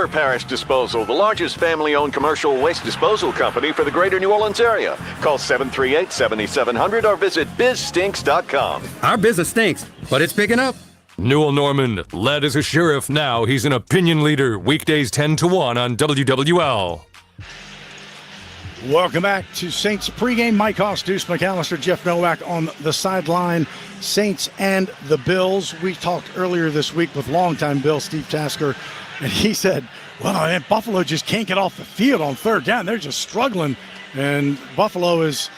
River Parish Disposal, the largest family-owned commercial waste disposal company for the greater New Orleans area. Call 738-7700 or visit bizstinks.com. Our business stinks, but it's picking up. Newell Norman, led as a sheriff, now he's an opinion leader. Weekdays 10 to 1 on WWL. Welcome back to Saints pregame. Mike Hoss, Deuce McAllister, Jeff Nowak on the sideline. Saints and the Bills. We talked earlier this week with longtime Bill Steve Tasker, and he said, well, man, Buffalo just can't get off the field on third down. They're just struggling. And Buffalo is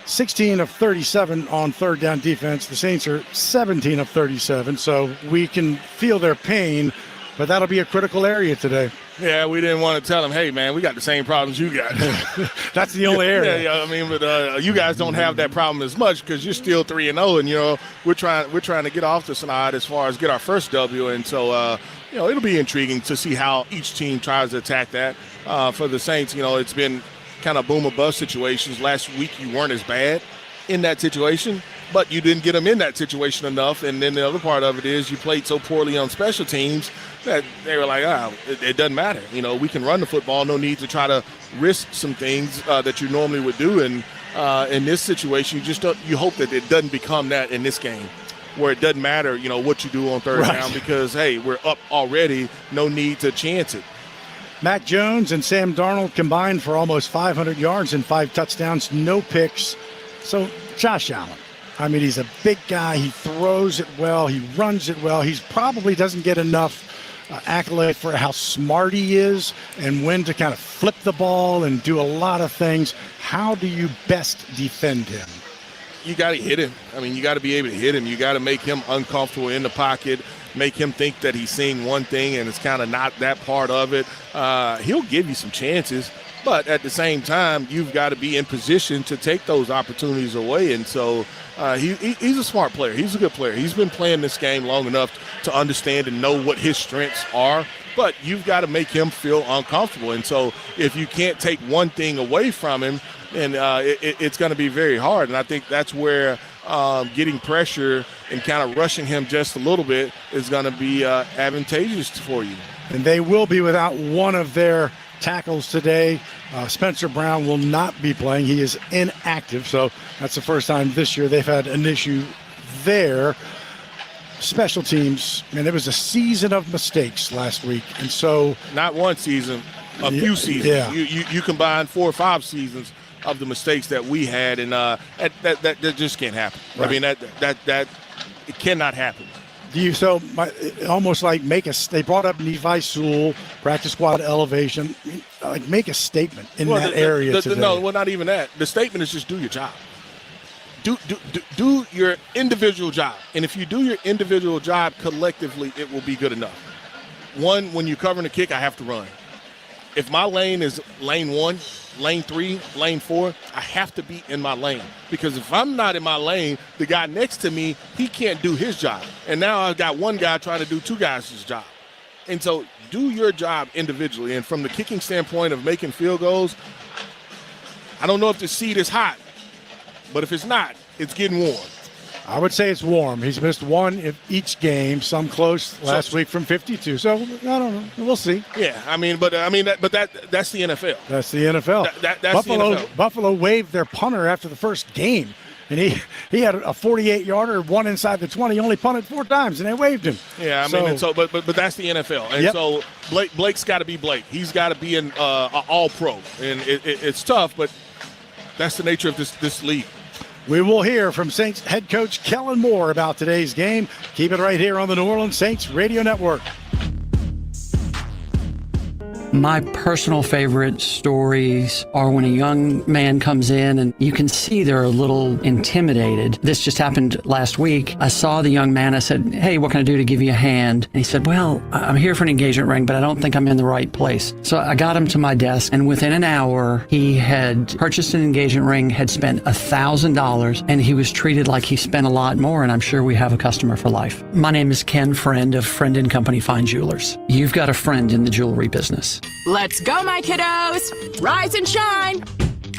16 of 37 on third down defense. The Saints are 17 of 37, so we can feel their pain, but that'll be a critical area today. Yeah, we didn't want to tell them, hey, man, we got the same problems you got. That's the only area. Yeah, I mean, but you guys don't have that problem as much because you're still 3-0, and, you know, we're trying to get off the snide as far as get our first W, and so, you know, it'll be intriguing to see how each team tries to attack that. For the Saints, you know, it's been kind of boom or bust situations. Last week you weren't as bad in that situation, but you didn't get them in that situation enough, and then the other part of it is you played so poorly on special teams that they were like, it doesn't matter. You know, we can run the football. No need to try to risk some things that you normally would do. And in this situation, you hope that it doesn't become that in this game, where it doesn't matter, you know, what you do on third down because, hey, we're up already. No need to chance it. Mac Jones and Sam Darnold combined for almost 500 yards and 5 touchdowns, no picks. So Josh Allen, I mean, he's a big guy. He throws it well. He runs it well. He probably doesn't get enough accolade for how smart he is and when to kind of flip the ball and do a lot of things. How do you best defend him? You got to hit him. I mean, you got to be able to hit him. You got to make him uncomfortable in the pocket, make him think that he's seeing one thing and it's kind of not that part of it. He'll give you some chances, but at the same time, you've got to be in position to take those opportunities away. And so he's a smart player. He's a good player. He's been playing this game long enough to understand and know what his strengths are, but you've got to make him feel uncomfortable. And so if you can't take one thing away from him, then it's going to be very hard. And I think that's where getting pressure and kind of rushing him just a little bit is going to be advantageous for you. And they will be without one of their tackles today. Spencer Brown will not be playing. He is inactive, so that's the first time this year they've had an issue there. Special teams, and there was a season of mistakes last week, and so not one season, a few seasons. Yeah. You combine 4 or 5 seasons of the mistakes that we had, and that just can't happen. Right. I mean that it cannot happen. Almost like they brought up Nephi Sewell, practice squad elevation, like make a statement in that area today. No, well, not even that. The statement is just do your job. Do your individual job. And if you do your individual job collectively, it will be good enough. One, when you're covering a kick, I have to run. If my lane is lane 1, lane 3, lane 4, I have to be in my lane. Because if I'm not in my lane, the guy next to me, he can't do his job. And now I've got one guy trying to do 2 guys' job. And so do your job individually. And from the kicking standpoint of making field goals, I don't know if the seat is hot, but if it's not, it's getting warm. I would say it's warm. He's missed one each game, some close last week from 52. So I don't know. We'll see. Yeah, that's the NFL. That's the NFL. That's Buffalo, the NFL. Buffalo waived their punter after the first game, and he had a 48-yarder, one inside the 20. He only punted 4 times, and they waived him. Yeah, but that's the NFL, and so Blake's got to be Blake. He's got to be an all-pro, and it's tough, but that's the nature of this league. We will hear from Saints head coach Kellen Moore about today's game. Keep it right here on the New Orleans Saints Radio Network. My personal favorite stories are when a young man comes in and you can see they're a little intimidated. This just happened last week. I saw the young man. I said, hey, what can I do to give you a hand? And he said, well, I'm here for an engagement ring, but I don't think I'm in the right place. So I got him to my desk, and within an hour, he had purchased an engagement ring, had spent $1,000, and he was treated like he spent a lot more, and I'm sure we have a customer for life. My name is Ken Friend of Friend & Company Fine Jewelers. You've got a friend in the jewelry business. Let's go, my kiddos! Rise and shine!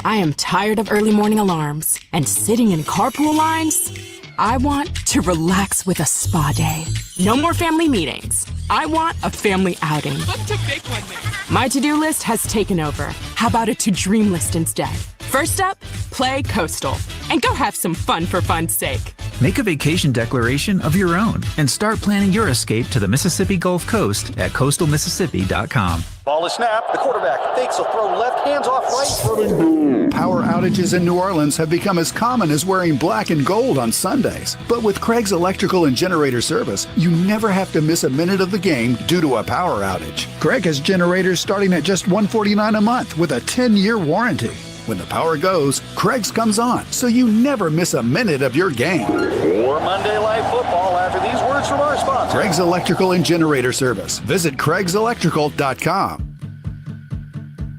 I am tired of early morning alarms and sitting in carpool lines. I want to relax with a spa day. No more family meetings. I want a family outing. Let's make one there. My to-do list has taken over. How about a to-dream list instead? First up, play Coastal and go have some fun for fun's sake. Make a vacation declaration of your own and start planning your escape to the Mississippi Gulf Coast at coastalmississippi.com. Ball is snapped. The quarterback fakes a throw left, hands off right. Power outages in New Orleans have become as common as wearing black and gold on Sundays. But with Craig's Electrical and Generator Service, you never have to miss a minute of the game due to a power outage. Craig has generators starting at just $149 a month with a 10-year warranty. When the power goes, Craig's comes on, so you never miss a minute of your game. More Monday Night Football after these words from our sponsor. Craig's Electrical and Generator Service. Visit CraigsElectrical.com.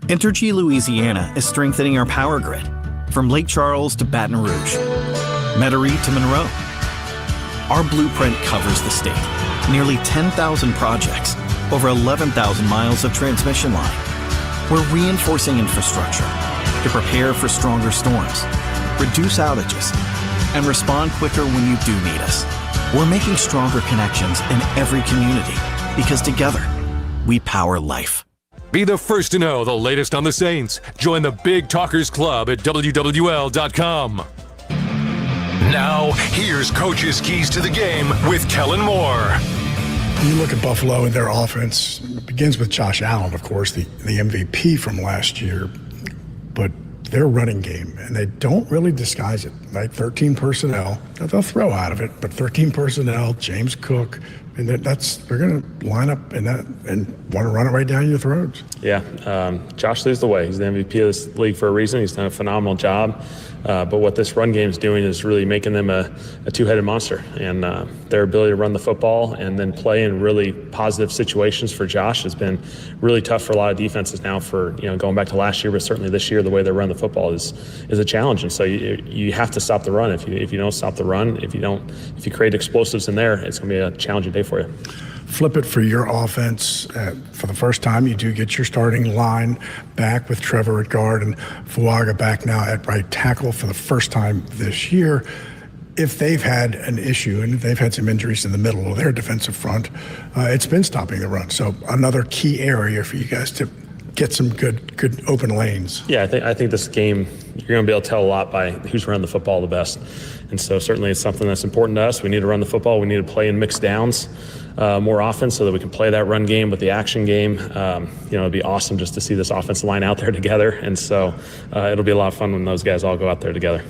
Entergy Louisiana is strengthening our power grid from Lake Charles to Baton Rouge, Metairie to Monroe. Our blueprint covers the state. Nearly 10,000 projects, over 11,000 miles of transmission line. We're reinforcing infrastructure to prepare for stronger storms, reduce outages, and respond quicker when you do need us. We're making stronger connections in every community because together, we power life. Be the first to know the latest on the Saints. Join the Big Talkers Club at WWL.com. Now, here's Coach's Keys to the Game with Kellen Moore. You look at Buffalo and their offense. It begins with Josh Allen, of course, the MVP from last year. But their running game, and they don't really disguise it, right? 13 personnel. They'll throw out of it, but 13 personnel, James Cook, and they're going to line up in that and want to run it right down your throats. Yeah, Josh leads the way. He's the MVP of this league for a reason. He's done a phenomenal job. But what this run game is doing is really making them a two-headed monster. And their ability to run the football and then play in really positive situations for Josh has been really tough for a lot of defenses now for, going back to last year, but certainly this year, the way they run the football is a challenge. And so you have to stop the run. If you don't stop the run, if you create explosives in there, it's going to be a challenging day for you. Flip it for your offense. For the first time, you do get your starting line back with Trevor at guard and Fuaga back now at right tackle for the first time this year. If they've had an issue and they've had some injuries in the middle of their defensive front, it's been stopping the run. So another key area for you guys to get some good open lanes. Yeah, I think this game, you're going to be able to tell a lot by who's running the football the best. And so certainly it's something that's important to us. We need to run the football. We need to play in mixed downs more often so that we can play that run game with the action game. It'd be awesome just to see this offensive line out there together. And so it'll be a lot of fun when those guys all go out there together.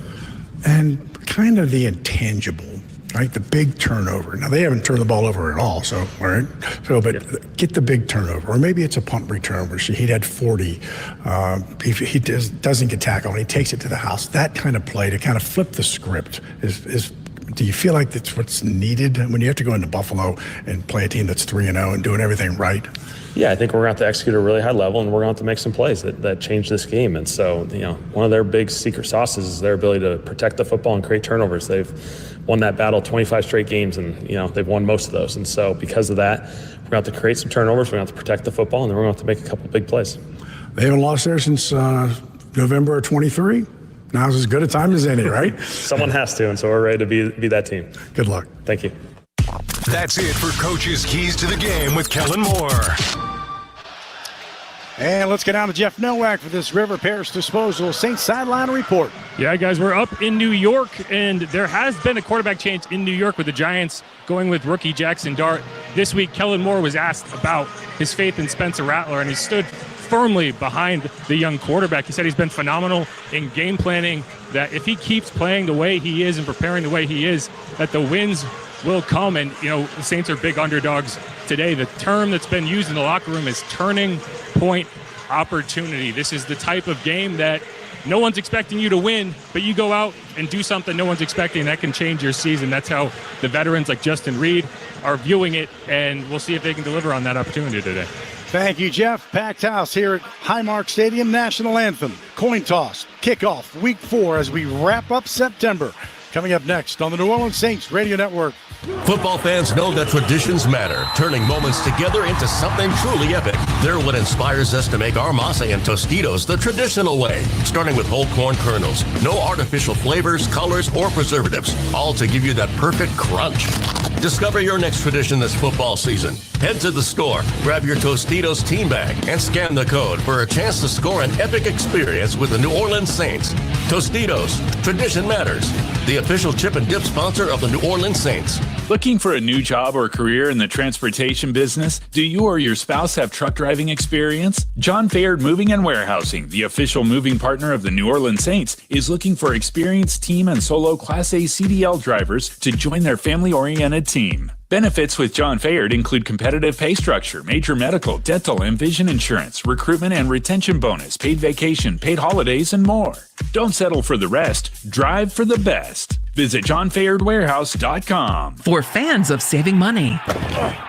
And kind of the intangible, right? The big turnover. Now, they haven't turned the ball over at all, so, all right? So, but get the big turnover. Or maybe it's a punt return where he'd had 40. He doesn't get tackled, and he takes it to the house. That kind of play to kind of flip the script is do you feel like that's what's needed when you have to go into Buffalo and play a team that's 3-0 and doing everything right? Yeah, I think we're going to have to execute at a really high level, and we're going to have to make some plays that change this game. And so, one of their big secret sauces is their ability to protect the football and create turnovers. They've won that battle 25 straight games, and, they've won most of those. And so because of that, we're going to have to create some turnovers, we're going to have to protect the football, and then we're going to have to make a couple of big plays. They haven't lost there since November of 23. Now's as good a time as any, right? Someone has to, and so we're ready to be that team. Good luck. Thank you. That's it for Coach's Keys to the Game with Kellen Moore. And let's get down to Jeff Nowak for this River Parish Disposal Saints Sideline Report. Yeah, guys, we're up in New York, and there has been a quarterback change in New York with the Giants going with rookie Jackson Dart. This week, Kellen Moore was asked about his faith in Spencer Rattler, and he stood firmly behind the young quarterback. He said he's been phenomenal in game planning, that if he keeps playing the way he is and preparing the way he is, that the wins will come. And, the Saints are big underdogs today. The term that's been used in the locker room is turning point opportunity. This is the type of game that no one's expecting you to win, but you go out and do something no one's expecting. That can change your season. That's how the veterans like Justin Reed are viewing it, and we'll see if they can deliver on that opportunity today. Thank you, Jeff. Packed house here at Highmark Stadium. National anthem, coin toss, kickoff, week 4 as we wrap up September. Coming up next on the New Orleans Saints Radio Network. Football fans know that traditions matter, turning moments together into something truly epic. They're what inspires us to make our masa and Tostitos the traditional way, starting with whole corn kernels. No artificial flavors, colors, or preservatives, all to give you that perfect crunch. Discover your next tradition this football season. Head to the store, grab your Tostitos team bag, and scan the code for a chance to score an epic experience with the New Orleans Saints. Tostitos, tradition matters. The official chip and dip sponsor of the New Orleans Saints. Looking for a new job or career in the transportation business? Do you or your spouse have truck driving experience? John Fayard Moving and Warehousing, the official moving partner of the New Orleans Saints, is looking for experienced team and solo Class A CDL drivers to join their family-oriented team. Benefits with John Fayard include competitive pay structure, major medical, dental, and vision insurance, recruitment and retention bonus, paid vacation, paid holidays, and more. Don't settle for the rest. Drive for the best. Visit johnfayardwarehouse.com. For fans of saving money.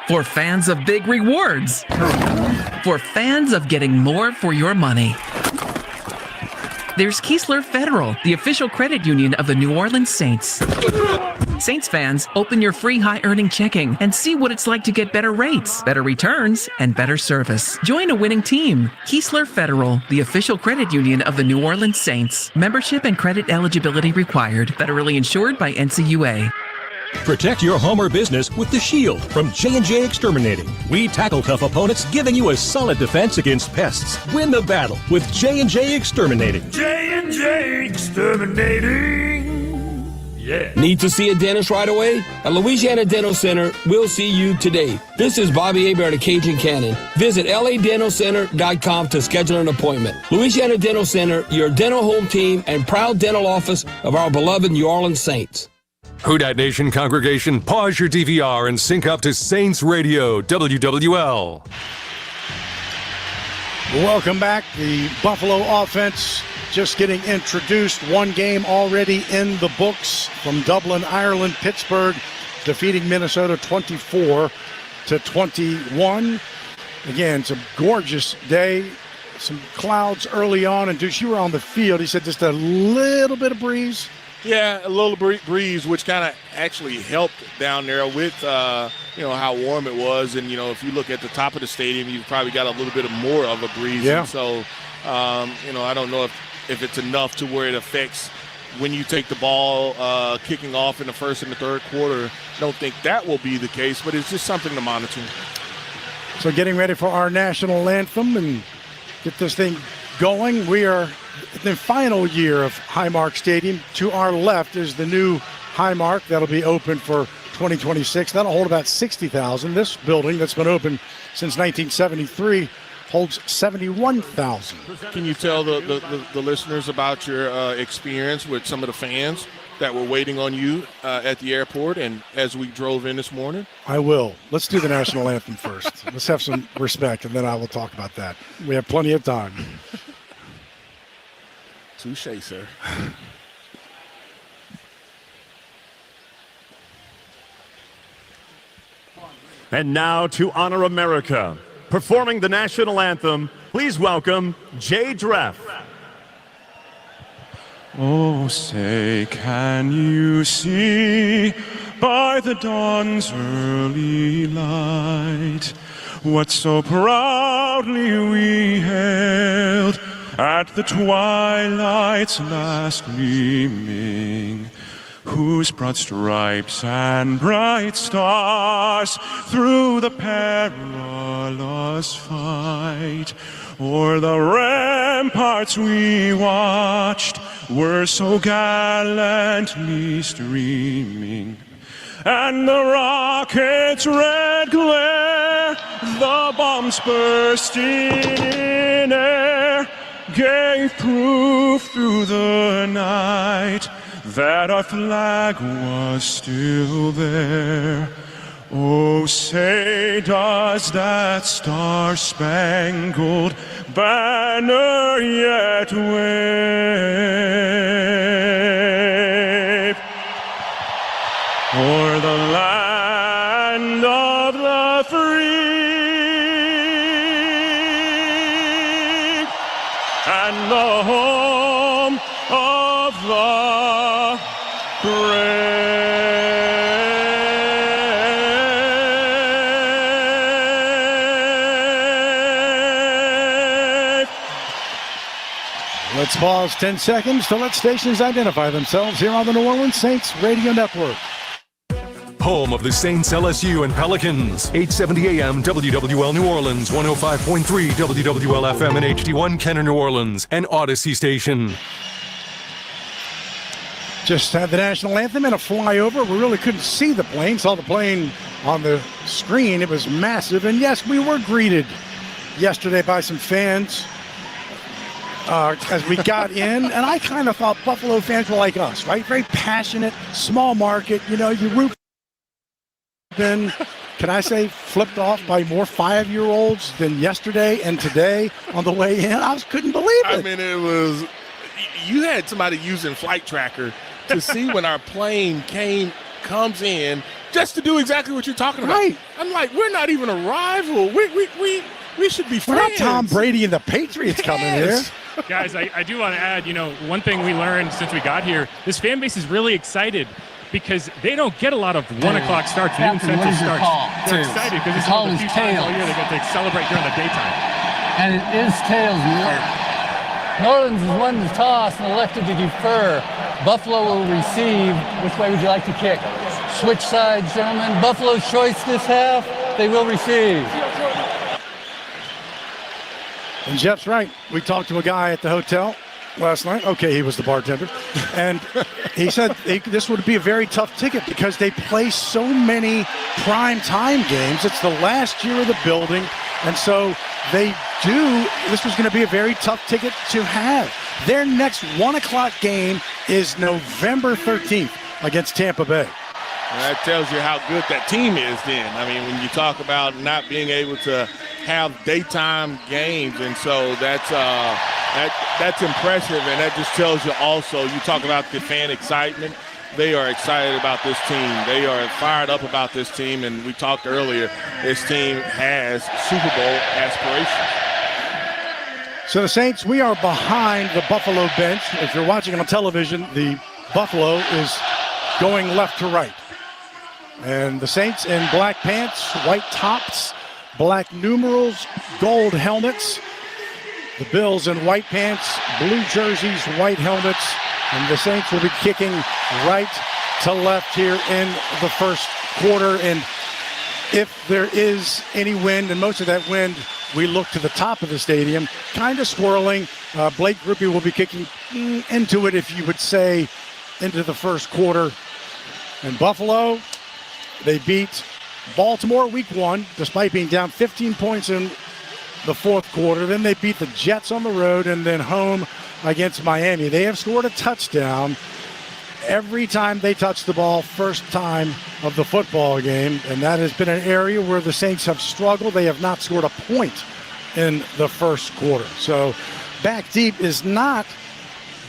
For fans of big rewards. For fans of getting more for your money. There's Keesler Federal, the official credit union of the New Orleans Saints. Saints fans, open your free high-earning checking and see what it's like to get better rates, better returns, and better service. Join a winning team. Keesler Federal, the official credit union of the New Orleans Saints. Membership and credit eligibility required. Federally insured by NCUA. Protect your home or business with the Shield from J&J Exterminating. We tackle tough opponents, giving you a solid defense against pests. Win the battle with J&J Exterminating. J&J Exterminating. Yeah. Need to see a dentist right away? At Louisiana Dental Center, we'll see you today. This is Bobby Hebert at Cajun Cannon. Visit ladentalcenter.com to schedule an appointment. Louisiana Dental Center, your dental home team and proud dental office of our beloved New Orleans Saints. Who Dat Nation congregation, pause your DVR and sync up to Saints Radio, WWL. Welcome back. The Buffalo offense just getting introduced. One game already in the books from Dublin, Ireland. Pittsburgh defeating Minnesota 24-21. Again, it's a gorgeous day. Some clouds early on. And Deuce, you were on the field. He said just a little bit of breeze. Yeah, a little breeze, which kind of actually helped down there with, how warm it was. And, if you look at the top of the stadium, you've probably got a little bit more of a breeze. Yeah. And so, I don't know if it's enough to where it affects when you take the ball kicking off in the first and the third quarter. I don't think that will be the case, but it's just something to monitor. So getting ready for our national anthem and get this thing going. We are the final year of Highmark Stadium. To our left is the new Highmark that'll be open for 2026. That'll hold about 60,000. This building that's been open since 1973 holds 71,000. Can you tell the listeners about your experience with some of the fans that were waiting on you at the airport and as we drove in this morning? I will. Let's do the national anthem first. Let's have some respect, and then I will talk about that. We have plenty of time. Touche, sir. And now to honor America, performing the national anthem, please welcome Jay Dreff. Oh, say, can you see by the dawn's early light what so proudly we hailed at the twilight's last gleaming, whose broad stripes and bright stars through the perilous fight o'er the ramparts we watched were so gallantly streaming, and the rocket's red glare, the bombs bursting in air, gave proof through the night that our flag was still there. Oh, say, does that star-spangled banner yet wave o'er the land of the free and the home of the brave? Let's pause 10 seconds to let stations identify themselves here on the New Orleans Saints Radio Network. home of the Saints, LSU, and Pelicans. 870 AM WWL New Orleans, 105.3 WWL FM and HD1 Kenner New Orleans, and Odyssey Station. Just had the national anthem and a flyover. We really couldn't see the plane. Saw the plane on the screen. It was massive. And yes, we were greeted yesterday by some fans as we got in. And I kind of thought Buffalo fans were like us, right? Very passionate, small market. You know, you root. Then, can I say, flipped off by more 5-year-olds than yesterday and today on the way in. I couldn't believe it. I mean, it was, you had somebody using Flight Tracker to see when our plane comes in just to do exactly what you're talking about. Right. I'm like, we're not even a rival. We should be friends. We're not Tom Brady and the Patriots coming here. Guys, I do want to add, one thing we learned since we got here, this fan base is really excited because they don't get a lot of 1 o'clock starts, noon central starts. They're excited because it's one of the few times all year they get to celebrate during the daytime. And it is tails. New Orleans has won the toss and elected to defer. Buffalo will receive. Which way would you like to kick? Switch sides, gentlemen. Buffalo's choice this half. They will receive. And Jeff's right. We talked to a guy at the hotel last night. Okay, he was the bartender. And he said this would be a very tough ticket because they play so many prime time games. It's the last year of the building. And so this was going to be a very tough ticket to have. Their next 1 o'clock game is November 13th against Tampa Bay. And that tells you how good that team is then. I mean, when you talk about not being able to have daytime games, and so that's impressive, and that just tells you also, you talk about the fan excitement. They are excited about this team. They are fired up about this team, and we talked earlier, this team has Super Bowl aspirations. So the Saints, we are behind the Buffalo bench. If you're watching on television, the Buffalo is going left to right. And the Saints in black pants, white tops, black numerals, gold helmets. The Bills in white pants, blue jerseys, white helmets. And the Saints will be kicking right to left here in the first quarter. And if there is any wind, and most of that wind, we look to the top of the stadium, kind of swirling. Blake Grippy will be kicking into it, if you would say, into the first quarter. And Buffalo, they beat Baltimore week 1, despite being down 15 points in the fourth quarter. Then they beat the Jets on the road and then home against Miami. They have scored a touchdown every time they touch the ball, first time of the football game. And that has been an area where the Saints have struggled. They have not scored a point in the first quarter. So back deep is not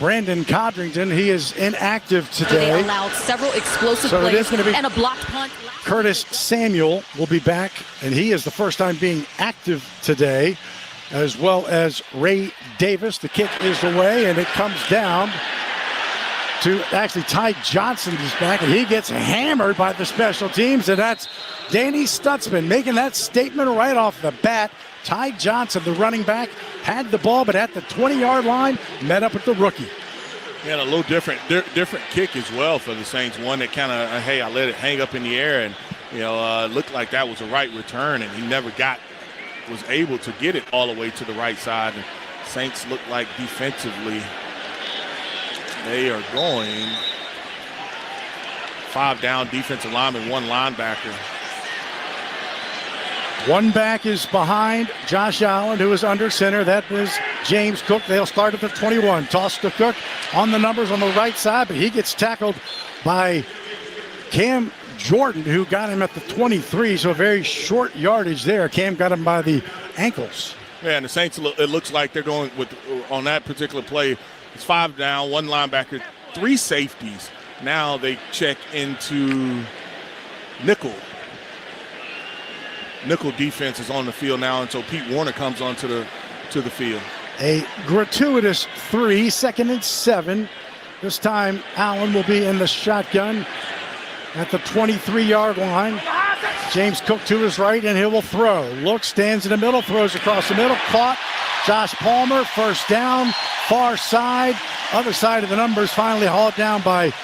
Brandon Codrington. He is inactive today. They allowed several explosive plays and a blocked punt. Curtis Samuel will be back, and he is the first time being active today, as well as Ray Davis. The kick is away, and it comes down to actually Ty Johnson is back, and he gets hammered by the special teams, and that's Danny Stutzman making that statement right off the bat. Ty Johnson, the running back, had the ball, but at the 20-yard line, met up with the rookie. Yeah, a little different kick as well for the Saints. One that kind of, I let it hang up in the air, and looked like that was a right return, and he never was able to get it all the way to the right side. And Saints look like defensively they are going 5 down defensive lineman, 1 linebacker. One back is behind Josh Allen, who is under center. That is James Cook. They'll start at the 21. Toss to Cook on the numbers on the right side, but he gets tackled by Cam Jordan, who got him at the 23, so a very short yardage there. Cam got him by the ankles. Yeah, and the Saints, it looks like they're going with, on that particular play, it's 5 down, 1 linebacker, 3 safeties. Now they check into nickel. Nickel defense is on the field now until Pete Warner comes onto the field. A gratuitous 3, 2nd and 7. This time Allen will be in the shotgun at the 23-yard line. James Cook to his right, and he will throw. Looks, stands in the middle, throws across the middle, caught. Josh Palmer, first down, far side. Other side of the numbers, finally hauled down by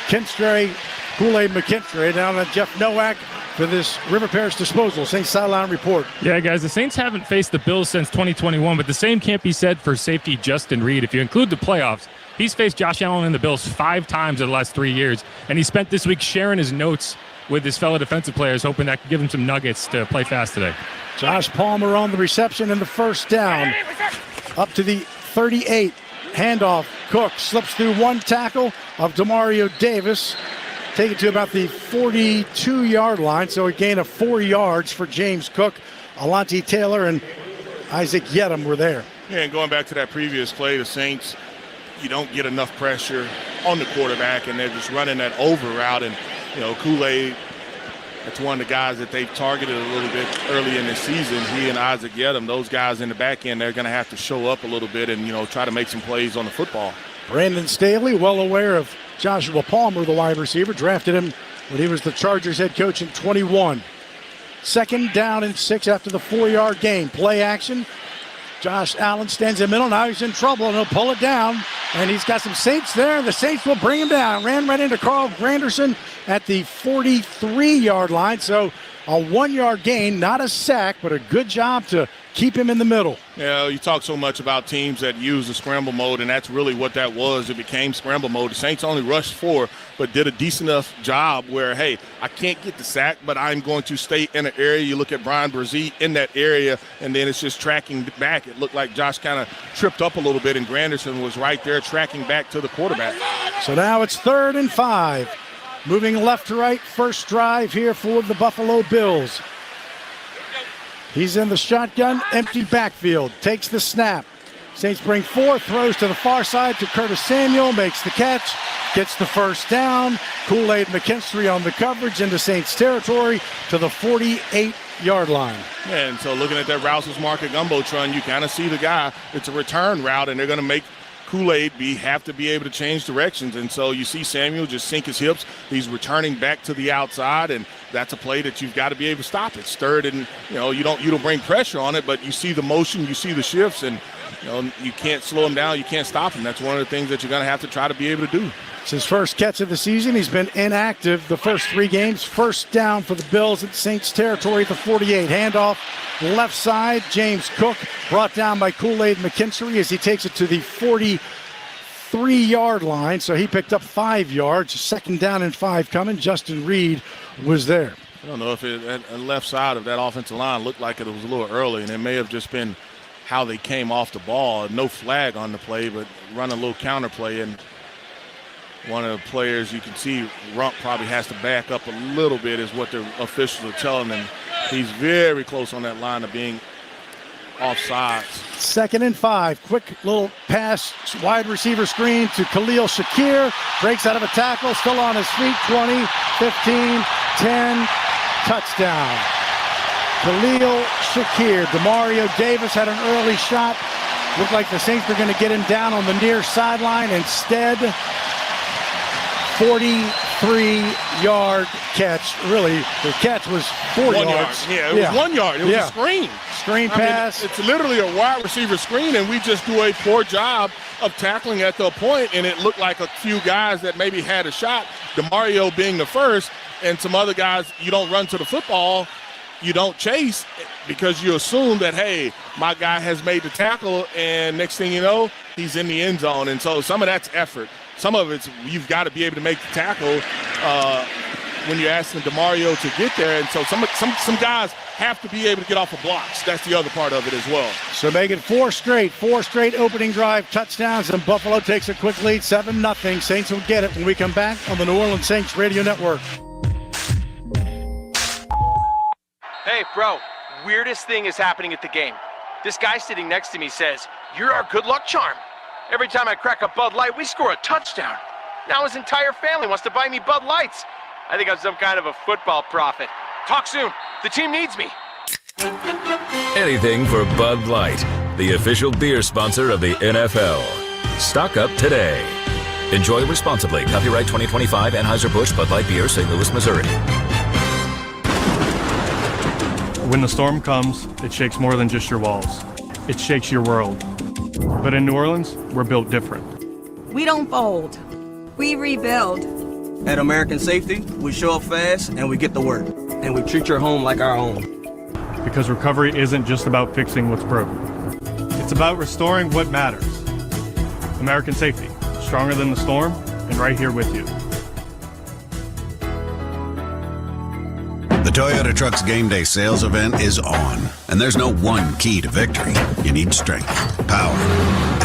Kinstray Kool-Aid McKinstry down at Jeff Nowak for this River Parish Disposal Saints Sideline Report. Yeah, guys, the Saints haven't faced the Bills since 2021, but the same can't be said for safety Justin Reed. If you include the playoffs, he's faced Josh Allen and the Bills 5 times in the last 3 years, and he spent this week sharing his notes with his fellow defensive players, hoping that could give him some nuggets to play fast today. Josh Palmer on the reception and the first down. Up to the 38. Handoff. Cook slips through one tackle of Demario Davis. Take it to about the 42-yard line, so a gain of 4 yards for James Cook. Alontae Taylor and Isaac Yedem were there. Yeah, and going back to that previous play, the Saints, you don't get enough pressure on the quarterback, and they're just running that over route. And, Kool-Aid, that's one of the guys that they've targeted a little bit early in the season. He and Isaac Yedem, those guys in the back end, they're going to have to show up a little bit and, try to make some plays on the football. Brandon Staley, well aware of Joshua Palmer, the wide receiver, drafted him when he was the Chargers head coach in 21. 2nd down and 6 after the 4-yard gain. Play action. Josh Allen stands in the middle. Now he's in trouble, and he'll pull it down. And he's got some Saints there. The Saints will bring him down. Ran right into Carl Granderson at the 43-yard line. So a 1-yard gain, not a sack, but a good job to keep him in the middle. Yeah, you talk so much about teams that use the scramble mode, and that's really what that was. It became scramble mode. The Saints only rushed 4, but did a decent enough job where, hey, I can't get the sack, but I'm going to stay in an area. You look at Brian Brzee in that area, and then it's just tracking back. It looked like Josh kind of tripped up a little bit, and Granderson was right there tracking back to the quarterback. So now it's 3rd and 5. Moving left to right, first drive here for the Buffalo Bills. He's in the shotgun, empty backfield, takes the snap. Saints bring 4, throws to the far side to Curtis Samuel, makes the catch, gets the first down. Kool-Aid McKinstry on the coverage into Saints territory to the 48-yard line. Yeah, and so looking at that Rouse's Market Gumbotron, you kind of see the guy. It's a return route, and they're going to make Kool-Aid have to be able to change directions. And so you see Samuel just sink his hips. He's returning back to the outside, and that's a play that you've got to be able to stop. It's 3rd, and you don't bring pressure on it, but you see the motion, you see the shifts, and you can't slow him down, you can't stop him. That's one of the things that you're going to have to try to be able to do. It's his first catch of the season. He's been inactive the first 3 games. First down for the Bills at Saints territory at the 48. Handoff left side. James Cook brought down by Kool-Aid McKinstry as he takes it to the 43-yard line. So he picked up 5 yards. 2nd down and 5 coming. Justin Reed was there. I don't know if the left side of that offensive line looked like it was a little early, and it may have just been how they came off the ball. No flag on the play, but run a little counter play, and one of the players, you can see Rump probably has to back up a little bit is what the officials are telling him. He's very close on that line of being offsides. 2nd and 5. Quick little pass, wide receiver screen to Khalil Shakir. Breaks out of a tackle, still on his feet. 20, 15, 10, touchdown. Khalil Shakir. Demario Davis had an early shot. Looked like the Saints were going to get him down on the near sideline. Instead, 43-yard catch. Really, the catch was 4 yards. Yeah, it was 1 yard. It was a screen. Screen pass. It's literally a wide receiver screen, and we just do a poor job of tackling at the point, and it looked like a few guys that maybe had a shot, Demario being the first, and some other guys, you don't run to the football, you don't chase because you assume that, hey, my guy has made the tackle, and next thing you know, he's in the end zone. And so some of that's effort. Some of it's you've got to be able to make the tackle when you're asking Demario to get there. And so some guys have to be able to get off of blocks. That's the other part of it as well. So make it 4 straight opening drive touchdowns, and Buffalo takes a quick lead, 7-0. Saints will get it when we come back on the New Orleans Saints Radio Network. Hey, bro, weirdest thing is happening at the game. This guy sitting next to me says, "You're our good luck charm. Every time I crack a Bud Light, we score a touchdown." Now his entire family wants to buy me Bud Lights. I think I'm some kind of a football prophet. Talk soon. The team needs me. Anything for Bud Light, the official beer sponsor of the NFL. Stock up today. Enjoy responsibly. Copyright 2025 Anheuser-Busch Bud Light Beer, St. Louis, Missouri. When the storm comes, it shakes more than just your walls. It shakes your world. But in New Orleans, we're built different. We don't fold. We rebuild. At American Safety, we show up fast and we get to work. And we treat your home like our own. Because recovery isn't just about fixing what's broken. It's about restoring what matters. American Safety, stronger than the storm, and right here with you. The Toyota Trucks Game Day sales event is on, and there's no one key to victory. You need strength, power,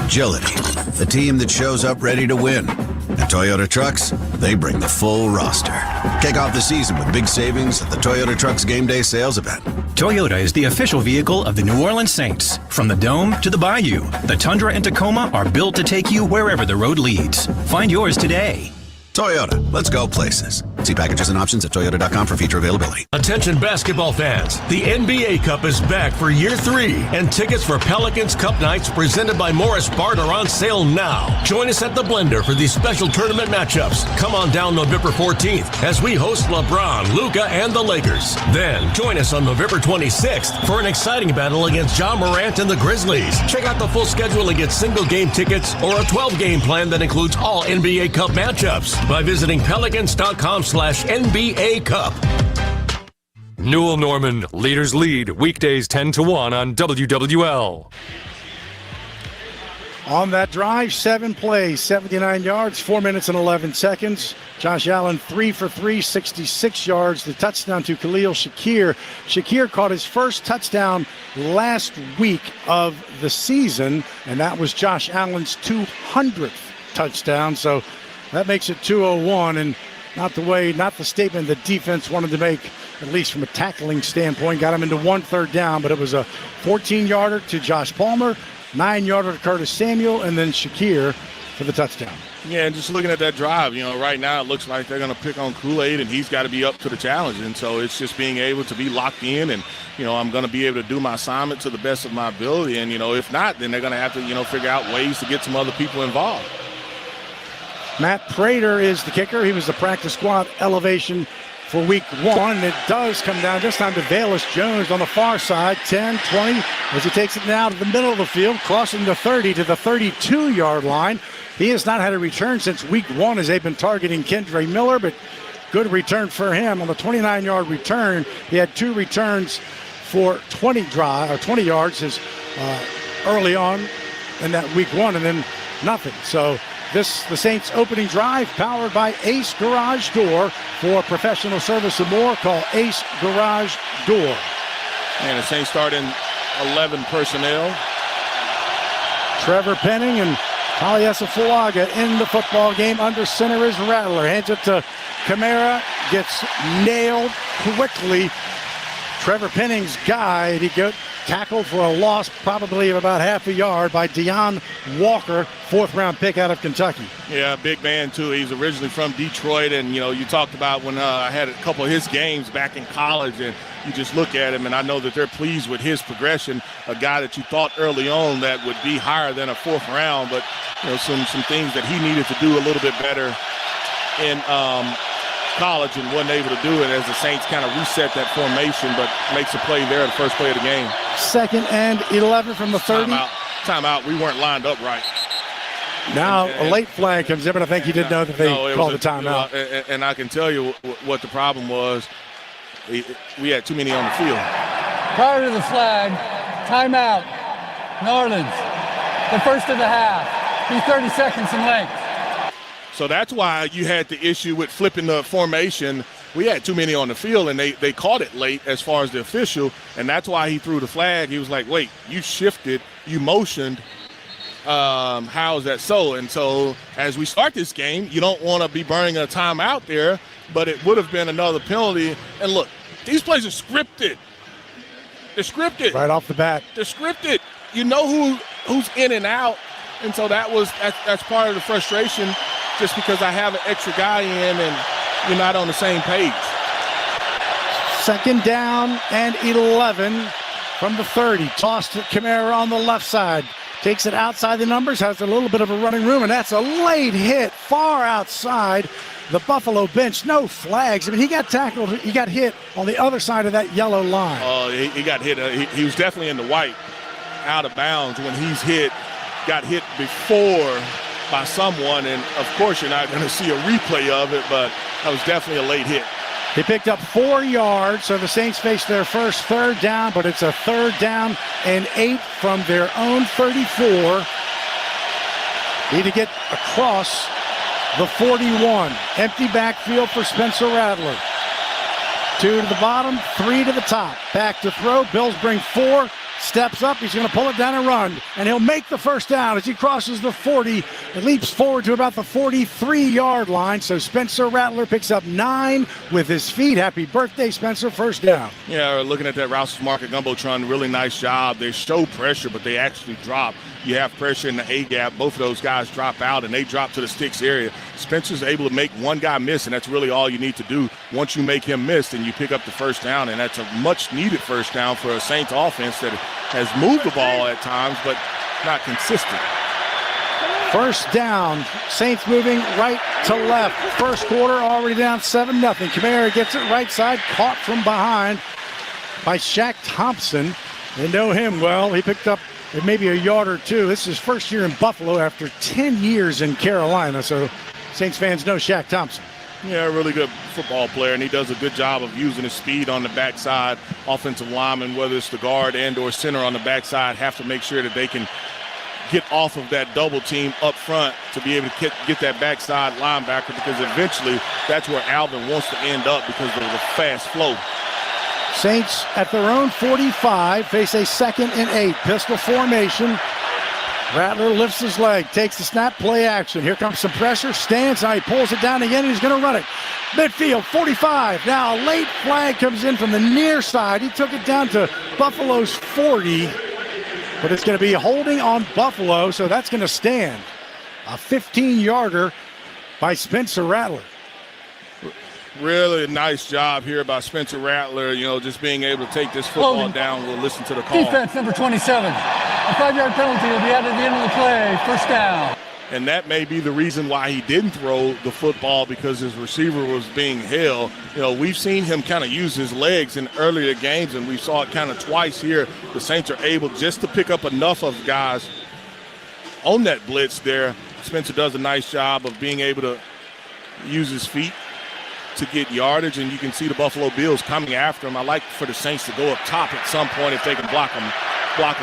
agility, a team that shows up ready to win. At Toyota Trucks, they bring the full roster. Kick off the season with big savings at the Toyota Trucks Game Day sales event. Toyota is the official vehicle of the New Orleans Saints. From the Dome to the Bayou, the Tundra and Tacoma are built to take you wherever the road leads. Find yours today. Toyota, let's go places. See packages and options at toyota.com for feature availability. Attention basketball fans, the NBA Cup is back for year 3, and tickets for Pelicans Cup Nights presented by Morris Bart are on sale now. Join us at the Blender for these special tournament matchups. Come on down November 14th as we host LeBron, Luka, and the Lakers. Then join us on November 26th for an exciting battle against Ja Morant and the Grizzlies. Check out the full schedule and get single game tickets or a 12-game plan that includes all NBA Cup matchups by visiting pelicans.com/NBA Cup. Newell Norman, Leaders Lead, weekdays 10 to 1 on WWL. On that drive, 7 plays, 79 yards, 4 minutes and 11 seconds. Josh Allen 3 for 3, 66 yards. The touchdown to Khalil Shakir. Shakir caught his first touchdown last week of the season, and that was Josh Allen's 200th touchdown. So that makes it 201, and not the statement the defense wanted to make, at least from a tackling standpoint. Got him into 1 third down, but it was a 14-yarder to Josh Palmer, 9-yarder to Curtis Samuel, and then Shakir for the touchdown. Yeah, and just looking at that drive, right now it looks like they're going to pick on Kool-Aid, and he's got to be up to the challenge. And so it's just being able to be locked in, and, I'm going to be able to do my assignment to the best of my ability. And, if not, then they're going to have to, figure out ways to get some other people involved. Matt Prater is the kicker. He was the practice squad elevation for week 1. It does come down this time to Velus Jones on the far side, 10, 20, as he takes it now to the middle of the field, crossing the 30 to the 32-yard line. He has not had a return since week 1 as they've been targeting Kendre Miller, but good return for him on the 29-yard return. He had 2 returns for 20 yards early on in that week 1, and then nothing. So the Saints opening drive powered by Ace Garage Door. For professional service and more, call Ace Garage Door. And the Saints start in 11 personnel. Trevor Penning and Kaliesa Fuaga in the football game. Under center is Rattler. Hands it to Kamara. Gets nailed quickly. Trevor Penning's guy, he got tackled for a loss probably of about half a yard by Deion Walker, 4th-round pick out of Kentucky. Yeah, big man, too. He's originally from Detroit, and, you talked about when I had a couple of his games back in college, and you just look at him, and I know that they're pleased with his progression, a guy that you thought early on that would be higher than a 4th round, but, some things that he needed to do a little bit better in college and wasn't able to do it as the Saints kind of reset that formation, but makes a play there, the first play of the game. 2nd and 11 from the 30. Timeout. We weren't lined up right. Now a late flag comes in, but I think he didn't know that they called the timeout. And I can tell you what the problem was. We had too many on the field. Prior to the flag, timeout. New Orleans, the first of the half. He's 30 seconds in length. So that's why you had the issue with flipping the formation. We had too many on the field, and they caught it late as far as the official, and that's why he threw the flag. He was like, wait, you shifted, you motioned. How is that so? And so as we start this game, you don't want to be burning a timeout there, but it would have been another penalty. And look, these plays are scripted. They're scripted. Right off the bat. They're scripted. You know who's in and out. And so that's part of the frustration, just because I have an extra guy in and you're not on the same page. 2nd down and 11 from the 30. Tossed to Kamara on the left side. Takes it outside the numbers, has a little bit of a running room, and that's a late hit far outside the Buffalo bench. No flags. I mean, he got tackled. He got hit on the other side of that yellow line. Oh, he got hit. He was definitely in the white, out of bounds when he's hit. Got hit before by someone, and of course you're not going to see a replay of it, but that was definitely a late hit. He picked up 4 yards, so the Saints face their first third down, but it's a 3rd down and 8 from their own 34. Need to get across the 41. Empty backfield for Spencer Rattler. 2 to the bottom, 3 to the top. Back to throw. Bills bring 4. Steps up. He's going to pull it down and run. And he'll make the first down as he crosses the 40. It leaps forward to about the 43-yard line. So Spencer Rattler picks up 9 with his feet. Happy birthday, Spencer. First down. Yeah, looking at that Rouse's Market Gumbotron, really nice job. They show pressure, but they actually drop. You have pressure in the A-gap. Both of those guys drop out, and they drop to the sticks area. Spencer's able to make one guy miss, and that's really all you need to do. Once you make him miss, then you pick up the first down, and that's a much-needed first down for a Saints offense that has moved the ball at times, but not consistent. First down. Saints moving right to left. First quarter already down 7-0. Kamara gets it right side, caught from behind by Shaq Thompson. They know him well. He picked up maybe a yard or 2. This is his first year in Buffalo after 10 years in Carolina, so Saints fans know Shaq Thompson. Yeah, a really good football player, and he does a good job of using his speed on the backside. Offensive linemen, whether it's the guard and or center on the backside, have to make sure that they can get off of that double team up front to be able to get that backside linebacker, because eventually that's where Alvin wants to end up because of the fast flow. Saints at their own 45 face a 2nd and 8. Pistol formation. Rattler lifts his leg, takes the snap, play action. Here comes some pressure, stands, now he pulls it down again, and he's going to run it. Midfield, 45. Now a late flag comes in from the near side. He took it down to Buffalo's 40, but it's going to be holding on Buffalo, so that's going to stand. A 15-yarder by Spencer Rattler. Really nice job here by Spencer Rattler, just being able to take this football down. We'll listen to the call. Defense number 27. A 5-yard penalty will be added at the end of the play. First down. And that may be the reason why he didn't throw the football, because his receiver was being held. We've seen him kind of use his legs in earlier games, and we saw it kind of twice here. The Saints are able just to pick up enough of guys on that blitz there. Spencer does a nice job of being able to use his feet to get yardage, and you can see the Buffalo Bills coming after him. I like for the Saints to go up top at some point if they can block them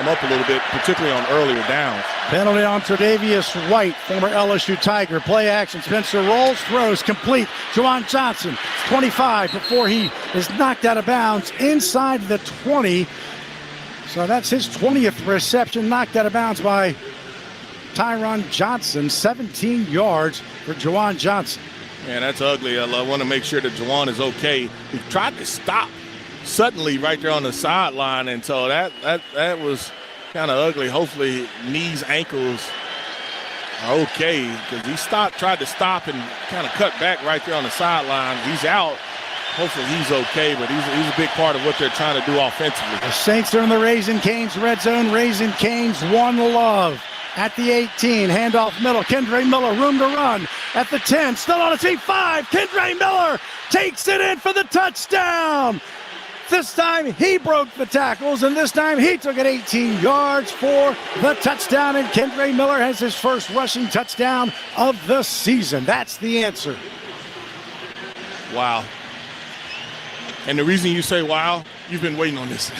up a little bit, particularly on earlier downs. Penalty on Tre'Davious White, former LSU Tiger. Play action. Spencer rolls, throws, complete. Juwan Johnson, 25 before he is knocked out of bounds inside the 20. So that's his 20th reception, knocked out of bounds by Tyron Johnson. 17 yards for Juwan Johnson. Man, that's ugly. I want to make sure that Juwan is okay. He tried to stop suddenly right there on the sideline, and so that was kind of ugly. Hopefully knees, ankles are okay, because he tried to stop and kind of cut back right there on the sideline. He's out. Hopefully he's okay, but he's a big part of what they're trying to do offensively. The Saints are in the Raising Cane's red zone. Raising Cane's one love. At the 18, handoff middle, Kendre Miller, room to run. At the 10, still on his feet, 5, Kendre Miller takes it in for the touchdown. This time he broke the tackles, and this time he took it 18 yards for the touchdown, and Kendre Miller has his first rushing touchdown of the season. That's the answer. Wow. And the reason you say wow, you've been waiting on this.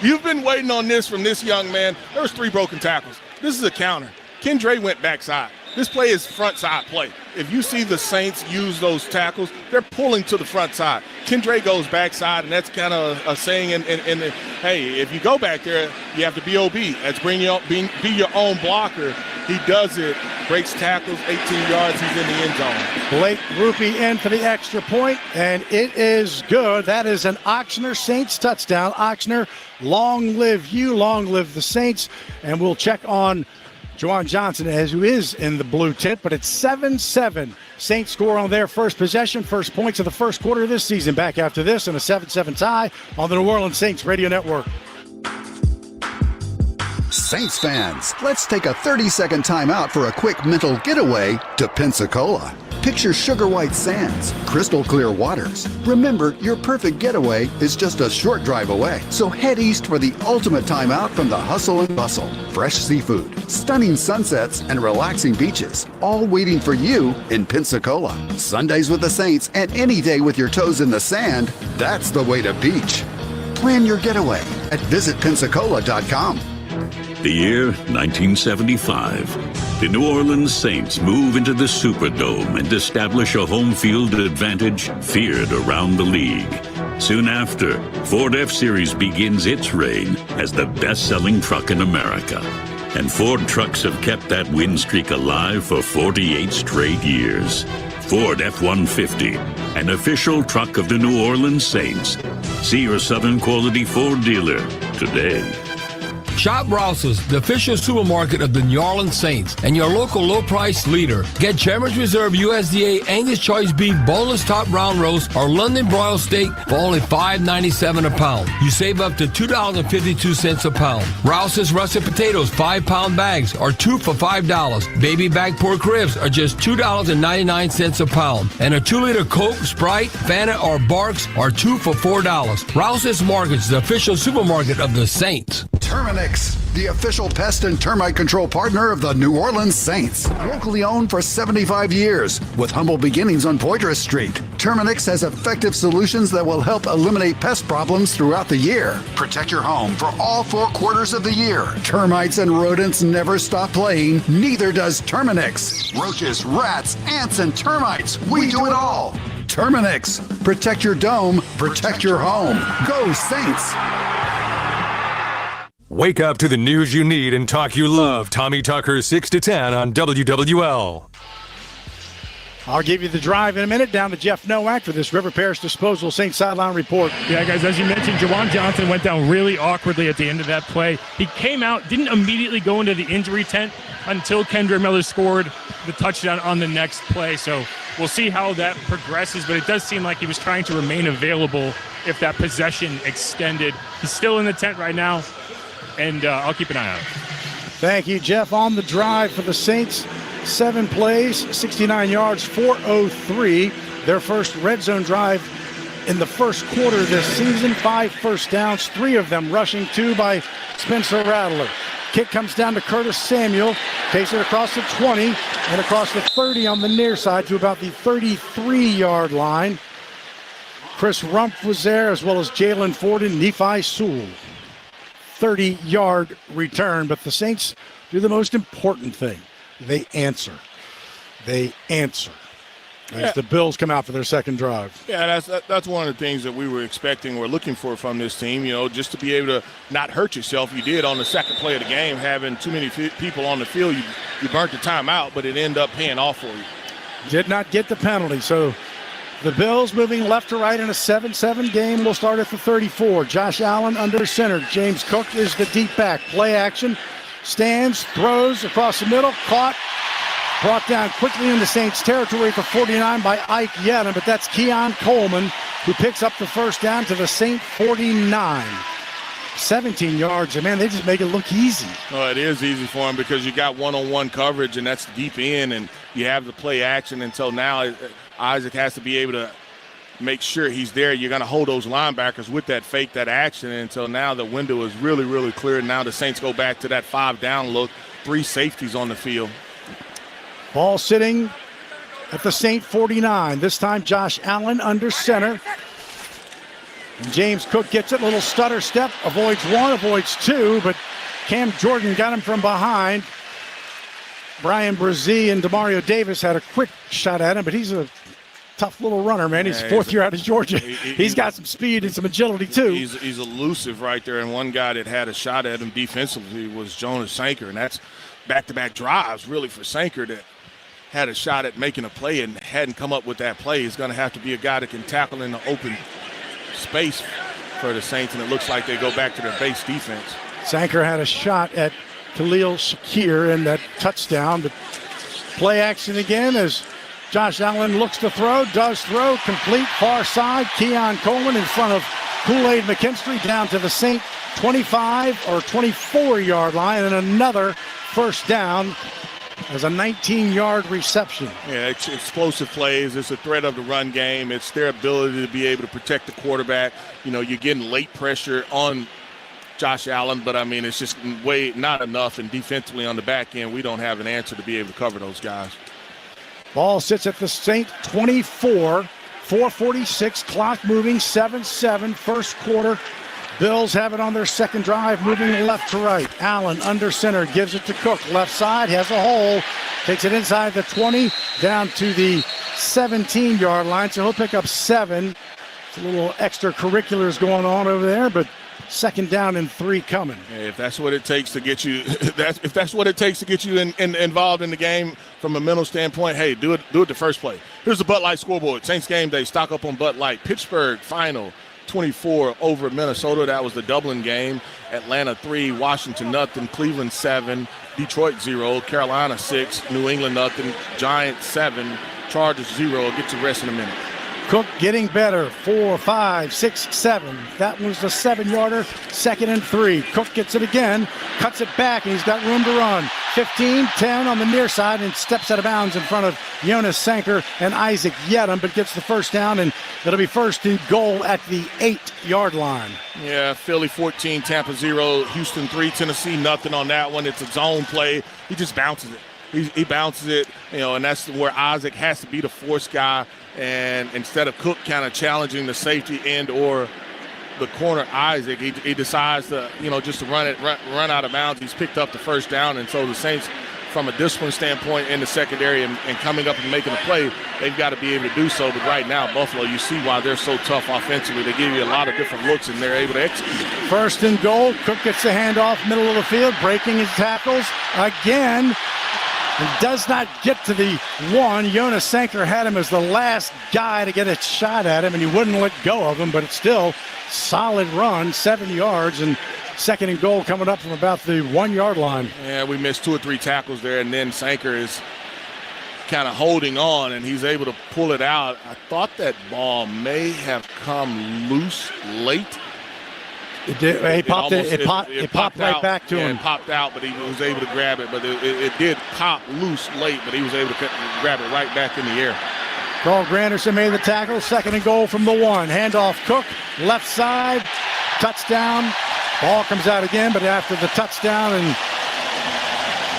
You've been waiting on this from this young man. There was 3 broken tackles. This is a counter. Kendre went backside. This play is front side play. If you see the Saints use those tackles, they're pulling to the front side. Kendre goes backside, and that's kind of a saying in hey, if you go back there, you have to be OB. That's be your own blocker. He does it, breaks tackles, 18 yards, he's in the end zone. Blake Rupe in for the extra point, and it is good. That is an Ochsner Saints touchdown. Ochsner, long live you, long live the Saints. And we'll check on Juwan Johnson, who is in the blue tent, but it's 7-7. Saints score on their first possession, first points of the first quarter of this season. Back after this in a 7-7 tie on the New Orleans Saints Radio Network. Saints fans, let's take a 30-second timeout for a quick mental getaway to Pensacola. Picture sugar white sands, crystal clear waters. Remember, your perfect getaway is just a short drive away. So head east for the ultimate time out from the hustle and bustle. Fresh seafood, stunning sunsets, and relaxing beaches, all waiting for you in Pensacola. Sundays with the Saints and any day with your toes in the sand, that's the way to beach. Plan your getaway at visitpensacola.com. The year 1975. The New Orleans Saints move into the Superdome and establish a home field advantage feared around the league. Soon after, Ford F-Series begins its reign as the best-selling truck in America. And Ford trucks have kept that win streak alive for 48 straight years. Ford F-150, an official truck of the New Orleans Saints. See your Southern Quality Ford dealer today. Shop Rouse's, the official supermarket of the New Orleans Saints, and your local low-price leader. Get Chairman's Reserve USDA Angus Choice Beef Boneless Top Round Roast or London Broiled Steak for only $5.97 a pound. You save up to $2.52 a pound. Rouse's Russet Potatoes 5-pound bags are 2 for $5. Baby back pork ribs are just $2.99 a pound. And a 2-liter Coke, Sprite, Fanta, or Barks are 2 for $4. Rouse's Markets, the official supermarket of the Saints. Terminix, the official pest and termite control partner of the New Orleans Saints. Locally owned for 75 years, with humble beginnings on Poitras Street. Terminix has effective solutions that will help eliminate pest problems throughout the year. Protect your home for all 4 quarters of the year. Termites and rodents never stop playing, neither does Terminix. Roaches, rats, ants, and termites, we do it all. Terminix, protect your dome, protect your home. Go Saints! Wake up to the news you need and talk you love. Tommy Tucker, 6 to 10 on WWL. I'll give you the drive in a minute. Down to Jeff Nowak for this River Parish Disposal Saints Sideline Report. Yeah, guys, as you mentioned, Jawan Johnson went down really awkwardly at the end of that play. He came out, didn't immediately go into the injury tent until Kendra Miller scored the touchdown on the next play. So we'll see how that progresses, but it does seem like he was trying to remain available if that possession extended. He's still in the tent right now, and I'll keep an eye on it. Thank you, Jeff. On the drive for the Saints, 7 plays, 69 yards, 403. Their first red zone drive in the first quarter of this season. 5 first downs, 3 of them rushing, 2 by Spencer Rattler. Kick comes down to Curtis Samuel, takes it across the 20 and across the 30 on the near side to about the 33-yard line. Chris Rumpf was there, as well as Jalen Ford and Nephi Sewell. 30-yard return, but the Saints do the most important thing. They answer. They answer. As the Bills come out for their second drive. Yeah, that's one of the things that we were expecting or looking for from this team, just to be able to not hurt yourself. You did on the second play of the game, having too many people on the field. You burnt the timeout, but it ended up paying off for you. Did not get the penalty, so the Bills moving left to right in a 7-7 game. Will start at the 34. Josh Allen under center. James Cook is the deep back. Play action. Stands, throws across the middle. Caught. Brought down quickly into Saints territory for 49 by Ike Yedem, but that's Keon Coleman who picks up the first down to the Saint 49. 17 yards, and man, they just make it look easy. Well, it is easy for him because you got one-on-one coverage, and that's deep in, and you have the play action until now. Isaac has to be able to make sure he's there. You're going to hold those linebackers with that fake, that action, until now the window is really, really clear. Now the Saints go back to that 5-down look, 3 safeties on the field. Ball sitting at the Saint 49. This time Josh Allen under center. And James Cook gets it. Little stutter step. Avoids 1, avoids 2. But Cam Jordan got him from behind. Brian Brzee and Demario Davis had a quick shot at him, but he's a tough little runner, man. He's 4th year out of Georgia. He's got some speed and some agility, too. He's elusive right there. And one guy that had a shot at him defensively was Jonas Sanker. And that's back-to-back drives, really, for Sanker that had a shot at making a play and hadn't come up with that play. He's going to have to be a guy that can tackle in the open space for the Saints, and it looks like they go back to their base defense. Sanker had a shot at Khalil Shakir in that touchdown, but play action again as Josh Allen looks to throw, does throw, complete far side. Keon Coleman in front of Kool-Aid McKinstry down to the Saint 25 or 24-yard line, and another first down as a 19-yard reception. Yeah, it's explosive plays. It's a threat of the run game. It's their ability to be able to protect the quarterback. You're getting late pressure on Josh Allen, but I mean, it's just not enough. And defensively on the back end, we don't have an answer to be able to cover those guys. Ball sits at the Saint 24, 4:46, clock moving, 7-7, first quarter. Bills have it on their second drive, moving left to right. Allen under center, gives it to Cook. Left side, has a hole. Takes it inside the 20, down to the 17-yard line. So he'll pick up 7. It's a little extracurriculars going on over there, but second down and 3 coming. Hey, if that's what it takes to get you, if that's what it takes to get you involved in the game from a mental standpoint, hey, do it the first play. Here's the Bud Light scoreboard. Saints game day, stock up on Bud Light. Pittsburgh final 24 over Minnesota. That was the Dublin game. Atlanta 3, Washington 0, Cleveland 7, Detroit 0, Carolina 6, New England 0, Giants 7, Chargers 0. I'll get to the rest in a minute. Cook getting better. 4, 5, 6, 7. That was the 7-yarder. 2nd and 3. Cook gets it again. Cuts it back, and he's got room to run. 15, 10 on the near side, and steps out of bounds in front of Jonas Sanker and Isaac Yedem, but gets the first down, and it'll be first and goal at the 8-yard line. Yeah, Philly 14, Tampa 0, Houston 3, Tennessee nothing on that one. It's a zone play. He just bounces it. He bounces it, and that's where Isaac has to be the force guy. And instead of Cook kind of challenging the safety end or the corner, Isaac, he decides to, just to run out of bounds. He's picked up the first down, and so the Saints, from a discipline standpoint in the secondary and coming up and making a play, they've got to be able to do so. But right now, Buffalo, you see why they're so tough offensively. They give you a lot of different looks, and they're able to execute. First and goal. Cook gets the handoff, middle of the field, breaking his tackles again. And does not get to the 1. Jonas Sanker had him as the last guy to get a shot at him, and he wouldn't let go of him, but it's still solid run, 7 yards, and 2nd and goal coming up from about the 1-yard line. Yeah, we missed 2 or 3 tackles there, and then Sanker is kind of holding on, and he's able to pull it out. I thought that ball may have come loose late. It did. It popped right back to him. It popped out, but he was able to grab it. But it did pop loose late, but he was able to grab it right back in the air. Carl Granderson made the tackle. 2nd and goal from the 1. Handoff Cook, left side, touchdown. Ball comes out again, but after the touchdown, and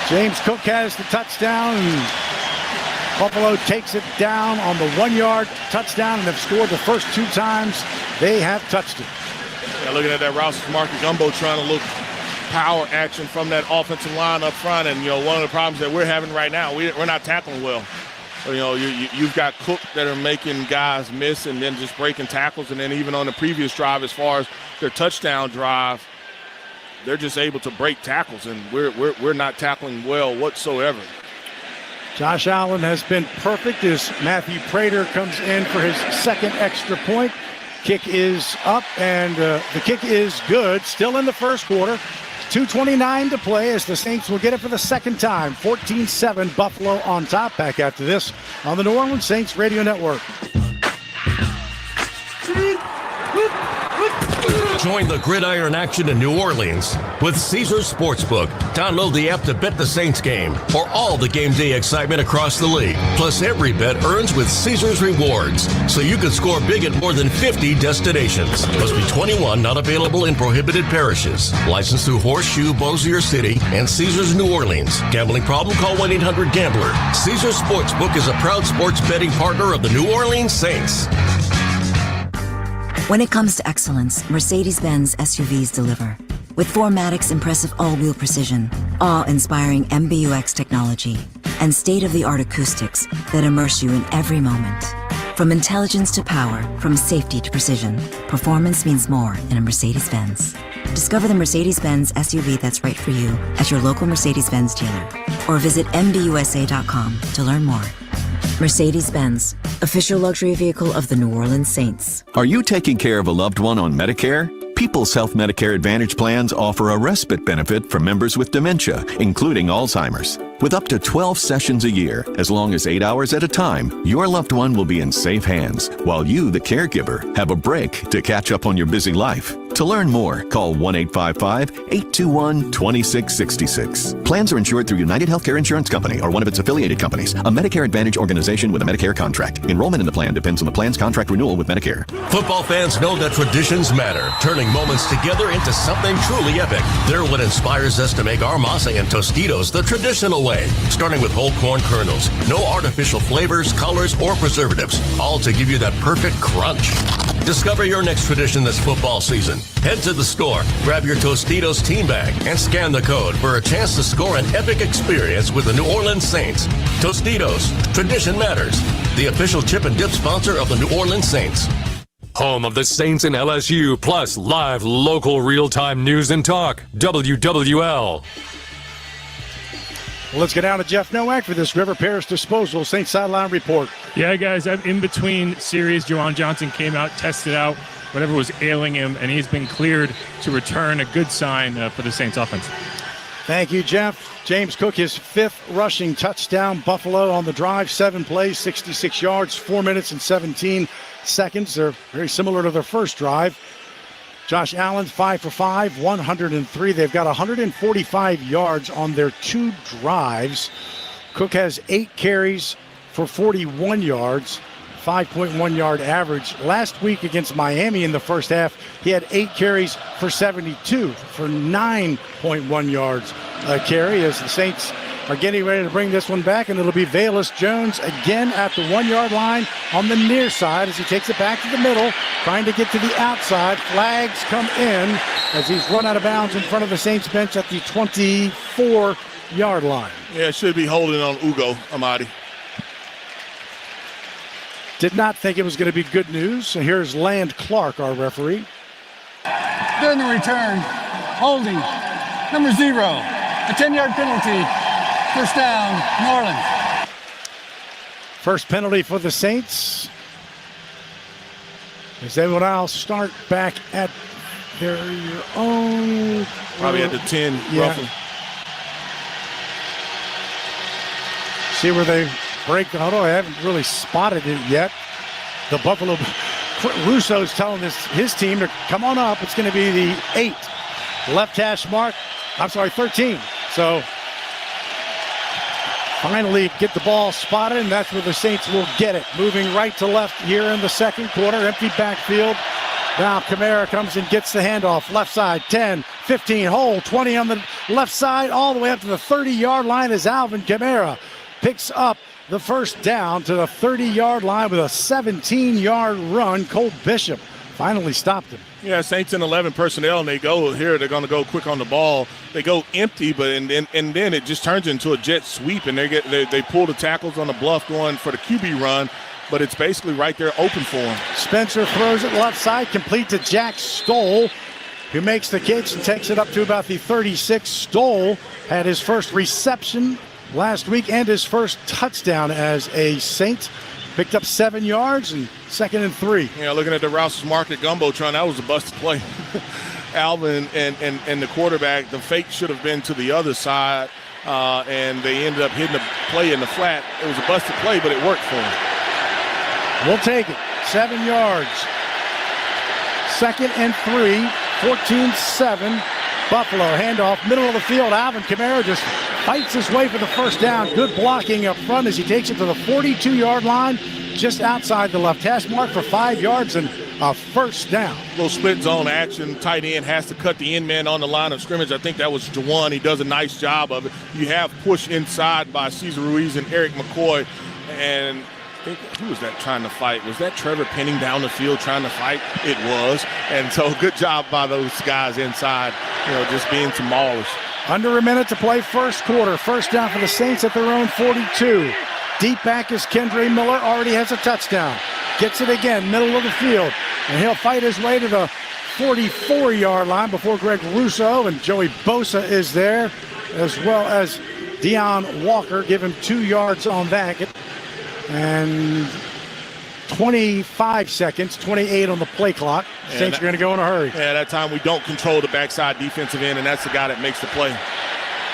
James Cook has the touchdown, and Buffalo takes it down on the 1-yard touchdown, and have scored the first 2 times they have touched it. Yeah, looking at that route, Marcus Gumbo trying to look power action from that offensive line up front. And, one of the problems that we're having right now, we're not tackling well. You've got Cook that are making guys miss and then just breaking tackles. And then even on the previous drive, as far as their touchdown drive, they're just able to break tackles. And we're not tackling well whatsoever. Josh Allen has been perfect as Matthew Prater comes in for his 2nd extra point. Kick is up, and the kick is good. Still in the first quarter. 2:29 to play as the Saints will get it for the 2nd time. 14-7, Buffalo on top. Back after this on the New Orleans Saints Radio Network. Join the gridiron action in New Orleans with Caesars Sportsbook. Download the app to bet the Saints game or all the game day excitement across the league. Plus, every bet earns with Caesars Rewards, so you can score big at more than 50 destinations. Must be 21, not available in prohibited parishes. Licensed through Horseshoe, Bossier City, and Caesars New Orleans. Gambling problem? Call 1-800-GAMBLER. Caesars Sportsbook is a proud sports betting partner of the New Orleans Saints. When it comes to excellence, Mercedes-Benz SUVs deliver. With 4MATIC's impressive all-wheel precision, awe-inspiring MBUX technology, and state-of-the-art acoustics that immerse you in every moment. From intelligence to power, from safety to precision, performance means more in a Mercedes-Benz. Discover the Mercedes-Benz SUV that's right for you at your local Mercedes-Benz dealer, or visit MBUSA.com to learn more. Mercedes-Benz, official luxury vehicle of the New Orleans Saints. Are you taking care of a loved one on Medicare? People's Health Medicare Advantage plans offer a respite benefit for members with dementia, including Alzheimer's. With up to 12 sessions a year, as long as 8 hours at a time, your loved one will be in safe hands, while you, the caregiver, have a break to catch up on your busy life. To learn more, call 1-855-821-2666. Plans are insured through United Healthcare Insurance Company or one of its affiliated companies, a Medicare Advantage organization with a Medicare contract. Enrollment in the plan depends on the plan's contract renewal with Medicare. Football fans know that traditions matter, turning moments together into something truly epic. They're what inspires us to make our masa and Tostitos the traditional way, starting with whole corn kernels, no artificial flavors, colors, or preservatives, all to give you that perfect crunch. Discover your next tradition this football season. Head to the store, grab your Tostitos team bag, and scan the code for a chance to score an epic experience with the New Orleans Saints. Tostitos, tradition matters. The official chip and dip sponsor of the New Orleans Saints. Home of the Saints and LSU, plus live local real-time news and talk. WWL. Well, let's get down to Jeff Nowak for this River Paris Disposal Saints Sideline report. Yeah, guys, I'm in between series. Juwan Johnson came out, tested out whatever was ailing him, and he's been cleared to return. A good sign for the Saints offense. Thank you, Jeff. James Cook, his 5th rushing touchdown. Buffalo on the drive, 7 plays, 66 yards, 4 minutes and 17 seconds. They're very similar to their first drive. Josh Allen, 5 for 5, 103. They've got 145 yards on their 2 drives. Cook has 8 carries for 41 yards, 5.1 yard average. Last week against Miami in the first half, he had 8 carries for 72 for 9.1 yards a carry, as the Saints are getting ready to bring this one back, and it'll be Velus Jones again at the 1 yard line on the near side as he takes it back to the middle, trying to get to the outside. Flags come in as he's run out of bounds in front of the Saints bench at the 24 yard line. Yeah, it should be holding on Ugo Amadi. Did not think it was going to be good news. So here's Land Clark, our referee. During the return, holding, number 0, a 10-yard penalty. First down, New Orleans. First penalty for the Saints. As they will now start back at their own. Probably at the 10, roughly. See where they break the huddle. I haven't really spotted it yet. The Buffalo, Russo's telling his team to come on up. It's going to be the 8. Left hash mark. 13. So finally get the ball spotted, and that's where the Saints will get it. Moving right to left here in the second quarter. Empty backfield. Now Kamara comes and gets the handoff. Left side, 10, 15, hole, 20 on the left side, all the way up to the 30-yard line as Alvin Kamara picks up the first down to the 30-yard line with a 17-yard run. Cole Bishop finally stopped him. Yeah, Saints in 11 personnel, and they go here. They're going to go quick on the ball. They go empty, but and then it just turns into a jet sweep, and they pull the tackles on the bluff going for the QB run, but it's basically right there open for him. Spencer throws it left side, complete to Jack Stoll, who makes the catch and takes it up to about the 36. Stoll had his first reception last week and his first touchdown as a Saint. Picked up 7 yards and 2nd and 3. Yeah, looking at the Rouse's Market Gumbotron, that was a busted play. Alvin and the quarterback, the fake should have been to the other side, and they ended up hitting the play in the flat. It was a busted play, but it worked for him. We'll take it. 7 yards. 2nd and 3, 14-7. Buffalo handoff, middle of the field. Alvin Kamara just fights his way for the first down. Good blocking up front as he takes it to the 42-yard line, just outside the left hash mark for 5 yards and a first down. Little split zone action. Tight end has to cut the end man on the line of scrimmage. I think that was Juwan. He does a nice job of it. You have push inside by Cesar Ruiz and Eric McCoy. And I think, who was that trying to fight? Was that Trevor Penning down the field trying to fight? It was. And so good job by those guys inside, just being smallish. Under a minute to play first quarter. First down for the Saints at their own 42. Deep back is Kendre Miller, already has a touchdown. Gets it again, middle of the field. And he'll fight his way to the 44-yard line before Greg Russo, and Joey Bosa is there, as well as Deion Walker. Give him 2 yards on that. And 25 seconds, 28 on the play clock. Saints are going to go in a hurry. Yeah, that time we don't control the backside defensive end, and that's the guy that makes the play.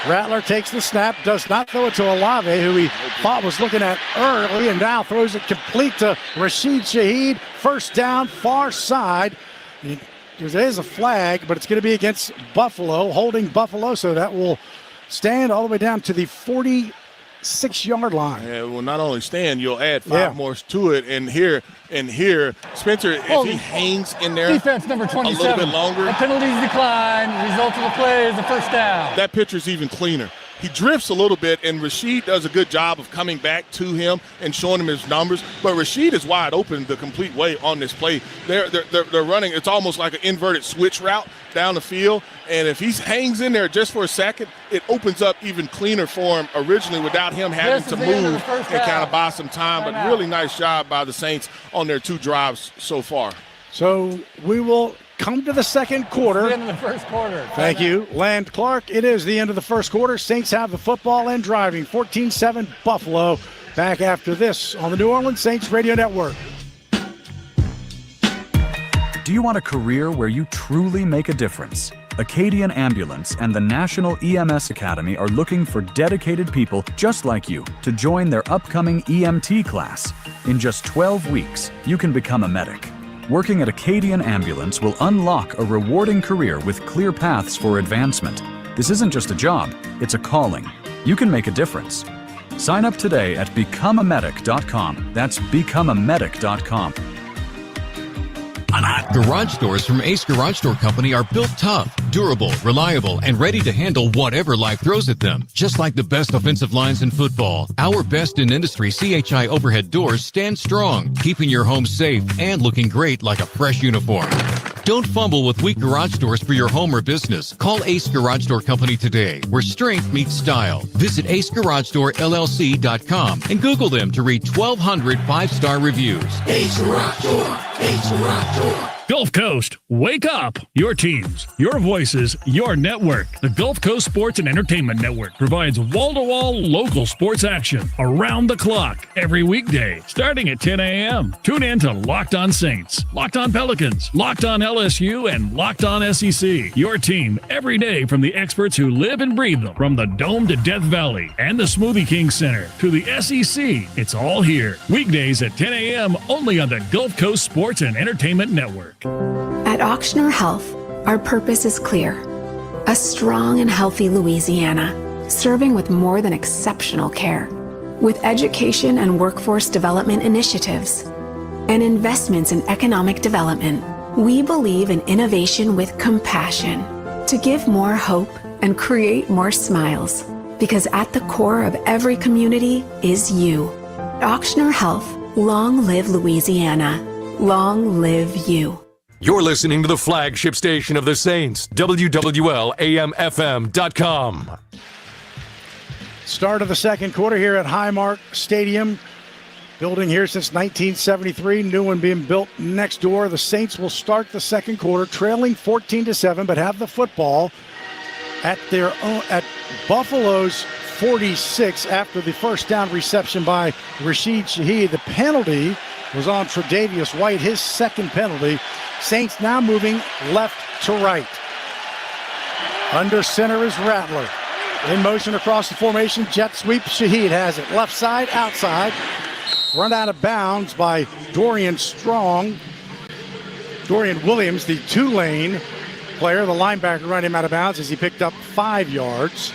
Rattler takes the snap, does not throw it to Olave, who he thought was looking at early, and now throws it complete to Rashid Shaheed. First down, far side. there is a flag, but it's going to be against Buffalo, holding Buffalo, so that will stand all the way down to the 46-yard line. Yeah, well, not only stand, you'll add 5 more to it. And here, Spencer, if he hangs in there defense number 27. a little bit longer. The penalties decline. The result of the play is a first down. That picture's even cleaner. He drifts a little bit, and Rasheed does a good job of coming back to him and showing him his numbers. But Rasheed is wide open the complete way on this play. They're running. It's almost like an inverted switch route down the field. And if he hangs in there just for a second, it opens up even cleaner for him originally without him having to move and kind of buy some time. But really nice job by the Saints on their 2 drives so far. So we will come to the second quarter. The end of the first quarter. Thank you, Land Clark. It is the end of the first quarter. Saints have the football and driving. 14-7 Buffalo. Back after this on the New Orleans Saints Radio Network. Do you want a career where you truly make a difference? Acadian Ambulance and the National EMS Academy are looking for dedicated people just like you to join their upcoming EMT class. In just 12 weeks, you can become a medic. Working at Acadian Ambulance will unlock a rewarding career with clear paths for advancement. This isn't just a job, it's a calling. You can make a difference. Sign up today at becomeamedic.com. That's becomeamedic.com. Garage doors from Ace Garage Door Company are built tough, durable, reliable, and ready to handle whatever life throws at them. Just like the best offensive lines in football, our best in industry CHI overhead doors stand strong, keeping your home safe and looking great like a fresh uniform. Don't fumble with weak garage doors for your home or business. Call Ace Garage Door Company today, where strength meets style. Visit acegaragedoorllc.com and Google them to read 1,200 5-star reviews. Ace Garage Door. Ace Garage Door. Gulf Coast, wake up! Your teams, your voices, your network. The Gulf Coast Sports and Entertainment Network provides wall-to-wall local sports action around the clock every weekday, starting at 10 a.m. Tune in to Locked On Saints, Locked On Pelicans, Locked On LSU, and Locked On SEC. Your team every day from the experts who live and breathe them. From the Dome to Death Valley and the Smoothie King Center to the SEC, it's all here. Weekdays at 10 a.m. only on the Gulf Coast Sports and Entertainment Network. At Auctioner Health, our purpose is clear. A strong and healthy Louisiana, serving with more than exceptional care. With education and workforce development initiatives and investments in economic development, we believe in innovation with compassion to give more hope and create more smiles. Because at the core of every community is you. Auctioner Health, long live Louisiana. Long live you. You're listening to the flagship station of the Saints, WWL-AM-FM.com. Start of the second quarter here at Highmark Stadium. Building here since 1973. New one being built next door. The Saints will start the second quarter trailing 14-7, but have the football at their own, at Buffalo's 46 after the first down reception by Rashid Shaheed. The penalty was on Tre'Davious White, his second penalty. Saints now moving left to right. Under center is Rattler. In motion across the formation, jet sweep. Shaheed has it. Left side, outside. Run out of bounds by Dorian Williams, the Tulane player. The linebacker ran him out of bounds as he picked up 5 yards.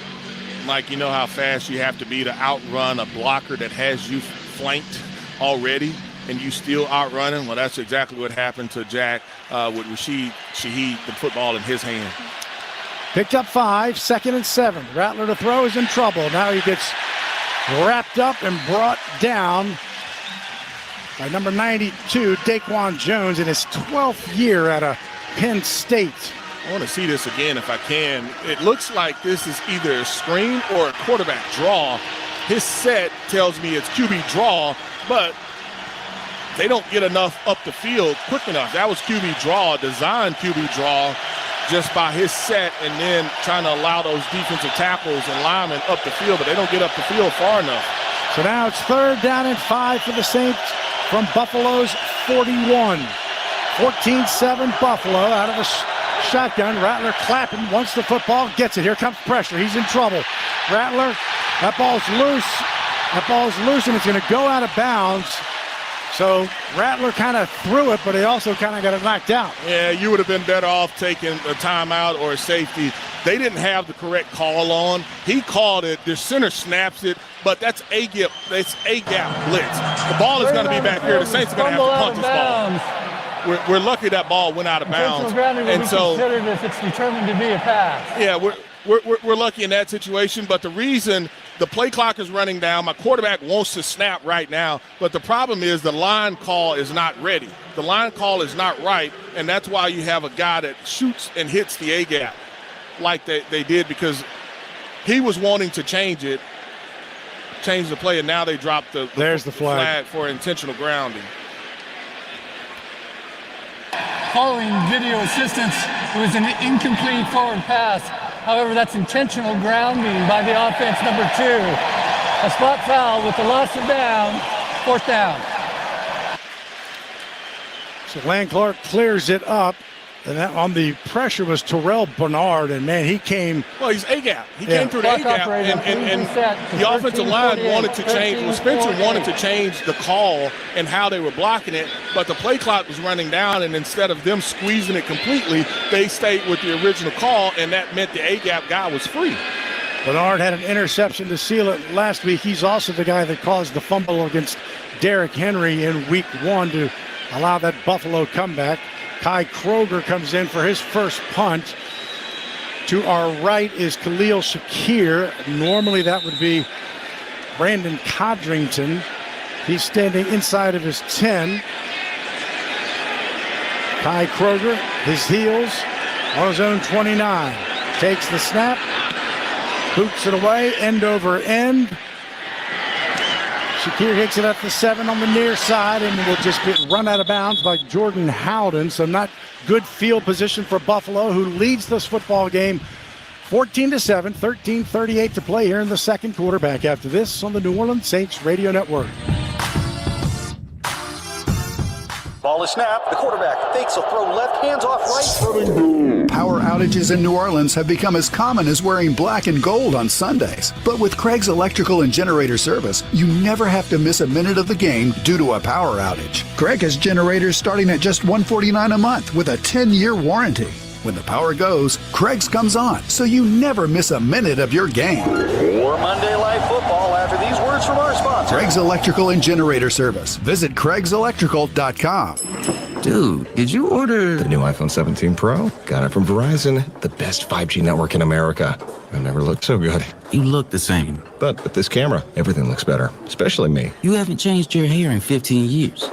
Mike, you know how fast you have to be to outrun a blocker that has you flanked already, and you still outrunning? Well, that's exactly what happened to Jack with Rashid Shaheed, the football in his hand. Picked up 5, 2nd and 7. Rattler to throw is in trouble. Now he gets wrapped up and brought down by number 92, Daquan Jones, in his 12th year at Penn State. I want to see this again if I can. It looks like this is either a screen or a quarterback draw. His set tells me it's QB draw, but they don't get enough up the field quick enough. That was QB draw, designed QB draw, just by his set and then trying to allow those defensive tackles and linemen up the field, but they don't get up the field far enough. So now it's 3rd down and 5 for the Saints from Buffalo's 41. 14-7 Buffalo out of a shotgun. Rattler clapping, wants the football, gets it. Here comes pressure. He's in trouble. Rattler, that ball's loose. That ball's loose, and it's going to go out of bounds. So Rattler kind of threw it, but he also kind of got it knocked out. Yeah, you would have been better off taking a timeout or a safety. They didn't have the correct call on. He called it. The center snaps it, but that's A-gap blitz. The ball is going to be back here. The Saints are going to have to punt this ball. We're lucky that ball went out of bounds. And so considered if it's determined to be a pass. Yeah, we're lucky in that situation, but the reason the play clock is running down, my quarterback wants to snap right now, but the problem is the line call is not ready. The line call is not right, and that's why you have a guy that shoots and hits the A-gap like they did, because he was wanting to change the play, and now they dropped the flag for intentional grounding. Following video assistance, it was an incomplete forward pass. However, that's intentional grounding by the offense, number 2. A spot foul with the loss of down, 4th down. So Land Clark clears it up. And that on the pressure was Terrell Bernard, and man, he came. Well, he's A-gap. He came through the A-gap, and the offensive line wanted to change. Well, Spencer wanted to change the call and how they were blocking it, but the play clock was running down, and instead of them squeezing it completely, they stayed with the original call, and that meant the A-gap guy was free. Bernard had an interception to seal it last week. He's also the guy that caused the fumble against Derrick Henry in week 1 to allow that Buffalo comeback. Kai Kroger comes in for his first punt. To our right is Khalil Shakir. Normally that would be Brandon Codrington. He's standing inside of his 10. Kai Kroger, his heels on his own 29. Takes the snap, boots it away, end over end. Shakir hits it at the 7 on the near side and will just get run out of bounds by Jordan Howden. So not good field position for Buffalo, who leads this football game 14-7, 13:38 to play here in the second quarter. Back after this on the New Orleans Saints Radio Network. Ball is snapped. The quarterback fakes a throw left, hands off right. Power outages in New Orleans have become as common as wearing black and gold on Sundays. But with Craig's Electrical and Generator Service, you never have to miss a minute of the game due to a power outage. Craig has generators starting at just $149 a month with a 10-year warranty. When the power goes, Craig's comes on, so you never miss a minute of your game. More Monday Night Football after these words from our sponsor. Craig's Electrical and Generator Service. Visit CraigsElectrical.com. Dude, did you order the new iPhone 17 Pro? Got it from Verizon, the best 5G network in America. I've never looked so good. You look the same. But with this camera, everything looks better, especially me. You haven't changed your hair in 15 years.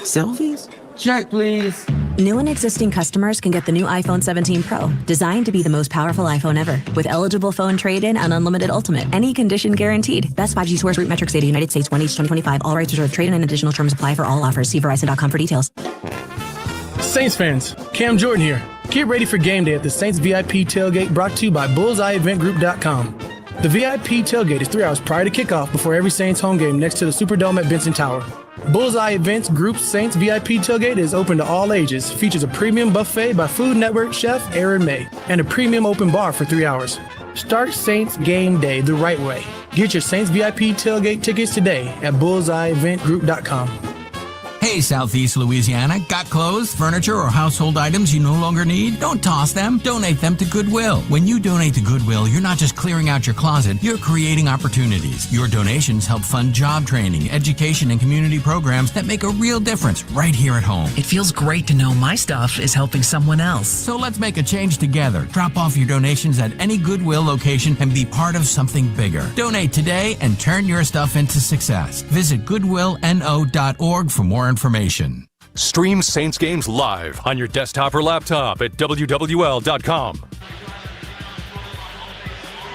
Selfies? Check, please. New and existing customers can get the new iPhone 17 Pro, designed to be the most powerful iPhone ever. With eligible phone trade-in and unlimited ultimate. Any condition guaranteed. Best 5G source root metrics data, United States, 1H 2025. All rights reserved. Trade-in and additional terms apply for all offers. See Verizon.com for details. Saints fans, Cam Jordan here. Get ready for game day at the Saints VIP tailgate, brought to you by BullseyeEventGroup.com. The VIP tailgate is 3 hours prior to kickoff before every Saints home game next to the Superdome at Benson Tower. Bullseye Events Group's Saints VIP tailgate is open to all ages, features a premium buffet by Food Network chef Aaron May, and a premium open bar for 3 hours. Start Saints game day the right way. Get your Saints VIP tailgate tickets today at BullseyeEventGroup.com. Hey, Southeast Louisiana, got clothes, furniture, or household items you no longer need? Don't toss them. Donate them to Goodwill. When you donate to Goodwill, you're not just clearing out your closet, you're creating opportunities. Your donations help fund job training, education, and community programs that make a real difference right here at home. It feels great to know my stuff is helping someone else. So let's make a change together. Drop off your donations at any Goodwill location and be part of something bigger. Donate today and turn your stuff into success. Visit goodwillno.org for more information. Stream Saints games live on your desktop or laptop at WWL.com.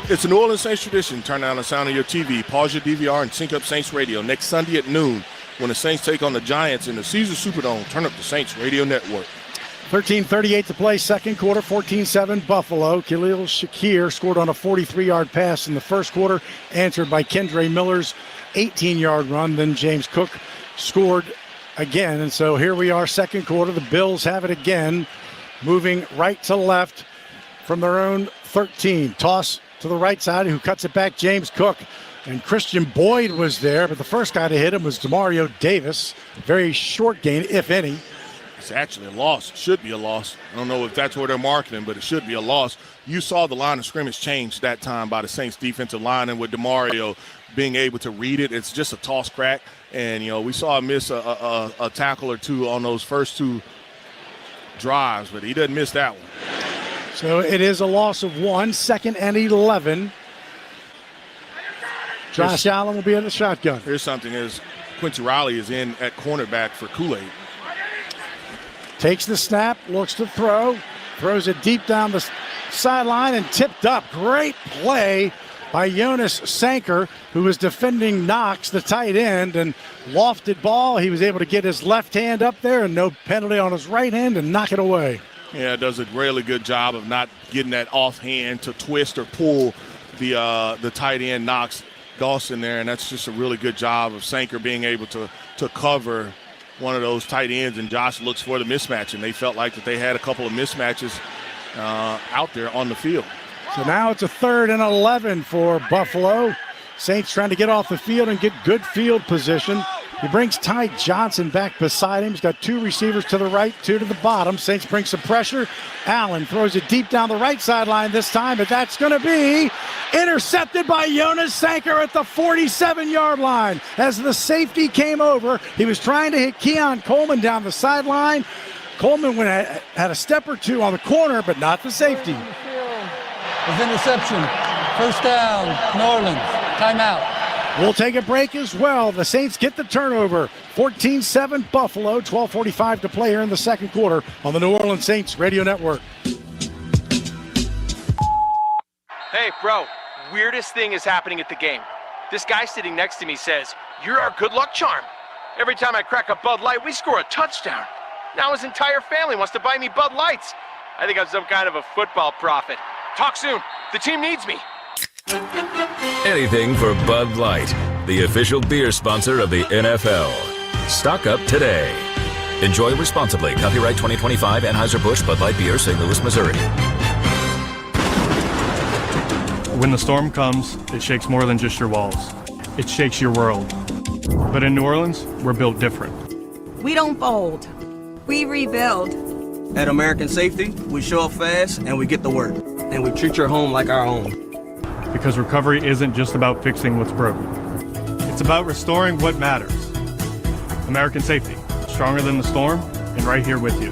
It's a New Orleans Saints tradition. Turn down the sound of your TV, pause your DVR, and sync up Saints Radio next Sunday at noon when the Saints take on the Giants in the Caesars Superdome. Turn up the Saints Radio Network. 13:38 to play, second quarter, 14-7 Buffalo. Khalil Shakir scored on a 43-yard pass in the first quarter, answered by Kendre Miller's 18-yard run. Then James Cook scored again, and so here we are, second quarter. The Bills have it again, moving right to left from their own 13. Toss to the right side, who cuts it back, James Cook. And Christian Boyd was there, but the first guy to hit him was Demario Davis. Very short gain, if any. It's actually a loss. It should be a loss. I don't know if that's where they're marketing, but it should be a loss. You saw the line of scrimmage change that time by the Saints defensive line, and with Demario being able to read it, it's just a toss crack. And, we saw him miss a tackle or two on those first two drives, but he doesn't miss that one. So it is a loss of 1, 2nd and 11. Josh Allen will be in the shotgun. Here's something is Quincy Riley is in at cornerback for Kool-Aid. Takes the snap, looks to throw, throws it deep down the sideline and tipped up. Great play by Jonas Sanker, who was defending Knox, the tight end, and lofted ball. He was able to get his left hand up there and no penalty on his right hand and knock it away. Yeah, does a really good job of not getting that offhand to twist or pull the tight end Knox Dawson there, and that's just a really good job of Sanker being able to cover one of those tight ends, and Josh looks for the mismatch, and they felt like that they had a couple of mismatches out there on the field. So now it's a 3rd and 11 for Buffalo. Saints trying to get off the field and get good field position. He brings Ty Johnson back beside him. He's got 2 receivers to the right, 2 to the bottom. Saints bring some pressure. Allen throws it deep down the right sideline this time, but that's going to be intercepted by Jonas Sanker at the 47-yard line. As the safety came over, he was trying to hit Keon Coleman down the sideline. Coleman had a step or two on the corner, but not the safety. His interception. First down, New Orleans. Timeout. We'll take a break as well. The Saints get the turnover. 14-7 Buffalo. 12:45 to play here in the second quarter on the New Orleans Saints Radio Network. Hey, bro. Weirdest thing is happening at the game. This guy sitting next to me says, "You're our good luck charm." Every time I crack a Bud Light, we score a touchdown. Now his entire family wants to buy me Bud Lights. I think I'm some kind of a football prophet. Talk soon. The team needs me. Anything for Bud Light, the official beer sponsor of the NFL. Stock up today. Enjoy responsibly. Copyright 2025 Anheuser-Busch Bud Light Beer, St. Louis, Missouri. When the storm comes, it shakes more than just your walls. It shakes your world. But in New Orleans, we're built different. We don't fold. We rebuild. At American Safety, we show up fast and we get to work. And we treat your home like our own. Because recovery isn't just about fixing what's broken. It's about restoring what matters. American Safety, stronger than the storm, and right here with you.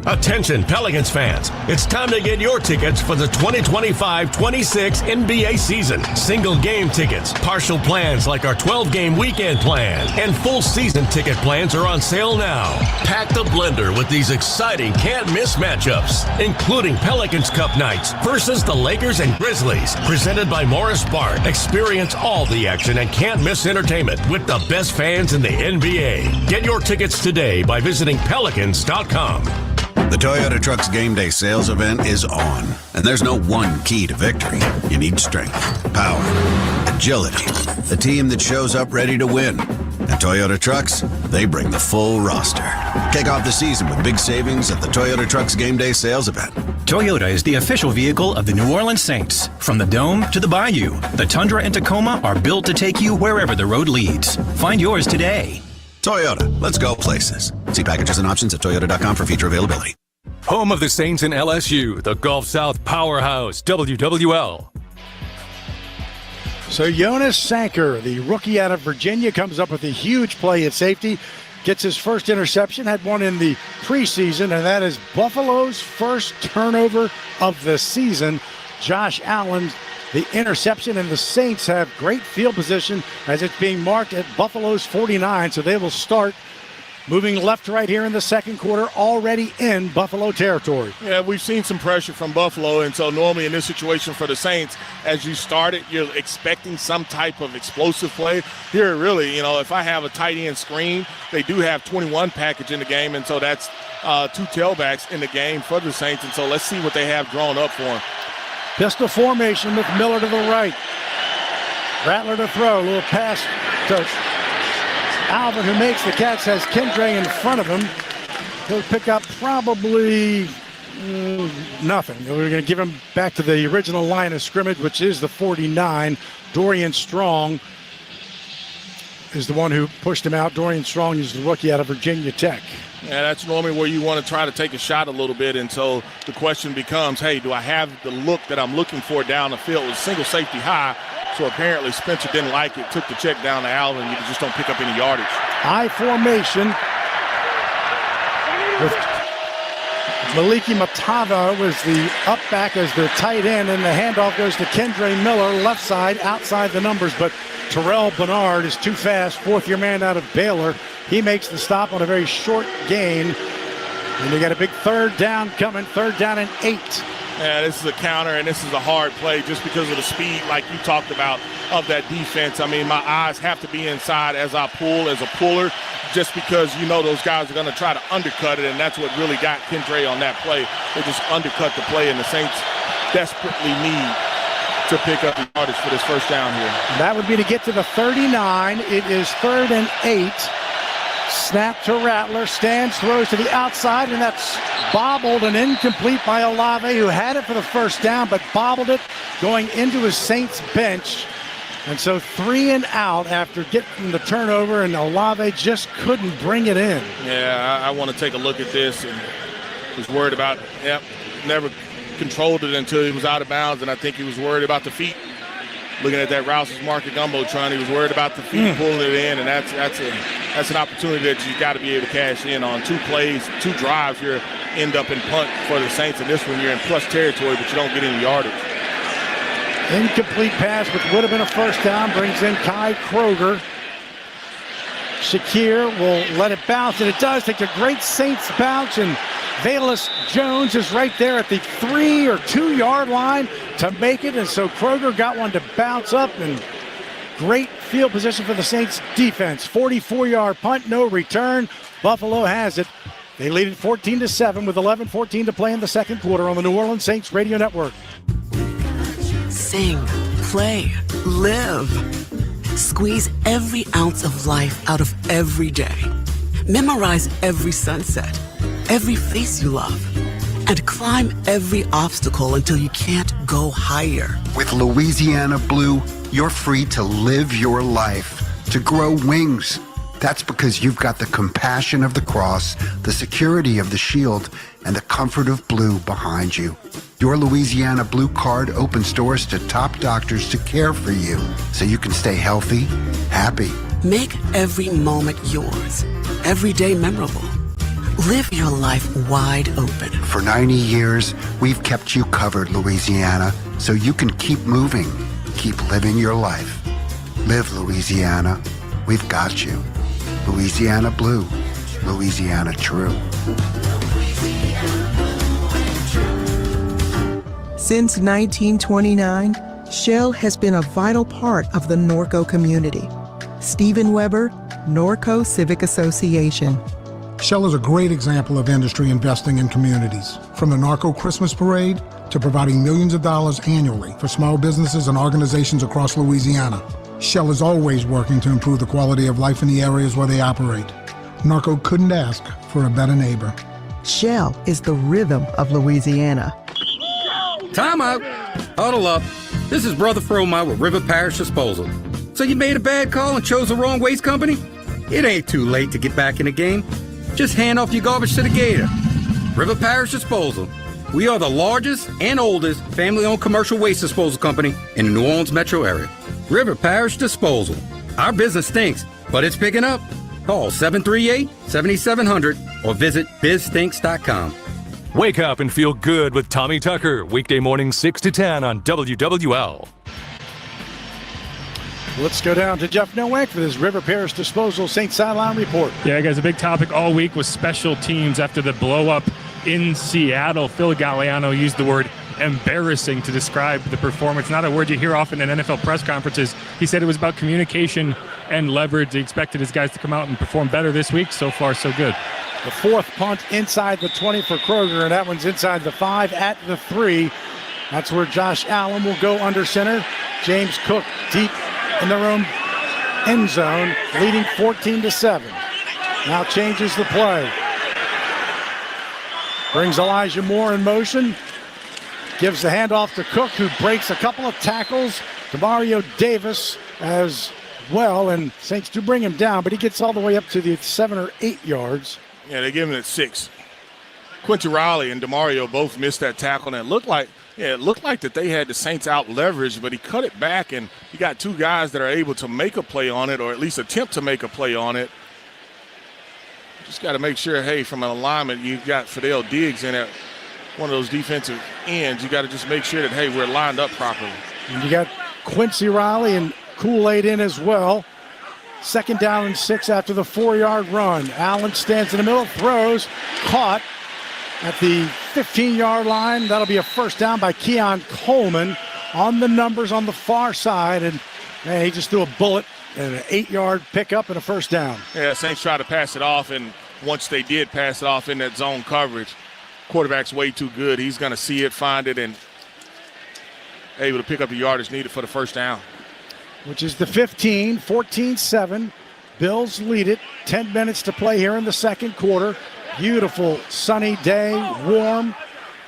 Attention Pelicans fans, it's time to get your tickets for the 2025-26 NBA season. Single game tickets, partial plans like our 12-game weekend plan, and full season ticket plans are on sale now. Pack the blender with these exciting can't-miss matchups, including Pelicans Cup nights versus the Lakers and Grizzlies, presented by Morris Bart. Experience all the action and can't-miss entertainment with the best fans in the NBA. Get your tickets today by visiting Pelicans.com. The Toyota Trucks Game Day sales event is on, and there's no one key to victory. You need strength, power, agility, a team that shows up ready to win. At Toyota Trucks, they bring the full roster. Kick off the season with big savings at the Toyota Trucks Game Day sales event. Toyota is the official vehicle of the New Orleans Saints. From the Dome to the Bayou, the Tundra and Tacoma are built to take you wherever the road leads. Find yours today. Toyota, let's go places. See packages and options at toyota.com for feature availability. Home of the Saints and LSU, the Gulf South powerhouse, WWL. So Jonas Sanker, the rookie out of Virginia, comes up with a huge play at safety. Gets his first interception, had one in the preseason, and that is Buffalo's first turnover of the season. Josh Allen, the interception, and the Saints have great field position as it's being marked at Buffalo's 49, so they will start moving left to right here in the second quarter, already in Buffalo territory. Yeah, we've seen some pressure from Buffalo, and so normally in this situation for the Saints, as you start it, you're expecting some type of explosive play. Here, really, if I have a tight end screen, they do have 21 package in the game, and so that's 2 tailbacks in the game for the Saints, and so let's see what they have drawn up for them. Pistol formation with Miller to the right. Rattler to throw, a little pass to Alvin, who makes the catch, has Kendre in front of him. He'll pick up probably Nothing. We're going to give him back to the original line of scrimmage, which is the 49. Dorian Strong is the one who pushed him out. Dorian Strong is the rookie out of Virginia Tech. Yeah, that's normally where you want to try to take a shot a little bit. And so the question becomes, hey, do I have the look that I'm looking for down the field? It was single safety high. So apparently Spencer didn't like it, took the check down to Alvin. You just don't pick up any yardage. High formation with Maliki Matava was the up back as the tight end, and the handoff goes to Kendre Miller, left side, outside the numbers, but Terrell Bernard is too fast, fourth-year man out of Baylor. He makes the stop on a very short gain, and they got a big third down coming, 3rd down and 8. Yeah, this is a counter, and this is a hard play just because of the speed, like you talked about, of that defense. I mean, my eyes have to be inside as I pull, as a puller, just because you know those guys are going to try to undercut it, and that's what really got Kendre on that play. They just undercut the play, and the Saints desperately need to pick up the yardage for this first down here. That would be to get to the 39. It is 3rd and 8. Snap to Rattler, stands, throws to the outside, and that's bobbled and incomplete by Olave, who had it for the first down, but bobbled it going into his Saints bench. And so 3 and out after getting the turnover, and Olave just couldn't bring it in. Yeah, I want to take a look at this, and was worried about, never controlled it until he was out of bounds, and I think he was worried about the feet. Looking at that Rouse's Market Jumbotron, he was worried about the feet pulling it in, and that's an opportunity that you got to be able to cash in on. 2 plays, 2 drives, you end up in punt for the Saints, and this one you're in plus territory, but you don't get any yardage. Incomplete pass, which would have been a first down, brings in Kai Kroger. Shakir will let it bounce, and it does take a great Saints bounce, and Valus Jones is right there at the 3 or 2 yard line to make it, and so Kroger got one to bounce up, and great field position for the Saints defense. 44-yard punt, no return. Buffalo has it. They lead it 14-7 with 11:14 to play in the second quarter on the New Orleans Saints Radio Network. Sing, play, live. Squeeze every ounce of life out of every day. Memorize every sunset, every face you love, and climb every obstacle until you can't go higher. With Louisiana Blue, you're free to live your life, to grow wings. That's because you've got the compassion of the cross, the security of the shield, and the comfort of blue behind you. Your Louisiana Blue Card opens doors to top doctors to care for you so you can stay healthy, happy. Make every moment yours, every day memorable. Live your life wide open. For 90 years, we've kept you covered, Louisiana, so you can keep moving, keep living your life. Live, Louisiana. We've got you. Louisiana Blue, Louisiana True. Since 1929, Shell has been a vital part of the Norco community. Stephen Weber, Norco Civic Association. Shell is a great example of industry investing in communities. From the Norco Christmas Parade to providing millions of dollars annually for small businesses and organizations across Louisiana. Shell is always working to improve the quality of life in the areas where they operate. Norco couldn't ask for a better neighbor. Shell is the rhythm of Louisiana. Time out. Huddle up. This is Brother Fromile with River Parish Disposal. So you made a bad call and chose the wrong waste company? It ain't too late to get back in the game. Just hand off your garbage to the gator. River Parish Disposal. We are the largest and oldest family-owned commercial waste disposal company in the New Orleans metro area. River Parish Disposal. Our business stinks, but it's picking up. Call 738-7700 or visit bizstinks.com. Wake up and feel good with Tommy Tucker, weekday mornings 6 to 10 on WWL. Let's go down to Jeff Nowak for this River Parish Disposal St. Sideline report. Yeah, guys, a big topic all week was special teams after the blow-up in Seattle. Phil Galliano used the word embarrassing to describe the performance. Not a word you hear often in NFL press conferences. He said it was about communication and leverage. He expected his guys to come out and perform better this week. So far, so good. The fourth punt inside the 20 for Kroger, and that one's inside the 5 at the 3. That's where Josh Allen will go under center. James Cook deep in their own end zone, leading 14-7. Now changes the play. Brings Elijah Moore in motion. Gives the handoff to Cook, who breaks a couple of tackles. Demario Davis as well, and Saints do bring him down, but he gets all the way up to the 7 or 8 yards. Yeah, they give him at 6. Quincy Riley and Demario both missed that tackle, and it looked like that they had the Saints out leveraged, but he cut it back, and you got two guys that are able to make a play on it, or at least attempt to make a play on it. Just got to make sure, hey, from an alignment, you've got Fidel Diggs in at one of those defensive ends. You got to just make sure that, hey, we're lined up properly. And you got Quincy Riley and Kool-Aid in as well. 2nd down and 6 after the 4-yard run. Allen stands in the middle, throws, caught at the 15-yard line. That'll be a first down by Keon Coleman on the numbers on the far side. And man, he just threw a bullet and an 8-yard pickup and a first down. Yeah, Saints tried to pass it off, and once they did pass it off in that zone coverage, quarterback's way too good. He's going to see it, find it, and able to pick up the yardage needed for the first down. Which is the 15, 14-7. Bills lead it. 10 minutes to play here in the second quarter. Beautiful sunny day, warm,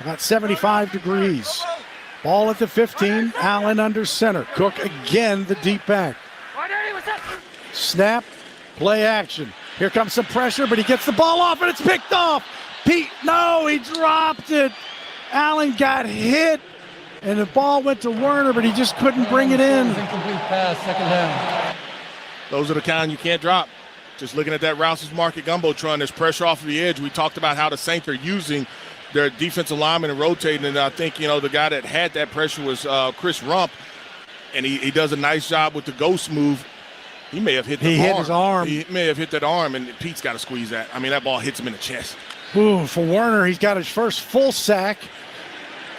about 75 degrees. Ball at the 15, Allen under center. Cook again, the deep back. Snap, play action. Here comes some pressure, but he gets the ball off, and it's picked off. He dropped it. Allen got hit, and the ball went to Werner, but he just couldn't bring it in. Incomplete pass, 2nd down. Those are the kind you can't drop. Just looking at that Rouse's Market Gumbotron, there's pressure off of the edge. We talked about how the Saints are using their defensive linemen and rotating, and I think, the guy that had that pressure was Chris Rump, and he does a nice job with the ghost move. He may have hit the arm. He hit his arm. He may have hit that arm, and Pete's got to squeeze that. I mean, that ball hits him in the chest. Ooh, for Werner, he's got his first full sack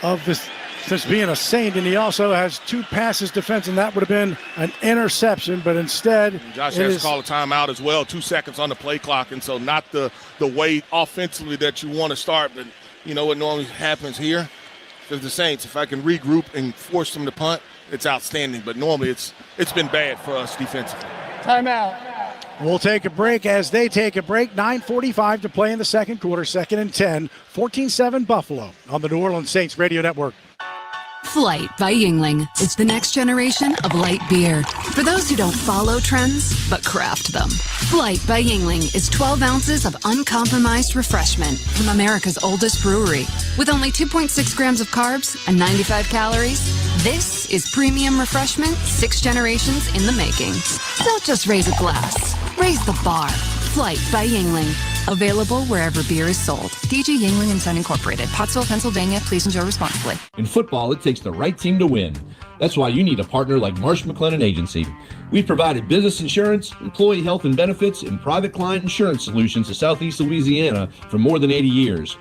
of this since being a Saint, and he also has 2 passes defense, and that would have been an interception, but instead Josh has to call a timeout as well, 2 seconds on the play clock, and so not the way offensively that you want to start, but you know what normally happens here? For the Saints, if I can regroup and force them to punt, it's outstanding, but normally it's been bad for us defensively. Timeout. We'll take a break as they take a break. 9:45 to play in the second quarter, 2nd and 10, 14-7 Buffalo on the New Orleans Saints Radio Network. Flight by Yuengling is the next generation of light beer. For those who don't follow trends, but craft them. Flight by Yuengling is 12 ounces of uncompromised refreshment from America's oldest brewery. With only 2.6 grams of carbs and 95 calories, this is premium refreshment 6 generations in the making. Don't just raise a glass, raise the bar. Flight by Yuengling. Available wherever beer is sold. DG Yuengling & Son Incorporated, Pottsville, Pennsylvania. Please enjoy responsibly. In football, it takes the right team to win. That's why you need a partner like Marsh McLennan Agency. We've provided business insurance, employee health and benefits, and private client insurance solutions to Southeast Louisiana for more than 80 years.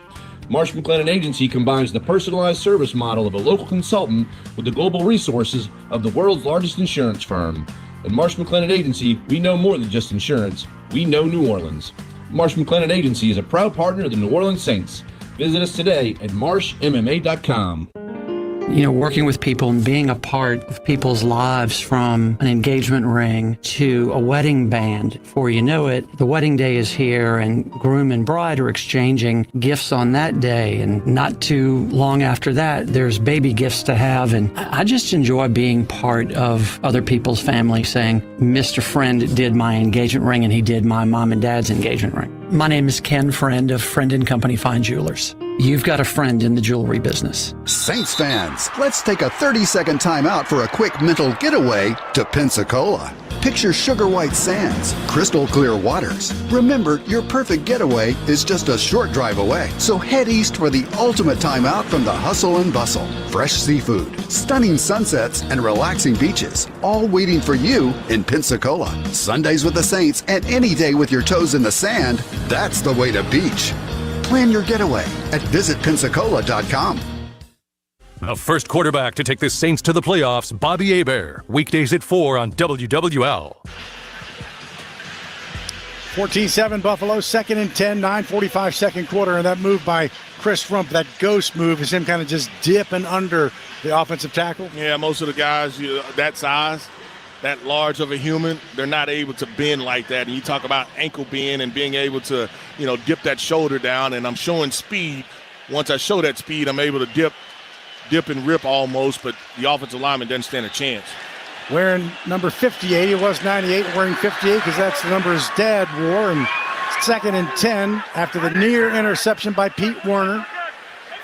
Marsh McLennan Agency combines the personalized service model of a local consultant with the global resources of the world's largest insurance firm. At Marsh McLennan Agency, we know more than just insurance. We know New Orleans. Marsh McLennan Agency is a proud partner of the New Orleans Saints. Visit us today at marshmma.com. Working with people and being a part of people's lives, from an engagement ring to a wedding band. Before you know it, the wedding day is here and groom and bride are exchanging gifts on that day. And not too long after that, there's baby gifts to have. And I just enjoy being part of other people's families, saying, Mr. Friend did my engagement ring and he did my mom and dad's engagement ring. My name is Ken Friend of Friend & Company Fine Jewelers. You've got a friend in the jewelry business. Saints fans, let's take a 30-second time out for a quick mental getaway to Pensacola. Picture sugar white sands, crystal clear waters. Remember, your perfect getaway is just a short drive away. So head east for the ultimate time out from the hustle and bustle. Fresh seafood, stunning sunsets, and relaxing beaches, all waiting for you in Pensacola. Sundays with the Saints and any day with your toes in the sand, that's the way to beach. Plan your getaway at visitpensacola.com. The first quarterback to take the Saints to the playoffs, Bobby Hebert. Weekdays at 4 on WWL. 14-7 Buffalo, 2nd and 10, 9:45 second quarter, and that move by Chris Rump, that ghost move, is him kind of just dipping under the offensive tackle. Yeah, most of the guys that size, that large of a human, they're not able to bend like that. And you talk about ankle bend and being able to, dip that shoulder down, and I'm showing speed. once I show that speed, I'm able to dip and rip almost, but the offensive lineman doesn't stand a chance. Wearing number 58, he was 98, wearing 58 because that's the number his dad wore. And 2nd and 10 after the near interception by Pete Werner.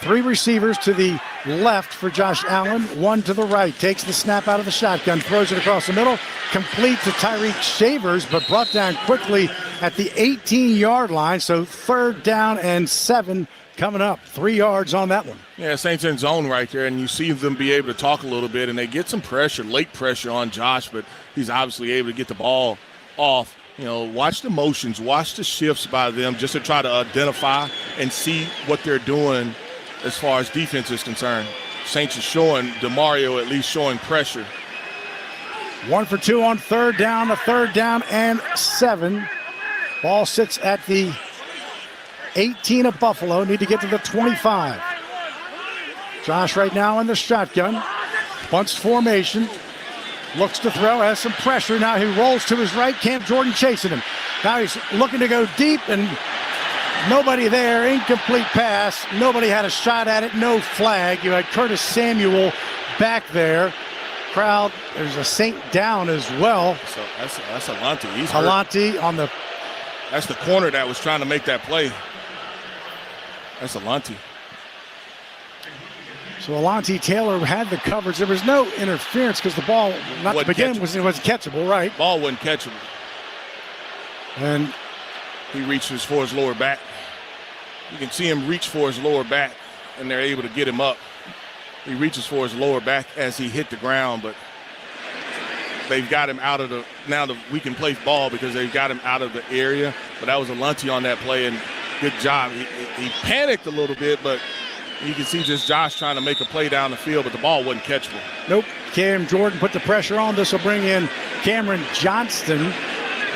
3 receivers to the left for Josh Allen, 1 to the right. Takes the snap out of the shotgun, throws it across the middle, complete to Tyreek Shavers, but brought down quickly at the 18-yard line. So 3rd down and 7 coming up. 3 yards on that one. Yeah, Saints in zone right there, and you see them be able to talk a little bit, and they get some pressure, late pressure on Josh, but he's obviously able to get the ball off. You know, watch the motions, watch the shifts by them just to try to identify and see what they're doing as far as defense is concerned. Saints are showing, DeMario at least showing pressure. 1 for 2 on 3rd down, a 3rd down and 7. Ball sits at the 18 of Buffalo. Need to get to the 25. Josh right now in the shotgun. Bunch formation. Looks to throw, has some pressure. Now he rolls to his right. Cam Jordan chasing him. Now he's looking to go deep and nobody there. Incomplete pass. Nobody had a shot at it. No flag. You had Curtis Samuel back there. Crowd, there's a Saint down as well. So that's Alante. He's hurt. Alante on the... That's the corner that was trying to make that play. That's Alante. So Alante Taylor had the coverage. There was no interference because the ball, not to begin, was catchable, right? Ball wasn't catchable. And he reaches for his lower back. You can see him reach for his lower back, and they're able to get him up. He reaches for his lower back as he hit the ground, but they've got him out of the, now we can play ball because they've got him out of the area. But that was Alante on that play, and good job. He panicked a little bit, but you can see just Josh trying to make a play down the field, but the ball wasn't catchable. Nope. Cam Jordan put the pressure on. This will bring in Cameron Johnston,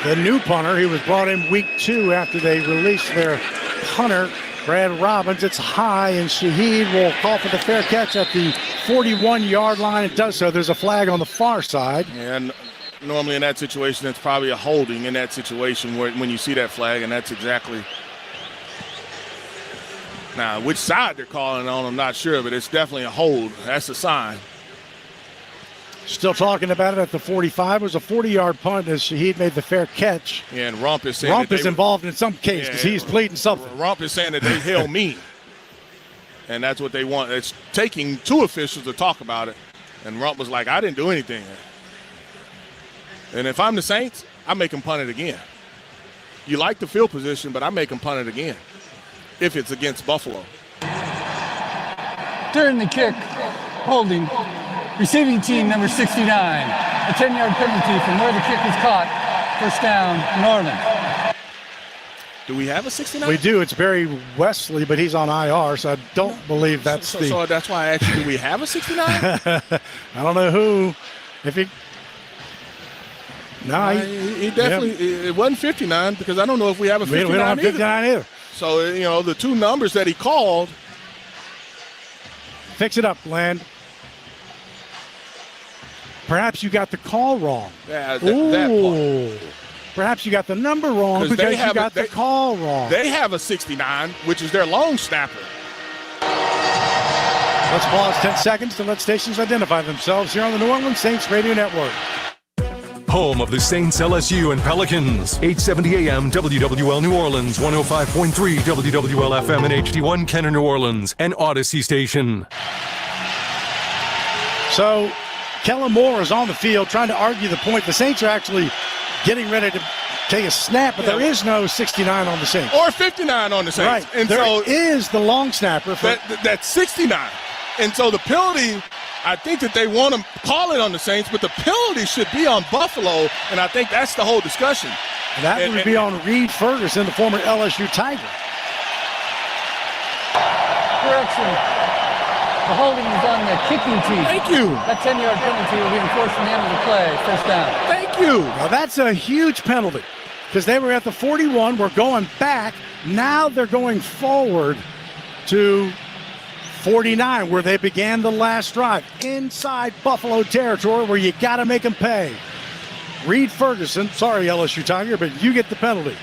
the new punter. He was brought in week 2 after they released their punter, Brad Robbins. It's high, and Shaheed will call for the fair catch at the 41-yard line. It does so. There's a flag on the far side. And normally in that situation, it's probably a holding in that situation when you see that flag, and that's exactly... Now, which side they're calling on, I'm not sure, but it's definitely a hold. That's a sign. Still talking about it at the 45. It was a 40-yard punt as Shaheed made the fair catch. Yeah, and Rump is saying Rump is involved in some case because he's pleading something. Rump is saying that they held me. And that's what they want. It's taking 2 officials to talk about it. And Rump was like, I didn't do anything. And if I'm the Saints, I make them punt it again. You like the field position, but I make them punt it again if it's against Buffalo. During the kick, holding, receiving team number 69, a 10-yard penalty from where the kick was caught. First down, New Orleans. Do we have a 69? We do. It's Barry Wesley, but he's on IR, so I don't believe that's So that's why I asked you, do we have a 69? I don't know who. If he... No, he definitely, it wasn't 59 because I don't know if we have a 59 We don't have 59 either. So, you know, the 2 numbers that he called. Fix it up, Land. Perhaps you got the call wrong. Yeah, that part. Perhaps you got the number wrong because you got the call wrong. They have a 69, which is their long snapper. Let's pause 10 seconds to let stations identify themselves here on the New Orleans Saints Radio Network. Home of the Saints, LSU, and Pelicans. 870 AM WWL New Orleans, 105.3 WWL FM and HD1 Kenner New Orleans, and Odyssey Station. So, Kellen Moore is on the field trying to argue the point. The Saints are actually getting ready to take a snap, but there is no 69 on the Saints. Or 59 on the Saints. Right. And there is the long snapper. That's 69. And so the penalty, I think that they want to call it on the Saints, but the penalty should be on Buffalo, and I think that's the whole discussion. That would be on Reed Ferguson, the former LSU Tiger. Correction. The holding is on the kicking team. Thank you. That 10-yard penalty will be enforced from the end of the play. First down. Thank you. Now that's a huge penalty because they were at the 41. We're going back. Now they're going forward to 49, where they began the last drive. Inside Buffalo territory where you got to make them pay. Reed Ferguson, sorry LSU Tiger, but you get the penalty.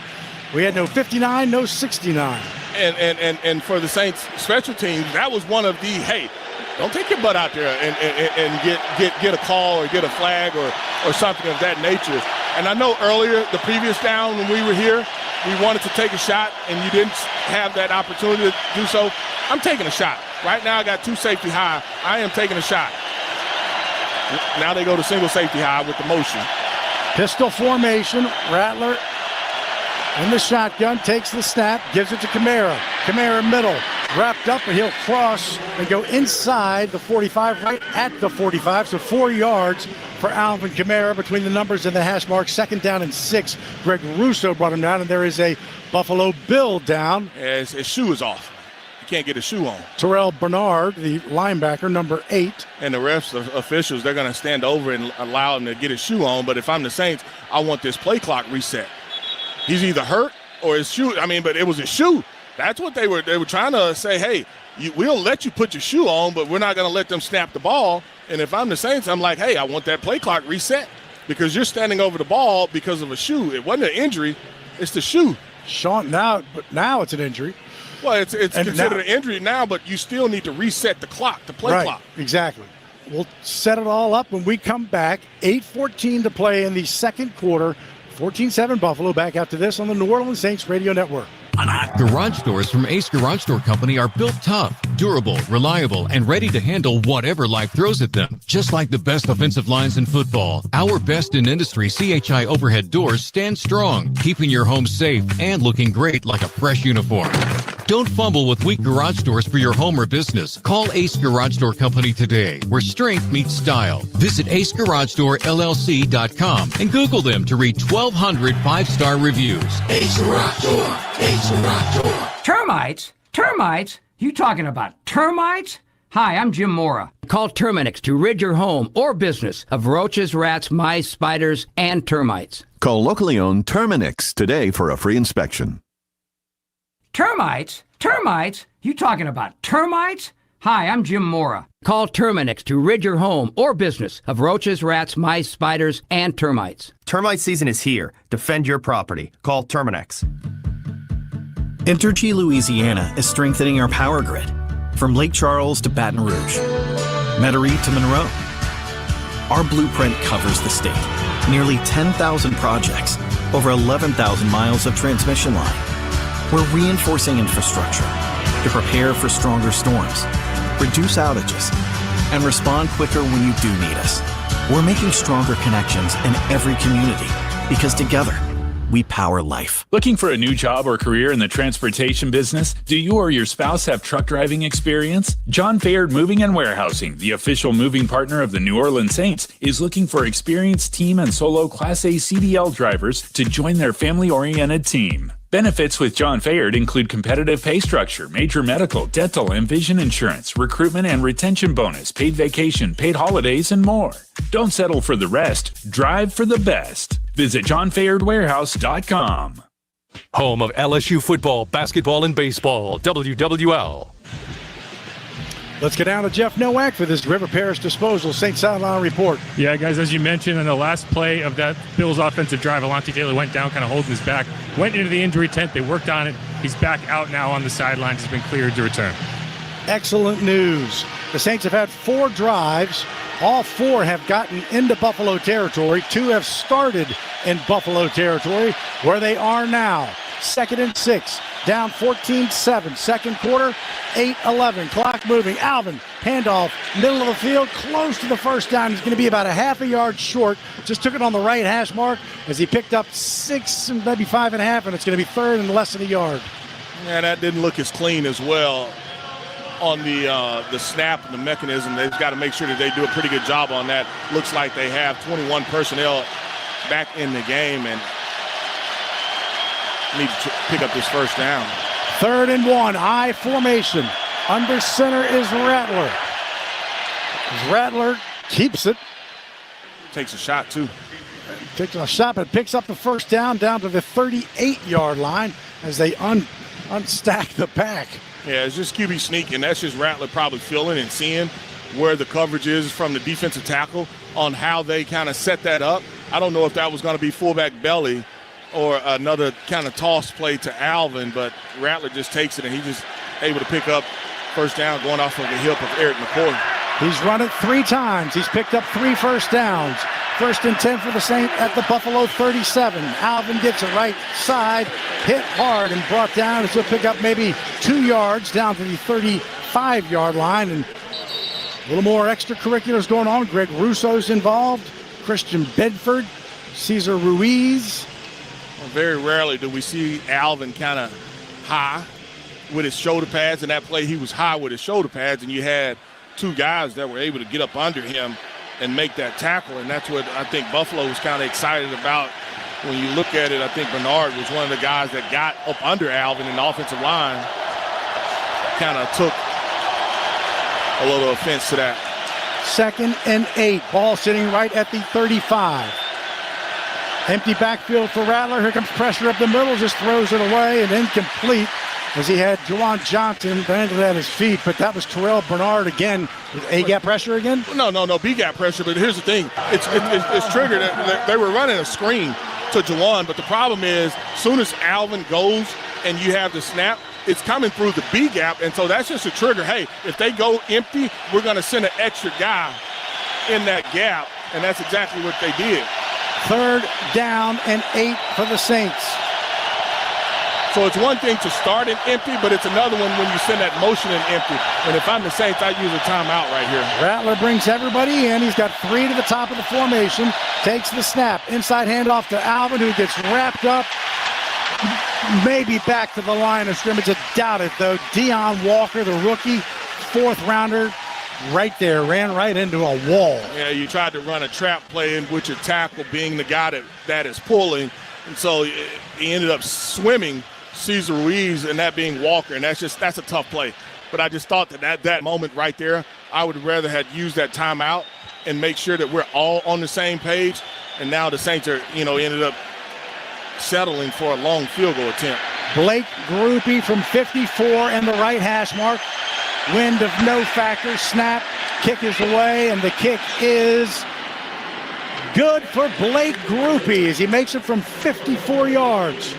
We had no 59, no 69. And for the Saints special teams, that was one of the, hey, don't take your butt out there and get a call or get a flag or something of that nature. And I know earlier, the previous down when we were here, we wanted to take a shot and you didn't have that opportunity to do so. I'm taking a shot. Right now I got 2 safety high. I am taking a shot. Now they go to single safety high with the motion. Pistol formation. Rattler in the shotgun, takes the snap, gives it to Kamara. Kamara middle, wrapped up, and he'll cross and go inside the 45, right at the 45. So 4 yards for Alvin Kamara between the numbers and the hash mark. 2nd down and 6. Greg Russo brought him down, and there is a Buffalo Bill down. Yeah, his shoe is off. He can't get his shoe on. Terrell Bernard, the linebacker, number 8. And the refs, the officials, they're going to stand over and allow him to get his shoe on. But if I'm the Saints, I want this play clock reset. He's either hurt or his shoe. But it was his shoe. That's what they were trying to say. Hey, we'll let you put your shoe on, but we're not going to let them snap the ball. And if I'm the Saints, I'm like, hey, I want that play clock reset because you're standing over the ball because of a shoe. It wasn't an injury. It's the shoe. Sean, now it's an injury. Well, it's considered an injury now, but you still need to reset the clock, the play clock. Exactly. We'll set it all up when we come back. 8:14 to play in the second quarter. 14-7 Buffalo. Back after this on the New Orleans Saints Radio Network. Garage doors from Ace Garage Door Company are built tough, durable, reliable, and ready to handle whatever life throws at them. Just like the best offensive lines in football, our best in industry CHI overhead doors stand strong, keeping your home safe and looking great like a fresh uniform. Don't fumble with weak garage doors for your home or business. Call Ace Garage Door Company today, where strength meets style. Visit AceGarageDoorLLC.com and Google them to read 1,200 5-star reviews. Ace Garage Door. Ace Garage Door. Termites? Termites? You talking about termites? Hi, I'm Jim Mora. Call Terminix to rid your home or business of roaches, rats, mice, spiders, and termites. Call locally owned Terminix today for a free inspection. Termites? Termites? You talking about termites? Hi, I'm Jim Mora. Call Terminix to rid your home or business of roaches, rats, mice, spiders, and termites. Termite season is here. Defend your property. Call Terminix. Entergy Louisiana is strengthening our power grid. From Lake Charles to Baton Rouge, Metairie to Monroe. Our blueprint covers the state. Nearly 10,000 projects, over 11,000 miles of transmission line. We're reinforcing infrastructure to prepare for stronger storms, reduce outages, and respond quicker when you do need us. We're making stronger connections in every community because together, we power life. Looking for a new job or career in the transportation business? Do you or your spouse have truck driving experience? John Fayard Moving and Warehousing, the official moving partner of the New Orleans Saints, is looking for experienced team and solo Class A CDL drivers to join their family-oriented team. Benefits with John Fayard include competitive pay structure, major medical, dental, and vision insurance, recruitment and retention bonus, paid vacation, paid holidays, and more. Don't settle for the rest. Drive for the best. Visit JohnFayardWarehouse.com. Home of LSU football, basketball, and baseball. WWL. Let's get down to Jeff Nowak for this River Parish Disposal St. Sideline report. Yeah, guys, as you mentioned, in the last play of that Bills offensive drive, Alontae Taylor went down, kind of holding his back, went into the injury tent. They worked on it. He's back out now on the sidelines. He's been cleared to return. Excellent news. The Saints have had 4 drives. All 4 have gotten into Buffalo territory. 2 have started in Buffalo territory, where they are now. 2nd and 6, down 14-7. Second quarter, 8-11. Clock moving. Alvin, handoff, middle of the field, close to the first down. He's going to be about a half a yard short. Just took it on the right hash mark as he picked up 6 and maybe 5.5, and it's going to be 3rd and less than a yard. Yeah, that didn't look as clean as well on the snap and the mechanism. They've got to make sure that they do a pretty good job on that. Looks like they have 21 personnel back in the game and need to pick up this first down. 3rd and 1, I formation. Under center is Rattler. Rattler keeps it. Takes a shot, too. Takes a shot, but picks up the first down to the 38-yard line as they unstack the pack. Yeah, it's just QB sneak, and that's just Rattler probably feeling and seeing where the coverage is from the defensive tackle on how they kind of set that up. I don't know if that was going to be fullback belly or another kind of toss play to Alvin, but Rattler just takes it, and he's just able to pick up first down going off of the hip of Eric McCoy. He's run it 3 times. He's picked up 3 first downs. 1st and 10 for the Saints at the Buffalo 37. Alvin gets it right side, hit hard and brought down. He'll pick up maybe 2 yards down to the 35-yard line. And a little more extracurriculars going on. Greg Russo's involved. Christian Bedford, Cesar Ruiz. Well, very rarely do we see Alvin kind of high with his shoulder pads. In that play, he was high with his shoulder pads, and you had 2 guys that were able to get up under him and make that tackle, and that's what I think Buffalo was kind of excited about. When you look at it, I think Bernard was one of the guys that got up under Alvin in the offensive line. Kind of took a little offense to that. 2nd and 8. Ball sitting right at the 35. Empty backfield for Rattler. Here comes pressure up the middle. Just throws it away and incomplete as he had Juwan Johnson landed at his feet. But that was Terrell Bernard again. A-gap pressure again? No, B-gap pressure. But here's the thing. It's triggered. They were running a screen to Juwan. But the problem is, as soon as Alvin goes and you have the snap, it's coming through the B-gap. And so that's just a trigger. Hey, if they go empty, we're going to send an extra guy in that gap. And that's exactly what they did. 3rd down and 8 for the Saints. So it's one thing to start in empty, but it's another one when you send that motion in empty. And if I'm the Saints, I'd use a timeout right here. Rattler brings everybody in. He's got 3 to the top of the formation. Takes the snap. Inside handoff to Alvin, who gets wrapped up. Maybe back to the line of scrimmage. I doubt it, though. Deion Walker, the rookie, 4th rounder, right there, ran right into a wall. Yeah, you tried to run a trap play in which your tackle being the guy that is pulling. And so he ended up swimming Cesar Ruiz, and that being Walker, and that's a tough play. But I just thought that at that moment right there, I would rather have used that timeout and make sure that we're all on the same page. And now the Saints are, ended up settling for a long field goal attempt. Blake Groupie from 54 in the right hash mark. Wind of no factor. Snap. Kick is away, and the kick is good for Blake Groupie as he makes it from 54 yards.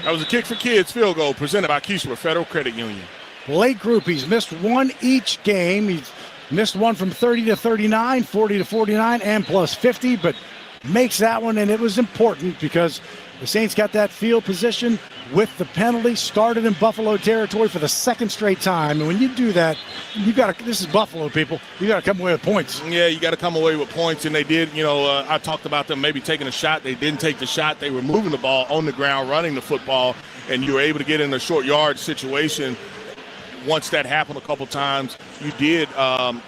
That was a Kick for Kids field goal presented by Keysler Federal Credit Union. Blake Groupie's missed 1 each game. He's missed one from 30 to 39, 40 to 49, and plus 50, but makes that one, and it was important because the Saints got that field position with the penalty, started in Buffalo territory for the 2nd straight time. And when you do that, this is Buffalo, people. You got to come away with points. Yeah, you got to come away with points, and they did. I talked about them maybe taking a shot. They didn't take the shot. They were moving the ball on the ground, running the football, and you were able to get in a short yard situation. Once that happened a couple times, you did kind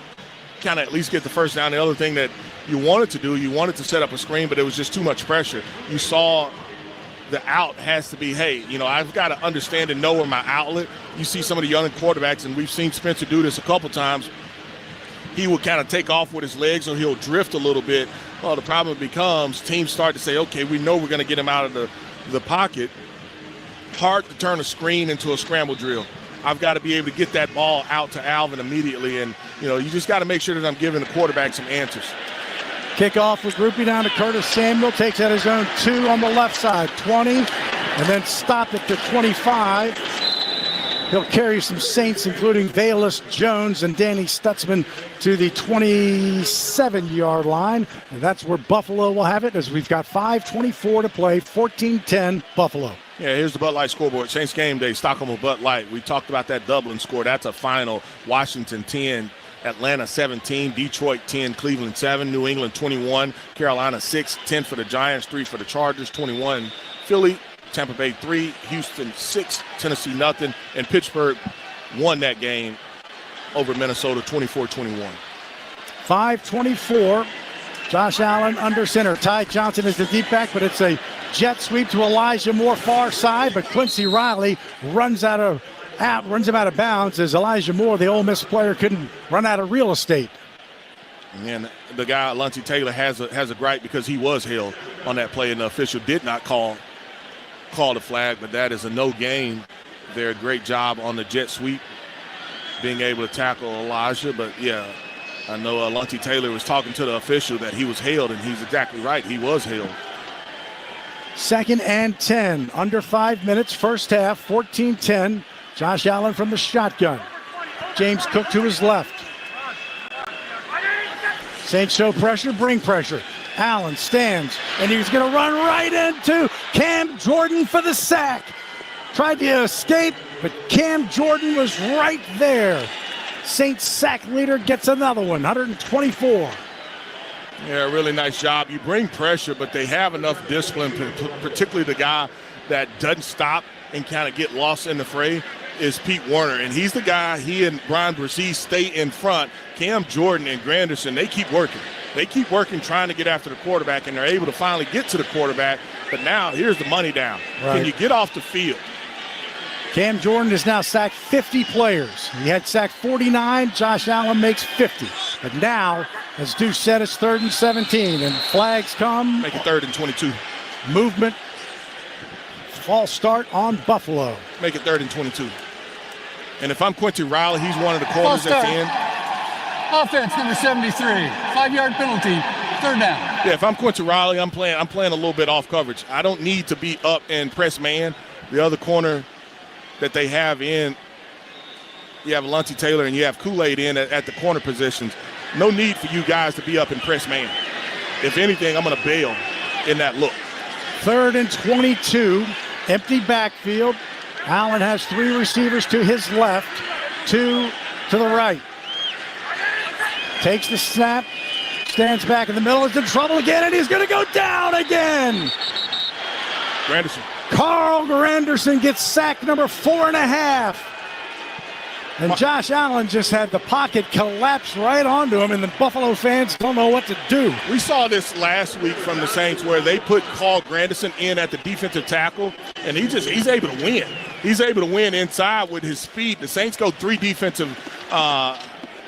of at least get the first down. The other thing that you wanted to do, you wanted to set up a screen, but it was just too much pressure. You saw the out has to be, hey, I've got to understand and know where my outlet. You see some of the young quarterbacks, and we've seen Spencer do this a couple times. He will kind of take off with his legs, or he'll drift a little bit. Well, the problem becomes teams start to say, okay, we know we're going to get him out of the pocket. Hard to turn a screen into a scramble drill. I've got to be able to get that ball out to Alvin immediately, and, you just got to make sure that I'm giving the quarterback some answers. Kickoff with Groupie down to Curtis Samuel. Takes out his own 2 on the left side, 20, and then stopped at the 25. He'll carry some Saints, including Valus Jones and Danny Stutzman, to the 27-yard line. And that's where Buffalo will have it, as we've got 5:24 to play, 14-10 Buffalo. Yeah, here's the Bud Light scoreboard. Saints game day, Stockholm with Bud Light. We talked about that Dublin score. That's a final. Washington 10. Atlanta 17, Detroit 10, Cleveland 7, New England 21, Carolina 6, 10 for the Giants, 3 for the Chargers, 21, Philly, Tampa Bay 3, Houston 6, Tennessee nothing, and Pittsburgh won that game over Minnesota 24-21. 5:24. Josh Allen under center. Ty Johnson is the deep back, but it's a jet sweep to Elijah Moore far side, but Quincy Riley runs him out of bounds as Elijah Moore, the Ole Miss player, couldn't run out of real estate. And the guy, Lunty Taylor, has a gripe because he was held on that play, and the official did not call the flag, but that is a no gain there. Great job on the jet sweep, being able to tackle Elijah. But, yeah, I know Lunty Taylor was talking to the official that he was held, and he's exactly right. He was held. 2nd and 10. Under 5 minutes, first half, 14-10. Josh Allen from the shotgun. James Cook to his left. Saints show pressure, bring pressure. Allen stands, and he's going to run right into Cam Jordan for the sack. Tried to escape, but Cam Jordan was right there. Saints sack leader gets another one, 124. Yeah, really nice job. You bring pressure, but they have enough discipline, particularly the guy that doesn't stop and kind of get lost in the fray is Pete Werner. And he's the guy, he and Brian Brzee stay in front. Cam Jordan and Granderson, they keep working. They keep working trying to get after the quarterback, and they're able to finally get to the quarterback. But now here's the money down. Right. Can you get off the field? Cam Jordan has now sacked 50 players. He had sacked 49. Josh Allen makes 50. But now, as Deuce said, it's 3rd and 17, and flags come. Make it 3rd and 22. Movement. False start on Buffalo. Make it 3rd and 22. And if I'm Quincy Riley, he's one of the corners that's in. Offense number 73. 5-yard penalty. 3rd down. Yeah, if I'm Quincy Riley, I'm playing a little bit off coverage. I don't need to be up and press man. The other corner that they have in, you have Lunty Taylor and you have Kool-Aid in at the corner positions. No need for you guys to be up and press man. If anything, I'm going to bail in that look. 3rd and 22. Empty backfield. Allen has 3 receivers to his left, 2 to the right. Takes the snap, stands back in the middle, is in trouble again, and he's going to go down again. Granderson. Carl Granderson gets sack number 4.5. And Josh Allen just had the pocket collapse right onto him, and the Buffalo fans don't know what to do. We saw this last week from the Saints where they put Carl Granderson in at the defensive tackle, and he's able to win. He's able to win inside with his speed. The Saints go 3 defensive,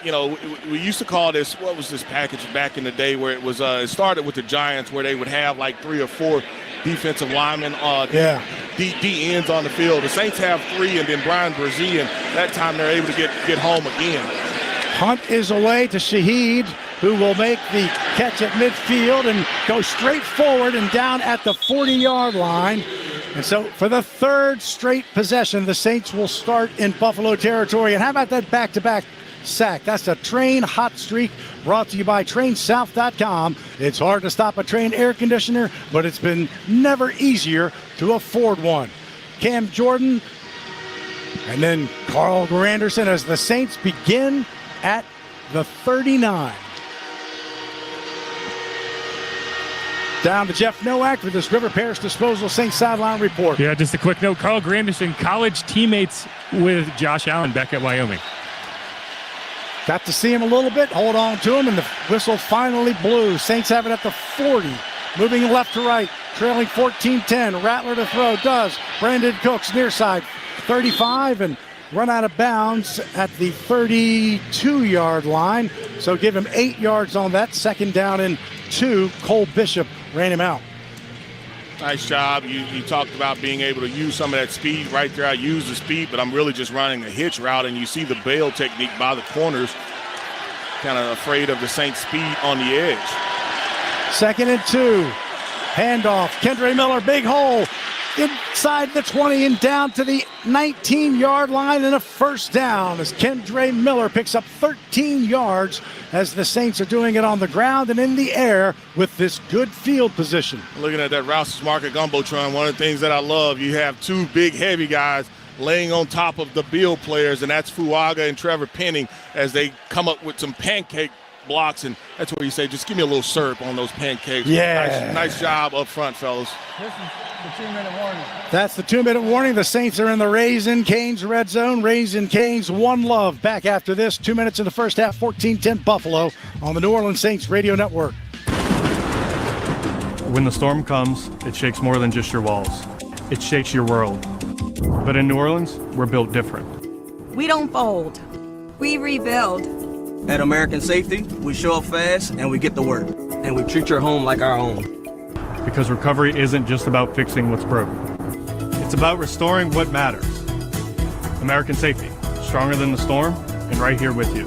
we used to call this, what was this package back in the day where it was, it started with the Giants where they would have like 3 or 4 defensive linemen, D ends on the field. The Saints have 3, and then Brian Brzee, and that time they're able to get home again. Hunt is away to Shaheed, who will make the catch at midfield and go straight forward and down at the 40-yard line. And so for the 3rd straight possession, the Saints will start in Buffalo territory. And how about that back-to-back sack? That's a Train hot streak brought to you by TrainSouth.com. It's hard to stop a Train air conditioner, but it's been never easier to afford one. Cam Jordan and then Carl Granderson as the Saints begin at the 39. Down to Jeff Nowak for this River Parish Disposal Saints Sideline Report. Yeah, just a quick note. Carl Granderson, college teammates with Josh Allen back at Wyoming. Got to see him a little bit, hold on to him, and the whistle finally blew. Saints have it at the 40. Moving left to right, trailing 14-10. Rattler to throw, does. Brandon Cooks near side, 35, and run out of bounds at the 32-yard line. So give him 8 yards on that. 2nd down and 2. Cole Bishop ran him out. Nice job. You talked about being able to use some of that speed right there. I use the speed, but I'm really just running a hitch route, and you see the bail technique by the corners, kind of afraid of the Saints' speed on the edge. 2nd and 2. Handoff. Kendre Miller, big hole. Inside the 20 and down to the 19-yard line, and a 1st down as Kendre Miller picks up 13 yards as the Saints are doing it on the ground and in the air with this good field position. Looking at that Rouse's Market Gumbotron, one of the things that I love, you have 2 big, heavy guys laying on top of the Bill players, and that's Fuaga and Trevor Penning as they come up with some pancake blocks, and that's where you say, just give me a little syrup on those pancakes. Yeah. Nice job up front, fellas. This is the 2-minute warning. That's the 2-minute warning. The Saints are in the Raising Cane's red zone. Raising Cane's One Love. Back after this, 2 minutes in the first half, 14-10 Buffalo on the New Orleans Saints Radio Network. When the storm comes, it shakes more than just your walls. It shakes your world. But in New Orleans, we're built different. We don't fold. We rebuild. At American Safety, we show up fast and we get to work. And we treat your home like our own. Because recovery isn't just about fixing what's broken. It's about restoring what matters. American Safety, stronger than the storm, and right here with you.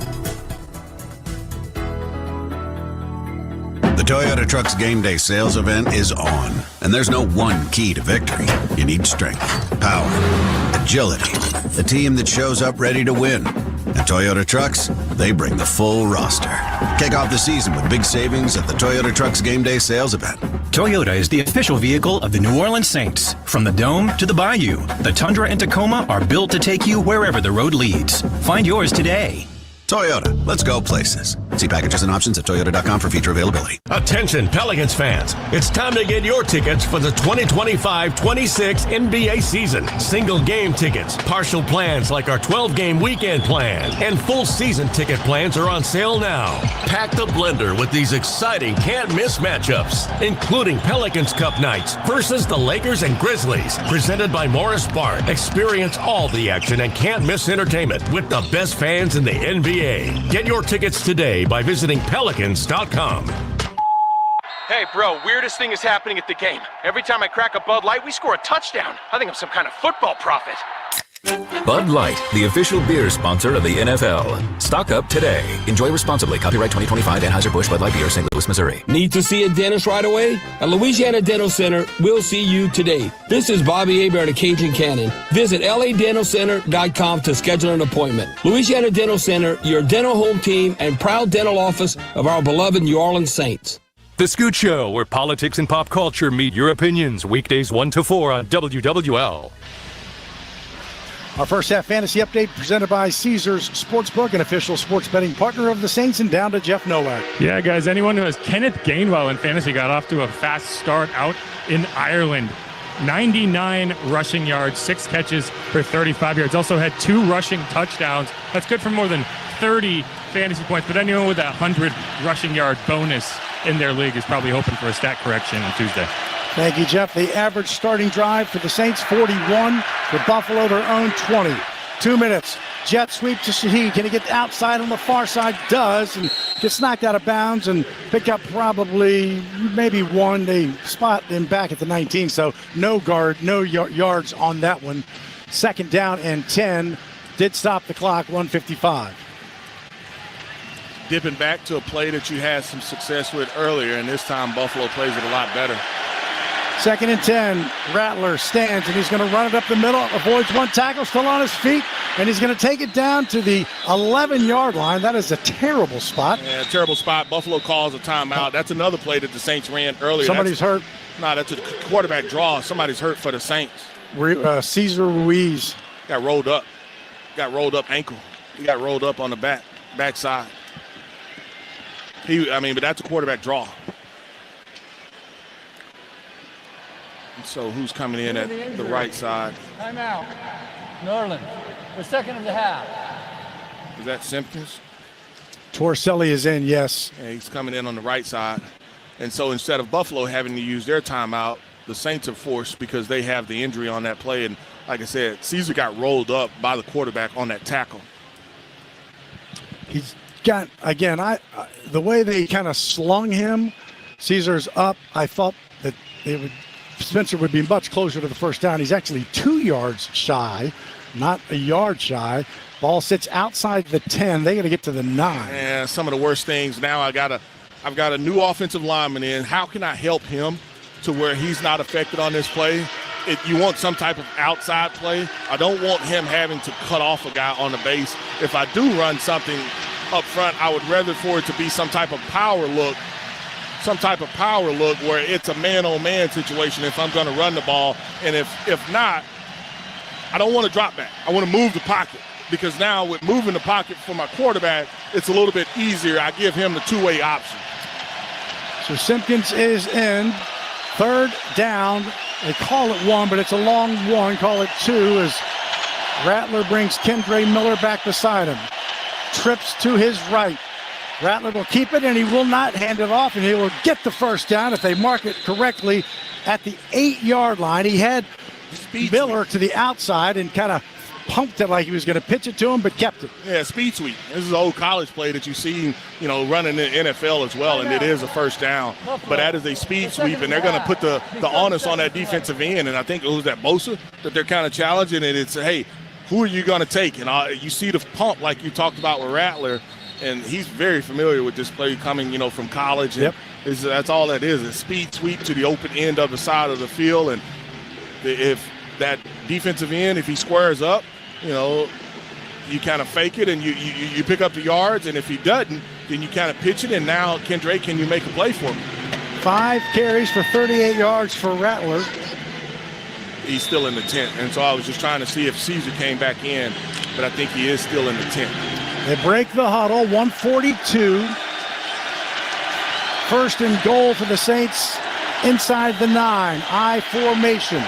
The Toyota Trucks Game Day sales event is on, and there's no one key to victory. You need strength, power, agility, a team that shows up ready to win. At Toyota Trucks, they bring the full roster. Kick off the season with big savings at the Toyota Trucks Game Day sales event. Toyota is the official vehicle of the New Orleans Saints. From the Dome to the Bayou, the Tundra and Tacoma are built to take you wherever the road leads. Find yours today. Toyota, let's go places. See packages and options at toyota.com for feature availability. Attention Pelicans fans, it's time to get your tickets for the 2025-26 NBA season. Single game tickets, partial plans like our 12-game weekend plan, and full season ticket plans are on sale now. Pack the blender with these exciting can't-miss matchups, including Pelicans Cup nights versus the Lakers and Grizzlies, presented by Morris Bart. Experience all the action and can't-miss entertainment with the best fans in the NBA. Get your tickets today by visiting pelicans.com. Hey, bro, weirdest thing is happening at the game. Every time I crack a Bud Light, we score a touchdown. I think I'm some kind of football prophet. Bud Light, the official beer sponsor of the NFL. Stock up today. Enjoy responsibly. Copyright 2025 Anheuser-Busch Bud Light Beer, St. Louis, Missouri. Need to see a dentist right away? At Louisiana Dental Center, we'll see you today. This is Bobby Hebert at Cajun Cannon. Visit ladentalcenter.com to schedule an appointment. Louisiana Dental Center, your dental home team and proud dental office of our beloved New Orleans Saints. The Scoot Show, where politics and pop culture meet your opinions. Weekdays 1 to 4 on WWL. Our first half fantasy update presented by Caesars Sportsbook, an official sports betting partner of the Saints, and down to Jeff Nowak. Yeah, guys, anyone who has Kenneth Gainwell in fantasy got off to a fast start out in Ireland. 99 rushing yards, 6 catches for 35 yards. Also had 2 rushing touchdowns. That's good for more than 30 fantasy points, but anyone with that 100 rushing yard bonus in their league is probably hoping for a stat correction on Tuesday. Thank you, Jeff. The average starting drive for the Saints, 41. For Buffalo, their own 20. 2 minutes. Jet sweep to Shaheed. Can he get outside on the far side? Does. And gets knocked out of bounds and pick up probably maybe 1. They spot him back at the 19. So no yards on that one. Second down and 10. Did stop the clock, 1:55. Dipping back to a play that you had some success with earlier, and this time Buffalo plays it a lot better. Second and 10. Rattler stands, and he's going to run it up the middle. Avoids 1 tackle, still on his feet, and he's going to take it down to the 11-yard line. That is a terrible spot. Yeah, terrible spot. Buffalo calls a timeout. That's another play that the Saints ran earlier. Somebody's hurt. No, that's a quarterback draw. Somebody's hurt for the Saints. Cesar Ruiz. Got rolled up. Got rolled up ankle. He got rolled up on the backside. But that's a quarterback draw. So who's coming in at the right side? Timeout. New Orleans. The second of the half. Is that Simpkins? Torselli is in, yes. Yeah, he's coming in on the right side. And so instead of Buffalo having to use their timeout, the Saints are forced because they have the injury on that play. And like I said, Caesar got rolled up by the quarterback on that tackle. He's got, again, the way they kind of slung him, Caesar's up. I thought that Spencer would be much closer to the first down. He's actually 2 yards shy, not a yard shy. Ball sits outside the 10. They got to get to the 9. Yeah, some of the worst things. Now I've got a new offensive lineman in. How can I help him to where he's not affected on this play? You want some type of outside play. I don't want him having to cut off a guy on the base. If I do run something up front, I would rather for it to be some type of power look where it's a man-on-man situation if I'm going to run the ball. And if not, I don't want to drop back. I want to move the pocket, because now with moving the pocket for my quarterback, it's a little bit easier. I give him the two-way option. So Simpkins is in. Third down. They call it 1, but it's a long 1. Call it 2 as Rattler brings Kendre Miller back beside him. Trips to his right. Rattler will keep it, and he will not hand it off, and he will get the first down if they mark it correctly at the 8-yard line. He had Miller to the outside and kind of pumped it like he was going to pitch it to him, but kept it. Yeah, speed sweep. This is an old college play that you see, running in the NFL as well, and it is a first down. But that is a speed sweep, and they're going to put the onus on that defensive end, and I think it was that Bosa that they're kind of challenging, and it's, hey, who are you going to take? And you see the pump like you talked about with Rattler. and he's very familiar with this play coming, from college. And that's all that is, a speed sweep to the open end of the side of the field. And if that defensive end, if he squares up, you kind of fake it and you pick up the yards. And if he doesn't, then you kind of pitch it. And now, Kendra, can you make a play for him? 5 carries for 38 yards for Rattler. He's still in the tent. And so I was just trying to see if Caesar came back in, but I think he is still in the tent. They break the huddle, 142. First and goal for the Saints inside the 9. I formation.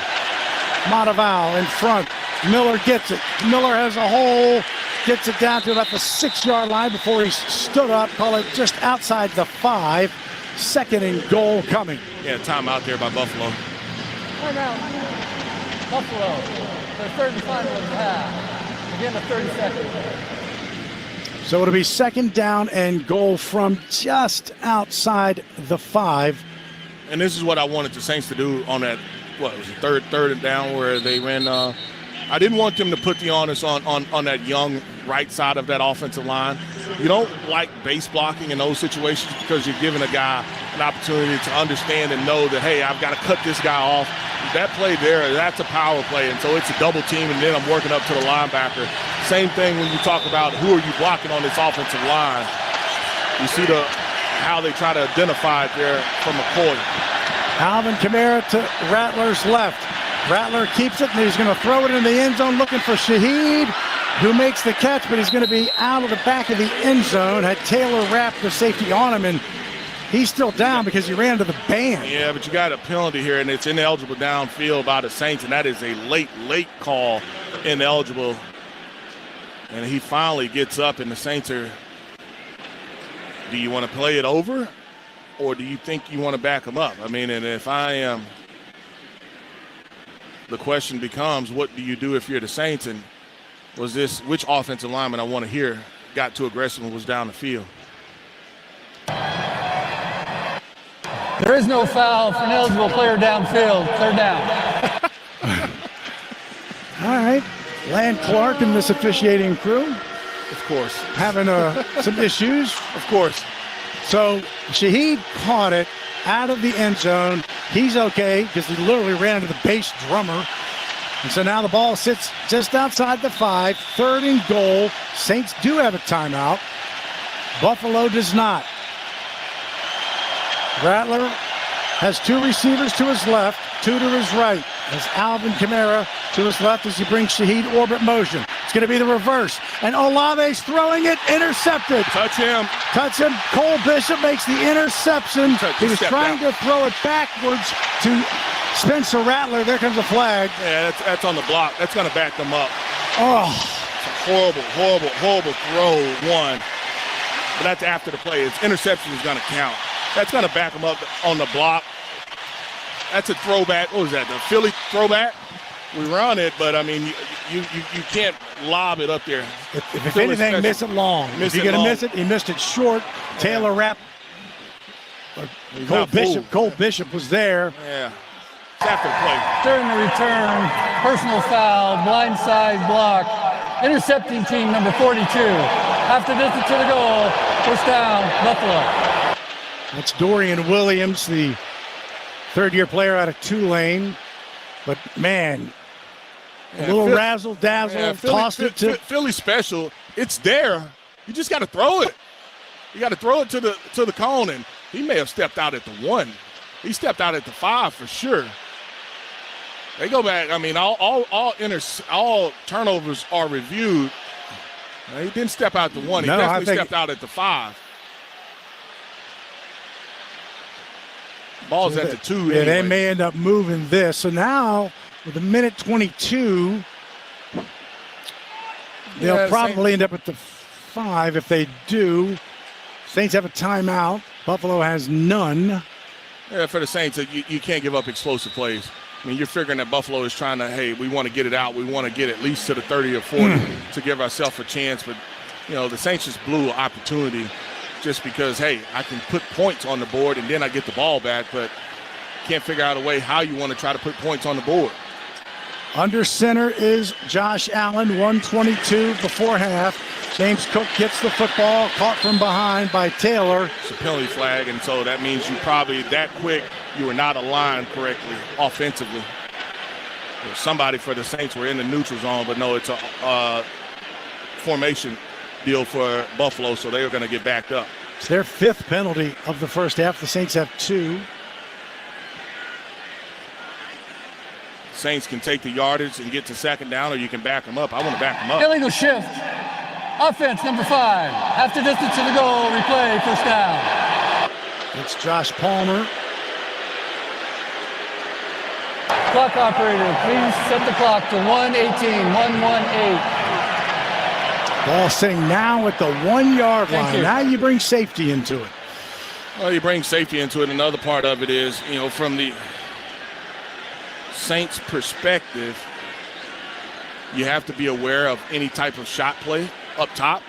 Mataval in front. Miller gets it. Miller has a hole. Gets it down to about the 6-yard line before he stood up. Call it just outside the 5. Second and goal coming. Yeah, timeout there by Buffalo. Timeout. Buffalo. Their third and final of the half. Again, the 30 seconds. So it'll be second down and goal from just outside the 5. And this is what I wanted the Saints to do on that, what was it, third and down where they ran. I didn't want them to put the onus on that young right side of that offensive line. You don't like base blocking in those situations because you're giving a guy an opportunity to understand and know that, hey, I've got to cut this guy off. That play there, that's a power play, and so it's a double team, and then I'm working up to the linebacker. Same thing when you talk about who are you blocking on this offensive line. You see how they try to identify it there from McCoy. Alvin Kamara to Rattler's left. Rattler keeps it, and he's going to throw it in the end zone looking for Shaheed, who makes the catch, but he's going to be out of the back of the end zone. Had Taylor wrapped the safety on him, and he's still down because he ran to the band. Yeah, but you got a penalty here, and it's ineligible downfield by the Saints, and that is a late call, ineligible. And he finally gets up, and the Saints are, do you want to play it over, or do you think you want to back him up? I mean, and if I am, the question becomes, what do you do if you're the Saints? And which offensive lineman I want to hear got too aggressive and was down the field? There is no foul for an eligible player downfield. Third down. All right. Land Clark and this officiating crew. Of course. Having some issues. Of course. So Shaheed caught it out of the end zone. He's okay because he literally ran into the bass drummer. And so now the ball sits just outside the 5. Third and goal. Saints do have a timeout. Buffalo does not. Rattler has 2 receivers to his left, 2 to his right. As Alvin Kamara to his left as he brings Shaheed orbit motion. It's going to be the reverse. And Olave's throwing it, intercepted. Touch him. Cole Bishop makes the interception. He was trying to throw it backwards to Spencer Rattler. There comes a flag. Yeah, that's on the block. That's going to back them up. Oh. It's a horrible throw, one. But that's after the play. His interception is going to count. That's going to back him up on the block. That's a throwback. What was that, the Philly throwback? We run it, but, I mean, you can't lob it up there. If anything, miss it long. If you're going to miss it, he missed it short. Yeah. Taylor Rapp. Cole Bishop was there. Yeah. It's after the play. During the return, personal foul, blindside block, intercepting team number 42. Half the distance to the goal, first down, Buffalo. That's Dorian Williams, the third-year player out of Tulane. But, man, a little razzle-dazzle, tossed it to... Philly special. It's there. You just got to throw it. You got to throw it to the cone, and he may have stepped out at the 1. He stepped out at the 5 for sure. They go back. I mean, all turnovers are reviewed. He didn't step out at the 1. He definitely stepped out at the 5. Ball's at the 2 anyway. They may end up moving this. So now, with a minute 22, they'll probably end up at the 5 if they do. Saints have a timeout. Buffalo has none. Yeah, for the Saints, you can't give up explosive plays. I mean, you're figuring that Buffalo is trying to, hey, we want to get it out. We want to get at least to the 30 or 40 to give ourselves a chance. But, the Saints just blew an opportunity just because, hey, I can put points on the board and then I get the ball back, but can't figure out a way how you want to try to put points on the board. Under center is Josh Allen, 122 before half. James Cook gets the football, caught from behind by Taylor. It's a penalty flag, and so that means you probably that quick, you were not aligned correctly offensively. Somebody for the Saints were in the neutral zone, but no, it's a formation deal for Buffalo, so they were going to get backed up. It's their 5th penalty of the first half. The Saints have 2. Saints can take the yardage and get to second down, or you can back them up. I want to back them up. Illegal shift. Offense number 5. Half the distance to the goal. Replay. First down. It's Josh Palmer. Clock operator, please set the clock to 1:18. 1:18. Ball sitting now at the 1-yard Thank line. you. Now you bring safety into it. Well, you bring safety into it. Another part of it is, from the Saints' perspective, you have to be aware of any type of shot play up top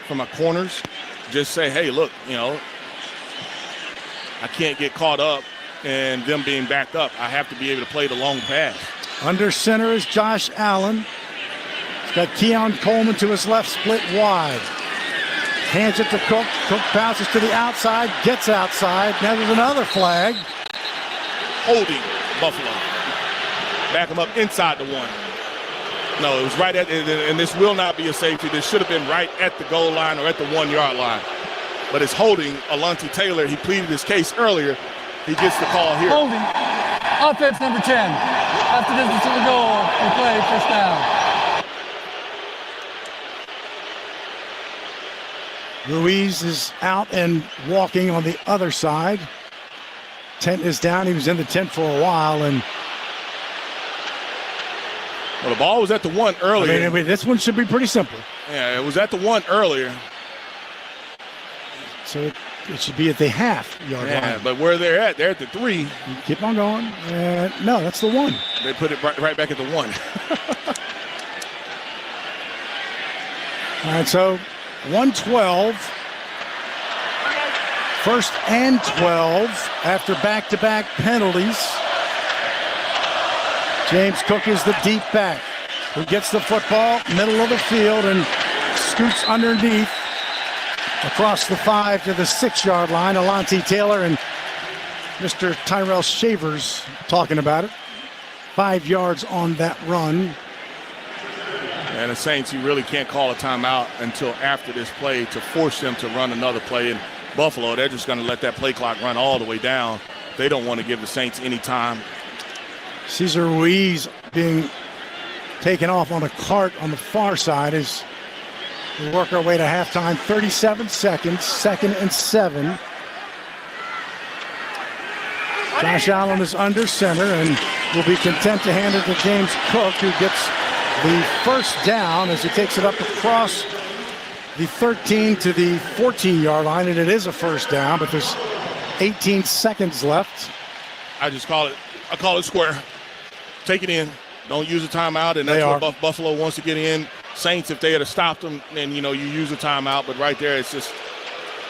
from our corners. Just say, hey, look, I can't get caught up in them being backed up. I have to be able to play the long pass. Under center is Josh Allen. He's got Keon Coleman to his left, split wide. Hands it to Cook. Cook bounces to the outside, gets outside. Now there's another flag. Holding Buffalo. Back them up inside the 1. No, it was right at, and this will not be a safety. This should have been right at the goal line or at the 1-yard line. But it's holding Alontae Taylor. He pleaded his case earlier. He gets the call here. Holding. Offense number 10. After distance to the goal. Replay. First down. Ruiz is out and walking on the other side. Tent is down. He was in the tent for a while. And well, the ball was at the 1 earlier. I mean, this one should be pretty simple. Yeah, it was at the 1 earlier. So it should be at the half-yard line. But where they're at the 3. Keep on going. No, that's the 1. They put it right back at the 1. All right, so 112. 1st and 12 after back-to-back penalties. James Cook is the deep back who gets the football, middle of the field, and scoots underneath across the 5 to the 6-yard line. Alontae Taylor and Mr. Tyrell Shavers talking about it. 5 yards on that run. And the Saints, you really can't call a timeout until after this play to force them to run another play. And Buffalo, they're just going to let that play clock run all the way down. They don't want to give the Saints any time. Cesar Ruiz being taken off on a cart on the far side as we work our way to halftime. 37 seconds, 2nd and 7. Josh Allen is under center and will be content to hand it to James Cook, who gets the first down as he takes it up across the 13 to the 14-yard line, and it is a first down, but there's 18 seconds left. I call it square. Take it in. Don't use a timeout, and that's what Buffalo wants to get in. Saints, if they had stopped them, then you use a timeout, but right there it's just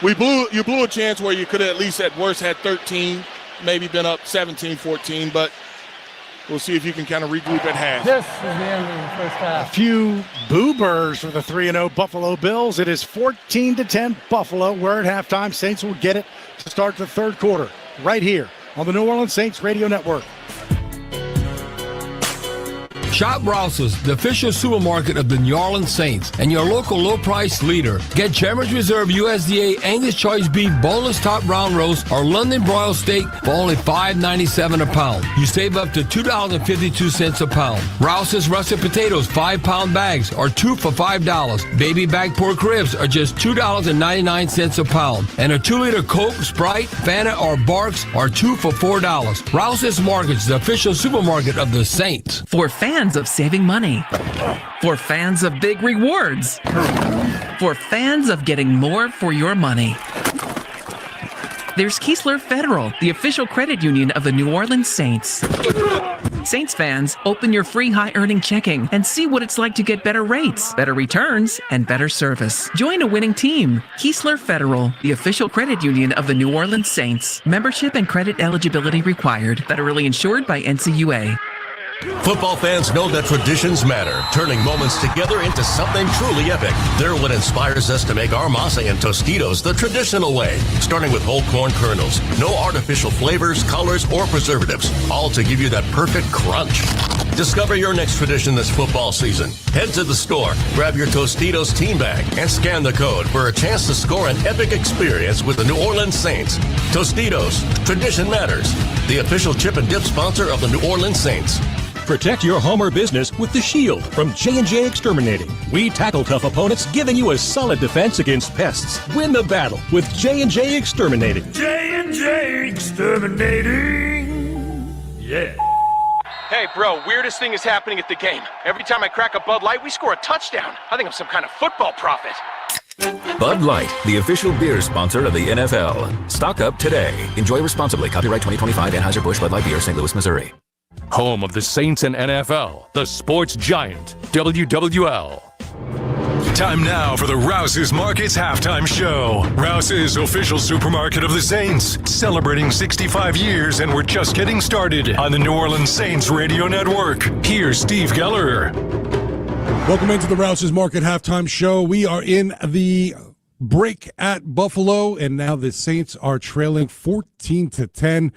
you blew a chance where you could have at least at worst had 13, maybe been up 17-14, but we'll see if you can kind of regroup at half. This is the end of the first half. A few boo-bers for the 3-0 Buffalo Bills. It is 14-10 Buffalo. We're at halftime. Saints will get it to start the 3rd quarter right here on the New Orleans Saints Radio Network. Shop Rouse's, the official supermarket of the New Orleans Saints, and your local low-price leader. Get Chairman's Reserve USDA Angus Choice Beef Boneless Top Round Roast or London Broiled Steak for only $5.97 a pound. You save up to $2.52 a pound. Rouse's Russet Potatoes 5-pound bags are 2 for $5. Baby back pork ribs are just $2.99 a pound. And a 2-liter Coke, Sprite, Fanta, or Barks are 2 for $4. Rouse's Markets, the official supermarket of the Saints. For fans of saving money. For fans of big rewards. For fans of getting more for your money. There's Keesler Federal, the official credit union of the New Orleans Saints. Saints fans, open your free high-earning checking and see what it's like to get better rates, better returns, and better service. Join a winning team. Keesler Federal, the official credit union of the New Orleans Saints. Membership and credit eligibility required. Federally insured by NCUA. Football fans know that traditions matter, turning moments together into something truly epic. They're what inspires us to make our masa and Tostitos the traditional way, starting with whole corn kernels, no artificial flavors, colors, or preservatives, all to give you that perfect crunch. Discover your next tradition this football season. Head to the store, grab your Tostitos team bag, and scan the code for a chance to score an epic experience with the New Orleans Saints. Tostitos, tradition matters. The official chip and dip sponsor of the New Orleans Saints. Protect your home or business with the Shield from J&J Exterminating. We tackle tough opponents, giving you a solid defense against pests. Win the battle with J&J Exterminating. J&J Exterminating. Yeah. Hey, bro, weirdest thing is happening at the game. Every time I crack a Bud Light, we score a touchdown. I think I'm some kind of football prophet. Bud Light, the official beer sponsor of the NFL. Stock up today. Enjoy responsibly. Copyright 2025 Anheuser-Busch Bud Light Beer, St. Louis, Missouri. Home of the Saints and NFL, the sports giant, WWL. Time now for the Rouse's Markets Halftime Show. Rouse's, official supermarket of the Saints, celebrating 65 years, and we're just getting started on the New Orleans Saints Radio Network. Here's Steve Geller. Welcome into the Rouse's Market Halftime Show. We are in the break at Buffalo, and now the Saints are trailing 14-10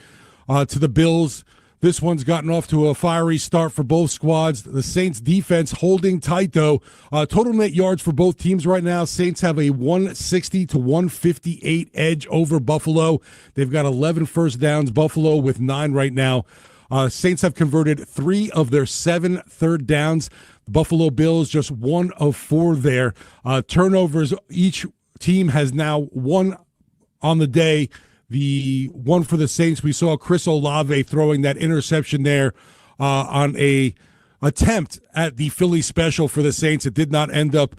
to the Bills. This one's gotten off to a fiery start for both squads. The Saints defense holding tight, though. Total net yards for both teams right now. Saints have a 160-158 edge over Buffalo. They've got 11 first downs. Buffalo with 9 right now. Saints have converted 3 of their 7 third downs. Buffalo Bills just 1 of 4 there. Turnovers, each team has now 1 on the day. The one for the Saints, we saw Chris Olave throwing that interception there on a attempt at the Philly special for the Saints. It did not end up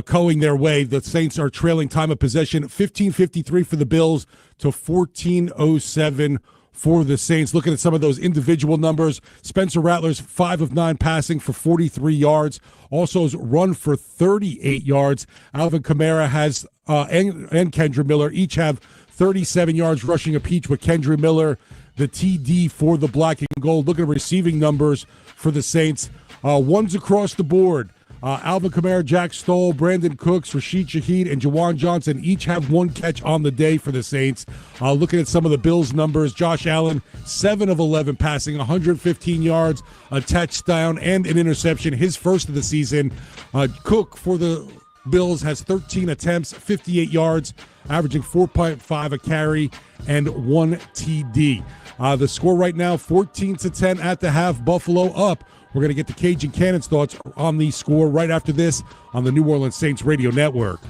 going their way. The Saints are trailing time of possession 15:53 for the Bills to 14:07 for the Saints. Looking at some of those individual numbers, Spencer Rattler's 5 of 9 passing for 43 yards. Also run for 38 yards. Alvin Kamara has and Kendra Miller each have 37 yards rushing apiece, with Kendra Miller the TD for the black and gold. Look at receiving numbers for the Saints. Ones across the board. Alvin Kamara, Jack Stoll, Brandon Cooks, Rashid Shaheed, and Jawan Johnson each have 1 catch on the day for the Saints. Looking at some of the Bills' numbers, Josh Allen, 7 of 11 passing, 115 yards, a touchdown, and an interception, his first of the season. Cook for the Bills has 13 attempts, 58 yards, averaging 4.5 a carry and 1 TD. The score right now, 14-10 at the half. Buffalo up. We're going to get the Cajun Cannon's thoughts on the score right after this on the New Orleans Saints Radio Network.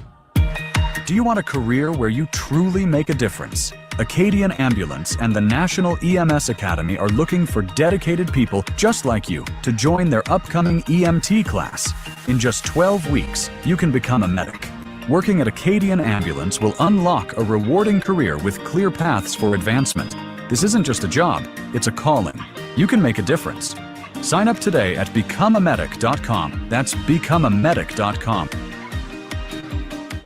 Do you want a career where you truly make a difference? Acadian Ambulance and the National EMS Academy are looking for dedicated people just like you to join their upcoming EMT class. In just 12 weeks, you can become a medic. Working at Acadian Ambulance will unlock a rewarding career with clear paths for advancement. This isn't just a job, it's a calling. You can make a difference. Sign up today at becomeamedic.com. That's becomeamedic.com.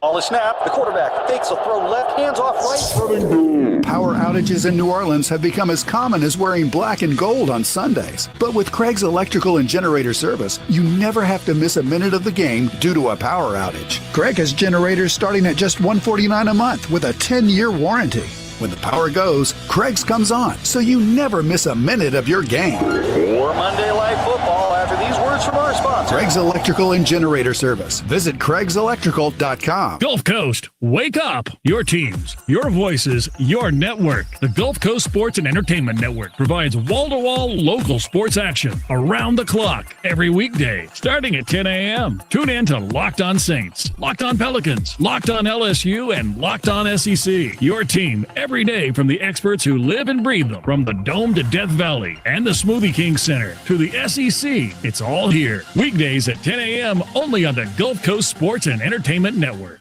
On the snap, the quarterback fakes a throw left, hands off right. Power outages in New Orleans have become as common as wearing black and gold on Sundays. But with Craig's Electrical and Generator Service, you never have to miss a minute of the game due to a power outage. Craig has generators starting at just $149 a month with a 10-year warranty. When the power goes, Craig's comes on, so you never miss a minute of your game. Or Monday Night Football after these words from our sponsor. Craig's Electrical and Generator Service. Visit Craig'sElectrical.com. Gulf Coast, wake up! Your teams, your voices, your network. The Gulf Coast Sports and Entertainment Network provides wall-to-wall local sports action around the clock every weekday, starting at 10 a.m. Tune in to Locked On Saints, Locked On Pelicans, Locked On LSU, and Locked On SEC. Your team every day from the experts who live and breathe them. From the Dome to Death Valley and the Smoothie King Center to the SEC, it's all here. Weekdays at 10 a.m. only on the Gulf Coast Sports and Entertainment Network.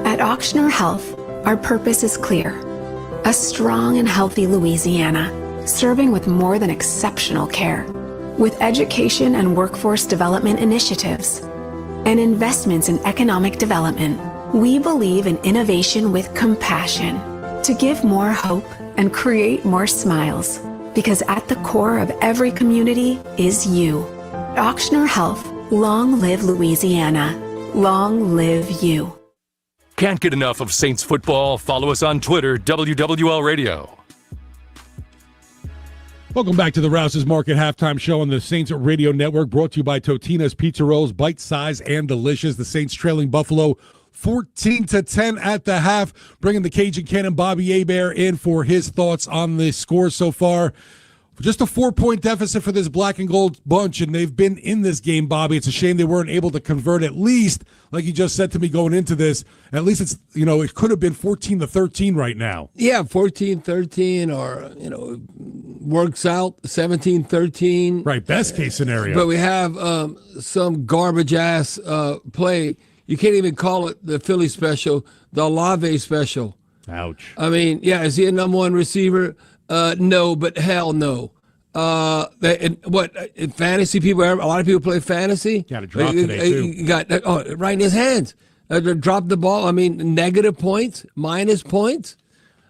At Auctioner Health, our purpose is clear. A strong and healthy Louisiana, serving with more than exceptional care. With education and workforce development initiatives and investments in economic development, we believe in innovation with compassion to give more hope and create more smiles. Because at the core of every community is you. Auctioner Health. Long live Louisiana. Long live you. Can't get enough of Saints football? Follow us on Twitter, WWL Radio. Welcome back to the Rouse's Market Halftime Show on the Saints Radio Network, brought to you by Totino's Pizza Rolls, bite-sized and delicious. The Saints trailing Buffalo 14-10 at the half, bringing the Cajun Cannon Bobby Hebert in for his thoughts on the score so far. Just a 4-point deficit for this black and gold bunch, and they've been in this game, Bobby. It's a shame they weren't able to convert at least, like you just said to me going into this, at least it's, it could have been 14-13 right now. Yeah, 14-13 or, works out 17-13. Right, best case scenario. But we have some garbage-ass play. You can't even call it the Philly special, the Olave special. Ouch. I mean, yeah, is he a number one receiver? No, but hell no. In fantasy people, a lot of people play fantasy. Got to drop today, too. You got right in his hands. Drop the ball. I mean, negative points, minus points.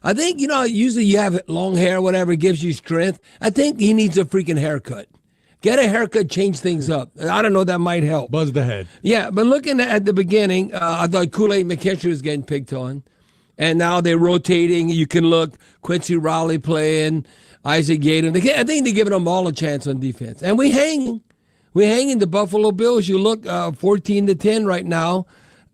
I think, usually you have long hair, whatever, gives you strength. I think he needs a freaking haircut. Get a haircut, change things up. I don't know, that might help. Buzz the head. Yeah, but looking at the beginning, I thought Kool-Aid McKinstry was getting picked on. And now they're rotating. You can look, Quincy Riley playing, Isaac Yaden. I think they're giving them all a chance on defense. And we're hanging the Buffalo Bills. You look 14-10 right now.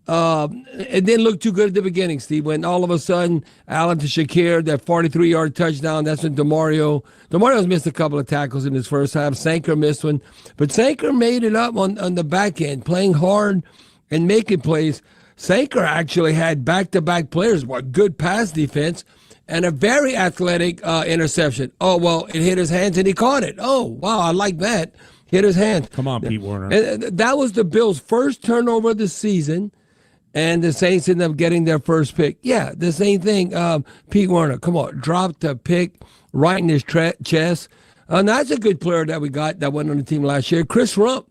It didn't look too good at the beginning, Steve, when all of a sudden Allen to Shakir, that 43-yard touchdown, that's when Demario's missed a couple of tackles in his first half. Sanker missed one. But Sanker made it up on the back end, playing hard and making plays. Sanker actually had back-to-back players, good pass defense, and a very athletic interception. Oh, well, it hit his hands and he caught it. Oh, wow, I like that. Hit his hands. Come on, Pete Werner. And that was the Bills' first turnover of the season, and the Saints ended up getting their first pick. Yeah, the same thing. Pete Werner, come on, dropped the pick right in his chest. That's a good player that we got that went on the team last year. Chris Rump.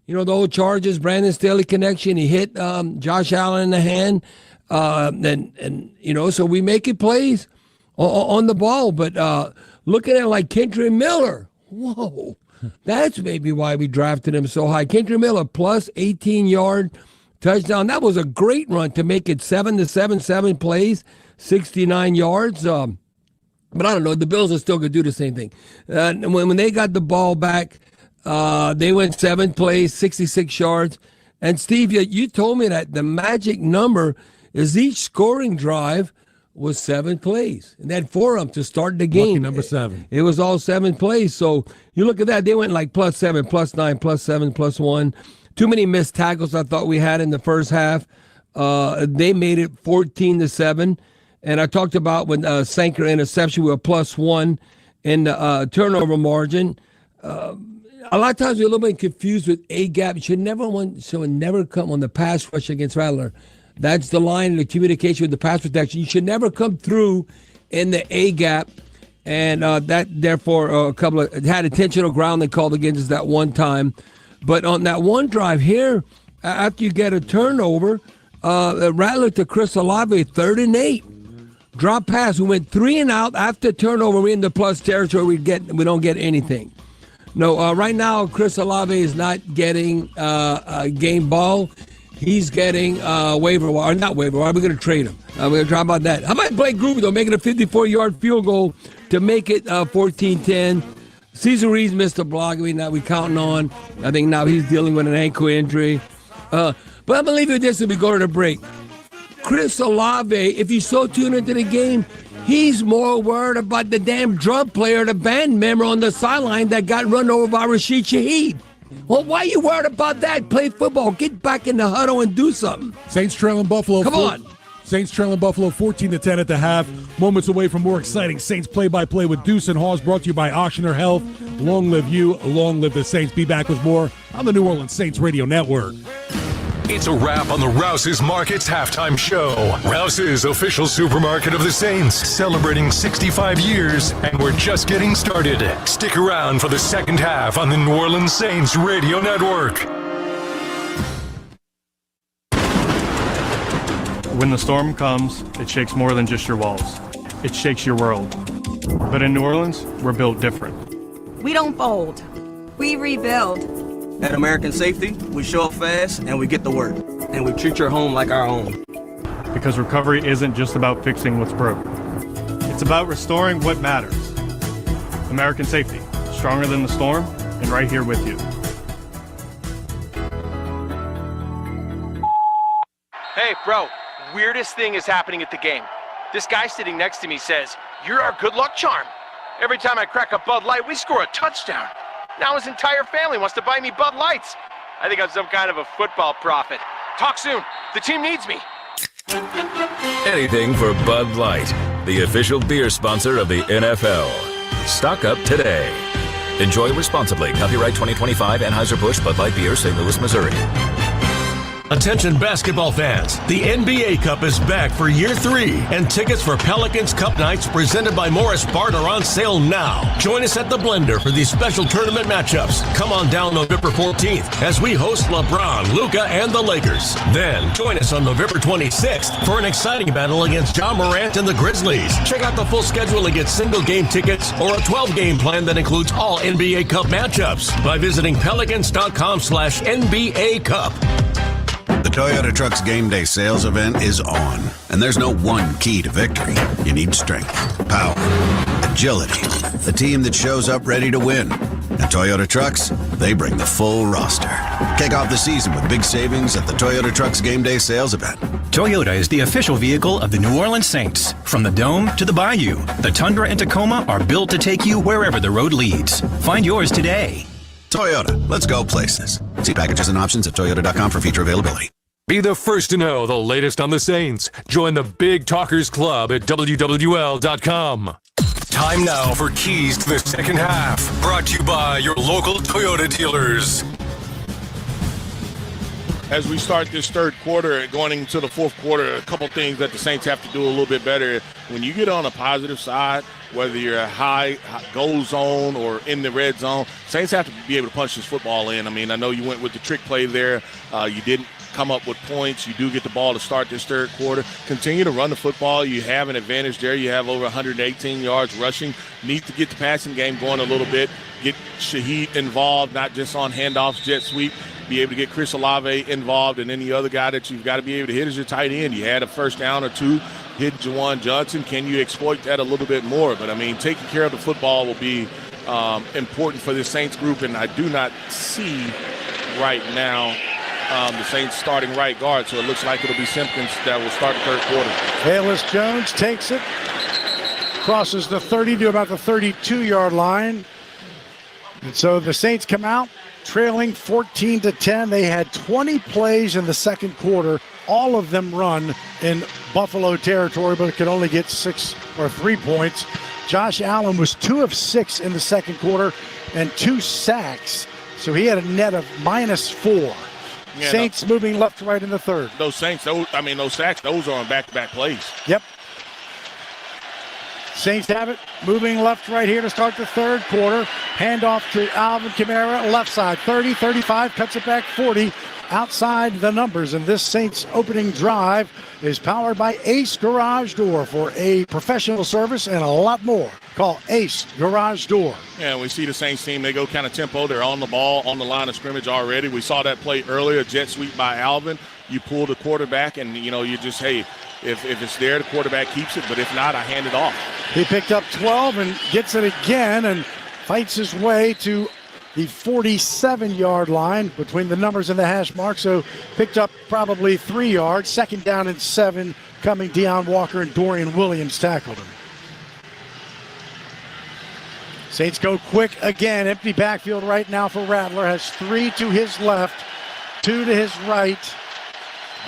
The old Chargers, Brandon Staley connection. He hit Josh Allen in the hand. So we making plays on the ball. But looking at like Kendrick Miller, whoa, that's maybe why we drafted him so high. Kendrick Miller plus 18-yard touchdown. That was a great run to make it 7 plays, 69 yards. But I don't know. The Bills are still going to do the same thing. When they got the ball back, they went 7 plays, 66 yards. And Steve, you told me that the magic number is each scoring drive was 7 plays. And that for them to start the game. Lucky number 7. It was all 7 plays. So you look at that, they went like plus 7, plus 9, plus 7, plus 1. Too many missed tackles I thought we had in the first half. They made it 14-7. And I talked about when Sanker interception, we were plus 1 in the turnover margin. A lot of times we're a little bit confused with A-gap. You should never come on the pass rush against Rattler. That's the line of the communication with the pass protection. You should never come through in the A-gap. And that, therefore, had intentional grounding called against us that one time. But on that one drive here, after you get a turnover, Rattler to Chris Olave, 3rd and 8. Drop pass. We went 3 and out. After turnover, we're in the plus territory. We don't get anything. No, right now, Chris Olave is not getting a game ball. He's getting waiver wire. Not waiver wire. We're going to trade him. We're going to talk about that. How about Blake Gruber, though, making a 54-yard field goal to make it 14-10? Cesar Reeves missed a block. We counting on. I think now he's dealing with an ankle injury. But I'm going to leave you with this as we go to the break. Chris Olave, if you so tuned into the game, he's more worried about the damn drum player, the band member on the sideline that got run over by Rashid Shaheed. Well, why are you worried about that? Play football. Get back in the huddle and do something. Saints trailing Buffalo. Come on. Saints trailing Buffalo 14-10 at the half. Moments away from more exciting Saints play-by-play with Deuce and Hawes, brought to you by Auctioner Health. Long live you. Long live the Saints. Be back with more on the New Orleans Saints Radio Network. It's a wrap on the Rouse's Markets Halftime Show. Rouse's, official supermarket of the Saints, celebrating 65 years, and we're just getting started. Stick around for the second half on the New Orleans Saints Radio Network. When the storm comes, it shakes more than just your walls. It shakes your world. But in New Orleans, we're built different. We don't fold. We rebuild. At American Safety, we show up fast and we get to work. And we treat your home like our own. Because recovery isn't just about fixing what's broke. It's about restoring what matters. American Safety, stronger than the storm, and right here with you. Hey, bro, weirdest thing is happening at the game. This guy sitting next to me says, "You're our good luck charm. Every time I crack a Bud Light, we score a touchdown." Now his entire family wants to buy me Bud Lights. I think I'm some kind of a football prophet. Talk soon. The team needs me. Anything for Bud Light, the official beer sponsor of the NFL. Stock up today. Enjoy responsibly. Copyright 2025 Anheuser-Busch Bud Light Beer, St. Louis, Missouri. Attention basketball fans, the NBA Cup is back for year 3, and tickets for Pelicans Cup Nights presented by Morris Bart are on sale now. Join us at the Blender for these special tournament matchups. Come on down November 14th as we host LeBron, Luka, and the Lakers. Then join us on November 26th for an exciting battle against John Morant and the Grizzlies. Check out the full schedule and get single game tickets or a 12-game plan that includes all NBA Cup matchups by visiting pelicans.com/NBA Cup. The Toyota Trucks Game Day sales event is on, and there's no one key to victory. You need strength, power, agility, a team that shows up ready to win. At Toyota Trucks, they bring the full roster. Kick off the season with big savings at the Toyota Trucks Game Day sales event. Toyota is the official vehicle of the New Orleans Saints. From the Dome to the Bayou, the Tundra and Tacoma are built to take you wherever the road leads. Find yours today. Toyota, let's go places. See packages and options at toyota.com for feature availability. Be the first to know the latest on the Saints. Join the Big Talkers Club at WWL.com. Time now for Keys to the Second Half. Brought to you by your local Toyota dealers. As we start this third quarter, going into the fourth quarter, a couple things that the Saints have to do a little bit better. When you get on a positive side, whether you're a high goal zone or in the red zone, Saints have to be able to punch this football in. I mean, I know you went with the trick play there. You didn't come up with points. You do get the ball to start this third quarter. Continue to run the football. You have an advantage there. You have over 118 yards rushing. Need to get the passing game going a little bit. Get Shaheed involved, not just on handoffs, jet sweep. Be able to get Chris Olave involved, and then the other guy that you've got to be able to hit is your tight end. You had a first down or two, hit Juwan Johnson. Can you exploit that a little bit more? But, I mean, taking care of the football will be important for this Saints group, and I do not see right now the Saints starting right guard, so it looks like it'll be Simpkins that will start the third quarter. Bayless Jones takes it, crosses the 30 to about the 32-yard line. And so the Saints come out trailing 14-10. They had 20 plays in the second quarter, all of them run in Buffalo territory, but could only get 6 or 3 points. Josh Allen was 2 of 6 in the second quarter and 2 sacks, so he had a net of -4. Yeah, Saints moving left to right in the third. Those sacks, those are on back-to-back plays. Yep. Saints have it, moving left to right here to start the third quarter. Handoff to Alvin Kamara, left side, 30, 35, cuts it back 40, outside the numbers. And this Saints opening drive is powered by Ace Garage Door. For a professional service and a lot more, call Ace Garage Door. Yeah, we see the Saints team, they go kind of tempo. They're on the ball, on the line of scrimmage already. We saw that play earlier, jet sweep by Alvin. You pull the quarterback and, you just, hey, if it's there, the quarterback keeps it. But if not, I hand it off. He picked up 12 and gets it again and fights his way to the 47-yard line between the numbers and the hash mark. So picked up probably 3 yards. Second down and 7 coming. Deion Walker and Dorian Williams tackled him. Saints go quick again. Empty backfield right now for Rattler. Has 3 to his left, 2 to his right.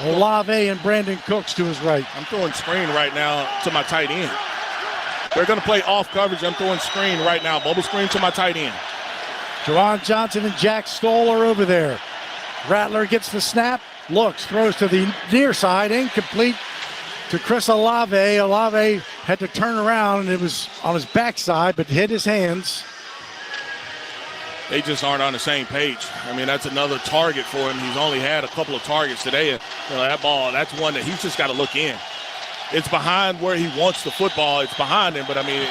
Olave and Brandon Cooks to his right. I'm throwing screen right now to my tight end. They're going to play off coverage. I'm throwing screen right now. Bubble screen to my tight end. Juwan Johnson and Jack Stoll are over there. Rattler gets the snap, looks, throws to the near side, incomplete to Chris Olave. Olave had to turn around, and it was on his backside, but hit his hands. They just aren't on the same page. I mean, that's another target for him. He's only had a couple of targets today. That ball, that's one that he's just got to look in. It's behind where he wants the football. It's behind him, but I mean,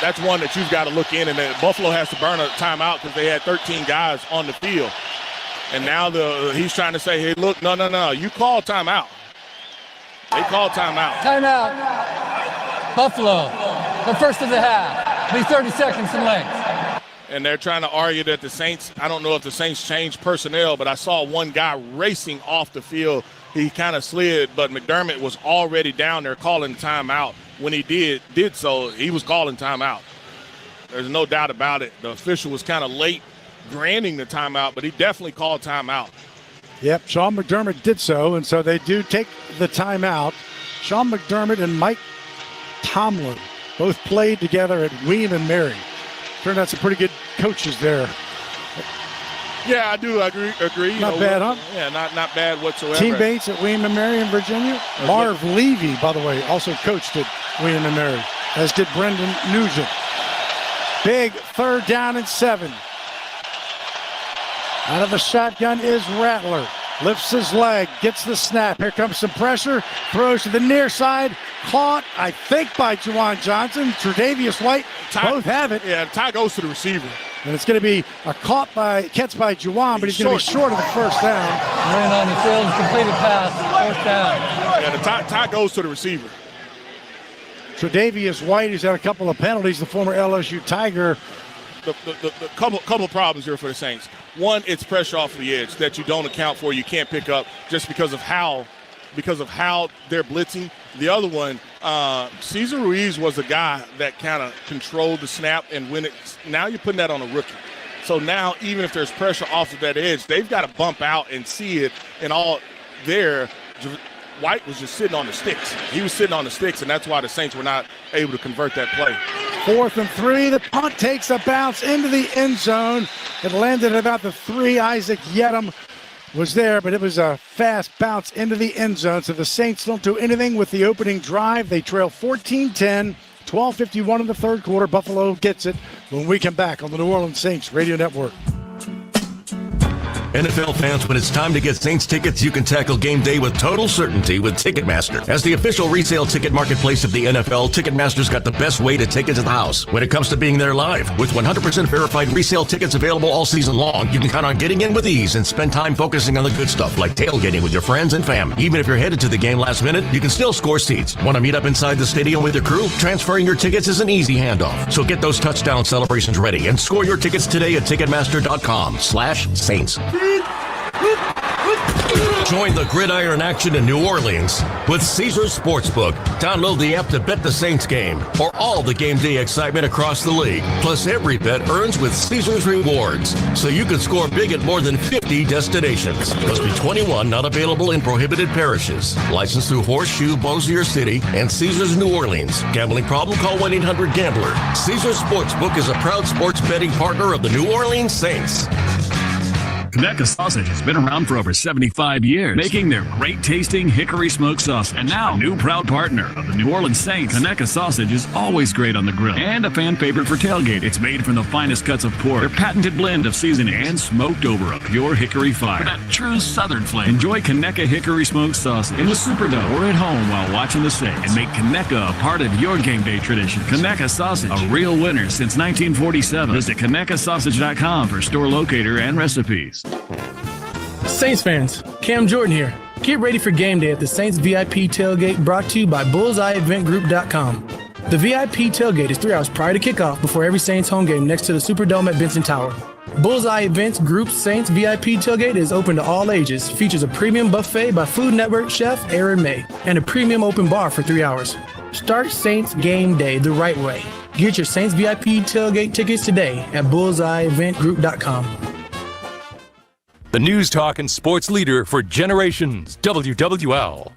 that's one that you've got to look in. And Buffalo has to burn a timeout because they had 13 guys on the field. And now he's trying to say, hey, look, no, you call timeout. They call timeout. Timeout. Buffalo, the first of the half. Be 30 seconds in length. And they're trying to argue that the Saints, I don't know if the Saints changed personnel, but I saw one guy racing off the field. He kind of slid, but McDermott was already down there calling timeout. When he did so, he was calling timeout. There's no doubt about it. The official was kind of late granting the timeout, but he definitely called timeout. Yep, Sean McDermott did so, and so they do take the timeout. Sean McDermott and Mike Tomlin both played together at William and Mary. Turned out some pretty good coaches there. Yeah, I do agree. Not bad, huh? Yeah, not bad whatsoever. Teammates at William and Mary in Virginia. Marv Levy, by the way, also coached at William and Mary, as did Brendan Nugent. Big 3rd down and 7. Out of the shotgun is Rattler. Lifts his leg, gets the snap. Here comes some pressure. Throws to the near side. Caught, I think, by Juwan Johnson. Tre'Davious White, both have it. Yeah, tie goes to the receiver. And it's going to be a catch by Juwan, but he's going to be short of the first down. Ran on the field, completed pass, 4th down. Yeah, the tie goes to the receiver. Tre'Davious White, who's had a couple of penalties, the former LSU Tiger. The couple problems here for the Saints. One, it's pressure off the edge that you don't account for. You can't pick up just because of how they're blitzing. The other one, Cesar Ruiz was a guy that kind of controlled the snap, and now you're putting that on a rookie. So now, even if there's pressure off of that edge, they've got to bump out and see it. And all there, White was just sitting on the sticks. He was sitting on the sticks, and that's why the Saints were not able to convert that play. 4th and 3. The punt takes a bounce into the end zone. It landed at about the 3. Isaac Yedem was there, but it was a fast bounce into the end zone. So the Saints don't do anything with the opening drive. They trail 14-10, 12:51 in the 3rd quarter. Buffalo gets it when we come back on the New Orleans Saints Radio Network. NFL fans, when it's time to get Saints tickets, you can tackle game day with total certainty with Ticketmaster. As the official resale ticket marketplace of the NFL, Ticketmaster's got the best way to take it to the house when it comes to being there live. With 100% verified resale tickets available all season long, you can count on getting in with ease and spend time focusing on the good stuff like tailgating with your friends and fam. Even if you're headed to the game last minute, you can still score seats. Want to meet up inside the stadium with your crew? Transferring your tickets is an easy handoff. So get those touchdown celebrations ready and score your tickets today at Ticketmaster.com/Saints. Join the gridiron action in New Orleans with Caesars Sportsbook. Download the app to bet the Saints game or all the game day excitement across the league. Plus, every bet earns with Caesars Rewards, so you can score big at more than 50 destinations. Must be 21, not available in prohibited parishes. Licensed through Horseshoe, Bossier City, and Caesars New Orleans. Gambling problem? Call 1-800-GAMBLER. Caesars Sportsbook is a proud sports betting partner of the New Orleans Saints. Conecuh Sausage has been around for over 75 years, making their great-tasting hickory smoked sausage. And now, a new proud partner of the New Orleans Saints. Conecuh Sausage is always great on the grill and a fan favorite for tailgate. It's made from the finest cuts of pork, their patented blend of seasoning, and smoked over a pure hickory fire. For that true Southern flavor, enjoy Conecuh hickory smoked sausage in the Superdome or at home while watching the Saints, and make Conecuh a part of your game day tradition. Conecuh Sausage, a real winner since 1947. Visit ConecuhSausage.com for store locator and recipes. Saints fans, Cam Jordan here. Get ready for game day at the Saints VIP tailgate, brought to you by BullseyeEventGroup.com. The VIP tailgate is 3 hours prior to kickoff before every Saints home game next to the Superdome at Benson Tower. Bullseye Events Group's Saints VIP tailgate is open to all ages, features a premium buffet by Food Network chef Aaron May, and a premium open bar for 3 hours. Start Saints game day the right way. Get your Saints VIP tailgate tickets today at BullseyeEventGroup.com. The news talk and sports leader for generations, WWL.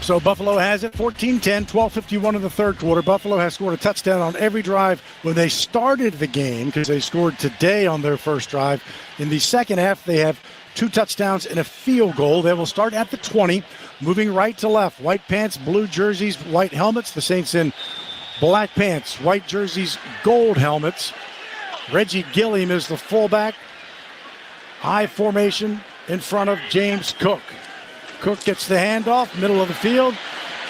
So Buffalo has it 14-10, 12:51 in the 3rd quarter. Buffalo has scored a touchdown on every drive when they started the game, because they scored today on their first drive. In the second half, they have 2 touchdowns and a field goal. They will start at the 20, moving right to left. White pants, blue jerseys, white helmets. The Saints in black pants, white jerseys, gold helmets. Reggie Gilliam is the fullback. I formation in front of James Cook. Cook gets the handoff, middle of the field,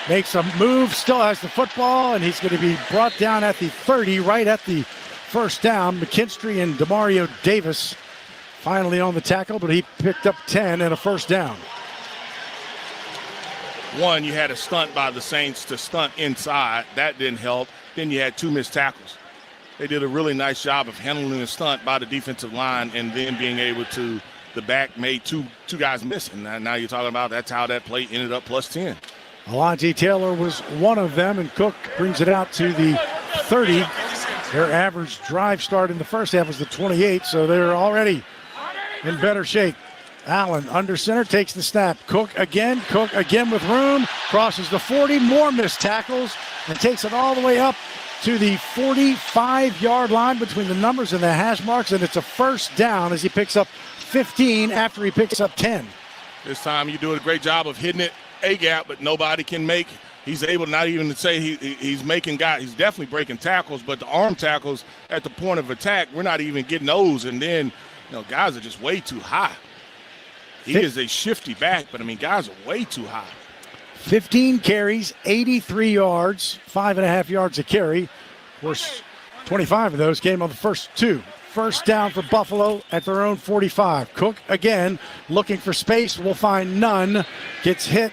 makes a move, still has the football, and he's going to be brought down at the 30, right at the first down. McKinstry and Demario Davis finally on the tackle, but he picked up 10 and a first down. One, you had a stunt by the Saints to stunt inside. That didn't help. Then you had 2 missed tackles. They did a really nice job of handling the stunt by the defensive line and then being able to, the back made two guys missing. Now you're talking about that's how that play ended up plus 10. Alontae Taylor was one of them, and Cook brings it out to the 30. Their average drive start in the first half was the 28, so they're already in better shape. Allen under center, takes the snap. Cook again with room, crosses the 40, more missed tackles, and takes it all the way up to the 45-yard line between the numbers and the hash marks, and it's a first down as he picks up 15 after he picks up 10. This time you do a great job of hitting it A-gap, but nobody can make. He's able not even to say he's making guys. He's definitely breaking tackles, but the arm tackles at the point of attack, we're not even getting those, and then guys are just way too high. He is a shifty back, but, guys are way too high. 15 carries, 83 yards, 5.5 yards a carry. Of course, 25 of those came on the first 2. First down for Buffalo at their own 45. Cook again looking for space, will find none. Gets hit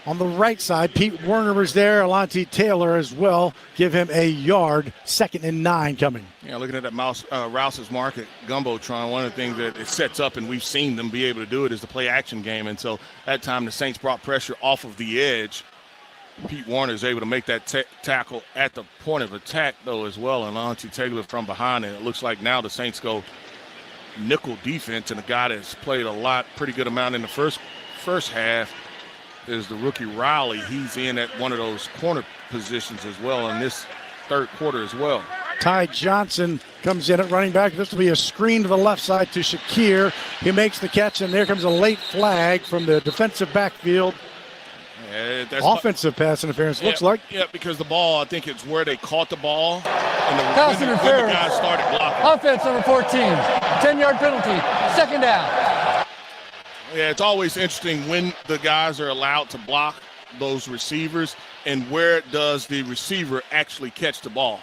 on the right side. Pete Werner was there. Alontae Taylor as well. Give him a yard. 2nd and 9 coming. Yeah, looking at that Rouse's Market Gumbotron, one of the things that it sets up, and we've seen them be able to do it, is the play action game. And so that time the Saints brought pressure off of the edge. Pete Werner is able to make that tackle at the point of attack, though, as well. And Alontae Taylor from behind. And it looks like now the Saints go nickel defense, and a guy that's played a pretty good amount in the first half is the rookie Riley. He's in at one of those corner positions as well in this third quarter as well. Ty Johnson comes in at running back. This will be a screen to the left side to Shakir. He makes the catch, and there comes a late flag from the defensive backfield. Offensive pass interference, looks like. Yeah, because the ball, I think it's where they caught the ball. And pass when the interference. guys started blocking. Offense number 14. 10-yard penalty. 2nd down. Yeah, it's always interesting when the guys are allowed to block those receivers and where does the receiver actually catch the ball.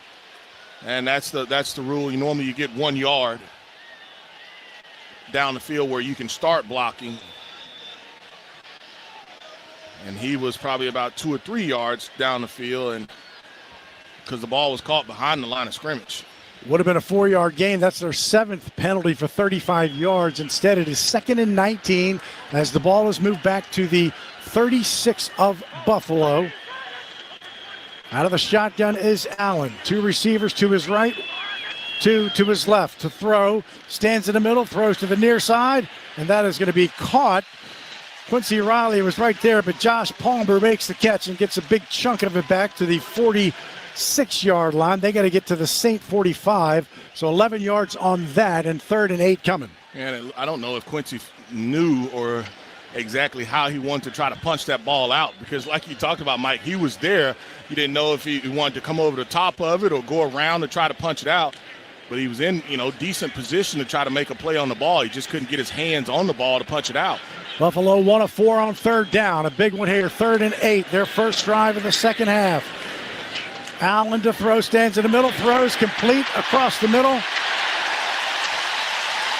And that's the rule. Normally you get 1 yard down the field where you can start blocking. And he was probably about 2 or 3 yards down the field, and because the ball was caught behind the line of scrimmage. Would have been a 4-yard gain. That's their 7th penalty for 35 yards. Instead, it is 2nd and 19 as the ball is moved back to the 36 of Buffalo. Out of the shotgun is Allen. 2 receivers to his right, 2 to his left. To throw, stands in the middle, throws to the near side, and that is going to be caught. Quincy Riley was right there, but Josh Palmer makes the catch and gets a big chunk of it back to the 46-yard line. They got to get to the Saint 45, so 11 yards on that, and 3rd and 8 coming. And I don't know if Quincy knew or exactly how he wanted to try to punch that ball out, because like you talked about, Mike, he was there. You didn't know if he wanted to come over the top of it or go around to try to punch it out. But he was in, decent position to try to make a play on the ball. He just couldn't get his hands on the ball to punch it out. Buffalo 1 of 4 on 3rd down. A big one here, 3rd and 8. Their first drive of the second half. Allen to throw, stands in the middle, throws complete across the middle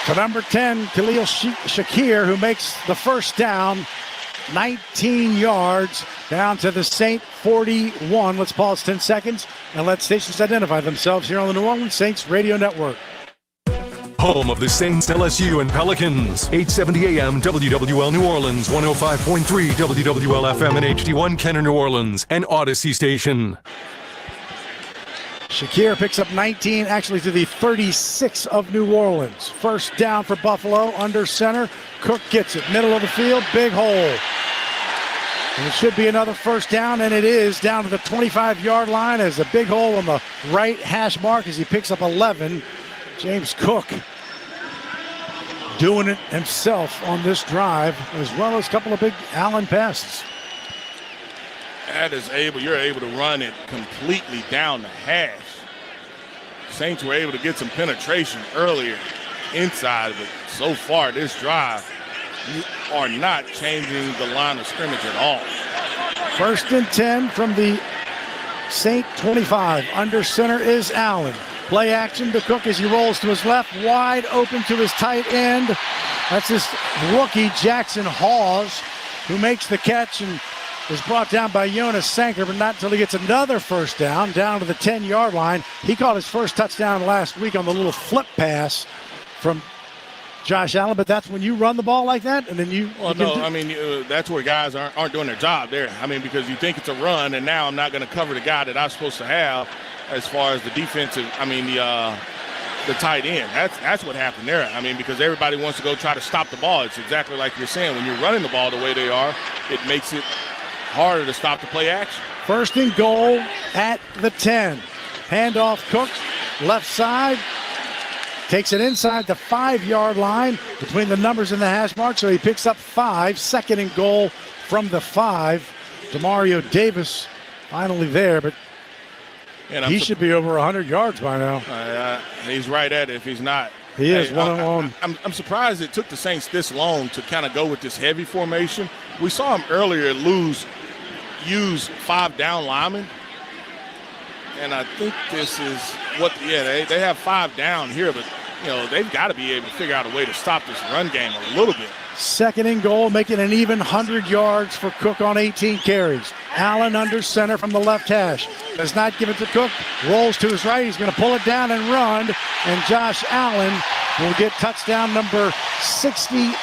to number 10, Khalil Shakir, who makes the first down. 19 yards down to the Saint 41. Let's pause 10 seconds and let stations identify themselves here on the New Orleans Saints Radio Network. Home of the Saints, LSU, and Pelicans. 870 AM WWL New Orleans, 105.3 WWL FM and HD1 Kenner New Orleans, and Odyssey Station. Shakir picks up 19, actually to the 36 of New Orleans. First down for Buffalo, under center. Cook gets it, middle of the field, big hole. And it should be another first down, and it is, down to the 25-yard line as a big hole on the right hash mark as he picks up 11. James Cook doing it himself on this drive, as well as a couple of big Allen passes. You're able to run it completely down the hash. Saints were able to get some penetration earlier inside, but so far this drive, are not changing the line of scrimmage at all. 1st and 10 from the Saint 25. Under center is Allen. Play action to Cook as he rolls to his left, wide open to his tight end. That's his rookie, Jackson Hawes, who makes the catch and is brought down by Jonas Sanker, but not until he gets another first down to the 10-yard line. He caught his first touchdown last week on the little flip pass from Josh Allen, but that's when you run the ball like that, and then you... Well, that's where guys aren't doing their job there. I mean, because you think it's a run, and now I'm not going to cover the guy that I'm supposed to have as far as the defensive, the tight end. That's what happened there. I mean, because everybody wants to go try to stop the ball. It's exactly like you're saying. When you're running the ball the way they are, it makes it harder to stop the play action. 1st and goal at the 10. Handoff Cook, left side. Takes it inside the 5-yard line between the numbers and the hash mark, so he picks up 5. 2nd and goal from the 5. Demario Davis finally there, but he should be over 100 yards by now. He's right at it if he's not. He is one-on-one. I'm surprised it took the Saints this long to kind of go with this heavy formation. We saw him earlier use 5 down linemen. And I think this is they have 5 down here, but they've got to be able to figure out a way to stop this run game a little bit. 2nd and goal, making an even 100 yards for Cook on 18 carries. Allen under center from the left hash. Does not give it to Cook. Rolls to his right. He's going to pull it down and run. And Josh Allen will get touchdown number 68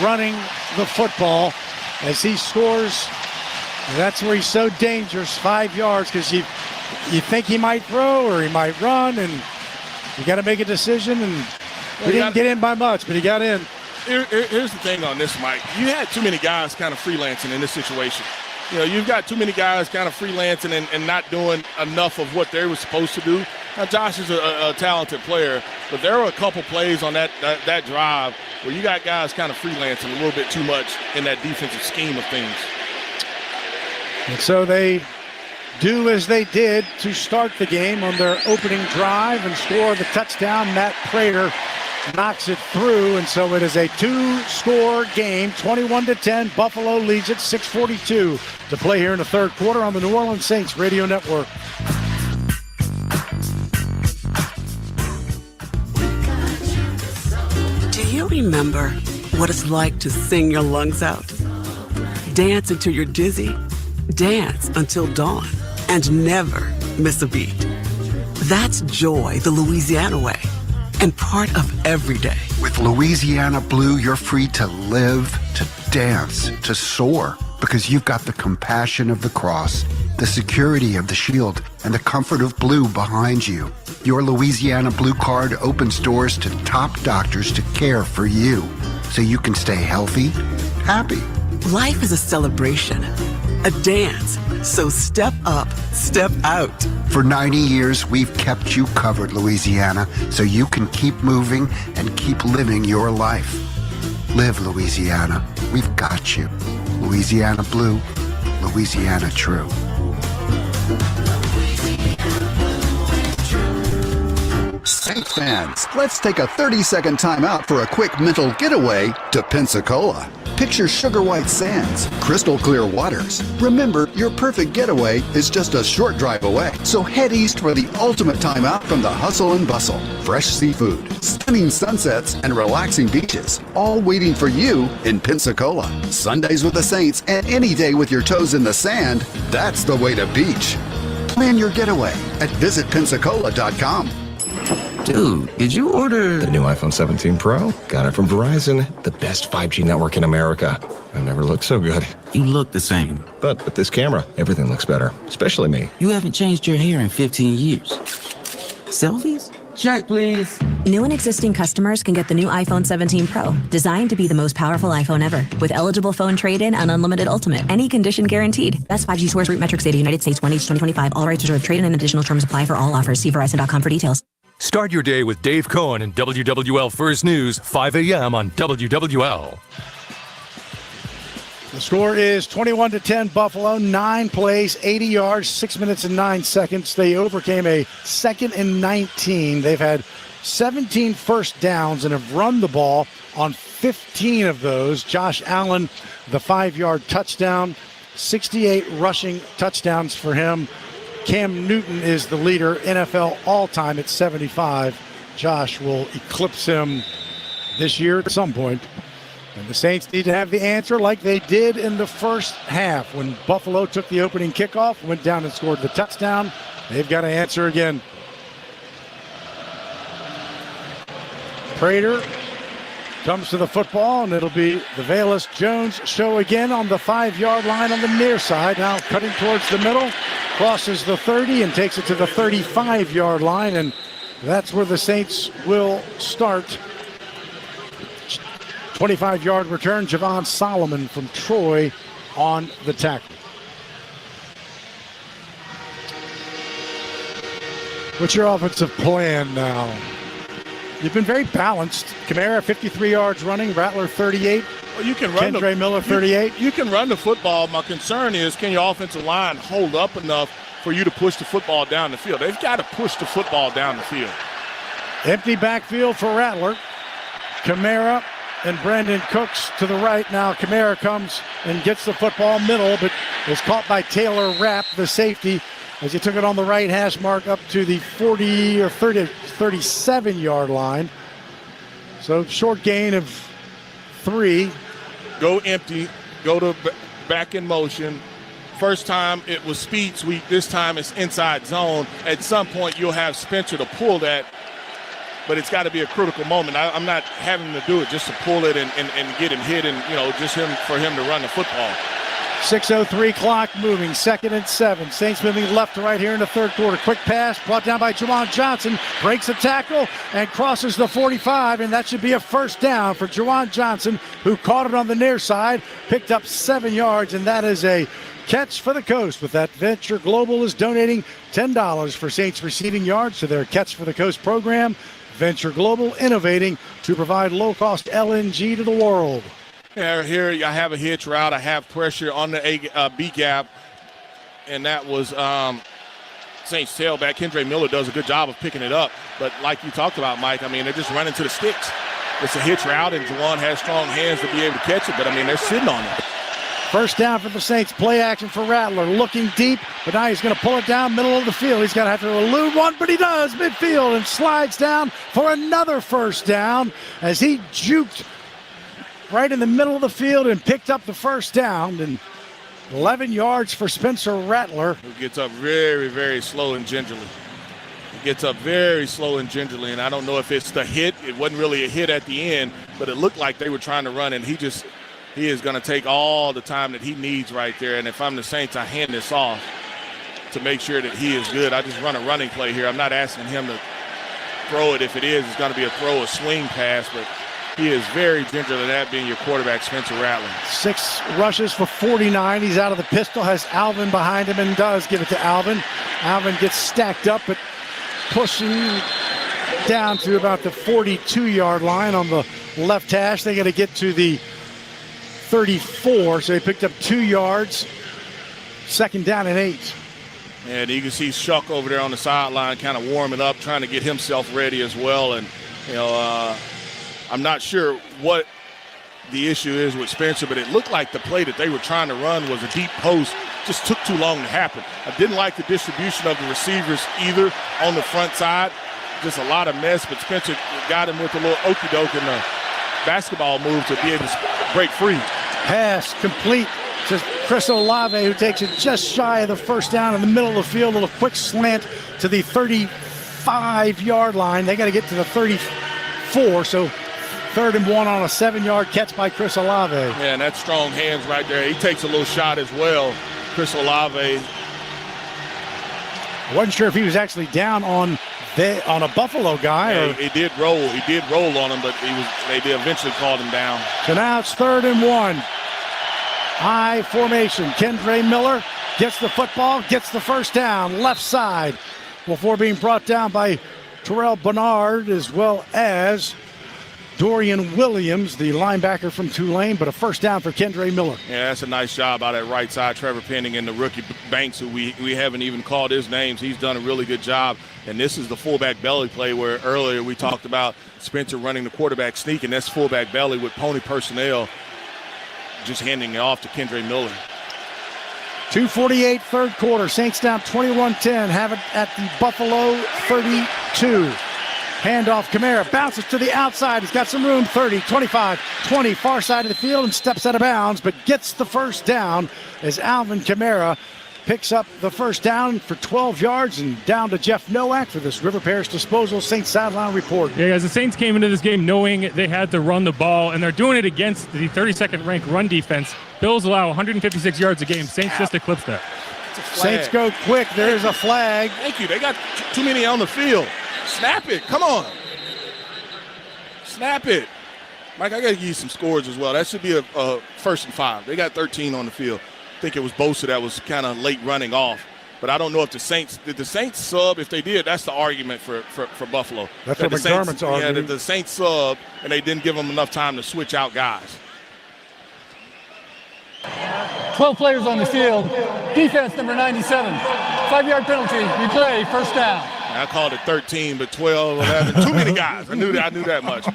running the football as he scores. That's where he's so dangerous, 5 yards, because you think he might throw or he might run, and you got to make a decision. And he didn't get in by much, but he got in. Here's the thing on this, Mike. You had too many guys kind of freelancing in this situation. You've got too many guys kind of freelancing and not doing enough of what they were supposed to do. Now, Josh is a talented player, but there were a couple plays on that drive where you got guys kind of freelancing a little bit too much in that defensive scheme of things. And so they do as they did to start the game on their opening drive and score the touchdown. Matt Prater knocks it through, and so it is a 2-score game, 21-10. Buffalo leads it, 6:42 to play here in the 3rd quarter on the New Orleans Saints Radio Network. Do you remember what it's like to sing your lungs out? Dance until you're dizzy? Dance until dawn and never miss a beat. That's joy the Louisiana way and part of every day. With Louisiana Blue, you're free to live, to dance, to soar, because you've got the compassion of the cross, the security of the shield, and the comfort of blue behind you. Your Louisiana Blue Card opens doors to top doctors to care for you, so you can stay healthy, happy. Life is a celebration, a dance. So step up, step out. For 90 years, we've kept you covered, Louisiana, so you can keep moving and keep living your life. Live, Louisiana. We've got you. Louisiana Blue, Louisiana True. Saints fans, let's take a 30-second timeout for a quick mental getaway to Pensacola. Picture sugar white sands, crystal clear waters. Remember, your perfect getaway is just a short drive away. So head east for the ultimate timeout from the hustle and bustle. Fresh seafood, stunning sunsets, and relaxing beaches, all waiting for you in Pensacola. Sundays with the Saints and any day with your toes in the sand, that's the way to beach. Plan your getaway at visitpensacola.com. Dude, did you order the new iPhone 17 Pro? Got it from Verizon, the best 5G network in America. I never looked so good. You look the same. But with this camera, everything looks better, especially me. You haven't changed your hair in 15 years. Selfies? Check, please. New and existing customers can get the new iPhone 17 Pro, designed to be the most powerful iPhone ever, with eligible phone trade-in and unlimited ultimate. Any condition guaranteed. Best 5G source root metrics data, United States, 1H 2025. All rights reserved. Trade-in and additional terms apply for all offers. See Verizon.com for details. Start your day with Dave Cohen and WWL First News, 5 a.m. on WWL. The score is 21-10 Buffalo, 9 plays, 80 yards, 6 minutes and 9 seconds. They overcame a 2nd and 19. They've had 17 first downs and have run the ball on 15 of those. Josh Allen, the 5-yard touchdown, 68 rushing touchdowns for him. Cam Newton is the leader, NFL all-time at 75. Josh will eclipse him this year at some point. And the Saints need to have the answer like they did in the first half when Buffalo took the opening kickoff, went down and scored the touchdown. They've got to answer again. Prater comes to the football, and it'll be the Velus Jones show again on the 5-yard line on the near side. Now cutting towards the middle, crosses the 30 and takes it to the 35-yard line, and that's where the Saints will start. 25-yard return, Javon Solomon from Troy on the tackle. What's your offensive plan now? You've been very balanced. Kamara, 53 yards running. Rattler, 38. Well, you can run Kendre Miller, 38. You can run the football. My concern is, can your offensive line hold up enough for you to push the football down the field? They've got to push the football down the field. Empty backfield for Rattler. Kamara and Brandon Cooks to the right. Now Kamara comes and gets the football middle, but is caught by Taylor Rapp, the safety, as he took it on the right hash mark up to the 40 or 37-yard line. So short gain of 3. Go empty, go to back in motion. First time it was speed sweep. This time it's inside zone. At some point you'll have Spencer to pull that, but it's got to be a critical moment. I'm not having to do it just to pull it and get him hit and, just for him to run the football. 6:03 clock moving, 2nd and 7. Saints moving left to right here in the third quarter. Quick pass brought down by Juwan Johnson, breaks a tackle and crosses the 45, and that should be a first down for Juwan Johnson, who caught it on the near side, picked up 7 yards, and that is a catch for the Coast. With that, Venture Global is donating $10 for Saints receiving yards to their Catch for the Coast program. Venture Global, innovating to provide low-cost LNG to the world. Yeah, here I have a hitch route. I have pressure on the B gap, and that was Saints tailback. Kendre Miller does a good job of picking it up, but like you talked about, Mike, they're just running to the sticks. It's a hitch route, and Juwan has strong hands to be able to catch it, but they're sitting on it. First down for the Saints. Play action for Rattler. Looking deep, but now he's going to pull it down middle of the field. He's going to have to elude one, but he does midfield and slides down for another first down as he juked right in the middle of the field and picked up the first down. And 11 yards for Spencer Rattler. Who gets up very, very slow and gingerly. He gets up very slow and gingerly, and I don't know if it's the hit. It wasn't really a hit at the end, but it looked like they were trying to run, and he is going to take all the time that he needs right there. And if I'm the Saints, I hand this off to make sure that he is good. I just run a running play here. I'm not asking him to throw it. If it is, it's going to be a swing pass, but he is very gingerly, that being your quarterback, Spencer Rattler. 6 rushes for 49. He's out of the pistol, has Alvin behind him and does give it to Alvin. Alvin gets stacked up, but pushing down to about the 42-yard line on the left hash. They got to get to the 34, so they picked up 2 yards. 2nd down and 8. And you can see Shuck over there on the sideline kind of warming up, trying to get himself ready as well. And, I'm not sure what the issue is with Spencer, but it looked like the play that they were trying to run was a deep post. Just took too long to happen. I didn't like the distribution of the receivers either on the front side. Just a lot of mess, but Spencer got him with a little okey-doke in the basketball move to be able to break free. Pass complete to Chris Olave, who takes it just shy of the first down in the middle of the field. A little quick slant to the 35-yard line. They got to get to the 34, so 3rd and 1 on a 7-yard catch by Chris Olave. Yeah, and that's strong hands right there. He takes a little shot as well, Chris Olave. I wasn't sure if he was actually down on a Buffalo guy. Yeah, he did roll. He did roll on him, but they eventually called him down. So now it's 3rd and 1. High formation. Kendre Miller gets the football, gets the first down, left side, before being brought down by Terrell Bernard as well as Dorian Williams, the linebacker from Tulane, but a first down for Kendre Miller. Yeah, that's a nice job out at right side. Trevor Penning and the rookie Banks, who we haven't even called his names. He's done a really good job. And this is the fullback belly play where earlier we talked about Spencer running the quarterback sneak, and that's fullback belly with pony personnel just handing it off to Kendre Miller. 2:48 third quarter. Saints down 21-10. Have it at the Buffalo 32. Handoff, Kamara bounces to the outside. He's got some room, 30, 25, 20, far side of the field, and steps out of bounds, but gets the first down as Alvin Kamara picks up the first down for 12 yards and down to Jeff Nowak for this River Parish Disposal Saints Sideline Report. Yeah, guys, the Saints came into this game knowing they had to run the ball, and they're doing it against the 32nd ranked run defense. Bills allow 156 yards a game. Saints just eclipsed that. Saints go quick. There's a flag. Thank you. They got too many on the field. Snap it. Come on. Snap it. Mike, I got to give you some scores as well. That should be a 1st and 5. They got 13 on the field. I think it was Bosa that was kind of late running off. But I don't know if the Saints – did the Saints sub? If they did, that's the argument for Buffalo. That's what McDermott's arguing. Yeah, that the Saints sub, and they didn't give them enough time to switch out guys. 12 players on the field. Defense number 97. 5-yard penalty. Replay, first down. I called it 13, but 12, 11. Too many guys. I knew that much.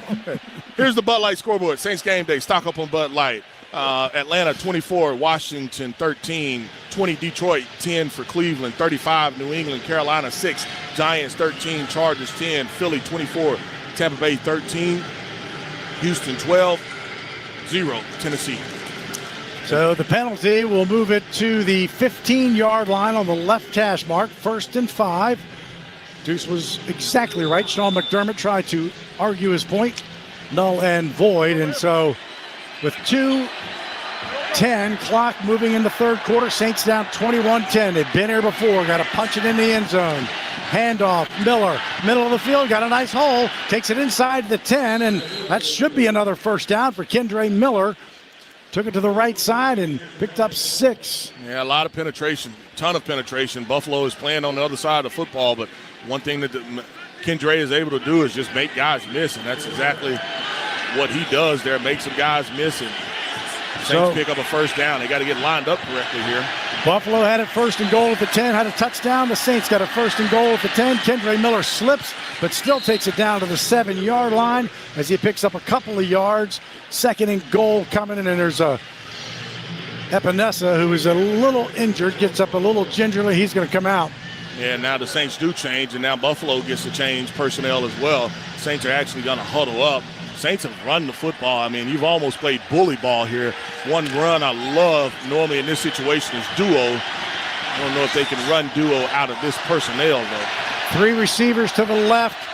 Here's the Bud Light scoreboard. Saints game day. Stock up on Bud Light. Atlanta 24, Washington 13, 20 Detroit, 10 for Cleveland, 35 New England, Carolina 6, Giants 13, Chargers 10, Philly 24, Tampa Bay 13, Houston 12, 0, Tennessee. So the penalty will move it to the 15-yard line on the left hash mark, 1st and 5. Deuce was exactly right. Sean McDermott tried to argue his point, null and void, and so with 2:10 clock moving in the third quarter, Saints down 21-10. They've been here before, got to punch it in the end zone. Handoff, Miller, middle of the field, got a nice hole, takes it inside the 10, and that should be another first down for Kendre Miller. Took it to the right side and picked up 6. Yeah, a lot of penetration, ton of penetration. Buffalo is playing on the other side of the football, but one thing that Kendre is able to do is just make guys miss, and that's exactly what he does there, makes some guys miss, and Saints pick up a first down. They got to get lined up correctly here. Buffalo had it 1st and goal at the 10, had a touchdown. The Saints got a 1st and goal at the 10. Kendre Miller slips, but still takes it down to the 7-yard line as he picks up a couple of yards. 2nd and goal coming in, and there's Epinesa, who is a little injured, gets up a little gingerly. He's going to come out. Yeah, now the Saints do change, and now Buffalo gets to change personnel as well. Saints are actually going to huddle up. Saints have run the football. I mean, you've almost played bully ball here. One run I love normally in this situation is duo. I don't know if they can run duo out of this personnel, though. 3 receivers to the left.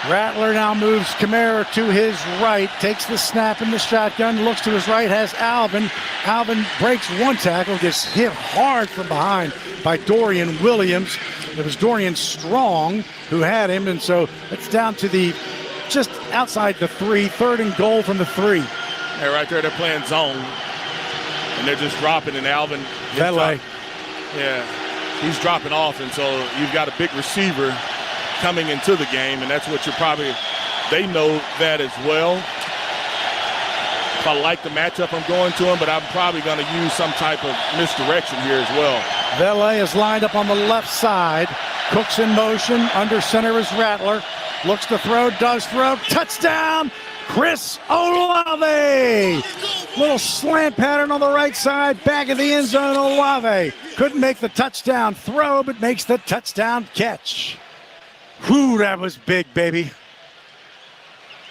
Rattler now moves Kamara to his right, takes the snap in the shotgun, looks to his right, has Alvin. Alvin breaks one tackle, gets hit hard from behind by Dorian Williams. It was Dorian Strong who had him, and so it's down to the just outside the 3, 3rd and goal from the 3. Yeah, right there, they're playing zone, and they're just dropping, and Alvin. That way. Yeah, he's dropping off, and so you've got a big receiver coming into the game, and that's what you're probably, they know that as well. If I like the matchup, I'm going to him, but I'm probably going to use some type of misdirection here as well. Vele is lined up on the left side. Cook's in motion. Under center is Rattler. Looks to throw, does throw. Touchdown, Chris Olave. Little slant pattern on the right side. Back of the end zone, Olave. Couldn't make the touchdown throw, but makes the touchdown catch. Whew, that was big, baby.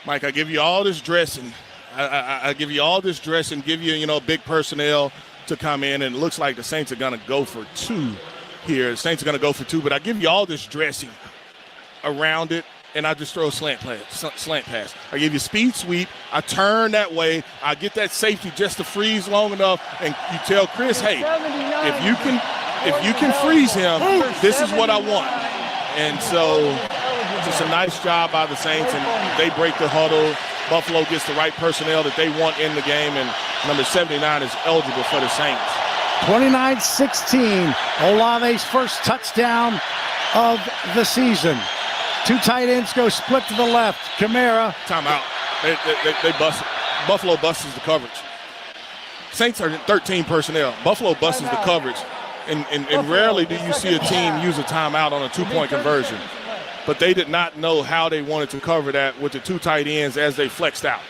Mike, I give you all this dressing. I give you all this dressing, give you, big personnel to come in, and it looks like the Saints are going to go for 2 here. The Saints are going to go for 2, but I give you all this dressing around it, and I just throw a slant pass. I give you speed sweep. I turn that way. I get that safety just to freeze long enough, and you tell Chris, hey, if you can freeze him, this is what I want. And so just a nice job by the Saints, and they break the huddle. Buffalo gets the right personnel that they want in the game, and number 79 is eligible for the Saints. 29-16, Olave's first touchdown of the season. 2 tight ends go split to the left. Kamara. Timeout. They bust it. Buffalo busts the coverage. Saints are 13 personnel. Buffalo busts the coverage. And rarely do you see a team use a timeout on a two-point conversion. But they did not know how they wanted to cover that with the two tight ends as they flexed out.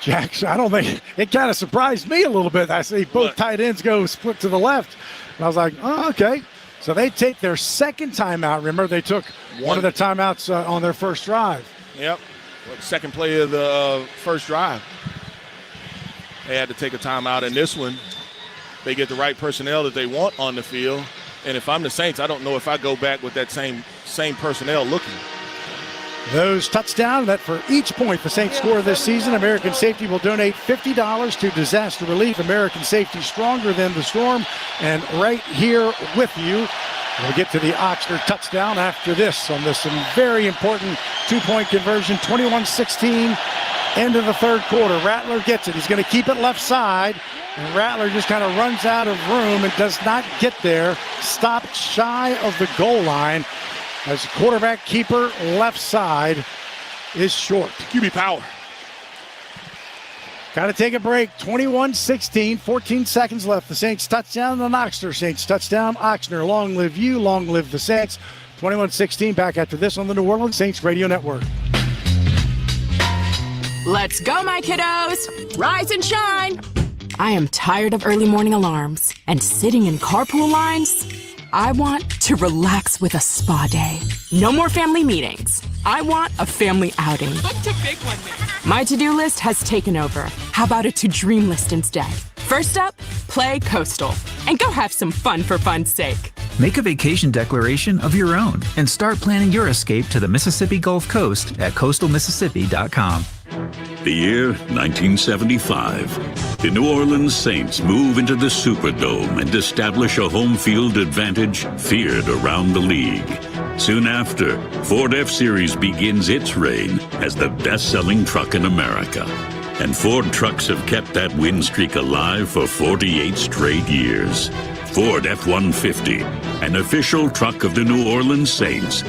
Jackson, I don't think it kind of surprised me a little bit. I see both tight ends go split to the left. And I was like, oh, okay. So they take their second timeout. Remember, they took one of the timeouts on their first drive. Yep. Second play of the first drive. They had to take a timeout. In this one, they get the right personnel that they want on the field. And if I'm the Saints, I don't know if I go back with that same personnel looking. Those touchdowns, that for each point the Saints score this season, American Safety will donate $50 to disaster relief. American Safety, stronger than the storm. And right here with you, we'll get to the Ochsner touchdown after this on this very important two-point conversion, 21-16, end of the third quarter. Rattler gets it. He's going to keep it left side, and Rattler just kind of runs out of room and does not get there. Stopped shy of the goal line as the quarterback keeper left side is short. QB power. Got to take a break. 21-16, 14 seconds left. The Saints touchdown, the Ochsner Saints touchdown. Ochsner, long live you, long live the Saints. 21-16, back after this on the New Orleans Saints Radio Network. Let's go, my kiddos. Rise and shine. I am tired of early morning alarms and sitting in carpool lines. I want to relax with a spa day. No more family meetings. I want a family outing. That's a big one, man. My to-do list has taken over. How about a to-dream list instead? First up, play Coastal and go have some fun for fun's sake. Make a vacation declaration of your own and start planning your escape to the Mississippi Gulf Coast at coastalmississippi.com. The year 1975. The New Orleans Saints move into the Superdome and establish a home field advantage feared around the league. Soon after, Ford F-Series begins its reign as the best-selling truck in America. And Ford trucks have kept that win streak alive for 48 straight years. Ford F-150, an official truck of the New Orleans Saints.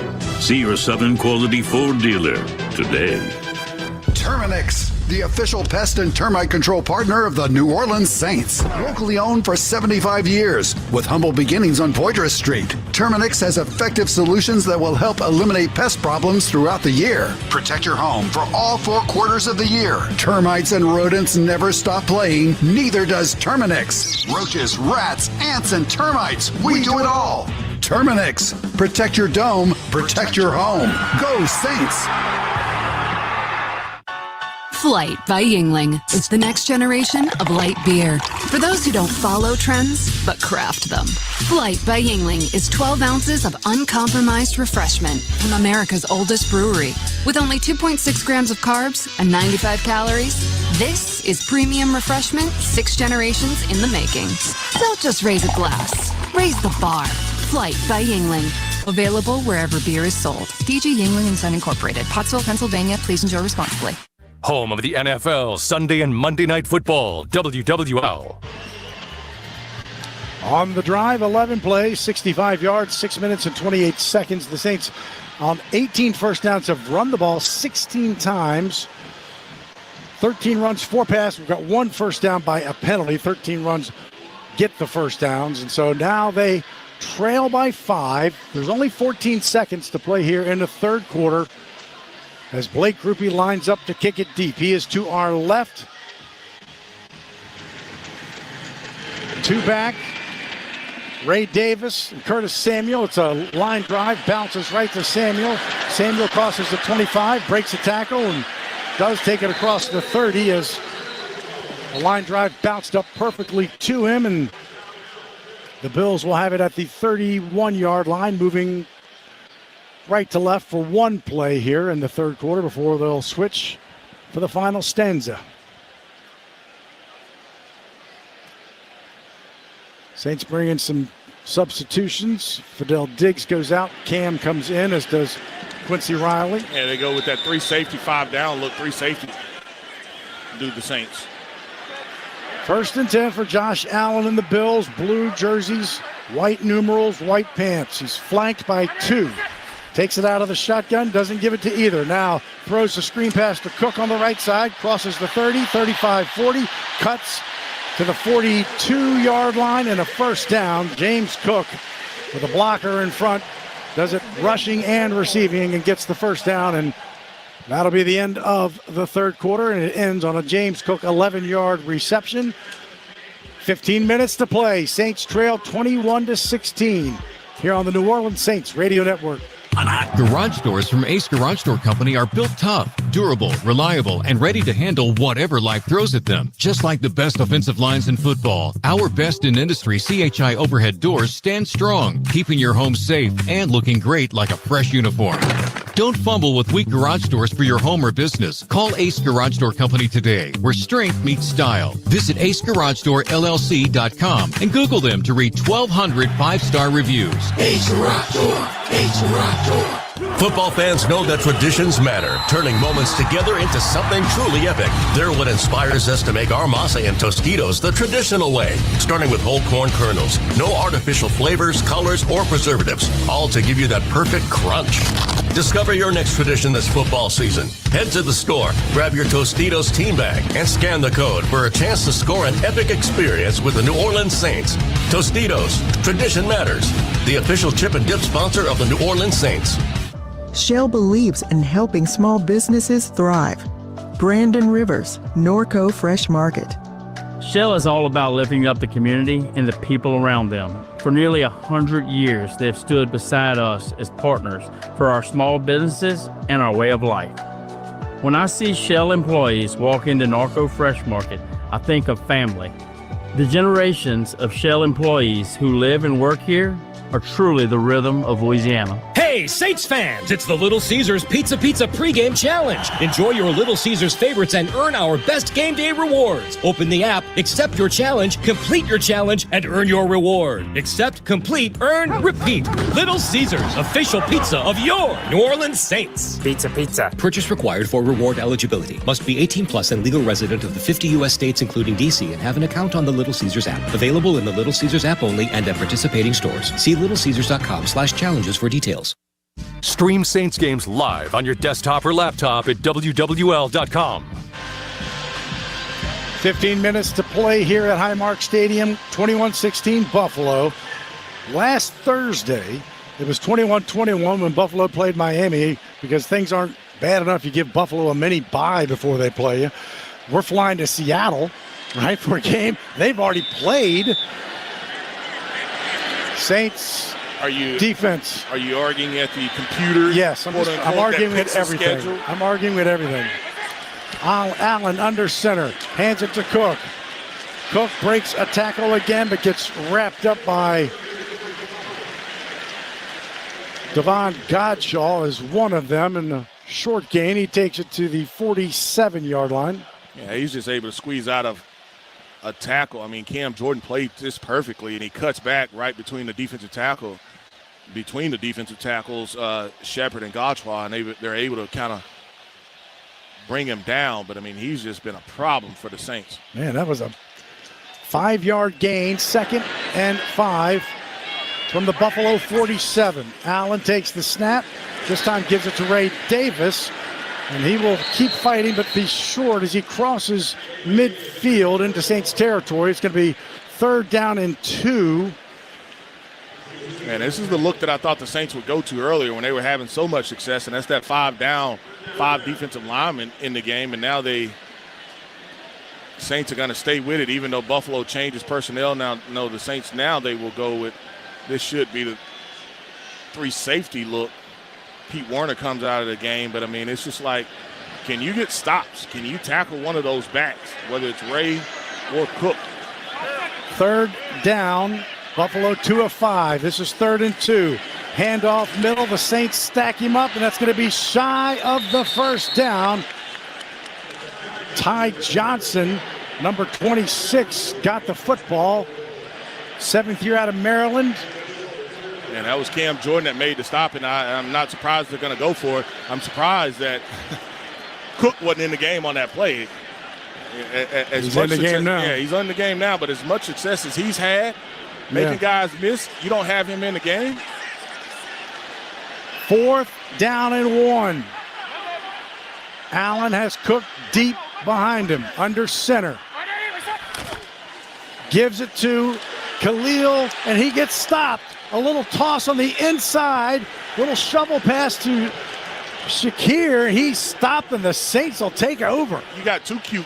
See your Southern Quality Ford dealer today. Terminix, the official pest and termite control partner of the New Orleans Saints. Locally owned for 75 years, with humble beginnings on Poitras Street. Terminix has effective solutions that will help eliminate pest problems throughout the year. Protect your home for all 4 quarters of the year. Termites and rodents never stop playing, neither does Terminix. Roaches, rats, ants, and termites, we do it all. Terminix, protect your dome, protect your home. Go Saints! Flight by Yingling is the next generation of light beer. For those who don't follow trends, but craft them. Flight by Yingling is 12 ounces of uncompromised refreshment from America's oldest brewery. With only 2.6 grams of carbs and 95 calories, this is premium refreshment 6 generations in the making. Don't just raise a glass, raise the bar. Flight by Yingling. Available wherever beer is sold. DG Yingling & Son Incorporated, Pottsville, Pennsylvania. Please enjoy responsibly. Home of the NFL, Sunday and Monday Night Football, WWL. On the drive, 11 plays, 65 yards, 6 minutes and 28 seconds. The Saints on 18 first downs have run the ball 16 times. 13 runs, 4 passes. We've got 1 first down by a penalty. 13 runs get the first downs. And so now they trail by 5. There's only 14 seconds to play here in the third quarter as Blake Grupe lines up to kick it deep. He is to our left. 2 back. Ray Davis and Curtis Samuel. It's a line drive, bounces right to Samuel. Samuel crosses the 25, breaks a tackle, and does take it across the 30 as the line drive bounced up perfectly to him, and the Bills will have it at the 31-yard line, moving right to left for 1 play here in the third quarter before they'll switch for the final stanza. Saints bring in some substitutions. Fidel Diggs goes out. Cam comes in, as does Quincy Riley. Yeah, they go with that 3 safety, 5 down look. 3 safety do the Saints. 1st and 10 for Josh Allen and the Bills. Blue jerseys, white numerals, white pants. He's flanked by 2. Takes it out of the shotgun, doesn't give it to either. Now throws the screen pass to Cook on the right side, crosses the 30, 35, 40, cuts to the 42-yard line and a first down. James Cook with a blocker in front, does it rushing and receiving and gets the first down, and that'll be the end of the third quarter, and it ends on a James Cook 11-yard reception. 15 minutes to play. Saints trail 21-16 here on the New Orleans Saints Radio Network. Garage doors from Ace Garage Door Company are built tough, durable, reliable, and ready to handle whatever life throws at them. Just like the best offensive lines in football, our best in industry CHI overhead doors stand strong, keeping your home safe and looking great like a fresh uniform. Don't fumble with weak garage doors for your home or business. Call Ace Garage Door Company today, where strength meets style. Visit AceGarageDoorLLC.com and Google them to read 1,200 five-star reviews. Ace Garage Door. Ace Garage Door. Football fans know that traditions matter, turning moments together into something truly epic. They're what inspires us to make our masa and Tostitos the traditional way, starting with whole corn kernels, no artificial flavors, colors, or preservatives, all to give you that perfect crunch. Discover your next tradition this football season. Head to the store, grab your Tostitos team bag, and scan the code for a chance to score an epic experience with the New Orleans Saints. Tostitos, tradition matters. The official chip and dip sponsor of the New Orleans Saints. Shell believes in helping small businesses thrive. Brandon Rivers, Norco Fresh Market. Shell is all about lifting up the community and the people around them. For nearly 100 years, they've stood beside us as partners for our small businesses and our way of life. When I see Shell employees walk into Norco Fresh Market, I think of family. The generations of Shell employees who live and work here are truly the rhythm of Louisiana. Hey, Saints fans! It's the Little Caesars Pizza Pregame Challenge. Enjoy your Little Caesars favorites and earn our best game day rewards. Open the app, accept your challenge, complete your challenge, and earn your reward. Accept, complete, earn, repeat. Little Caesars, official pizza of your New Orleans Saints. Pizza. Purchase required for reward eligibility. Must be 18 plus and legal resident of the 50 U.S. states, including D.C., and have an account on the Little Caesars app. Available in the Little Caesars app only and at participating stores. See littlecaesars.com/challenges for details. Stream Saints games live on your desktop or laptop at WWL.com. 15 minutes to play here at Highmark Stadium, 21-16 Buffalo. Last Thursday, it was 21-21 when Buffalo played Miami, because things aren't bad enough. You give Buffalo a mini bye before they play you. We're flying to Seattle, right, for a game they've already played. Saints defense. Are you arguing at the computer? Yes, I'm arguing with everything. I'm arguing with everything. Allen under center, hands it to Cook. Cook breaks a tackle again, but gets wrapped up by Devon Godshaw is one of them in the short gain. He takes it to the 47-yard line. Yeah, he's just able to squeeze out of a tackle. I mean, Cam Jordan played this perfectly, and he cuts back right between the defensive tackles, Shepard and Godshaw, and they're able to kind of bring him down. But, I mean, he's just been a problem for the Saints. Man, that was a 5-yard gain, 2nd and 5 from the Buffalo 47. Allen takes the snap. This time gives it to Ray Davis, and he will keep fighting but be short as he crosses midfield into Saints territory. It's going to be 3rd down and 2. Man, this is the look that I thought the Saints would go to earlier when they were having so much success, and that's that 5 down, 5 defensive linemen in the game, and now Saints are going to stay with it, even though Buffalo changes personnel. Now, no, the Saints now they will go with, this should be the 3 safety look. Pete Werner comes out of the game, but, I mean, it's just like, can you get stops? Can you tackle one of those backs, whether it's Ray or Cook? 3rd down, Buffalo 2 of 5. This is 3rd and 2. Handoff middle, the Saints stack him up, and that's going to be shy of the first down. Ty Johnson, number 26, got the football. 7th year out of Maryland. And that was Cam Jordan that made the stop, and I'm not surprised they're going to go for it. I'm surprised that Cook wasn't in the game on that play. He's in the game now. Yeah, he's in the game now, but as much success as he's had, making guys miss, you don't have him in the game. 4th down and 1. Allen has Cook deep behind him, under center. Gives it to Khalil, and he gets stopped. A little toss on the inside. Little shovel pass to Shakir. He's stopped, and the Saints will take over. You got too cute.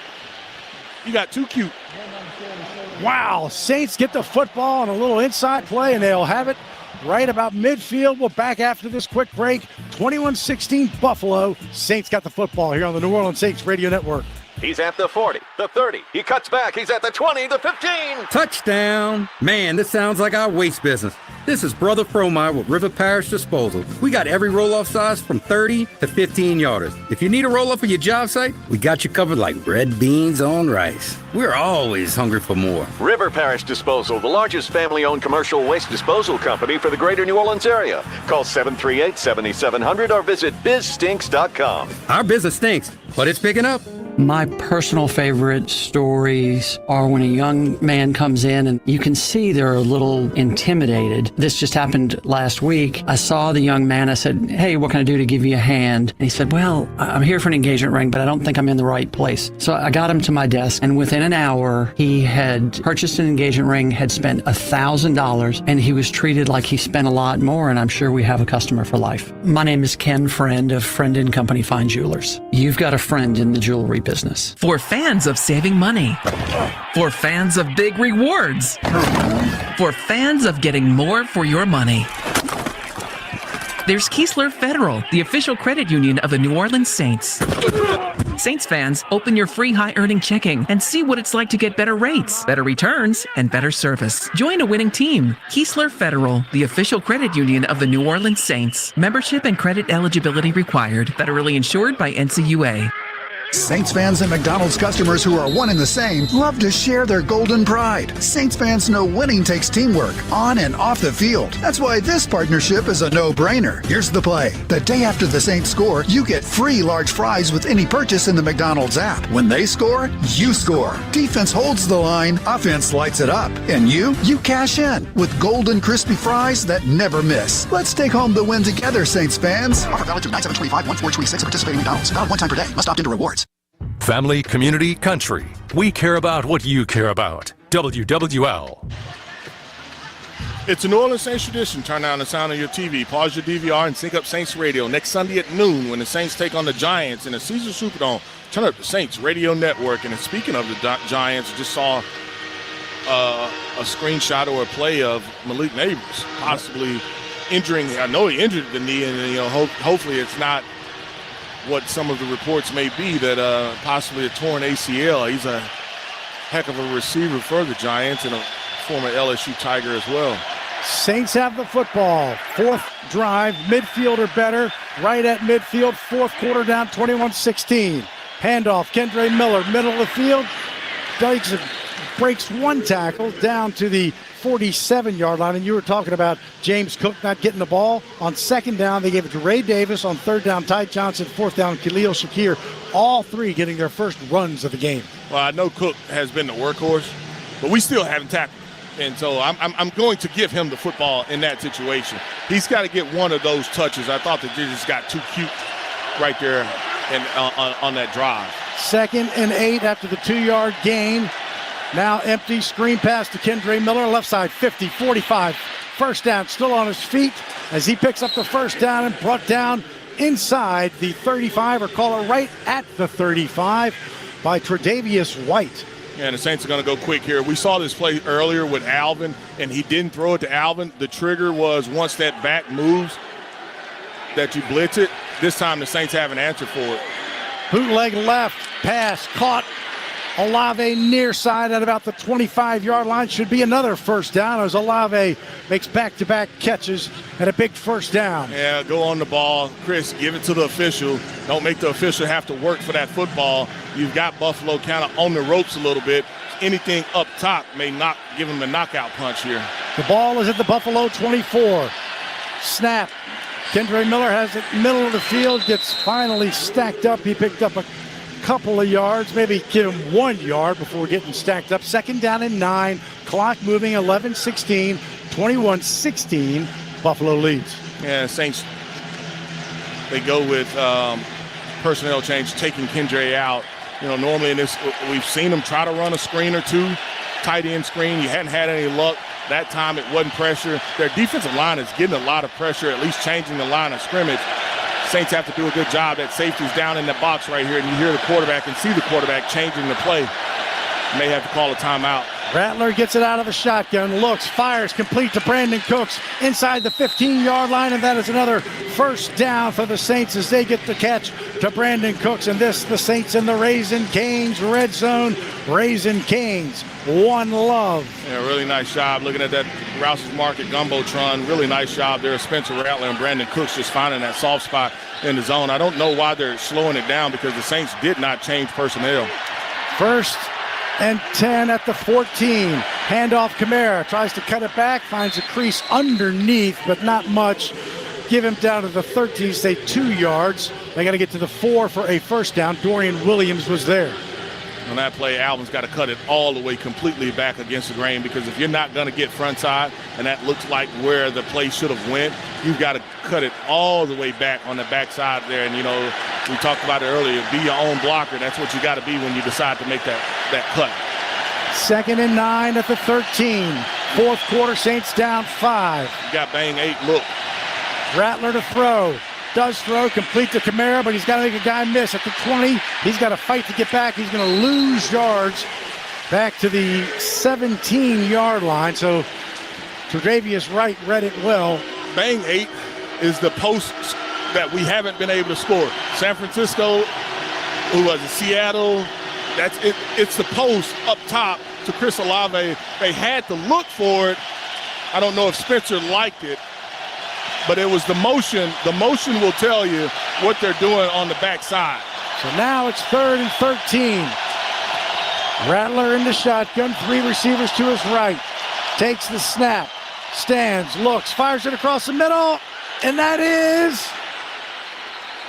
Wow, Saints get the football on a little inside play, and they'll have it right about midfield. We're back after this quick break. 21-16 Buffalo. Saints got the football here on the New Orleans Saints Radio Network. He's at the 40, the 30. He cuts back. He's at the 20, the 15. Touchdown. Man, this sounds like our waste business. This is Brother Fromire with River Parish Disposal. We got every roll-off size from 30 to 15 yarders. If you need a roll-off for your job site, we got you covered like red beans on rice. We're always hungry for more. River Parish Disposal, the largest family-owned commercial waste disposal company for the greater New Orleans area. Call 738-7700 or visit bizstinks.com. Our business stinks, but it's picking up. My personal favorite stories are when a young man comes in and you can see they're a little intimidated. This just happened last week. I saw the young man. I said, "Hey, what can I do to give you a hand?" And he said, "Well, I'm here for an engagement ring, but I don't think I'm in the right place." So I got him to my desk, and within an hour, he had purchased an engagement ring, had spent $1,000, and he was treated like he spent a lot more, and I'm sure we have a customer for life. My name is Ken Friend of Friend & Company Fine Jewelers. You've got a friend in the jewelry business. For fans of saving money. For fans of big rewards. For fans of getting more for your money. There's Keesler Federal, the official credit union of the New Orleans Saints. Saints fans, open your free high-earning checking and see what it's like to get better rates, better returns, and better service. Join a winning team. Keesler Federal, the official credit union of the New Orleans Saints. Membership and credit eligibility required. Federally insured by NCUA. Saints fans and McDonald's customers who are one and the same love to share their golden pride. Saints fans know winning takes teamwork on and off the field. That's why this partnership is a no-brainer. Here's the play. The day after the Saints score, you get free large fries with any purchase in the McDonald's app. When they score, you score. Defense holds the line, offense lights it up. And you cash in with golden crispy fries that never miss. Let's take home the win together, Saints fans. Offer valid through 9/7/25, 1/4/26 at participating McDonald's. Valid one time per day. Must opt into rewards. Family, community, country. We care about what you care about. WWL. It's a New Orleans Saints tradition. Turn down the sound of your TV, pause your DVR, and sync up Saints Radio next Sunday at noon when the Saints take on the Giants in the Caesars Superdome. Turn up the Saints Radio Network. And speaking of the Giants, just saw a screenshot or a play of Malik Neighbors possibly injuring. I know he injured the knee, and hopefully it's not what some of the reports may be, that possibly a torn ACL. He's a heck of a receiver for the Giants and a former LSU Tiger as well. Saints have the football. 4th drive, midfield or better, right at midfield, 4th quarter down, 21-16. Handoff, Kendre Miller, middle of the field. Dykes breaks one tackle down to the 47-yard line, and you were talking about James Cook not getting the ball. On 2nd down, they gave it to Ray Davis. On 3rd down, Ty Johnson. 4th down, Khalil Shakir. All three getting their first runs of the game. Well, I know Cook has been the workhorse, but we still haven't tackled. And so I'm going to give him the football in that situation. He's got to get one of those touches. I thought that they just got too cute right there and on that drive. 2nd and 8 after the 2-yard gain. Now empty, screen pass to Kendre Miller, left side, 50, 45. First down, still on his feet as he picks up the first down and brought down inside the 35, or call it right at the 35, by Tre'Davious White. Yeah, and the Saints are going to go quick here. We saw this play earlier with Alvin, and he didn't throw it to Alvin. The trigger was once that back moves that you blitz it. This time the Saints have an answer for it. Bootleg left, pass, caught. Olave near side at about the 25-yard line. Should be another first down as Olave makes back-to-back catches and a big first down. Yeah, go on the ball. Chris, give it to the official. Don't make the official have to work for that football. You've got Buffalo kind of on the ropes a little bit. Anything up top may not give him the knockout punch here. The ball is at the Buffalo 24. Snap. Kendre Miller has it middle of the field, gets finally stacked up. He picked up a couple of yards, maybe give him 1 yard before getting stacked up. 2nd down and 9, clock moving, 11-16, 21-16, Buffalo leads. Yeah, Saints they go with personnel change, taking Kendra out. Normally in this, we've seen them try to run a screen or two, tight end screen. You hadn't had any luck. That time it wasn't pressure. Their defensive line is getting a lot of pressure, at least changing the line of scrimmage. Saints have to do a good job. That safety's down in the box right here, and you hear the quarterback and see the quarterback changing the play. May have to call a timeout. Rattler gets it out of the shotgun, looks, fires, complete to Brandon Cooks inside the 15-yard line, and that is another first down for the Saints as they get the catch to Brandon Cooks. And this, the Saints in the Raisin Canes red zone. Raisin Canes, one love. Yeah, really nice job looking at that Rouse's Market Gumbotron. Really nice job there. Spencer Rattler and Brandon Cooks just finding that soft spot in the zone. I don't know why they're slowing it down because the Saints did not change personnel. First and 10 at the 14. Handoff Kamara, tries to cut it back, finds a crease underneath, but not much. Give him down to the 13, say 2 yards. They got to get to the 4 for a first down. Dorian Williams was there. On that play, Alvin's got to cut it all the way completely back against the grain, because if you're not going to get front side, and that looks like where the play should have went, you've got to cut it all the way back on the backside there. And, we talked about it earlier, be your own blocker. That's what you got to be when you decide to make that cut. 2nd and 9 at the 13. Fourth quarter, Saints down 5. You got Bang 8, look. Rattler to throw. Does throw, complete to Kamara, but he's got to make a guy miss at the 20. He's got to fight to get back. He's going to lose yards back to the 17-yard line. So Tre'Davious Wright read it well. Bang 8 is the post that we haven't been able to score. San Francisco, who was it, Seattle, that's it. It's the post up top to Chris Olave. They had to look for it. I don't know if Spencer liked it, but it was the motion. The motion will tell you what they're doing on the backside. So now it's 3rd and 13. Rattler in the shotgun, 3 receivers to his right. Takes the snap, stands, looks, fires it across the middle, and that is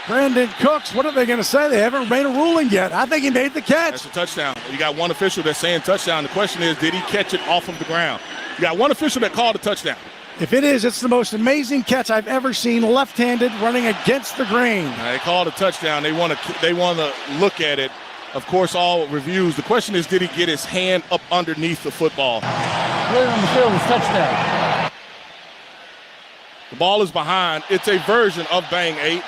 Brandon Cooks. What are they going to say? They haven't made a ruling yet. I think he made the catch. That's a touchdown. You got one official that's saying touchdown. The question is, did he catch it off of the ground? You got one official that called a touchdown. If it is, it's the most amazing catch I've ever seen, left-handed, running against the grain. They called a touchdown. They want to look at it. Of course, all reviews. The question is, did he get his hand up underneath the football? Right on the field is touchdown. The ball is behind. It's a version of Bang 8.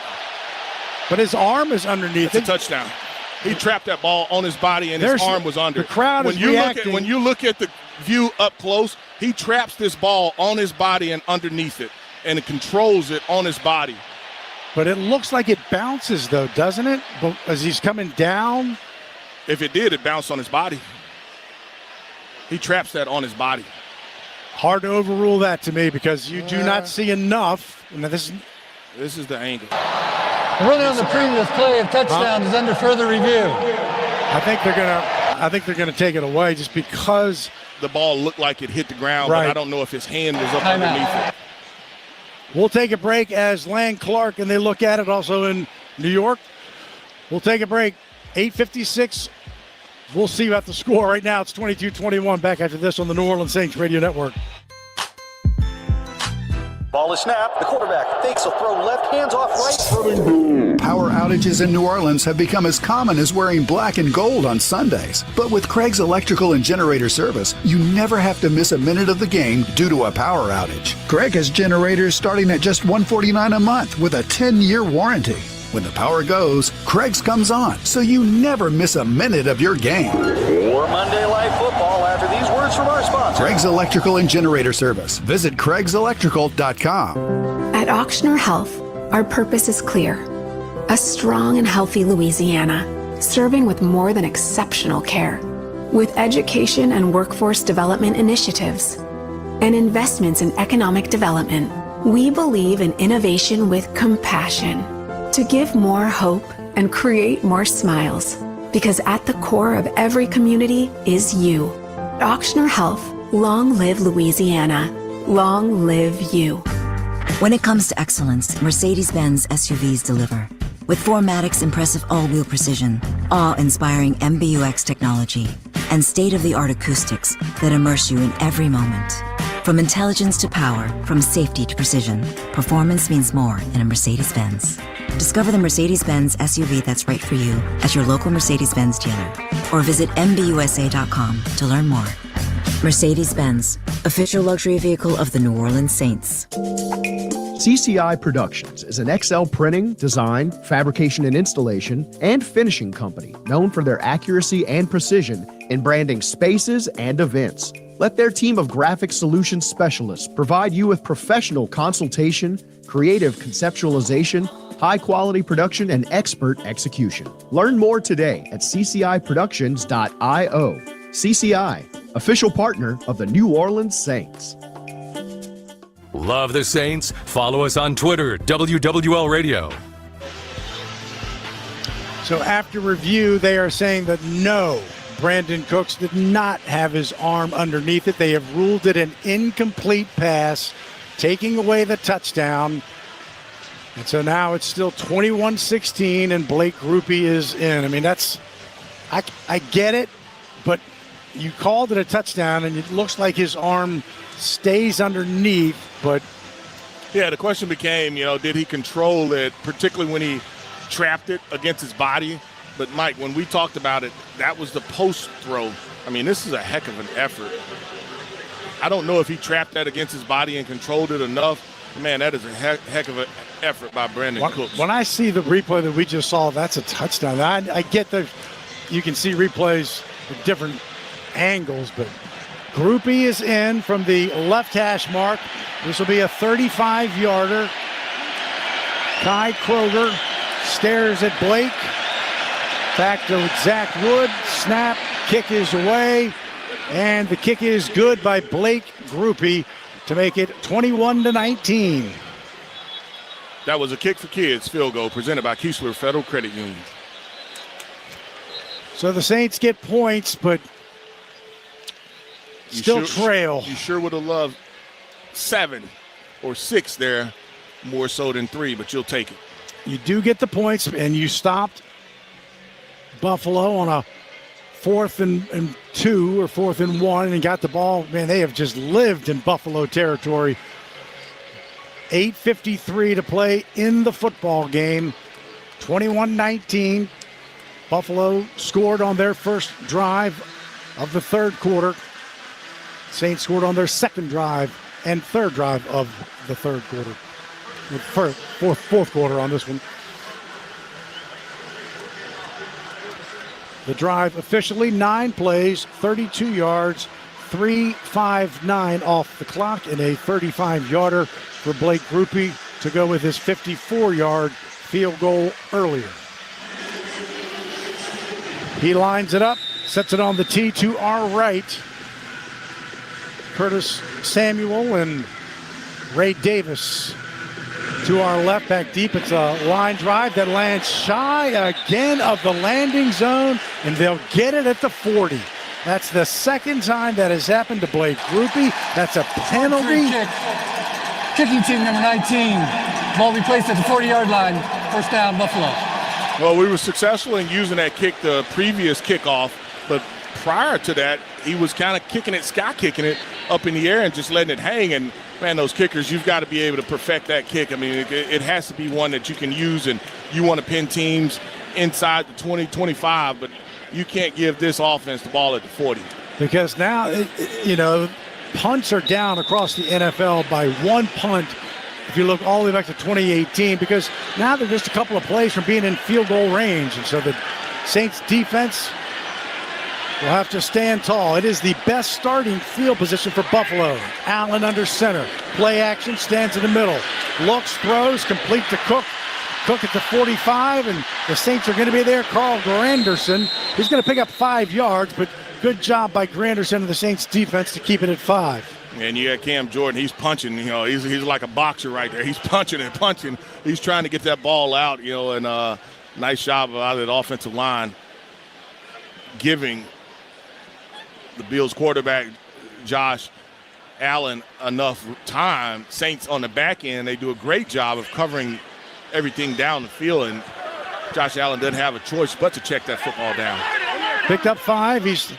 But his arm is underneath. It's a touchdown. He trapped that ball on his body, and his arm was under. The crowd is reacting. When you look at the view up close, he traps this ball on his body and underneath it, and it controls it on his body. But it looks like it bounces, though, doesn't it? But as he's coming down? If it did, it bounced on his body. He traps that on his body. Hard to overrule that to me, because you do not see enough. Now this is the angle. The ruling on the previous play of touchdown is under further review. I think they're gonna take it away just because the ball looked like it hit the ground, right. But I don't know if his hand was up underneath it. We'll take a break as Land Clark and they look at it also in New York. We'll take a break. 8:56. We'll see you at the score. Right now it's 22-21. Back after this on the New Orleans Saints Radio Network. Ball is snapped. The quarterback fakes a throw left, hands off right. Power outages in New Orleans have become as common as wearing black and gold on Sundays. But with Craig's Electrical and Generator Service, you never have to miss a minute of the game due to a power outage. Craig has generators starting at just $149 a month with a 10-year warranty. When the power goes, Craig's comes on, so you never miss a minute of your game. More Monday Night Football after these words from our sponsor. Craig's Electrical and Generator Service. Visit CraigsElectrical.com. At Auctioner Health, our purpose is clear. A strong and healthy Louisiana, serving with more than exceptional care. With education and workforce development initiatives and investments in economic development, we believe in innovation with compassion to give more hope and create more smiles. Because at the core of every community is you. Auctioner Health, long live Louisiana. Long live you. When it comes to excellence, Mercedes-Benz SUVs deliver. With 4MATIC's impressive all-wheel precision, awe-inspiring MBUX technology, and state-of-the-art acoustics that immerse you in every moment. From intelligence to power, from safety to precision, performance means more in a Mercedes-Benz. Discover the Mercedes-Benz SUV that's right for you at your local Mercedes-Benz dealer or visit MBUSA.com to learn more. Mercedes-Benz, official luxury vehicle of the New Orleans Saints. CCI Productions is an XL printing, design, fabrication and installation, and finishing company known for their accuracy and precision in branding spaces and events. Let their team of graphic solutions specialists provide you with professional consultation, creative conceptualization, high-quality production, and expert execution. Learn more today at ccIproductions.io. CCI, official partner of the New Orleans Saints. Love the Saints? Follow us on Twitter, WWL Radio. So after review, they are saying that no, Brandon Cooks did not have his arm underneath it. They have ruled it an incomplete pass, taking away the touchdown. And so now it's still 21-16, and Blake Grupe is in. I mean, I get it, but you called it a touchdown, and it looks like his arm stays underneath, but... Yeah, the question became, did he control it, particularly when he trapped it against his body? But, Mike, when we talked about it, that was the post throw. I mean, this is a heck of an effort. I don't know if he trapped that against his body and controlled it enough. Man, that is a heck of an effort by Brandon Cooks. When I see the replay that we just saw, that's a touchdown. I get that you can see replays with different angles, but Grupe is in from the left hash mark. This will be a 35-yarder. Kai Kroger stares at Blake. Back to Zach Wood. Snap. Kick is away. And the kick is good by Blake Grupe to make it 21-19. That was a Kick for Kids field goal presented by Keesler Federal Credit Union. So the Saints get points, but still trail. You sure would have loved 7 or 6 there, more so than 3, but you'll take it. You do get the points, and you stopped Buffalo on a 4th and 2 or 4th and 1 and got the ball. Man, they have just lived in Buffalo territory. 8:53 to play in the football game. 21-19. Buffalo scored on their first drive of the third quarter. Saints scored on their second drive and third drive of the third quarter. Fourth quarter on this one. The drive officially 9 plays, 32 yards, 3:59 off the clock, and a 35-yarder for Blake Grupe to go with his 54-yard field goal earlier. He lines it up, sets it on the tee to our right. Curtis Samuel and Ray Davis to our left, back deep. It's a line drive that lands shy again of the landing zone, and they'll get it at the 40. That's the second time that has happened to Blake Grupe. That's a penalty. Kicking team number 19. Ball replaced at the 40-yard line. First down, Buffalo. Well, we were successful in using that kick the previous kickoff, but prior to that, he was kind of sky kicking it up in the air and just letting it hang. And, man, those kickers, you've got to be able to perfect that kick. I mean, it has to be one that you can use, and you want to pin teams inside the 20, 25, but you can't give this offense the ball at the 40. Because now, punts are down across the NFL by 1 punt if you look all the way back to 2018, because now they're just a couple of plays from being in field goal range. And so the Saints defense will have to stand tall. It is the best starting field position for Buffalo. Allen under center. Play action, stands in the middle. Looks, throws, complete to Cook. Cook at the 45, and the Saints are going to be there. Carl Granderson, he's going to pick up 5 yards, but good job by Granderson and the Saints defense to keep it at 5. And you got Cam Jordan, he's punching, he's like a boxer right there. He's punching and punching. He's trying to get that ball out, and nice job out of that offensive line giving the Bills quarterback, Josh Allen, enough time. Saints on the back end, they do a great job of covering everything down the field, and Josh Allen doesn't have a choice but to check that football down. Picked up 5. He's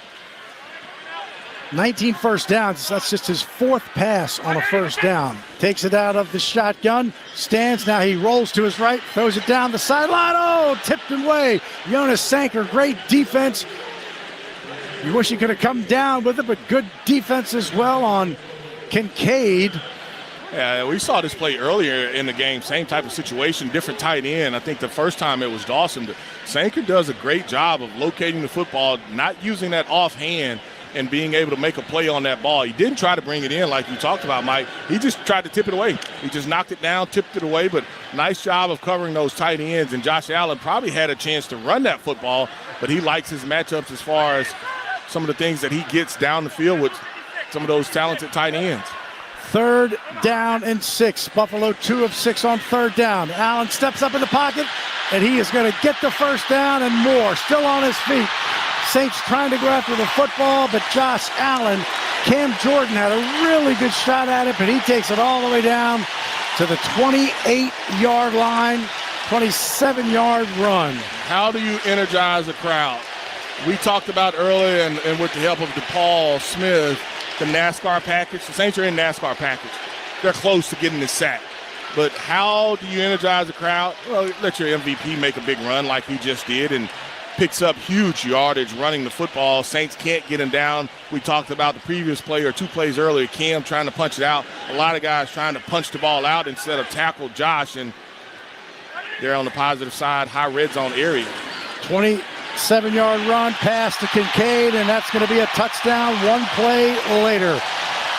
19 first downs. That's just his 4th pass on a first down. Takes it out of the shotgun, stands. Now he rolls to his right, throws it down the sideline. Oh, tipped away. Jonas Sanker, great defense. You wish he could have come down with it, but good defense as well on Kincaid. Yeah, we saw this play earlier in the game. Same type of situation, different tight end. I think the first time it was Dawson. Sanker does a great job of locating the football, not using that offhand, and being able to make a play on that ball. He didn't try to bring it in like you talked about, Mike. He just tried to tip it away. He just knocked it down, tipped it away, but nice job of covering those tight ends. And Josh Allen probably had a chance to run that football, but he likes his matchups as far as some of the things that he gets down the field with some of those talented tight ends. 3rd down and 6. Buffalo 2 of 6 on 3rd down. Allen steps up in the pocket, and he is going to get the first down, and Moore still on his feet. Saints trying to go after the football, but Josh Allen, Cam Jordan had a really good shot at it, but he takes it all the way down to the 28-yard line, 27-yard run. How do you energize a crowd? We talked about earlier, and with the help of DePaul Smith, the NASCAR package. The Saints are in NASCAR package. They're close to getting the sack. But how do you energize the crowd? Well, let your MVP make a big run like he just did and picks up huge yardage running the football. Saints can't get him down. We talked about the previous play or 2 plays earlier, Cam trying to punch it out. A lot of guys trying to punch the ball out instead of tackle Josh, and they're on the positive side, high red zone area. 27-yard run pass to Kincaid, and that's going to be a touchdown 1 play later.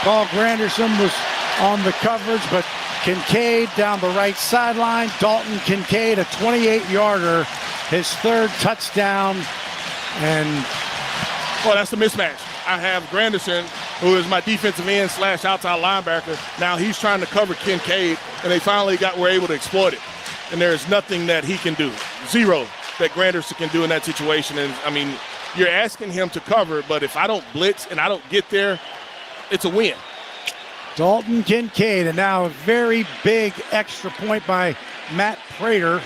Paul Granderson was on the coverage, but Kincaid down the right sideline. Dalton Kincaid, a 28-yarder, his 3rd touchdown. And well, that's the mismatch. I have Granderson, who is my defensive end / outside linebacker. Now he's trying to cover Kincaid, and they finally were able to exploit it. And there's nothing that he can do. Zero that Granderson can do in that situation. And I mean, you're asking him to cover, but if I don't blitz and I don't get there, it's a win. Dalton Kincaid, and now a very big extra point by Matt Prater.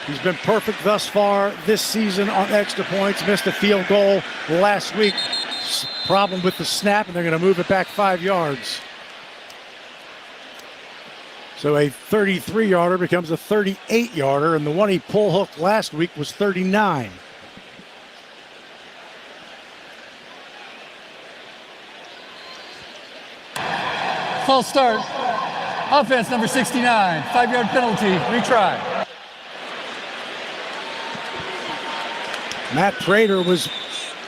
He's been perfect thus far this season on extra points. Missed a field goal last week. Problem with the snap, and they're going to move it back 5 yards. So a 33-yarder becomes a 38-yarder, and the one he pull hooked last week was 39. False start. Offense number 69. 5-yard penalty. Retry. Matt Prater was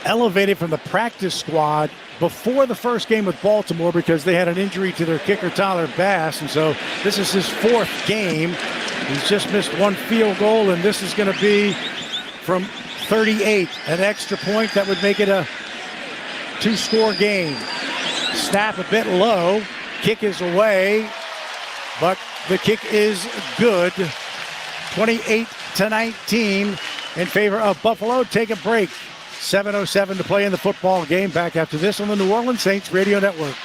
elevated from the practice squad before the first game with Baltimore because they had an injury to their kicker, Tyler Bass. And so this is his 4th game. He's just missed 1 field goal, and this is going to be from 38. An extra point that would make it a 2-score game. Snap a bit low. Kick is away, but the kick is good. 28-19 in favor of Buffalo. Take a break. 7:07 to play in the football game. Back after this on the New Orleans Saints Radio Network.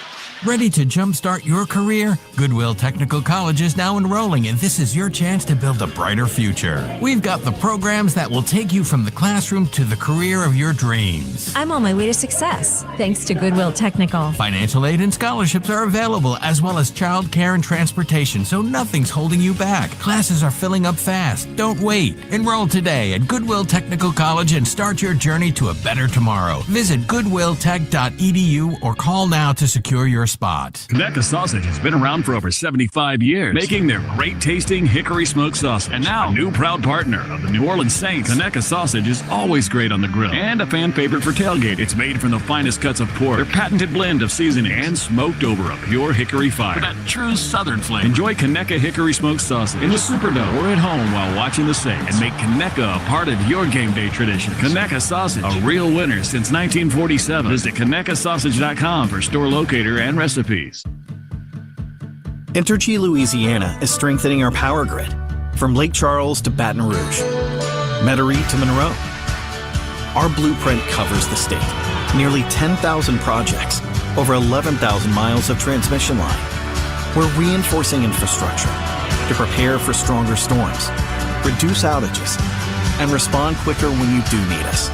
Ready to jumpstart your career? Goodwill Technical College is now enrolling, and this is your chance to build a brighter future. We've got the programs that will take you from the classroom to the career of your dreams. I'm on my way to success, thanks to Goodwill Technical. Financial aid and scholarships are available, as well as child care and transportation, so nothing's holding you back. Classes are filling up fast. Don't wait. Enroll today at Goodwill Technical College and start your journey to a better tomorrow. Visit goodwilltech.edu or call now to secure your spot. Conecuh Sausage has been around for over 75 years, making their great tasting hickory smoked sausage. And now, a new proud partner of the New Orleans Saints, Conecuh Sausage is always great on the grill and a fan favorite for tailgate. It's made from the finest cuts of pork, their patented blend of seasoning, and smoked over a pure hickory fire for that true southern flavor. Enjoy Conecuh hickory smoked sausage in the Superdome or at home while watching the Saints, and make Conecuh a part of your game day tradition. Conecuh Sausage, a real winner since 1947. Visit ConecuhSausage.com for store locator and recipes. Entergy Louisiana is strengthening our power grid from Lake Charles to Baton Rouge, Metairie to Monroe. Our blueprint covers the state. Nearly 10,000 projects, over 11,000 miles of transmission line. We're reinforcing infrastructure to prepare for stronger storms, reduce outages, and respond quicker when you do need us.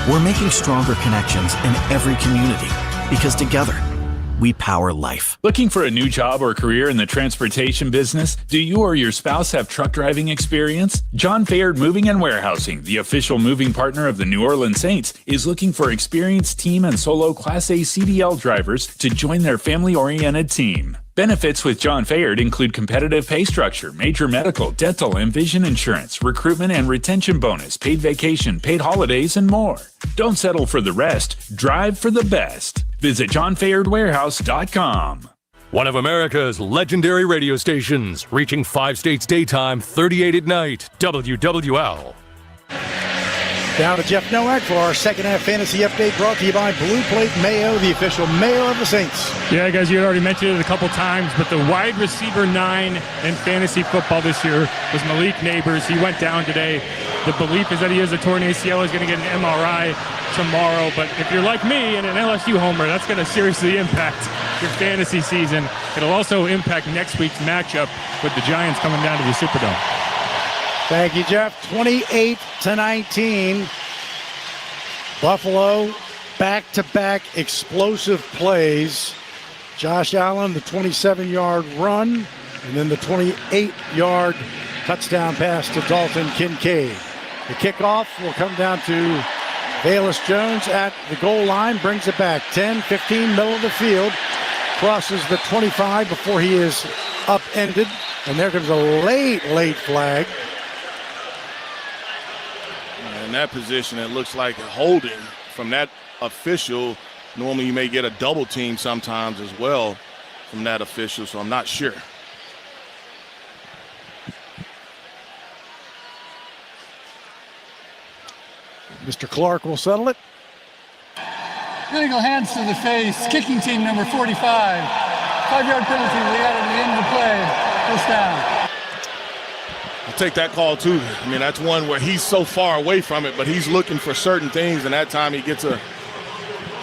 We're making stronger connections in every community Because together, we power life. Looking for a new job or career in the transportation business? Do you or your spouse have truck driving experience? John Fayard Moving and Warehousing, the official moving partner of the New Orleans Saints, is looking for experienced team and solo Class A CDL drivers to join their family-oriented team. Benefits with John Fayard include competitive pay structure, major medical, dental, and vision insurance, recruitment and retention bonus, paid vacation, paid holidays, and more. Don't settle for the rest. Drive for the best. Visit johnfayardwarehouse.com. One of America's legendary radio stations, reaching 5 states daytime, 38 at night, WWL. Down to Jeff Nowak for our second half fantasy update, brought to you by Blue Plate Mayo, the official mayo of the Saints. Yeah, guys, you had already mentioned it a couple times, but the wide receiver 9 in fantasy football this year was Malik Neighbors. He went down today. The belief is that he has a torn ACL. He's going to get an MRI tomorrow. But if you're like me and an LSU homer, that's going to seriously impact your fantasy season. It'll also impact next week's matchup with the Giants coming down to the Superdome. Thank you, Jeff. 28-19. Buffalo, back-to-back explosive plays. Josh Allen, the 27-yard run, and then the 28-yard touchdown pass to Dalton Kincaid. The kickoff will come down to Velus Jones at the goal line, brings it back 10, 15, middle of the field, crosses the 25 before he is upended, and there comes a late flag. In that position, it looks like a holding from that official. Normally you may get a double team sometimes as well from that official, so I'm not sure. Mr. Clark will settle it. Illegal hands to the face. Kicking team number 45. 5-yard penalty. We added at the end of the play. First down. I'll take that call too. I mean, that's one where he's so far away from it, but he's looking for certain things, and that time he gets a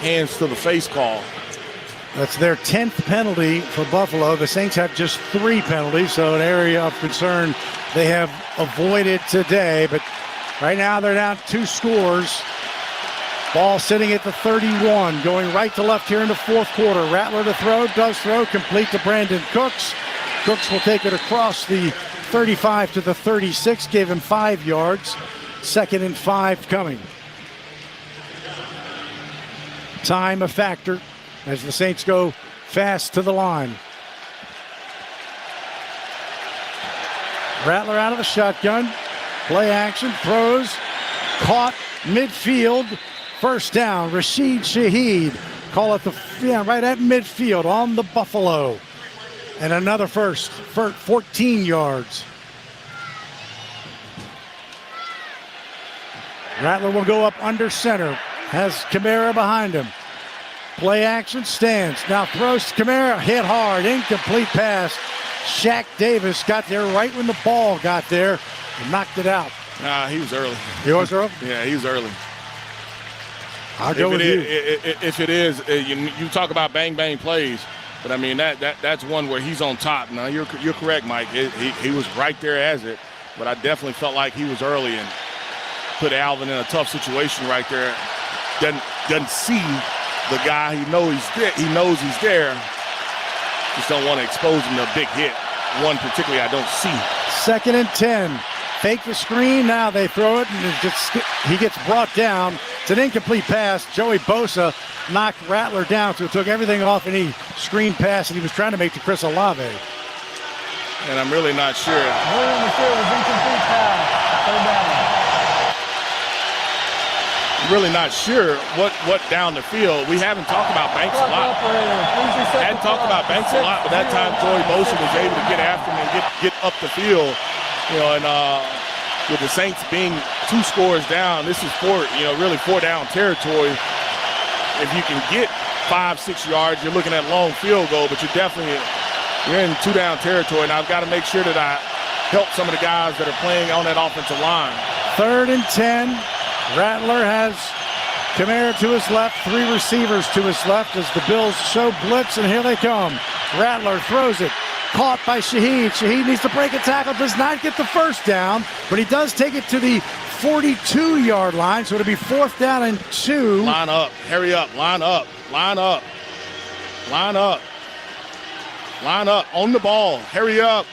hands to the face call. That's their 10th penalty for Buffalo. The Saints have just 3 penalties, so an area of concern they have avoided today. But right now they're down 2 scores. Ball sitting at the 31, going right to left here in the fourth quarter. Rattler to throw, does throw, complete to Brandon Cooks. Cooks will take it across the 35 to the 36, gave him 5 yards. 2nd and 5 coming. Time a factor as the Saints go fast to the line. Rattler out of the shotgun. Play action, throws, caught midfield. First down, Rashid Shaheed. Call it right at midfield on the Buffalo. And another first for 14 yards. Rattler will go up under center. Has Kamara behind him. Play action, stands. Now throws to Kamara, hit hard, incomplete pass. Shaq Davis got there right when the ball got there and knocked it out. He was early. He was early? Yeah, he was early. I'll go with you. If it is, you talk about bang plays. But I mean that's one where he's on top. Now you're correct, Mike. He was right there as it, but I definitely felt like he was early and put Alvin in a tough situation right there. Doesn't see the guy. He knows he's there. Just don't want to expose him to a big hit. One particularly I don't see. 2nd and 10. Fake the screen. Now they throw it, and he gets brought down. It's an incomplete pass. Joey Bosa knocked Rattler down, so it took everything off any screen pass, and he was trying to make to Chris Olave. And I'm really not sure. Incomplete pass. Third down. Really not sure what down the field. We haven't talked about Banks a lot. Hadn't talked about Banks a lot, but that time Joey Bosa was able to get after him and get up the field. And with the Saints being 2 scores down, this is really 4-down territory. If you can get 5-6 yards, you're looking at long field goal, but you're in 2-down territory. And I've got to make sure that I help some of the guys that are playing on that offensive line. 3rd and 10. Rattler has Kamara to his left, 3 receivers to his left as the Bills show blitz, and here they come. Rattler throws it. Caught by Shaheed. Shaheed needs to break a tackle, does not get the first down, but he does take it to the 42-yard line, so it'll be 4th down and 2. Line up, hurry up, line up. Line up. Line up. On the ball. Hurry up.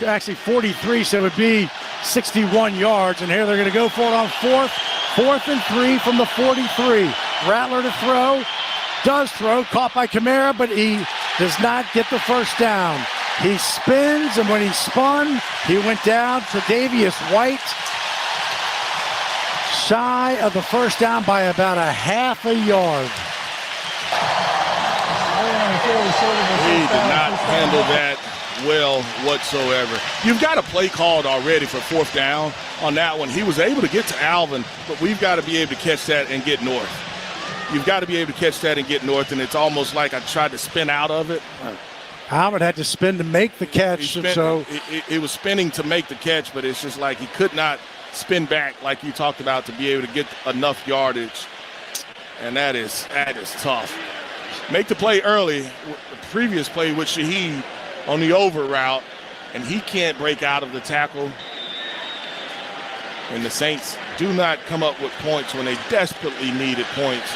Actually 43, so it would be 61 yards. And here they're going to go for it on fourth. 4th and 3 from the 43. Rattler to throw. Does throw. Caught by Kamara, but he does not get the first down. He spins, and when he spun, he went down. Tre'Davious White shy of the first down by about a half a yard. He did not handle that well whatsoever. You've got a play called already for 4th down on that one. He was able to get to Alvin, but we've got to be able to catch that and get north. You've got to be able to catch that and get north, and it's almost like I tried to spin out of it. Alvin had to spin to make the catch. It was spinning to make the catch, but it's just like he could not spin back like you talked about to be able to get enough yardage, and that is tough. Make the play early. The previous play with Shaheed on the over route, and he can't break out of the tackle. And the Saints do not come up with points when they desperately needed points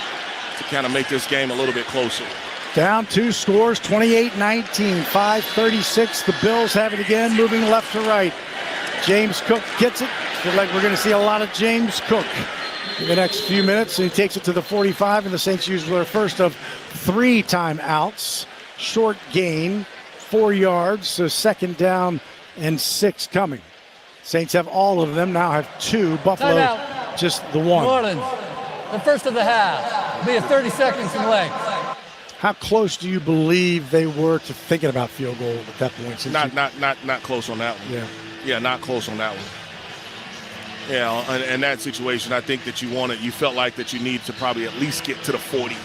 to kind of make this game a little bit closer. Down 2 scores, 28-19, 5:36. The Bills have it again, moving left to right. James Cook gets it. Feel like we're going to see a lot of James Cook in the next few minutes. And he takes it to the 45, and the Saints use their first of 3 timeouts. Short gain, 4 yards, so 2nd down and 6 coming. Saints have all of them, now have 2. Buffalo, just the 1. New Orleans, the first of the half. Be a 30 seconds in length. How close do you believe they were to thinking about field goal at that point? Not close on that one. Yeah, not close on that one. Yeah, in that situation, I think that you felt like that you need to probably at least get to the 40.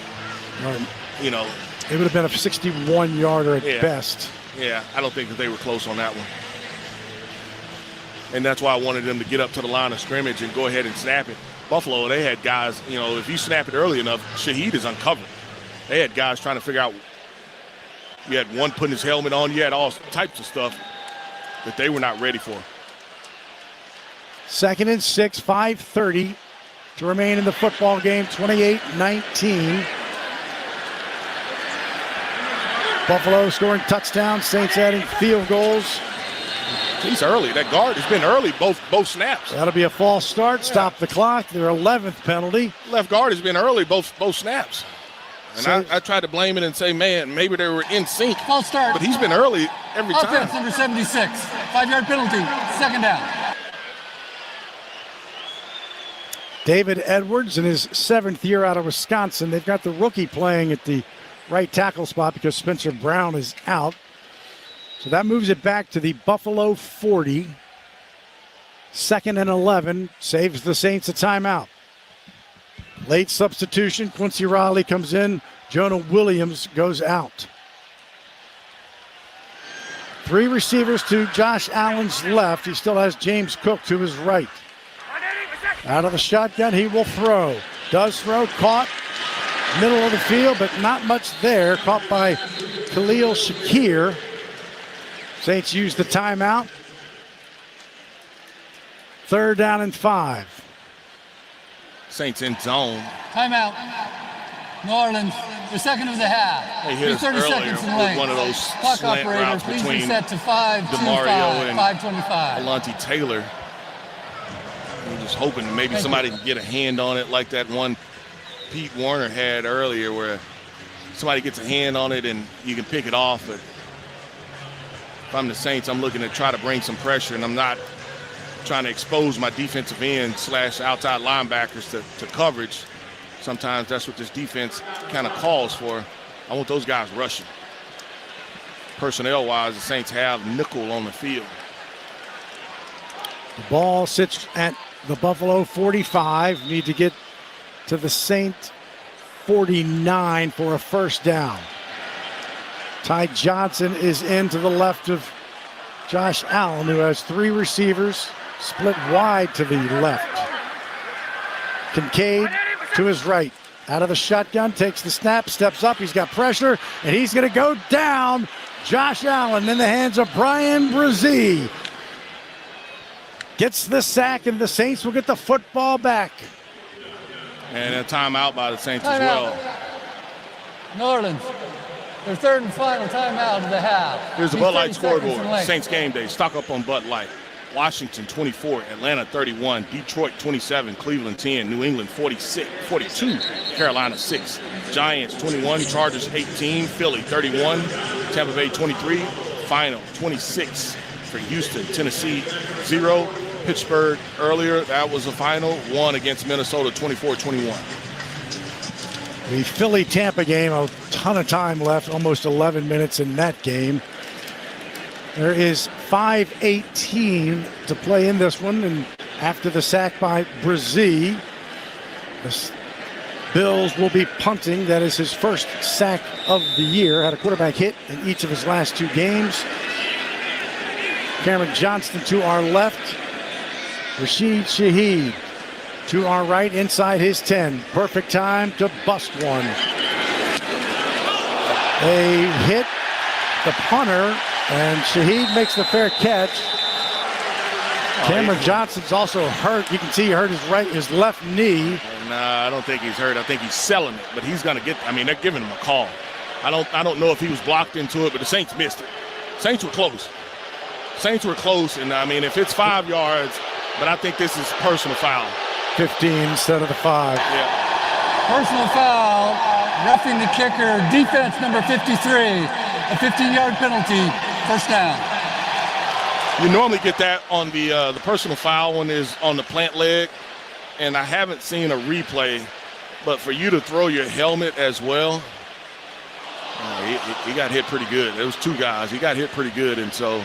You know. It would have been a 61-yarder at best. Yeah, I don't think that they were close on that one. And that's why I wanted them to get up to the line of scrimmage and go ahead and snap it. Buffalo, they had guys, if you snap it early enough, Shaheed is uncovered. They had guys trying to figure out. You had one putting his helmet on. You had all types of stuff that they were not ready for. 2nd and 6, 5:30 to remain in the football game, 28-19. Buffalo scoring touchdowns, Saints adding field goals. He's early. That guard has been early, both snaps. That'll be a false start. Stop the clock. Their 11th penalty. Left guard has been early, both snaps. And I tried to blame it and say, man, maybe they were in sync. False start. But he's been early every time. Offense under 76. 5-yard penalty. 2nd down. David Edwards in his 7th year out of Wisconsin. They've got the rookie playing at the right tackle spot because Spencer Brown is out. So that moves it back to the Buffalo 40. 2nd and 11, saves the Saints a timeout. Late substitution, Quincy Riley comes in, Jonah Williams goes out. 3 receivers to Josh Allen's left. He still has James Cook to his right. Out of the shotgun, he will throw. Does throw, caught. Middle of the field, but not much there. Caught by Khalil Shakir. Saints use the timeout. 3rd down and 5. Saints in zone. Timeout. New Orleans, the 2nd of the half. They hit us 30 seconds in length. One of those clock slant operator, routes please between reset to 5-25. DeMario and 5:25. Alontae Taylor. I'm just hoping maybe somebody can get a hand on it like that one Pete Warner had earlier where somebody gets a hand on it and you can pick it off. But if I'm the Saints, I'm looking to try to bring some pressure, and I'm not trying to expose my defensive end / outside linebackers to coverage. Sometimes that's what this defense kind of calls for. I want those guys rushing. Personnel-wise, the Saints have nickel on the field. The ball sits at the Buffalo 45. Need to get to the Saint 49 for a 1st down. Ty Johnson is in to the left of Josh Allen, who has 3 receivers split wide to the left. Kincaid to his right. Out of the shotgun, takes the snap, steps up. He's got pressure, and he's going to go down. Josh Allen in the hands of Brian Brzee. Gets the sack, and the Saints will get the football back. And a timeout by the Saints as well. New Orleans, Their third and final timeout of the half. Here's the Be Bud Light 30 seconds in scoreboard. length. Saints game day. Stock up on Bud Light. Washington 24, Atlanta 31, Detroit 27, Cleveland 10, New England 42, Carolina 6, Giants 21, Chargers 18, Philly 31, Tampa Bay 23, final 26 for Houston, Tennessee 0, Pittsburgh earlier, that was the final, 1 against Minnesota 24-21. The Philly-Tampa game, a ton of time left, almost 11 minutes in that game. There is 5:18 to play in this one, and after the sack by Brzee, the Bills will be punting. That is his first sack of the year. Had a quarterback hit in each of his last 2 games. Cameron Johnston to our left. Rashid Shaheed to our right, inside his 10. Perfect time to bust one. They hit the punter, and Shaheed makes the fair catch. Cameron Johnston's also hurt. You can see he hurt his left knee. Nah, I don't think he's hurt. I think he's selling it, but he's going to get, they're giving him a call. I don't know if he was blocked into it, but the Saints missed it. Saints were close. And if it's 5 yards, but I think this is personal foul. 15 instead of the 5. Yeah. Personal foul, roughing the kicker, defense number 53, a 15-yard penalty, first down. You normally get that on the personal foul when it's on the plant leg, and I haven't seen a replay, but for you to throw your helmet as well, he got hit pretty good. There was 2 guys. He got hit pretty good, and so.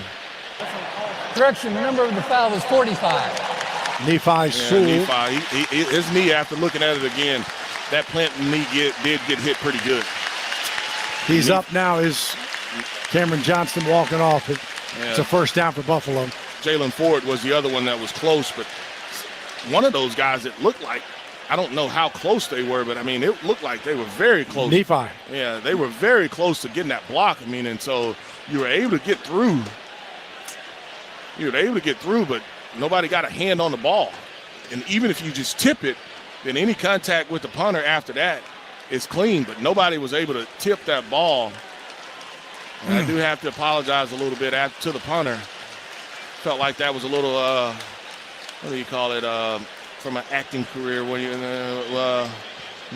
Correction, the number of the foul is 45. Nephi Sewell. His knee, after looking at it again, that plant knee did get hit pretty good. He's up now. Is Cameron Johnston walking off? It's a first down for Buffalo. Jalen Ford was the other one that was close, but one of those guys that looked like, I don't know how close they were, but it looked like they were very close. Nephi. Yeah, they were very close to getting that block. And so you were able to get through. But nobody got a hand on the ball. And even if you just tip it, then any contact with the punter after that is clean. But nobody was able to tip that ball. And I do have to apologize a little bit to the punter. Felt like that was a little, what do you call it, from an acting career. When you,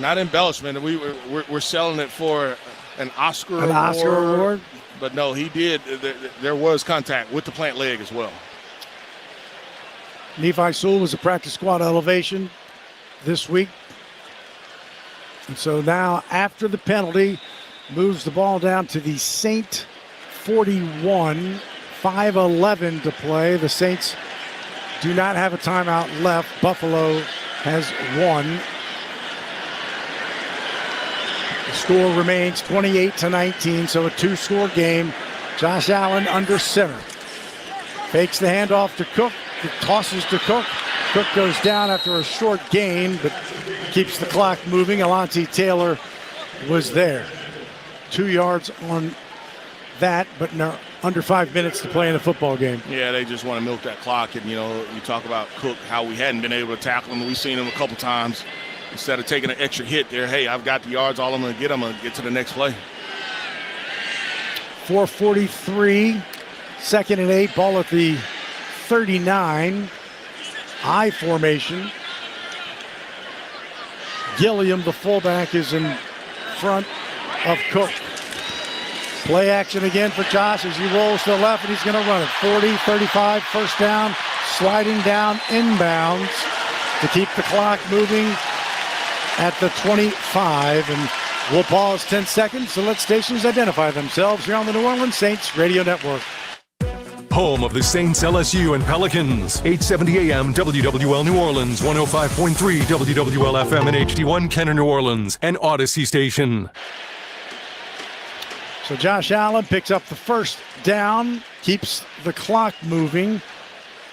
not embellishment. We're selling it for an Oscar award. Oscar award? But no, he did. There was contact with the plant leg as well. Nephi Sewell was a practice squad elevation this week. And so now, after the penalty, moves the ball down to the Saint 41, 5:11 to play. The Saints do not have a timeout left. Buffalo has 1. The score remains 28-19, so a 2-score game. Josh Allen under center. Fakes the handoff to Cook. It tosses to Cook. Cook goes down after a short gain, but keeps the clock moving. Alontae Taylor was there. 2 yards on that, but under 5 minutes to play in a football game. Yeah, they just want to milk that clock. And, you talk about Cook, how we hadn't been able to tackle him. We've seen him a couple times. Instead of taking an extra hit there, hey, I've got the yards. All I'm going to get, I'm going to get to the next play. 4:43, 2nd and 8, ball at the 39. I formation. Gilliam, the fullback, is in front of Cook. Play action again for Josh as he rolls to the left, and he's going to run it. 40, 35, first down, sliding down inbounds to keep the clock moving at the 25. And we'll pause 10 seconds to let stations identify themselves here on the New Orleans Saints Radio Network. Home of the Saints, LSU, and Pelicans. 870 AM WWL New Orleans, 105.3 WWL FM and HD1 Kenner New Orleans, and Odyssey Station. So Josh Allen picks up the first down, keeps the clock moving.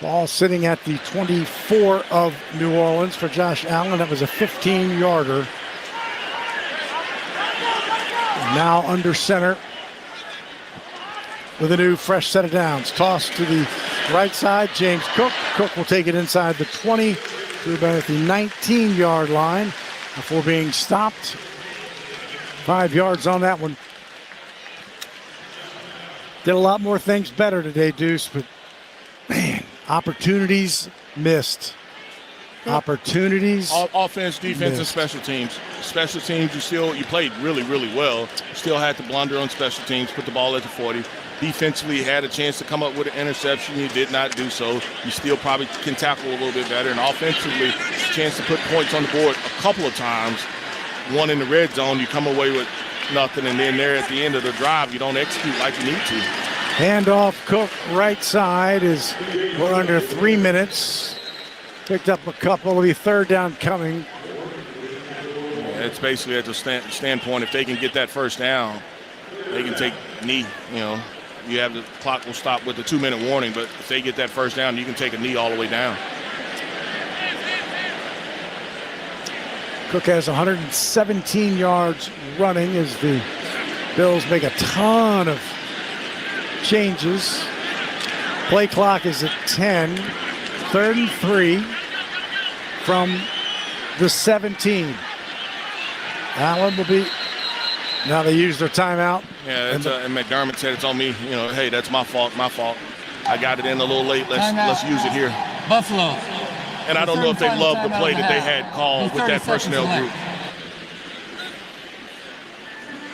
Ball sitting at the 24 of New Orleans for Josh Allen. That was a 15-yarder. Now under center with a new fresh set of downs. Toss to the right side, James Cook. Cook will take it inside the 20 to about at the 19-yard line before being stopped. 5 yards on that one. Did a lot more things better today, Deuce, but, man, opportunities missed. Opportunities. Offense, defense, and special teams. Special teams, you played really, really well. You still had to blunder on special teams, put the ball at the 40. Defensively, you had a chance to come up with an interception. You did not do so. You still probably can tackle a little bit better. And offensively, a chance to put points on the board a couple of times. One in the red zone, you come away with nothing. And then there at the end of the drive, you don't execute like you need to. Handoff, Cook, right side we're under 3 minutes. Picked up a couple. It'll be third down coming. It's basically at the standpoint, if they can get that first down, they can take knee. You have the clock will stop with the 2-minute warning, but if they get that first down, you can take a knee all the way down. Cook has 117 yards running as the Bills make a ton of changes. Play clock is at 10. 3rd and 3 from the 17. Allen will be. Now they use their timeout. Yeah, and McDermott said it's on me. Hey, that's my fault. I got it in a little late. Let's use it here. Buffalo. And I don't know if they love the play that they had called with that personnel group.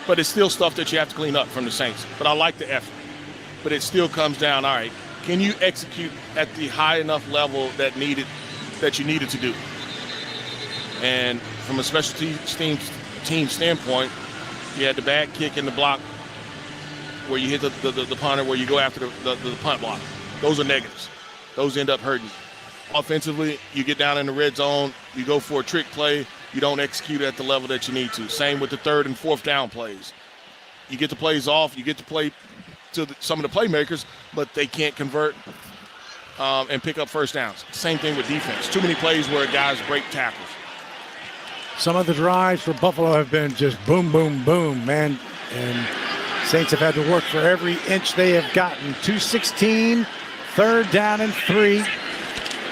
But it's still stuff that you have to clean up from the Saints. But I like the effort. But it still comes down, all right, can you execute at the high enough level that you needed to do? And from a special team standpoint, you had the bad kick in the block where you hit the punter, where you go after the punt block. Those are negatives. Those end up hurting. Offensively, you get down in the red zone, you go for a trick play, you don't execute at the level that you need to. Same with the 3rd and 4th down plays. You get the plays off, you get to play to some of the playmakers, but they can't convert and pick up first downs. Same thing with defense. Too many plays where guys break tackles. Some of the drives for Buffalo have been just boom, boom, boom, man. And Saints have had to work for every inch they have gotten. 2:16, 3rd down and 3.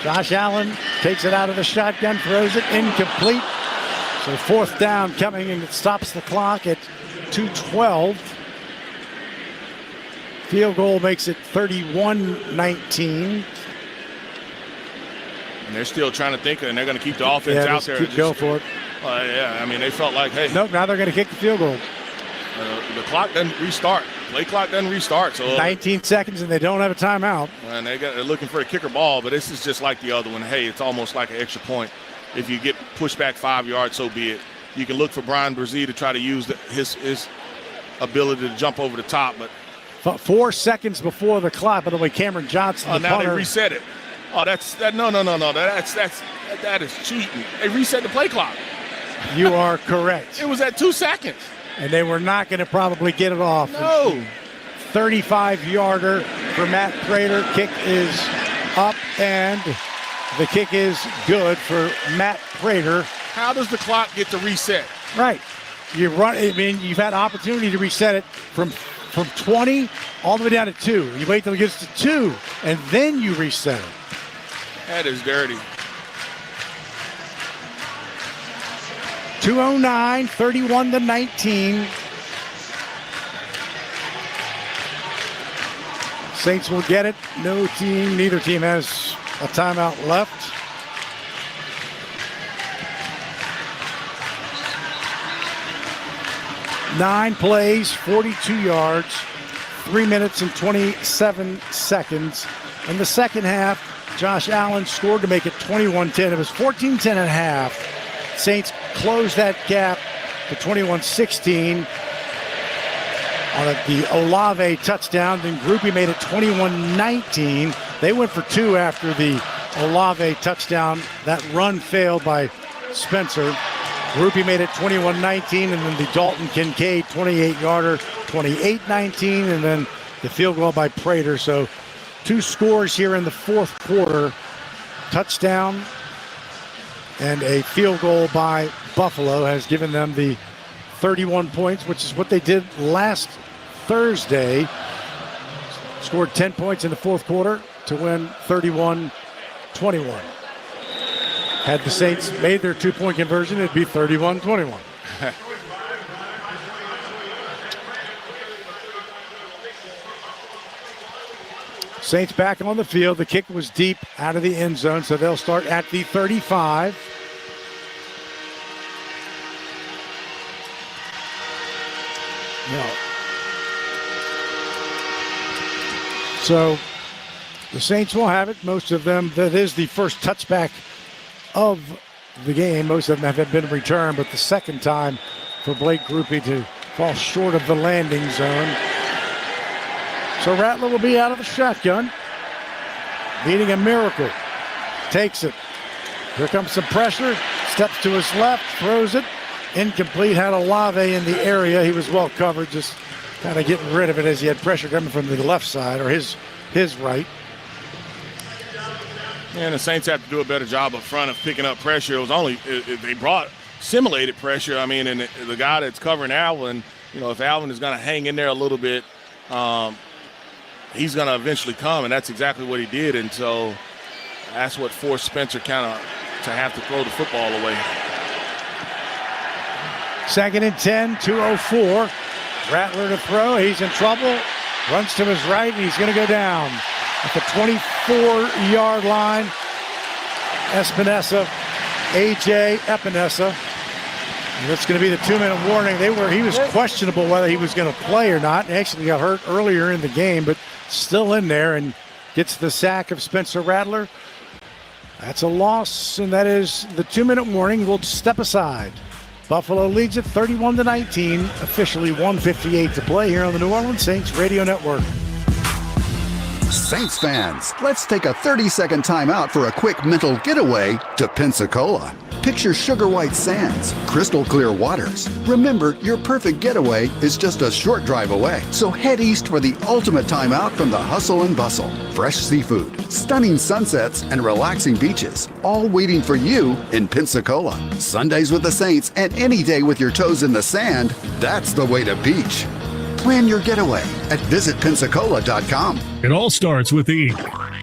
Josh Allen takes it out of the shotgun, throws it incomplete. So 4th down coming, and it stops the clock at 2:12. Field goal makes it 31-19. And they're still trying to think, and they're going to keep the offense out there. Go for it. They felt like, hey. Nope, now they're going to kick the field goal. The clock doesn't restart. Play clock doesn't restart. So 19 seconds, and they don't have a timeout. And they're looking for a kicker ball, but this is just like the other one. Hey, it's almost like an extra point. If you get pushed back 5 yards, so be it. You can look for Brian Brzee to try to use his ability to jump over the top, but 4 seconds before the clock. By the way, Cameron Johnson. Now they reset it. No. That is cheating. They reset the play clock. You are correct. It was at 2 seconds. And they were not going to probably get it off. No. 35-yarder for Matt Prater. Kick is up, and the kick is good for Matt Prater. How does the clock get to reset? Right. You've had opportunity to reset it from 20 all the way down to 2. You wait till it gets to 2, and then you reset it. That is dirty. 2:09, 31-19. Saints will get it. Neither team has a timeout left. Nine plays, 42 yards, 3 minutes and 27 seconds. In the second half, Josh Allen scored to make it 21-10. It was 14-10 at half. Saints closed that gap to 21-16 on the Olave touchdown. Then Grupe made it 21-19. They went for 2 after the Olave touchdown. That run failed by Spencer. Grupe made it 21-19, and then the Dalton Kincaid 28-yarder, 28-19, and then the field goal by Prater. So 2 scores here in the fourth quarter. Touchdown and a field goal by Buffalo has given them the 31 points, which is what they did last Thursday. Scored 10 points in the fourth quarter to win 31-21. Had the Saints made their 2-point conversion, it'd be 31-21. Saints back on the field. The kick was deep out of the end zone, so they'll start at the 35. So the Saints will have it. Most of them, that is the first touchback of the game. Most of them have been returned, but the second time for Blake Grupe to fall short of the landing zone. So Rattler will be out of the shotgun. Needing a miracle. Takes it. Here comes some pressure. Steps to his left. Throws it. Incomplete. Had Olave in the area. He was well covered. Just kind of getting rid of it as he had pressure coming from the left side, or his right. And the Saints have to do a better job up front of picking up pressure. It was only they brought simulated pressure. I mean, and the guy that's covering Alvin, if Alvin is going to hang in there a little bit, he's going to eventually come, and that's exactly what he did. And so that's what forced Spencer kind of to have to throw the football away. 2nd and 10, 2:04. Rattler to throw. He's in trouble. Runs to his right, and he's going to go down at the 24-yard line. Espinosa, A.J. Epinesa. And that's going to be the 2-minute warning. He was questionable whether he was going to play or not. He actually got hurt earlier in the game, but still in there and gets the sack of Spencer Rattler. That's a loss, and that is the 2-minute warning. We'll step aside. Buffalo leads it 31-19. Officially 1:58 to play here on the New Orleans Saints Radio Network. Saints fans, let's take a 30-second timeout for a quick mental getaway to Pensacola. Picture sugar white sands, crystal clear waters. Remember, your perfect getaway is just a short drive away. So head east for the ultimate timeout from the hustle and bustle. Fresh seafood, stunning sunsets, and relaxing beaches, all waiting for you in Pensacola. Sundays with the Saints and any day with your toes in the sand, that's the way to beach. Plan your getaway at visitpensacola.com. It all starts with the ink.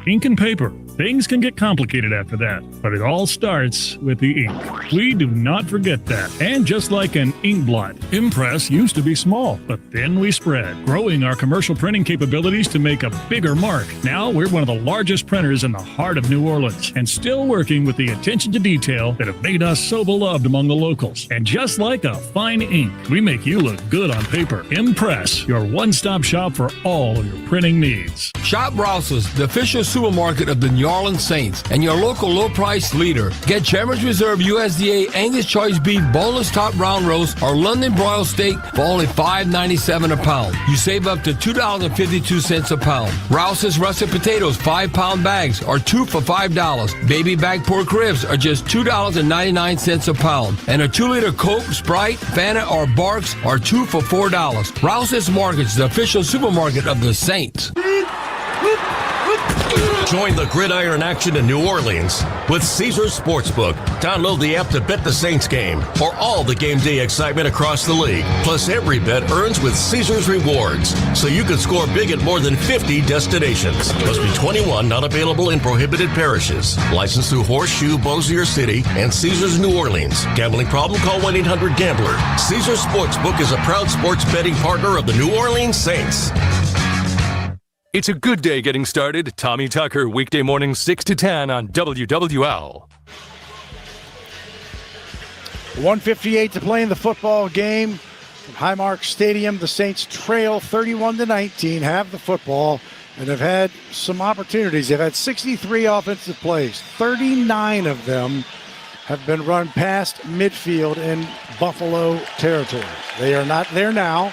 Ink and paper. Things can get complicated after that, but it all starts with the ink. We do not forget that. And just like an ink blot, Impress used to be small, but then we spread, growing our commercial printing capabilities to make a bigger mark. Now we're one of the largest printers in the heart of New Orleans, and still working with the attention to detail that have made us so beloved among the locals. And just like a fine ink, we make you look good on paper. Impress, your one-stop shop for all of your printing needs. Shop Rouse's, the official supermarket of the New Orleans Saints, and your local low-price leader. Get Chairman's Reserve USDA Angus Choice Beef Boneless Top Round Roast or London Broiled Steak for only $5.97 a pound. You save up to $2.52 a pound. Rouse's Russet Potatoes 5-pound bags are 2 for $5. Baby back pork ribs are just $2.99 a pound. And a 2-liter Coke, Sprite, Fanta, or Barks are 2 for $4. Rouse's Markets, the official supermarket of the Saints. Join the gridiron action in New Orleans with Caesars Sportsbook. Download the app to bet the Saints game or all the game day excitement across the league. Plus, every bet earns with Caesars Rewards, so you can score big at more than 50 destinations. Must be 21, not available in prohibited parishes. Licensed through Horseshoe, Bossier City, and Caesars New Orleans. Gambling problem? Call 1-800-GAMBLER. Caesars Sportsbook is a proud sports betting partner of the New Orleans Saints. It's a good day getting started. Tommy Tucker, weekday mornings 6 to 10 on WWL. 1:58 to play in the football game. From Highmark Stadium, the Saints trail 31-19, have the football, and have had some opportunities. They've had 63 offensive plays. 39 of them have been run past midfield in Buffalo territory. They are not there now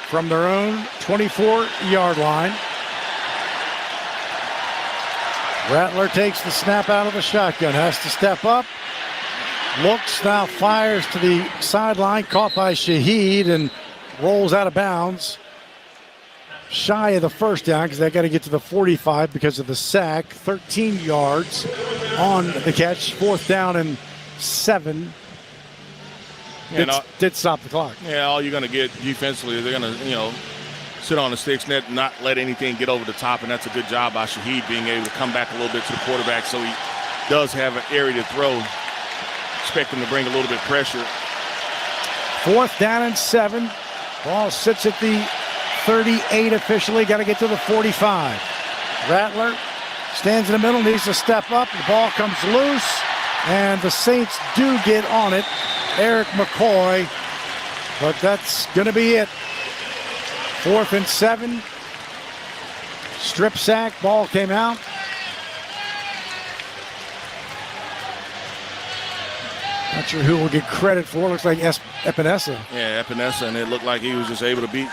from their own 24-yard line. Rattler takes the snap out of the shotgun, has to step up, looks, now fires to the sideline, caught by Shaheed and rolls out of bounds. Shy of the first down because they got to get to the 45 because of the sack. 13 yards on the catch, 4th down and 7. Did stop the clock. Yeah, all you're going to get defensively, they're going to, sit on the sticks net, not let anything get over the top, and that's a good job by Shaheed being able to come back a little bit to the quarterback so he does have an area to throw. Expect him to bring a little bit of pressure. 4th down and 7. Ball sits at the 38 officially. Got to get to the 45. Rattler stands in the middle, needs to step up. The ball comes loose, and the Saints do get on it. Eric McCoy, but that's going to be it. 4th and 7. Strip sack, ball came out. Not sure who will get credit for it. Looks like Epinesa. Yeah, Epinesa, and it looked like he was just able to beat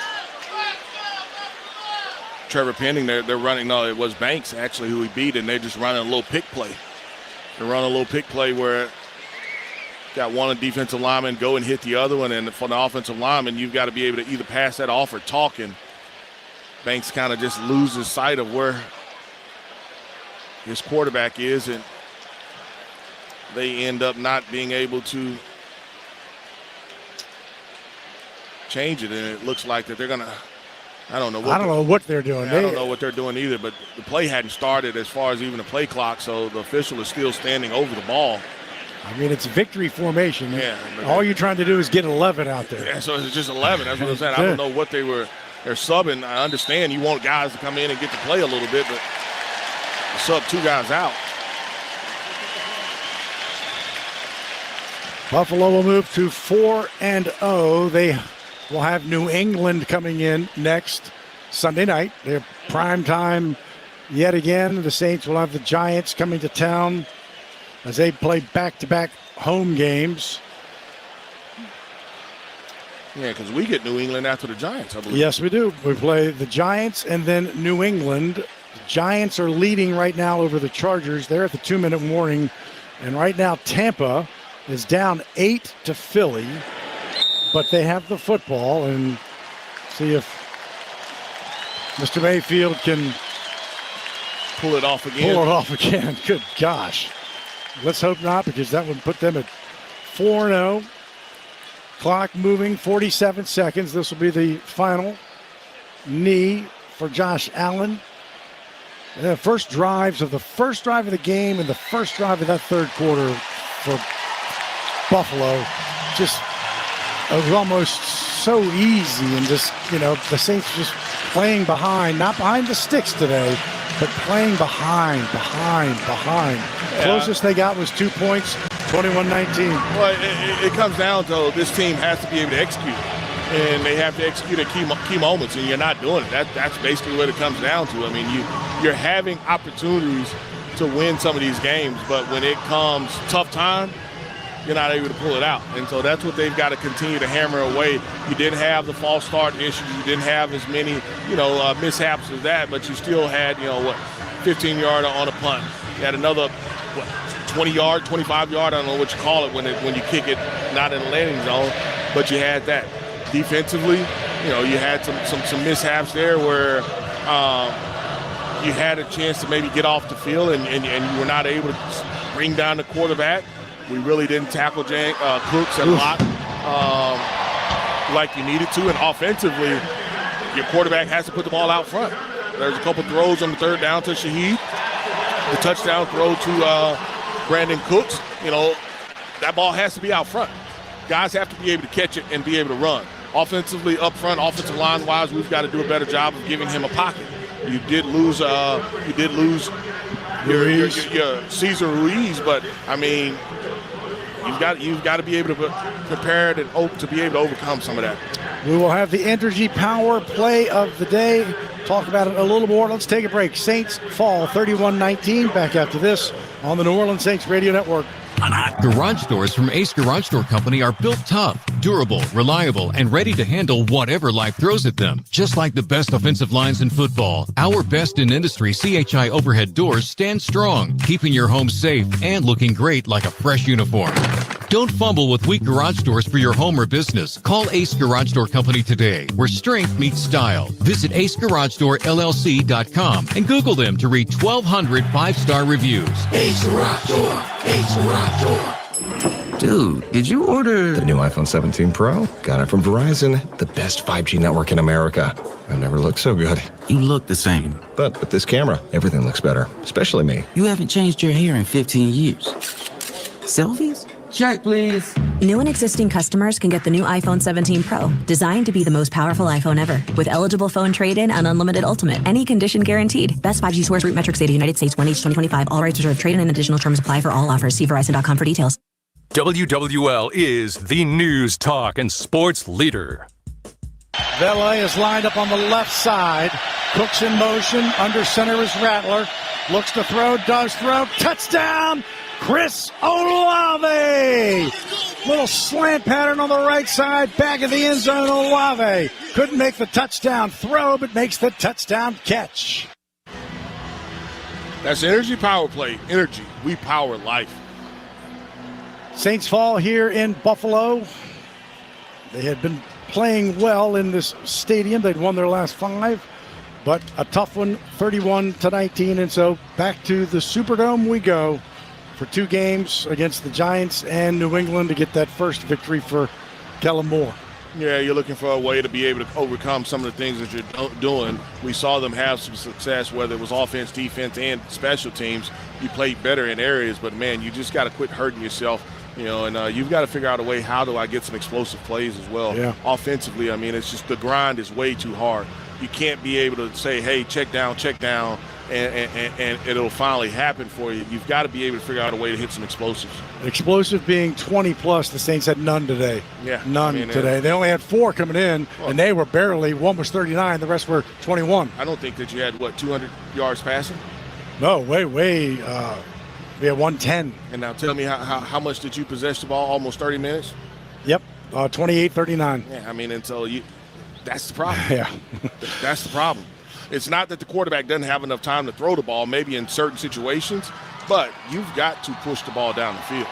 Trevor Penning. They're running, no, it was Banks actually who he beat, and they're just running a little pick play. They're running a little pick play where got one defensive lineman go and hit the other one, and for the offensive lineman, you've got to be able to either pass that off or talk, and Banks kind of just loses sight of where his quarterback is, and they end up not being able to change it, and it looks like that they're going to, I don't know what they're doing. I don't know what they're doing either, but the play hadn't started as far as even the play clock, so the official is still standing over the ball. I mean, it's victory formation. Yeah. All you're trying to do is get 11 out there. Yeah, so it's just 11. That's what I'm saying. I don't know what they're subbing. I understand you want guys to come in and get to play a little bit, but you sub 2 guys out. Buffalo will move to 4-0. They will have New England coming in next Sunday night. They're prime time yet again. The Saints will have the Giants coming to town as they play back-to-back home games. Yeah, because we get New England after the Giants, I believe. Yes, we do. We play the Giants and then New England. The Giants are leading right now over the Chargers. They're at the 2-minute warning. And right now Tampa is down 8 to Philly. But they have the football, and see if Mr. Mayfield can pull it off again. Good gosh. Let's hope not, because that would put them at 4-0. Clock moving, 47 seconds. This will be the final knee for Josh Allen. And the first drive of the game and the first drive of that third quarter for Buffalo. Just, it was almost so easy, and just, the Saints just playing behind, not behind the sticks today, but playing behind. Yeah. Closest they got was 2 points, 21-19. Well, it comes down to this team has to be able to execute, and they have to execute at key moments, and you're not doing it. That's basically what it comes down to. I mean, you're having opportunities to win some of these games, but when it comes tough time, you're not able to pull it out. And so that's what they've got to continue to hammer away. You didn't have the false start issues. You didn't have as many, mishaps as that, but you still had, 15-yarder on a punt. You had another, 20-yard, 25-yard, I don't know what you call it when you kick it not in the landing zone, but you had that. Defensively, you had some mishaps there where you had a chance to maybe get off the field and you were not able to bring down the quarterback. We really didn't tackle Cooks and Locke like you needed to. And offensively, your quarterback has to put the ball out front. There's a couple throws on the third down to Shaheed. The touchdown throw to Brandon Cooks. That ball has to be out front. Guys have to be able to catch it and be able to run. Offensively, up front, offensive line-wise, we've got to do a better job of giving him a pocket. You did lose your Cesar Ruiz, but I mean, you've got to be able to prepare it and to be able to overcome some of that. We will have the Energy Power play of the day. Talk about it a little more. Let's take a break. Saints fall 31-19. Back after this on the New Orleans Saints Radio Network. Garage doors from Ace Garage Door Company are built tough, durable, reliable, and ready to handle whatever life throws at them. Just like the best offensive lines in football, our best in industry CHI overhead doors stand strong, keeping your home safe and looking great like a fresh uniform. Don't fumble with weak garage doors for your home or business. Call Ace Garage Door Company today, where strength meets style. Visit AceGarageDoorLLC.com and Google them to read 1,200 5-star reviews. Ace Garage Door. Ace Garage Door. Dude, did you order the new iPhone 17 Pro? Got it from Verizon, the best 5G network in America. I've never looked so good. You look the same. But with this camera, everything looks better, especially me. You haven't changed your hair in 15 years. Selfies? Check, please. New and existing customers can get the new iPhone 17 Pro, designed to be the most powerful iPhone ever. With eligible phone trade-in and unlimited ultimate, any condition guaranteed. Best 5G source root metrics data, United States, 1H 2025. All rights reserved. Trade-in and additional terms apply for all offers. See Verizon.com for details. WWL is the news, talk, and sports leader. Valet is lined up on the left side. Cook's in motion. Under center is Rattler. Looks to throw, does throw. Touchdown, Chris Olave. Little slant pattern on the right side. Back of the end zone, Olave. Couldn't make the touchdown throw, but makes the touchdown catch. That's energy power play. Energy. We power life. Saints fall here in Buffalo. They had been playing well in this stadium. They'd won their last 5, but a tough one, 31-19. And so back to the Superdome we go for 2 games against the Giants and New England to get that first victory for Kellen Moore. Yeah, you're looking for a way to be able to overcome some of the things that you're doing. We saw them have some success, whether it was offense, defense, and special teams. You played better in areas, but, man, you just got to quit hurting yourself. And you've got to figure out a way, how do I get some explosive plays as well? Yeah. Offensively, I mean, it's just the grind is way too hard. You can't be able to say, hey, check down, and it'll finally happen for you. You've got to be able to figure out a way to hit some explosives. Explosive being 20-plus. The Saints had none today. Yeah. None today. They only had 4 coming in, and they were barely. One was 39. The rest were 21. I don't think that you had, 200 yards passing? No, way. We had 110. And now tell me, how much did you possess the ball? Almost 30 minutes? Yep, 28-39. Yeah, I mean, until that's the problem. Yeah. That's the problem. It's not that the quarterback doesn't have enough time to throw the ball, maybe in certain situations, but you've got to push the ball down the field.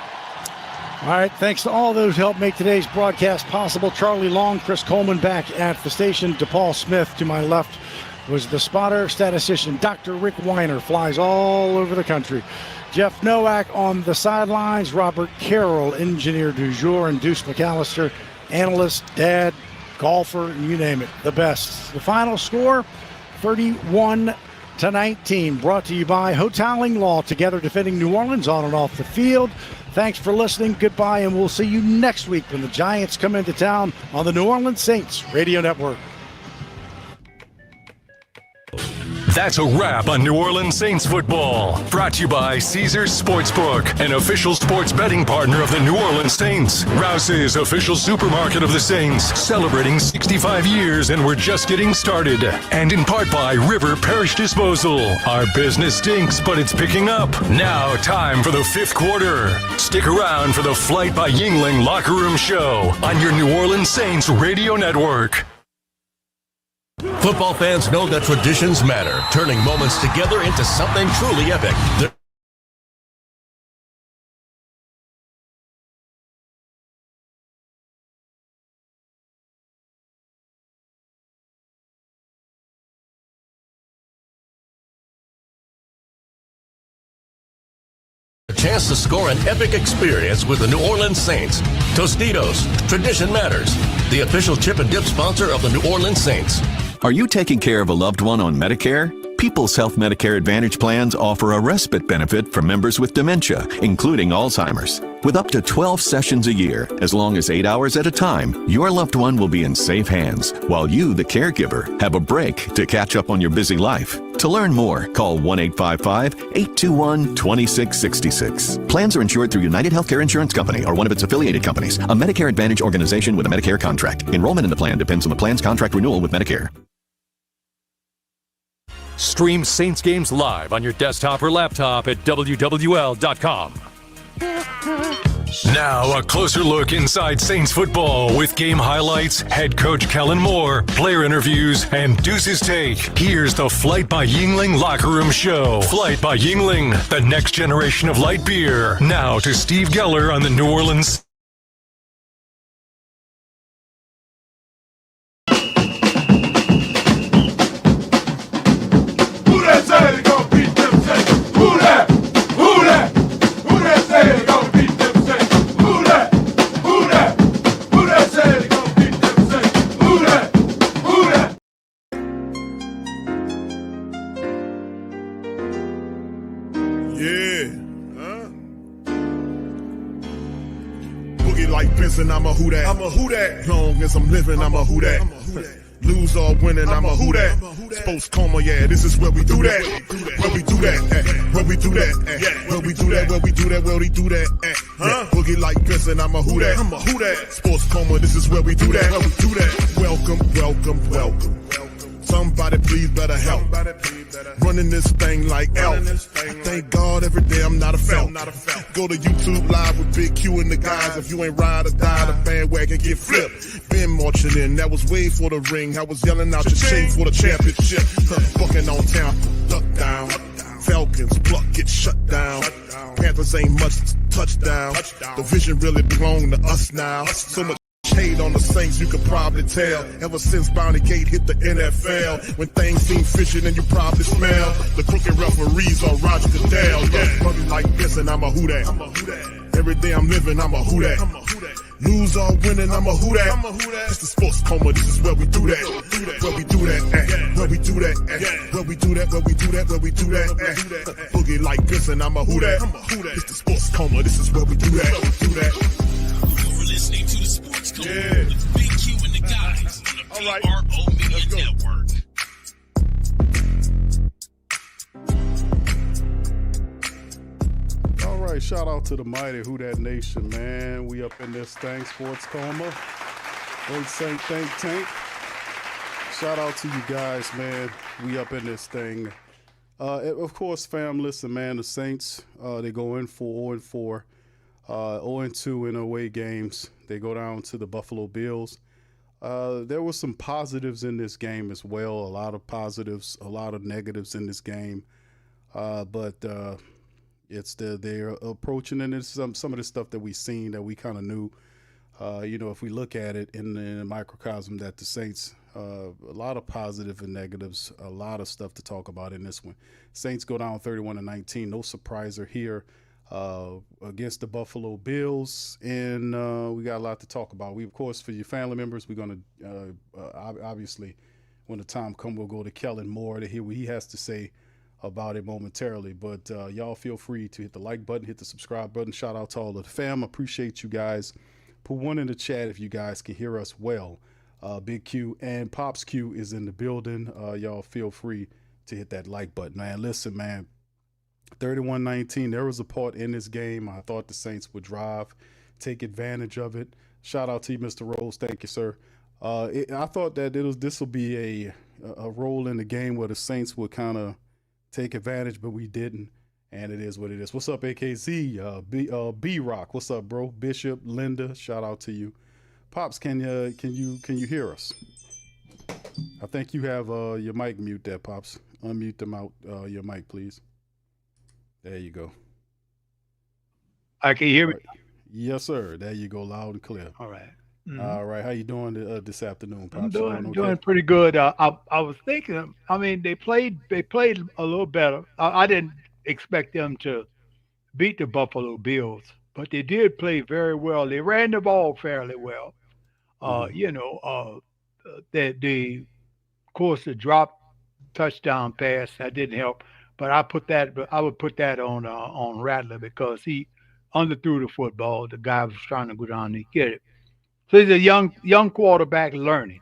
All right, thanks to all those who helped make today's broadcast possible. Charlie Long, Chris Coleman back at the station. DePaul Smith to my left was the spotter, statistician. Dr. Rick Weiner flies all over the country. Jeff Nowak on the sidelines. Robert Carroll, engineer du jour, and Deuce McAllister, analyst, dad, golfer, you name it, the best. The final score, 31-19. Brought to you by Hoteling Law, together defending New Orleans on and off the field. Thanks for listening. Goodbye, and we'll see you next week when the Giants come into town on the New Orleans Saints Radio Network. That's a wrap on New Orleans Saints football. Brought to you by Caesars Sportsbook, an official sports betting partner of the New Orleans Saints. Rouse's official supermarket of the Saints, celebrating 65 years, and we're just getting started. And in part by River Parish Disposal. Our business stinks, but it's picking up. Now, time for the 5th quarter. Stick around for the Flight by Yingling Locker Room Show on your New Orleans Saints Radio Network. Football fans know that traditions matter, turning moments together into something truly epic. A chance to score an epic experience with the New Orleans Saints. Tostitos, tradition matters. The official chip and dip sponsor of the New Orleans Saints. Are you taking care of a loved one on Medicare? People's Health Medicare Advantage plans offer a respite benefit for members with dementia, including Alzheimer's. With up to 12 sessions a year, as long as 8 hours at a time, your loved one will be in safe hands, while you, the caregiver, have a break to catch up on your busy life. To learn more, call 1-855-821-2666. Plans are insured through United Healthcare Insurance Company or one of its affiliated companies, a Medicare Advantage organization with a Medicare contract. Enrollment in the plan depends on the plan's contract renewal with Medicare. Stream Saints games live on your desktop or laptop at WWL.com. Now, a closer look inside Saints football with game highlights, head coach Kellen Moore, player interviews, and Deuce's Take. Here's the Flight by Yingling Locker Room Show. Flight by Yingling, the next generation of light beer. Now to Steve Geller on the New Orleans. Who that say they gonna beat them Saints? Who that? Who that? Who that say they gonna beat them Saints? Who that? Who that? Who that say they gonna beat them Saints? Who that? Who that? Yeah. Huh? Boogie like Benson, I'm a Who Dat. I'm a Who Dat. Long as I'm living, I'm a Who Dat. Lose or winning, I'm a Who Dat. Sports coma, yeah, this is where we do that. Where we do that, where we do that, where we do that, where we do that, where we do that. Boogie like Benson, I'm a Who Dat. I'm a Who Dat. Sports coma, this is where we do that. Where we do that. Welcome, welcome, welcome. Somebody please better help. Running this thing like elf. I thank God every day I'm not a felt. Go to YouTube Live with Big Q and the guys. If you ain't ride or die, the bandwagon get flipped. Been marching in, that was way for the ring. I was yelling out your chain for the championship. Fucking on town, duck down. Falcons, pluck, get shut down. Panthers ain't much touchdown. The vision really belong to us now. So much hate on the Saints, you could probably tell. Ever since Bounty Gate hit the NFL, when things seem fishy, then you probably smell the crooked referees on Roger Goodell. Yeah, running like this, and I'm a Who Dat. Every day I'm living, I'm a Who Dat. Lose or winning, I'm a Who Dat. It's the sports coma, this is where we do that. Where we do that, where we do that, where we do that, where we do that, where we do that. Boogie like this, and I'm a Who Dat. It's the sports coma, this is where we do that. Do that. Listening to the Sports Coma with Big Q and the guys on the PRO Media Network. All right, shout out to the mighty Who Dat Nation, man. We up in this thing, Sports Coma. Old Saint Think Tank. Shout out to you guys, man. We up in this thing. Of course, fam, listen, man, the Saints, they go in for 0-4. 0-2 in away games. They go down to the Buffalo Bills. There were some positives in this game as well. A lot of positives, a lot of negatives in this game. But it's they're approaching, and it's some of the stuff that we've seen that we kind of knew. If we look at it in the microcosm that the Saints, a lot of positive and negatives, a lot of stuff to talk about in this one. Saints go down 31-19. No surpriser here. Against the Buffalo Bills, and we got a lot to talk about. We, of course, for your family members, we're going to obviously, when the time comes, we'll go to Kellen Moore to hear what he has to say about it momentarily. But y'all feel free to hit the like button, hit the subscribe button. Shout out to all of the fam. Appreciate you guys. Put one in the chat if you guys can hear us well. Big Q and Pops Q is in the building. Y'all feel free to hit that like button, man. Listen, man. 31-19, there was a part in this game I thought the Saints would drive, take advantage of it. Shout out to you, Mr. Rose. Thank you, sir. I thought that this will be a role in the game where the Saints would kind of take advantage, but we didn't, and it is what it is. What's up, AKZ? B-Rock, what's up, bro? Bishop, Linda, shout out to you. Pops, can you hear us? I think you have your mic mute there, Pops. Unmute them out, your mic, please. There you go. I can hear me. Yes, sir. There you go, loud and clear. All right. Mm-hmm. All right. How you doing this afternoon, Pops? I'm doing pretty good. I was thinking. I mean, they played a little better. I didn't expect them to beat the Buffalo Bills, but they did play very well. They ran the ball fairly well. The drop touchdown pass that didn't help. But I would put that on Rattler because he underthrew the football. The guy was trying to go down and get it. So he's a young quarterback learning.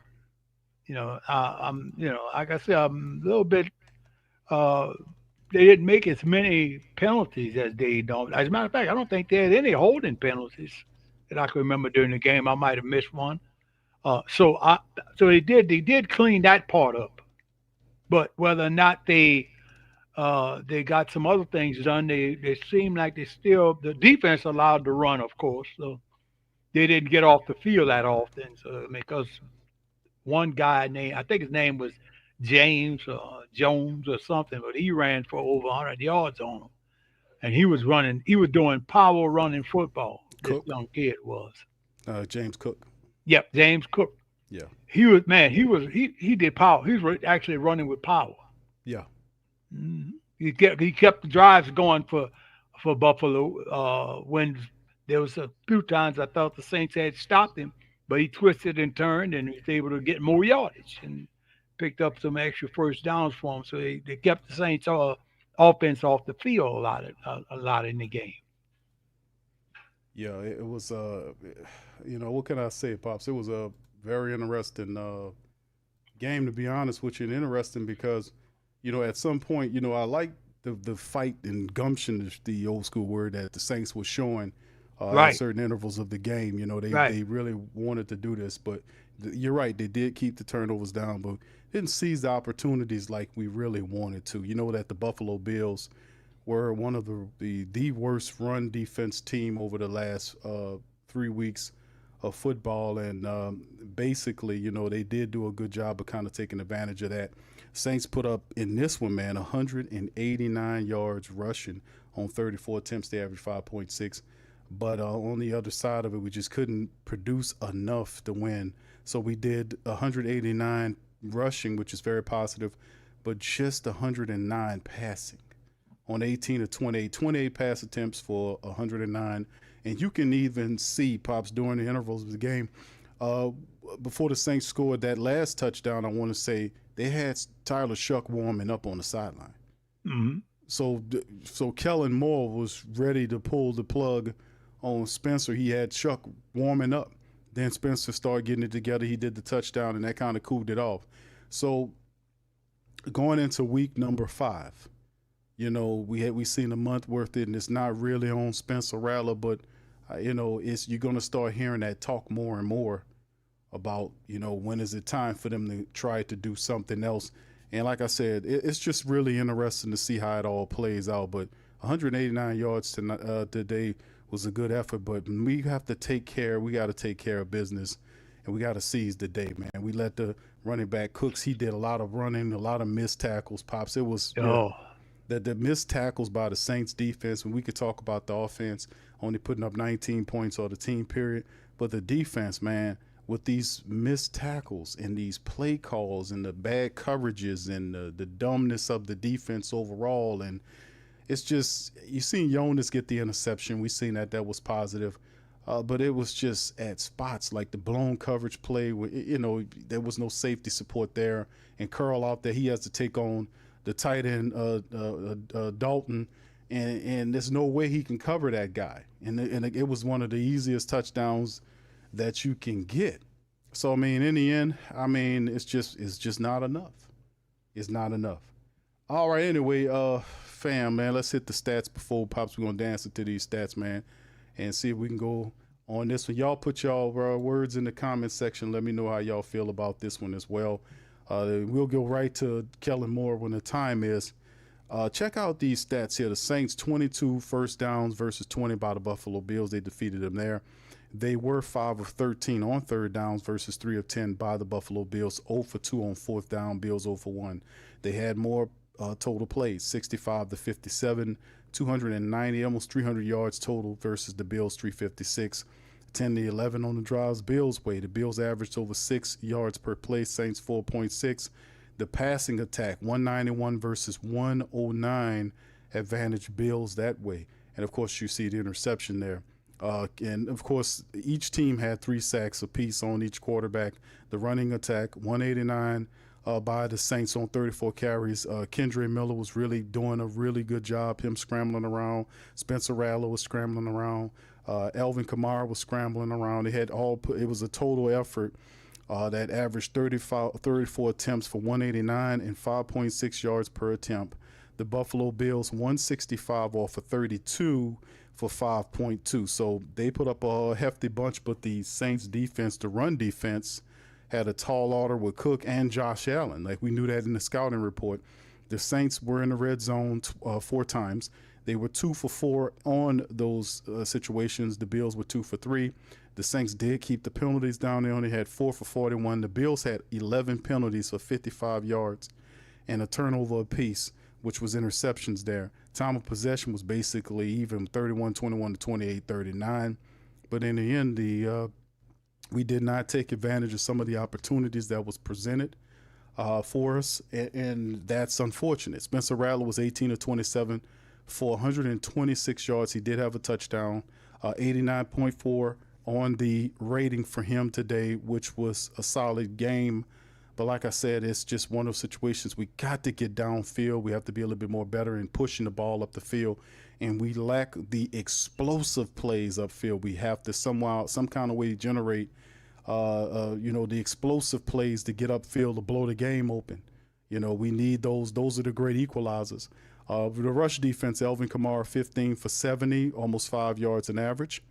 Like I said, I'm a little bit. They didn't make as many penalties as they don't. As a matter of fact, I don't think they had any holding penalties that I can remember during the game. I might have missed one. So they did clean that part up. But whether or not they got some other things done. They seem like the defense allowed to run, of course. So they didn't get off the field that often. So because one guy I think his name was James Jones or something, but he ran for over 100 yards on him. And he was doing power running football. Cook. This young kid was. James Cook. Yep, James Cook. Yeah. He did power. He was actually running with power. Yeah. Mm-hmm. He kept the drives going for Buffalo. When there was a few times I thought the Saints had stopped him, but he twisted and turned and he was able to get more yardage and picked up some extra first downs for him. So they kept the Saints offense off the field a lot in the game. Yeah, it was, what can I say, Pops? It was a very interesting game, to be honest with you, and interesting because, at some point, I like the fight and gumption is the old school word that the Saints was showing at Right. certain intervals of the game. Right. They really wanted to do this, but you're right, they did keep the turnovers down, but didn't seize the opportunities like we really wanted to. That the Buffalo Bills were one of the worst run defense team over the last 3 weeks of football, and basically, they did do a good job of kind of taking advantage of that. Saints put up in this one, man, 189 yards rushing on 34 attempts. They averaged 5.6. But on the other side of it, we just couldn't produce enough to win. So we did 189 rushing, which is very positive, but just 109 passing on 18 of 28 pass attempts for 109. And you can even see, Pops, during the intervals of the game, before the Saints scored that last touchdown, I want to say they had Tyler Shuck warming up on the sideline. Mm-hmm. So Kellen Moore was ready to pull the plug on Spencer. He had Shuck warming up. Then Spencer started getting it together. He did the touchdown, and that kind of cooled it off. So going into week number 5, we seen a month worth it, and it's not really on Spencer Rattler, but you're going to start hearing that talk more and more about when is it time for them to try to do something else. And like I said, it's just really interesting to see how it all plays out. But 189 yards today was a good effort, but we got to take care of business, and we got to seize the day, man. We let the running back Cooks, he did a lot of running, a lot of missed tackles, Pops. It was the missed tackles by the Saints defense, and we could talk about the offense only putting up 19 points on the team period, but the defense, man, with these missed tackles and these play calls and the bad coverages and the dumbness of the defense overall, and it's just, you seen Jonas get the interception. We seen that was positive, but it was just at spots like the blown coverage play where, there was no safety support there, and Curl out there, he has to take on the tight end Dalton, and there's no way he can cover that guy, and it was one of the easiest touchdowns that you can get. So in the end, it's just not enough. It's not enough. All right, anyway, fam, man, let's hit the stats before Pops. We're gonna dance into these stats, man, and see if we can go on this one. Y'all put y'all words in the comment section. Let me know how y'all feel about this one as well. We'll go right to Kellen Moore when the time is. Check out these stats here. The Saints 22 first downs versus 20 by the Buffalo Bills. They defeated them there. They were 5 of 13 on third downs versus 3 of 10 by the Buffalo Bills. 0 for 2 on fourth down. Bills 0 for 1. They had more total plays, 65 to 57, 290, almost 300 yards total versus the Bills 356. 10 to 11 on the drives Bills way. The Bills averaged over 6 yards per play. Saints 4.6. The passing attack 191 versus 109 advantage Bills that way. And of course you see the interception there. And of course each team had 3 sacks apiece on each quarterback. The running attack 189 by the Saints on 34 carries. Kendre Miller was really doing a really good job, him scrambling around. Spencer Rattler was scrambling around. Alvin Kamara was scrambling around. It was a total effort that averaged 34 attempts for 189 and 5.6 yards per attempt. The Buffalo Bills 165 off of 32 for 5.2. So they put up a hefty bunch, but the Saints defense, the run defense, had a tall order with Cook and Josh Allen. Like we knew that in the scouting report. The Saints were in the red zone 4 times. They were 2 for 4 on those situations. The Bills were 2 for 3. The Saints did keep the penalties down. They only had 4 for 41. The Bills had 11 penalties for 55 yards and a turnover apiece, which was interceptions there. Time of possession was basically even, 31-21 to 28-39. But in the end, we did not take advantage of some of the opportunities that was presented for us, and that's unfortunate. Spencer Rattler was 18 of 27 for 126 yards. He did have a touchdown, 89.4 on the rating for him today, which was a solid game. But like I said, it's just one of those situations we got to get downfield. We have to be a little bit more better in pushing the ball up the field. and we lack the explosive plays upfield. We have to some kind of way generate, the explosive plays to get upfield to blow the game open. We need those. Those are the great equalizers. The rush defense, Alvin Kamara, 15 for 70, almost 5 yards an average.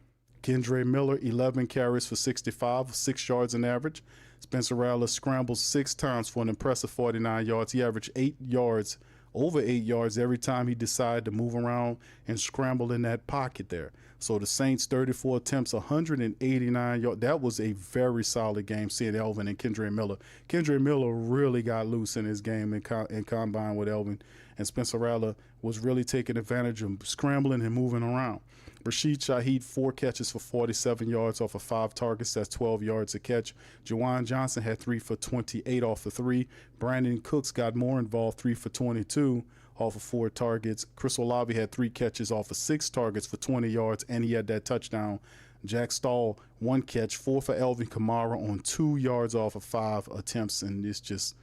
Kendre Miller, 11 carries for 65, 6 yards an average. Spencer Rattler scrambled 6 times for an impressive 49 yards. He averaged 8 yards, over 8 yards every time he decided to move around and scramble in that pocket there. So the Saints, 34 attempts, 189 yards. That was a very solid game, seeing Elvin and Kendre Miller. Kendre Miller really got loose in his game in combine with Elvin. And Spencer Rattler was really taking advantage of scrambling and moving around. Rashid Shaheed, 4 catches for 47 yards off of 5 targets. That's 12 yards a catch. Jawan Johnson had 3 for 28 off of 3. Brandon Cooks got more involved, 3 for 22 off of 4 targets. Chris Olave had 3 catches off of 6 targets for 20 yards, and he had that touchdown. Jack Stahl, 1 catch, 4 for Alvin Kamara on 2 yards off of 5 attempts, and it's just,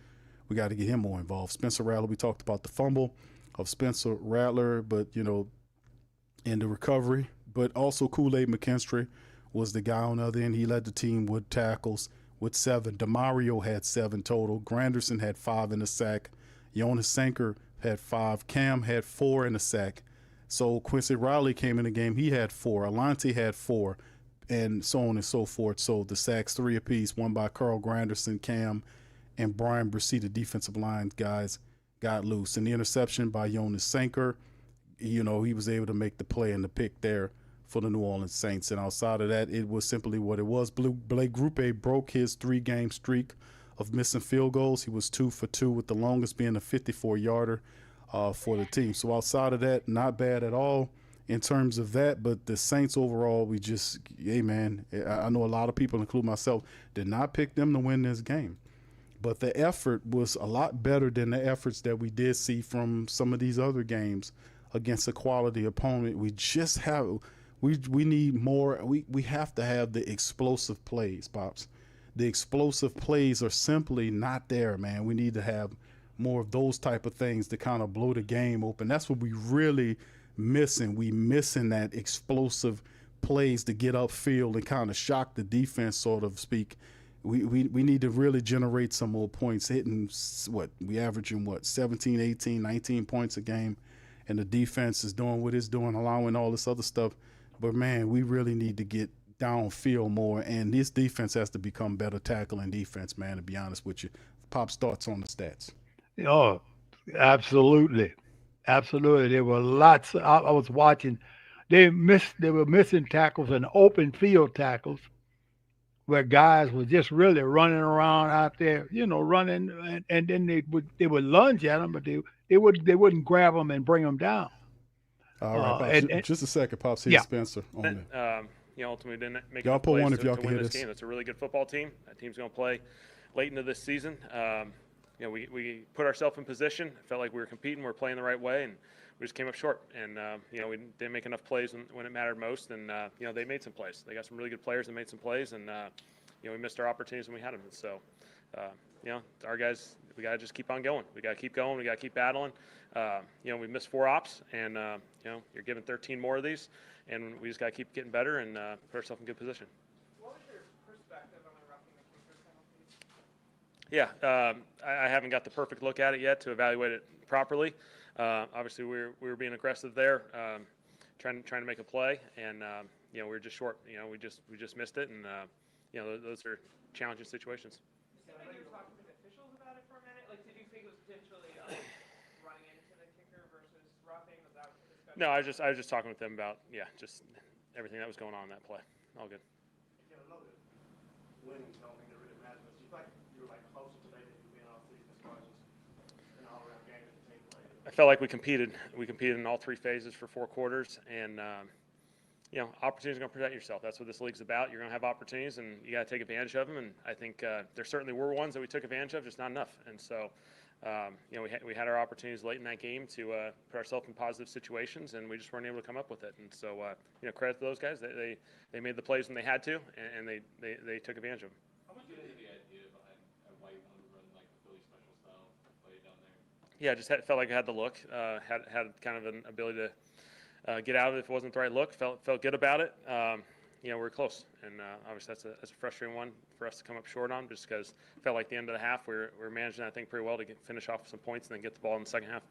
we got to get him more involved. Spencer Rattler, we talked about the fumble of Spencer Rattler, but, in the recovery, but also Kool-Aid McKinstry was the guy on the other end. He led the team with tackles with 7. DeMario had 7 total. Granderson had 5 in the sack. Jonas Sanker had 5. Cam had 4 in the sack. So Quincy Riley came in the game. He had 4. Alante had 4, and so on and so forth. So the sacks, 3 apiece, one by Carl Granderson, Cam, and Brian Brissy, the defensive line guys, got loose. And the interception by Jonas Sanker, he was able to make the play and the pick there for the New Orleans Saints. And outside of that, it was simply what it was. Blake Grupe broke his 3-game streak of missing field goals. He was 2 for 2, with the longest being a 54-yarder for the team. So outside of that, not bad at all in terms of that. But the Saints overall, I know a lot of people, including myself, did not pick them to win this game. But the effort was a lot better than the efforts that we did see from some of these other games against a quality opponent. We just have we need more. We have to have the explosive plays, Pops. The explosive plays are simply not there, man. We need to have more of those type of things to kind of blow the game open. That's what we really missing. We missing that explosive plays to get upfield and kind of shock the defense, so to speak. We need to really generate some more points, hitting we averaging 17, 18, 19 points a game. And the defense is doing what it's doing, allowing all this other stuff. But, man, we really need to get downfield more. And this defense has to become better tackling defense, man, to be honest with you. Pop's thoughts on the stats. Oh, absolutely. Absolutely. There were lots. I was watching. They were missing tackles and open field tackles where guys were just really running around out there, running. And then they would lunge at them, but they wouldn't grab them and bring them down. All right, Pops, just a second, Pops. Here's Spencer on that. Ultimately didn't make y'all enough put plays one if y'all to can win hit this us. game. It's a really good football team. That team's going to play late into this season. We put ourselves in position. It felt like we were competing. We were playing the right way, and we just came up short. And we didn't make enough plays when it mattered most. And they made some plays. They got some really good players that made some plays, and we missed our opportunities when we had them. And so, our guys, we got to just keep on going. We got to keep going. We got to keep battling. We missed 4 ops, and you're given 13 more of these, and we just got to keep getting better and put ourselves in good position. What was your perspective on the roughing the kicker penalty? Yeah, I haven't got the perfect look at it yet to evaluate it properly. Obviously, we were being aggressive there, trying to make a play, and we were just short. We just missed it, and those are challenging situations. You said you were talking to the officials about it for a minute. Like, did you think it was potentially running into the kicker versus roughing? Was that the discussion? No, I was just talking with them about just everything that was going on in that play. All good. Winnings don't mean it really matters. Do you think you were closer today than you've been all season as far as an all-around game that the team played? I felt like we competed. We competed in all 3 phases for 4 quarters, and opportunities are going to present yourself. That's what this league's about. You're going to have opportunities, and you got to take advantage of them. And I think there certainly were ones that we took advantage of, just not enough. And so, we had our opportunities late in that game to put ourselves in positive situations, and we just weren't able to come up with it. And so, credit to those guys. They made the plays when they had to, and they took advantage of them. How much did the idea behind why you wanted to run the Philly special style play down there? Yeah, just felt like I had the look, had kind of an ability to get out of it if it wasn't the right look. Felt good about it. You know, we're close, and obviously that's a frustrating one for us to come up short on, just because it felt like the end of the half we were managing that thing pretty well to finish off with some points and then get the ball in the second half.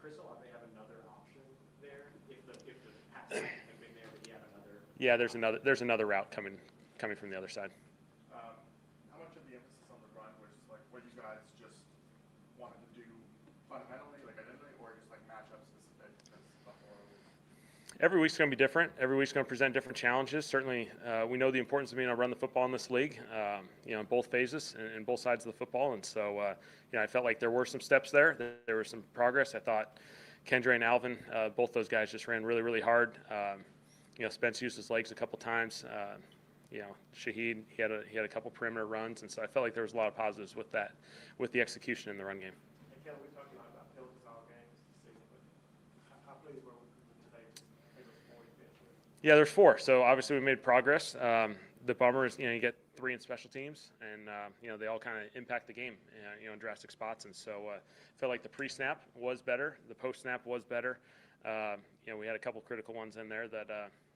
Chris will they have another option there if the pass had been there, would he have another? Yeah, there's another route coming from the other side. How much of the emphasis on the run was like what you guys just wanted to do fundamentally, like identity, or just like matchup specific? Every week's going to be different. Every week's going to present different challenges. Certainly, we know the importance of being able to run the football in this league, you know, in both phases and both sides of the football. And so, you know, I felt like there were some steps there. There was some progress. I thought Kendra and Alvin, both those guys just ran really, really hard. You know, Spence used his legs a couple times. You know, Shaheed, he had a couple perimeter runs, and so I felt like there was a lot of positives with that, with the execution in the run game. And Kellen, we talked a lot about pivotal style games this season, but how pleased were we today? Yeah, there's 4. So obviously we made progress. The bummer is, you know, you get 3 in special teams, and you know, they all kind of impact the game, you know, in drastic spots. And so I felt like the pre-snap was better, the post-snap was better. You know, we had a couple critical ones in there that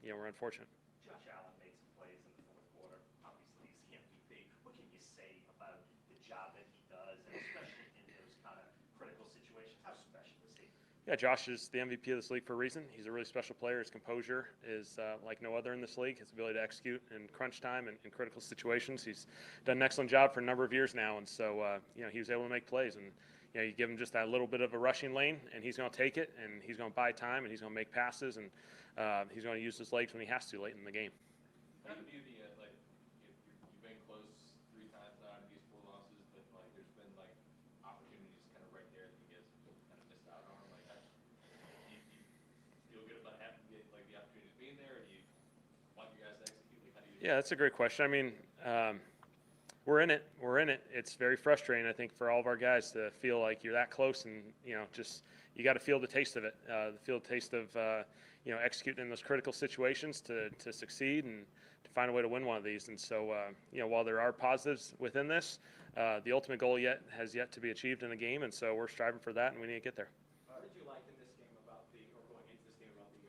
you know, were unfortunate. Josh Allen made some plays in the fourth quarter. Obviously, he's MVP. What can you say about the job that he does, and especially in those kind of critical situations? How special is he? Yeah, Josh is the MVP of this league for a reason. He's a really special player. His composure is like no other in this league. His ability to execute in crunch time and in critical situations. He's done an excellent job for a number of years now, and so you know, he was able to make plays. And you know, you give him just that little bit of a rushing lane, and he's going to take it, and he's going to buy time, and he's going to make passes, and he's going to use his legs when he has to late in the game. How do you view the like you've been close 3 times now in these 4 losses, but like there's been like opportunities kind of right there that you guys kind of missed out on. Like, do you feel good about having like the opportunities being there, or do you want you guys to execute? Like, how do you? Yeah, that's a great question. I mean, we're in it. We're in it. It's very frustrating, I think, for all of our guys to feel like you're that close, and you know, just you got to feel the taste of it. Feel the taste of you know, executing in those critical situations to succeed and to find a way to win one of these. And so, you know, while there are positives within this, the ultimate goal has yet to be achieved in the game, and so we're striving for that, and we need to get there. What did you like in this game about or going into this game about the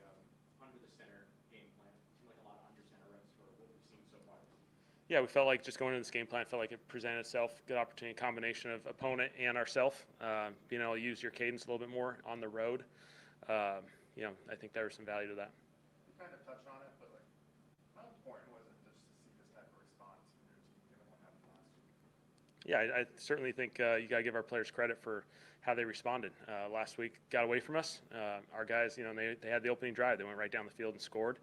under the center game plan? It seemed like a lot of under center reps for what we've seen so far. Yeah, we felt like just going into this game plan, felt like it presented itself, good opportunity, combination of opponent and ourself, being able to use your cadence a little bit more on the road. You know, I think there was some value to that. You kind of touched on it, but like, how important was it just to see this type of response from your team given what happened last week? Yeah, I certainly think you got to give our players credit for how they responded. Last week got away from us. Our guys, you know, they had the opening drive. They went right down the field and scored.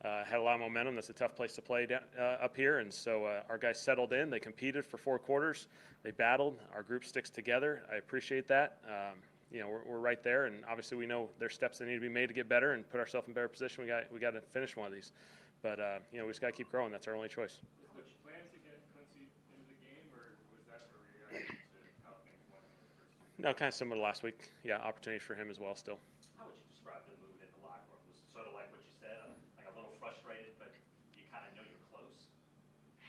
Had a lot of momentum. That's a tough place to play up here. And so our guys settled in. They competed for 4 quarters. They battled. Our group sticks together. I appreciate that. You know, we're right there, and obviously we know there's steps that need to be made to get better and put ourselves in better position. We got to finish one of these. But, you know, we just got to keep growing. That's our only choice. Was the plan to get Quincy into the game, or was that a reaction to how things went in the first week? No, kind of similar to last week. Yeah, opportunities for him as well still. How would you describe the mood in the locker room? Was it sort of like what you said, like a little frustrated, but you kind of know you're close?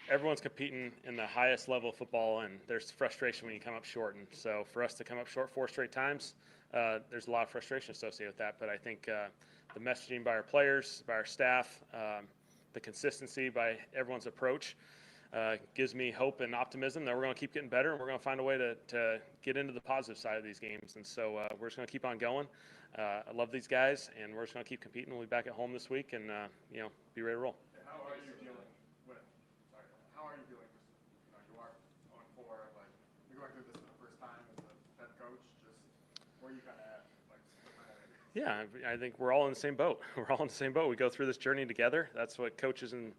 Everyone's competing in the highest level of football, and there's frustration when you come up short. And so for us to come up short 4 straight times, there's a lot of frustration associated with that. But I think the messaging by our players, by our staff, the consistency by everyone's approach gives me hope and optimism that we're going to keep getting better, and we're going to find a way to get into the positive side of these games. And so we're just going to keep on going. I love these guys, and we're just going to keep competing. We'll be back at home this week and, you know, be ready to roll. How are you dealing with, how are you dealing with, you know, you are on 4, like, you're going through this for the first time as a head coach, just where you kind of at, like, Yeah, I think we're all in the same boat. We're all in the same boat. We go through this journey together. That's what coaches and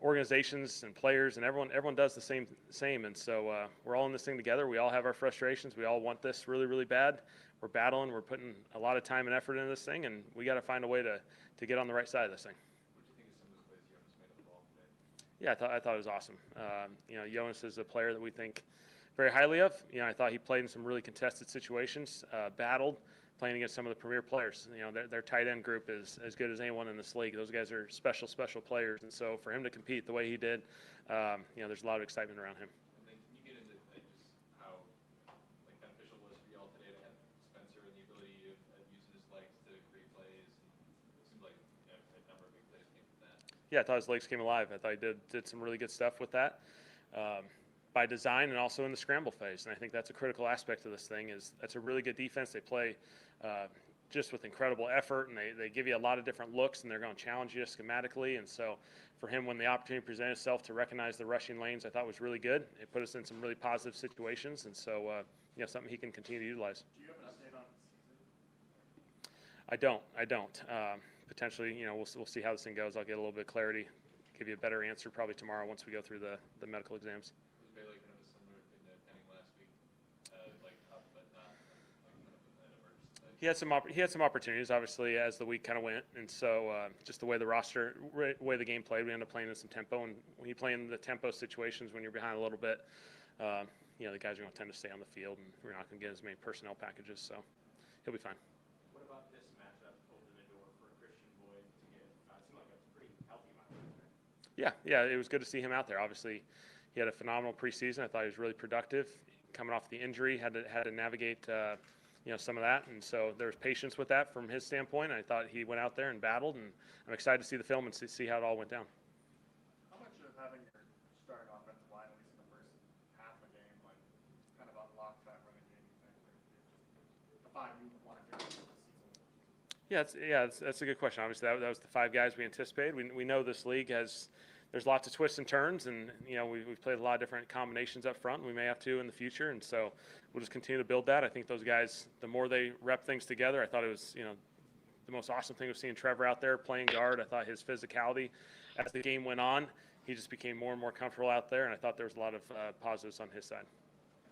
organizations and players and everyone does the same. And so we're all in this thing together. We all have our frustrations. We all want this really, really bad. We're battling. We're putting a lot of time and effort into this thing, and we got to find a way to get on the right side of this thing. What do you think of some of those plays Jonas made on the ball today? Yeah, I thought it was awesome. You know, Jonas is a player that we think very highly of. You know, I thought he played in some really contested situations, battled, playing against some of the premier players. You know, their tight end group is as good as anyone in this league. Those guys are special players. And so for him to compete the way he did, you know, there's a lot of excitement around him. And then can you get into like, just how beneficial it was for y'all today to have Spencer and the ability of using his legs to create plays? Yeah, I thought his legs came alive. I thought he did some really good stuff with that by design and also in the scramble phase. And I think that's a critical aspect of this thing. Is that's a really good defense. They play just with incredible effort, and they give you a lot of different looks, and they're going to challenge you schematically. And so for him, when the opportunity presented itself to recognize the rushing lanes, I thought was really good. It put us in some really positive situations, and so something he can continue to utilize. Do you have an update on season? I don't. Potentially, we'll see how this thing goes. I'll get a little bit of clarity, give you a better answer probably tomorrow once we go through the medical exams. Was Bailey kind of a similar thing to Penning last week, like up but not like kind of an emergency? He had some opportunities, obviously, as the week kind of went, and so just the way the way the game played, we ended up playing in some tempo. And when you play in the tempo situations, when you're behind a little bit, the guys are going to tend to stay on the field, and we're not going to get as many personnel packages, so he'll be fine. What about this matchup opened the door for Christian Boyd to get? It seemed like a pretty healthy amount. Yeah, it was good to see him out there. Obviously, he had a phenomenal preseason. I thought he was really productive. Coming off the injury, had to navigate some of that, and so there was patience with that from his standpoint. I thought he went out there and battled, and I'm excited to see the film and see how it all went down. How much of having your starting offensive line, at least in the first half of the game, like kind of unlocked that running game? The 5 you want to carry for the season? That's a good question. Obviously, that was the 5 guys we anticipated. We know this league there's lots of twists and turns, and we've played a lot of different combinations up front, and we may have to in the future, and so we'll just continue to build that. I think those guys, the more they rep things together, I thought it was the most awesome thing was seeing Trevor out there playing guard. I thought his physicality as the game went on, he just became more and more comfortable out there, and I thought there was a lot of positives on his side.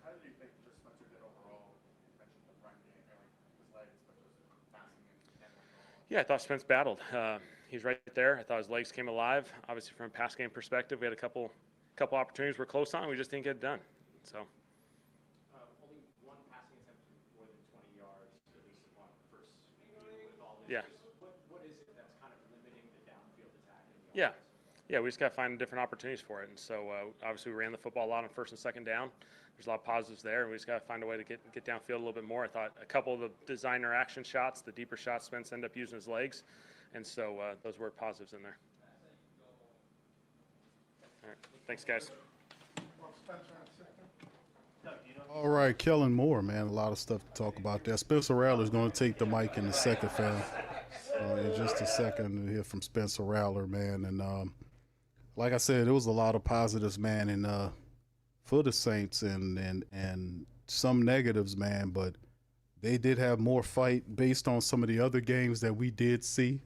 How did you think just Spencer did overall? You mentioned the run game, his legs, but just passing and overall. Yeah, I thought Spence battled. He's right there. I thought his legs came alive. Obviously, from a pass game perspective, we had a couple opportunities we're close on. We just didn't get it done. So. Only one passing attempt more than 20 yards, at least upon first with all this. Yeah. What is it that's kind of limiting the downfield attack in the offense? Yeah, we just got to find different opportunities for it. And so, obviously, we ran the football a lot on first and second down. There's a lot of positives there, and we just got to find a way to get downfield a little bit more. I thought a couple of the designer action shots, the deeper shots, Spence ended up using his legs. And so those were positives in there. All right. Thanks, guys. All right, Kellen Moore, man, a lot of stuff to talk about there. Spencer Rattler is going to take the mic in a second, fam. In just a second to hear from Spencer Rattler, man. And like I said, there was a lot of positives, man, and for the Saints and some negatives, man, but they did have more fight based on some of the other games that we did see.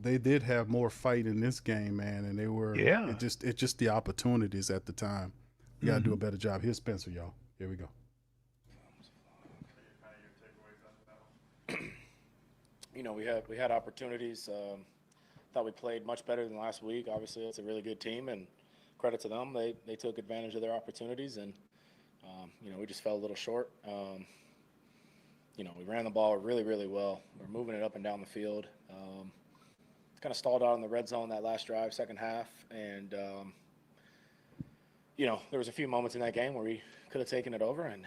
They did have more fight in this game, man, and they were. Yeah. It's just the opportunities at the time. We got to do a better job. Here's Spencer, y'all. Here we go. We had opportunities. Thought we played much better than last week. Obviously, it's a really good team, and credit to them. They took advantage of their opportunities, and we just fell a little short. We ran the ball really, really well. We're moving it up and down the field. Kind of stalled out in the red zone that last drive, second half, and there was a few moments in that game where we could have taken it over, and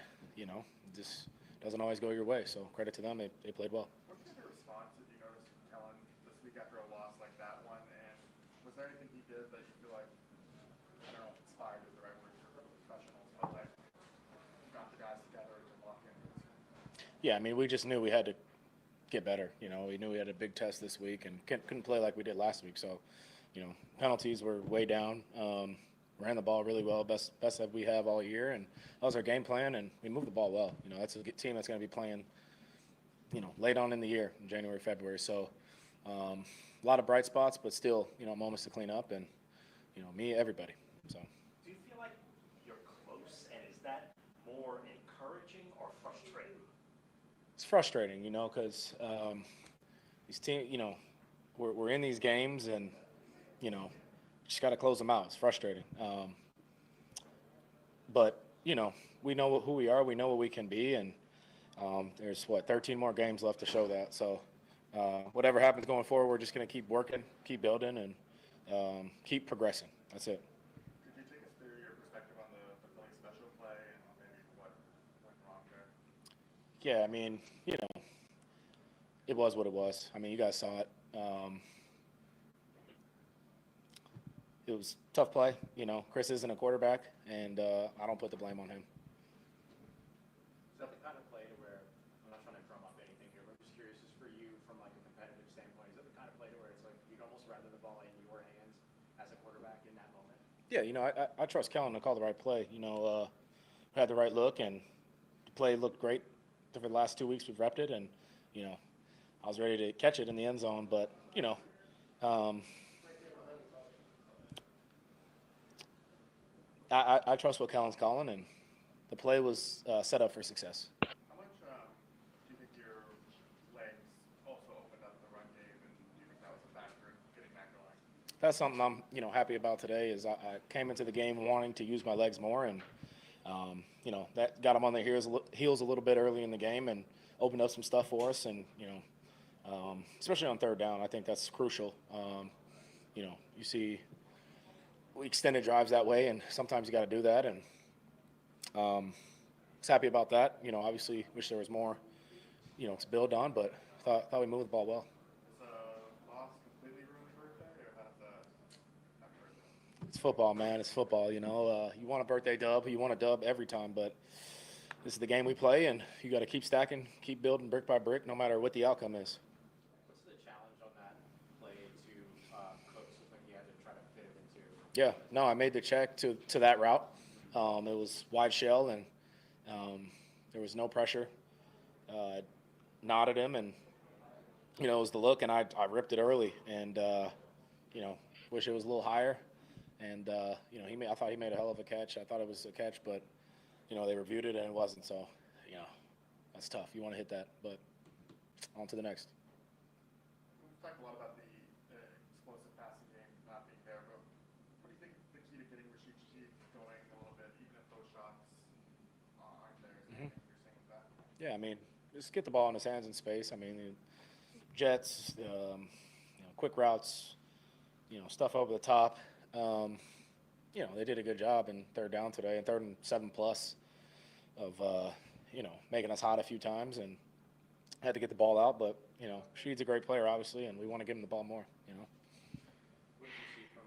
just doesn't always go your way. So credit to them, they played well. What kind of response did you notice from Kellen this week after a loss like that one? And was there anything he did that you feel like, I don't know if inspired is the right word for professionals, but like got the guys together to lock in? Yeah, I mean, we just knew we had to get better. We knew we had a big test this week and couldn't play like we did last week. So, penalties were way down. Ran the ball really well, best that we have all year, and that was our game plan, and we moved the ball well. That's a good team that's going to be playing, late on in the year, in January, February. So a lot of bright spots, but still, moments to clean up, and, everybody. So. Do you feel like you're close, and is that more encouraging or frustrating? It's frustrating, because these teams, we're in these games, and, just got to close them out. It's frustrating. But, we know who we are. We know what we can be. And there's, 13 more games left to show that. So whatever happens going forward, we're just going to keep working, keep building, and keep progressing. That's it. Could you take us through your perspective on the Philly special play and maybe what went wrong there? Yeah, I mean, it was what it was. I mean, you guys saw it. it was a tough play. You know, Chris isn't a quarterback, and I don't put the blame on him. Is that the kind of play to where, I'm not trying to drum up anything here, but I'm just curious, just for you from like a competitive standpoint, is that the kind of play to where it's like you'd almost rather the ball in your hands as a quarterback in that moment? Yeah, you know, I trust Kellen to call the right play. You know, had the right look, and the play looked great for the last 2 weeks we've repped it, and, you know, I was ready to catch it in the end zone, but, you know, I trust what Kellen's calling, and the play was set up for success. How much do you think your legs also opened up the run game, and do you think that was a factor in getting that going? That's something I'm, you know, happy about today. Is I came into the game wanting to use my legs more, and you know, that got them on their heels a little bit early in the game, and opened up some stuff for us. And you know, especially on third down, I think that's crucial. You know, you see extended drives that way, and sometimes you got to do that. And was happy about that. You know, obviously wish there was more, you know, to build on, but thought we moved the ball well. It's football, man. It's football, you know. You want a birthday dub. You want a dub every time, but this is the game we play, and you got to keep stacking, keep building brick by brick, no matter what the outcome is. What's the challenge on that play to Cooks? Looked like he had to try to fit it into. Yeah, no, I made the check to that route. It was wide shell, and there was no pressure. Nodded him, and, you know, it was the look, and I ripped it early, and, you know, wish it was a little higher. And, you know, I thought he made a hell of a catch. I thought it was a catch, but, you know, they reviewed it and it wasn't. So, you know, that's tough. You want to hit that, but on to the next. We've talked a lot about the explosive passing game not being there, but what do you think the key to getting Rashid Shaheed going a little bit, even if those shots aren't there? Is there anything you're saying with that? Yeah, I mean, just get the ball in his hands in space. I mean, jets, you know, quick routes, you know, stuff over the top. You know, they did a good job in third down today, and 3rd and 7+ of, you know, making us hot a few times, and had to get the ball out. But, you know, Sheed's a great player, obviously, and we want to give him the ball more, you know. What did you see from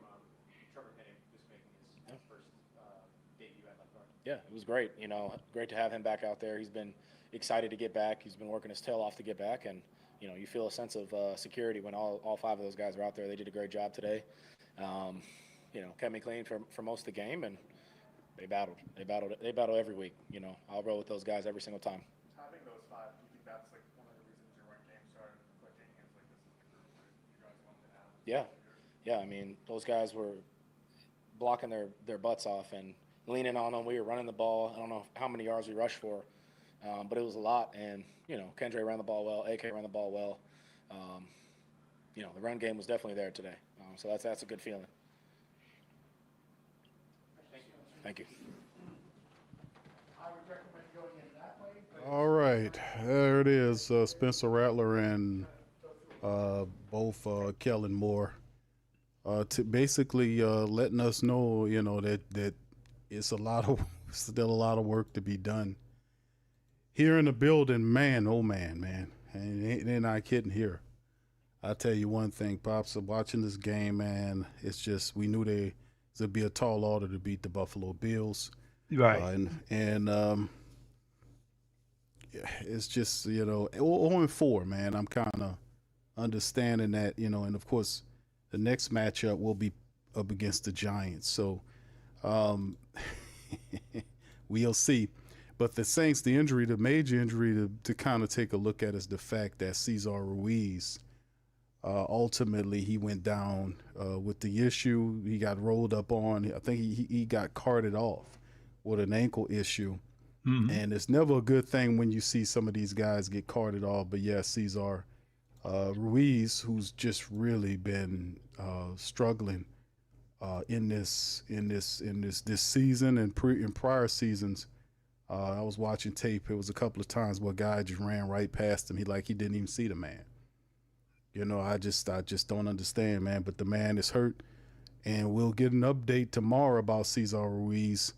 Trevor Penning just making his first debut at left guard? Yeah, it was great. You know, great to have him back out there. He's been excited to get back. He's been working his tail off to get back, and, you know, you feel a sense of security when all 5 of those guys are out there. They did a great job today. You know, kept me clean for most of the game, and they battled. They battle every week. You know, I'll roll with those guys every single time. Having those 5, do you think that's like one of the reasons your run game started clicking? Is like this is the group that you guys wanted to have? Yeah. I mean, those guys were blocking their butts off and leaning on them. We were running the ball. I don't know how many yards we rushed for, but it was a lot. And, you know, Kendra ran the ball well. AK ran the ball well. You know, the run game was definitely there today. So that's a good feeling. Thank you. I would recommend going in that way. All right, there it is. Spencer Rattler and both Kellen Moore, to basically letting us know, you know, that it's still a lot of work to be done here in the building. Man, oh man, and they're not kidding here. I'll tell you one thing, Pops, watching this game, man, it's just, we knew there'd be a tall order to beat the Buffalo Bills. Right. It's just, you know, 0-4, man. I'm kind of understanding that, you know, and of course the next matchup will be up against the Giants. So we'll see. But the Saints, the major injury to kind of take a look at is the fact that Cesar Ruiz, ultimately he went down with the issue. He got rolled up on. I think he got carted off with an ankle issue. Mm-hmm. And it's never a good thing when you see some of these guys get carted off. But yeah, Cesar Ruiz, who's just really been struggling in this season and in prior seasons. I was watching tape. It was a couple of times where a guy just ran right past him. He didn't even see the man. You know, I just don't understand, man. But the man is hurt, and we'll get an update tomorrow about Cesar Ruiz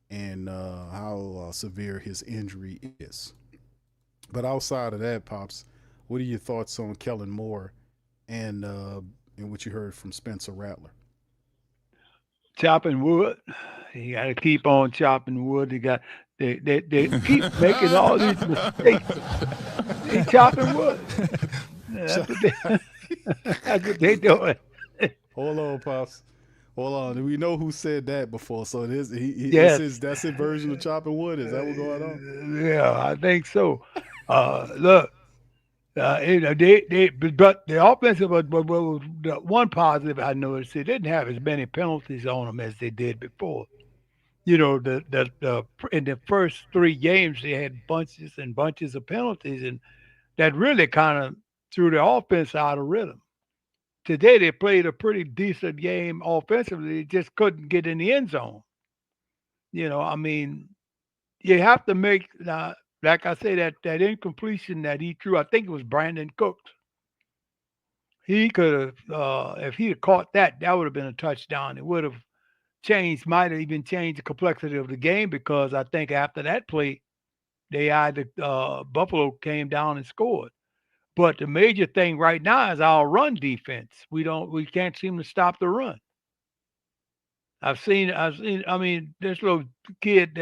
and how severe his injury is. But outside of that, Pops, what are your thoughts on Kellen Moore and what you heard from Spencer Rattler? chopping wood. You got to keep on chopping wood. They keep making all these mistakes. They chopping wood. That's what they, that's what they doing. Hold on, Pops. Hold on. We know who said that before. So it is Yes. that's his version of chopping wood. Is that what's going on? Yeah, I think so. Look, but the offensive was the one positive I noticed. They didn't have as many penalties on them as they did before. You know, the in the first 3 games they had bunches and bunches of penalties, and that really kind of threw the offense out of rhythm. Today they played a pretty decent game offensively. They just couldn't get in the end zone. I mean, you have to make like I say that incompletion that he threw. I think it was Brandon Cooks. He could have, if he had caught that, that would have been a touchdown. It would have might have even changed the complexity of the game because I think after that play, Buffalo came down and scored. But the major thing right now is our run defense. We can't seem to stop the run. I mean, this kid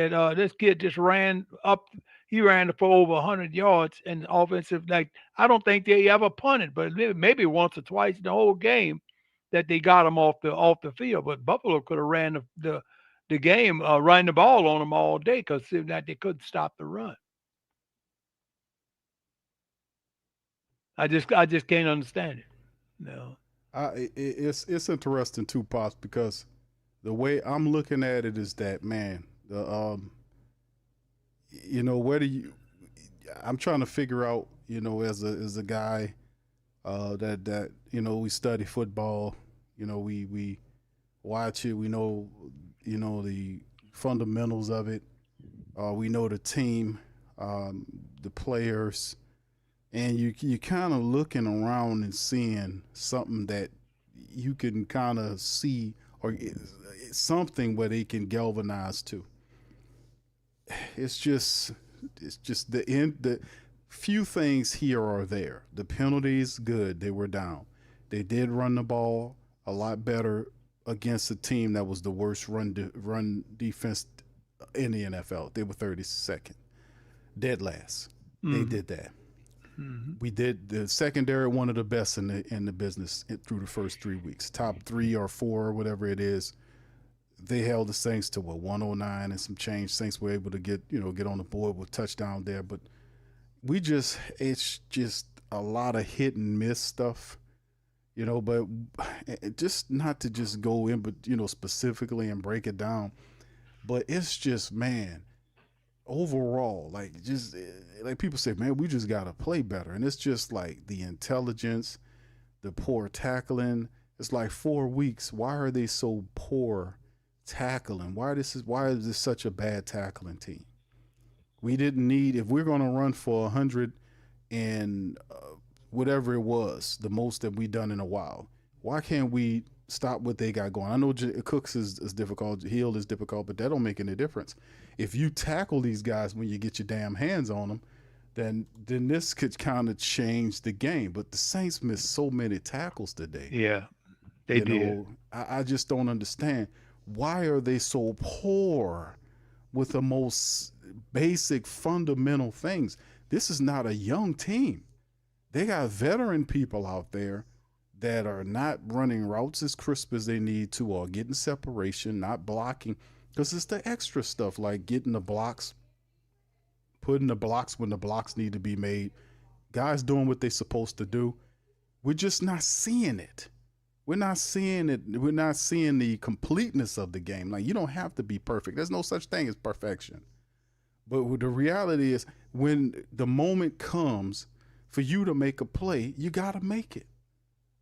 just ran up. He ran for over 100 yards and offensive. Like, I don't think they ever punted, but maybe once or twice in the whole game that they got him off the field. But Buffalo could have ran the game, running the ball on them all day because that they couldn't stop the run. I just can't understand it. No. It's interesting too, Pops, because the way I'm looking at it is that, man, where do you? I'm trying to figure out, as a guy that we study football, we watch it, we know the fundamentals of it, we know the team, the players, and you kind of looking around and seeing something that you can kind of see or something where they can galvanize to. It's just the few things here or there. The penalties, good, they were down. They did run the ball a lot better against a team that was the worst run defense in the NFL. They were 32nd, dead last. They did that. We did the secondary, one of the best in the business through the first 3 weeks. Top 3 or 4 or whatever it is. They held the Saints to 109 and some change. Saints were able to get on the board with touchdown there, but it's just a lot of hit and miss stuff, but just not to just go in, but specifically and break it down. But it's just, man, overall, like people say, man, we just got to play better. And it's just like the intelligence, the poor tackling. It's like 4 weeks. Why are they so poor tackling? Why is this such a bad tackling team? We didn't need, if we're going to run for 100 and whatever it was, the most that we've done in a while, why can't we stop what they got going? I know Cooks is difficult, Hill is difficult, but that don't make any difference. If you tackle these guys when you get your damn hands on them, then this could kind of change the game. But the Saints missed so many tackles today. Yeah, they did. I just don't understand. Why are they so poor with the most basic fundamental things? This is not a young team. They got veteran people out there that are not running routes as crisp as they need to, or getting separation, not blocking, because it's the extra stuff like getting the blocks, putting the blocks when the blocks need to be made, guys doing what they're supposed to do. We're just not seeing it. We're not seeing it. We're not seeing the completeness of the game. Like, you don't have to be perfect. There's no such thing as perfection. But the reality is, when the moment comes for you to make a play, you got to make it.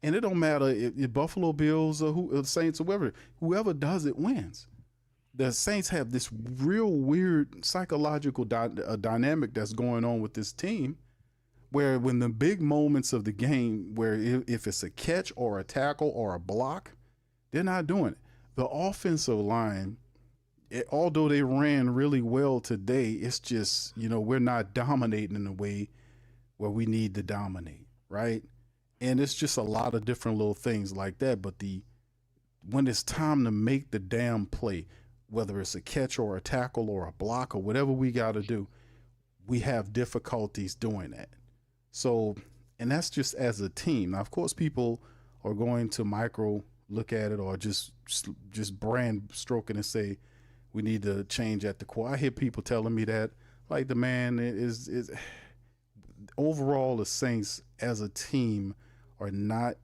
And it don't matter if Buffalo Bills or Saints or whoever does it wins. The Saints have this real weird psychological dynamic that's going on with this team, where when the big moments of the game, where if it's a catch or a tackle or a block, they're not doing it. The offensive line, although they ran really well today, it's just, we're not dominating in the way where we need to dominate, right? And it's just a lot of different little things like that. But when it's time to make the damn play, whether it's a catch or a tackle or a block or whatever we got to do, we have difficulties doing that. So, and that's just as a team. Now, of course, people are going to micro look at it or just brand stroking and say we need to change at the core. I hear people telling me that, like, the man is overall the Saints as a team are not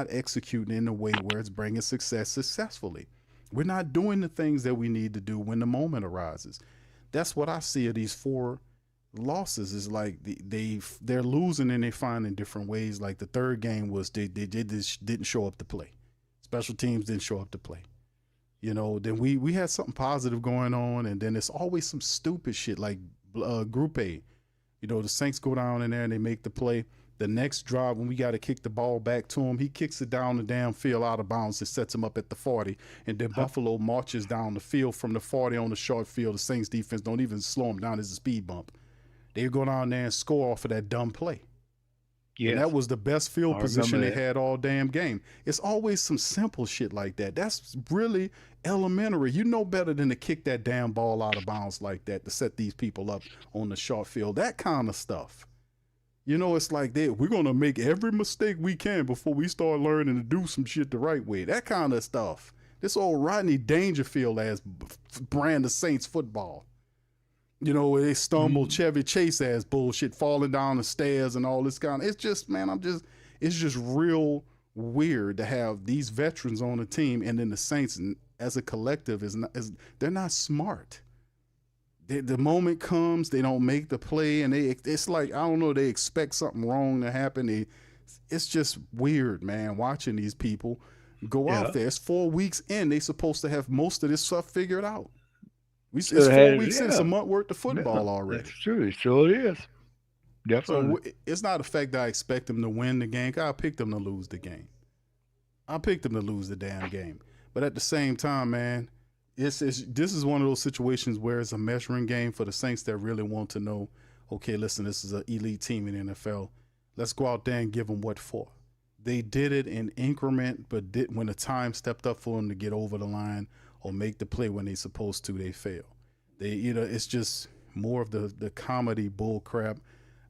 executing in a way where it's bringing success successfully. We're not doing the things that we need to do when the moment arises. That's what I see of these 4 losses is like they're losing and they find in different ways. Like the third game was they didn't show up to play. Special teams didn't show up to play. You know, then we had something positive going on, and then it's always some stupid shit like Group A. You know, the Saints go down in there and they make the play. The next drive, when we got to kick the ball back to him, he kicks it down the damn field out of bounds. It sets him up at the 40. And then Buffalo marches down the field from the 40 on the short field. The Saints defense don't even slow him down. It's a speed bump. They go down there and score off of that dumb play. Yes. And that was the best field position they had all damn game. It's always some simple shit like that. That's really elementary. You know better than to kick that damn ball out of bounds like that to set these people up on the short field. That kind of stuff. You know, it's like we're going to make every mistake we can before we start learning to do some shit the right way. That kind of stuff. This old Rodney Dangerfield ass brand of Saints football. You know, they stumble Chevy Chase ass bullshit, falling down the stairs and all this kind of. It's just, man, it's just real weird to have these veterans on the team, and then the Saints as a collective they're not smart. The moment comes, they don't make the play, and it's like, I don't know, they expect something wrong to happen. It's just weird, man, watching these people go out there. It's 4 weeks in. They supposed to have most of this stuff figured out. It's 4 weeks in, it's a month worth of football already. That's true. It sure is. Definitely. So it's not the fact that I expect them to win the game. I picked them to lose the game. I picked them to lose the damn game. But at the same time, man, this is one of those situations where it's a measuring game for the Saints that really want to know, okay, listen, this is an elite team in the NFL. Let's go out there and give them what for. They did it in increment, but when the time stepped up for them to get over the line or make the play when they're supposed to, they fail. It's just more of the comedy bull crap.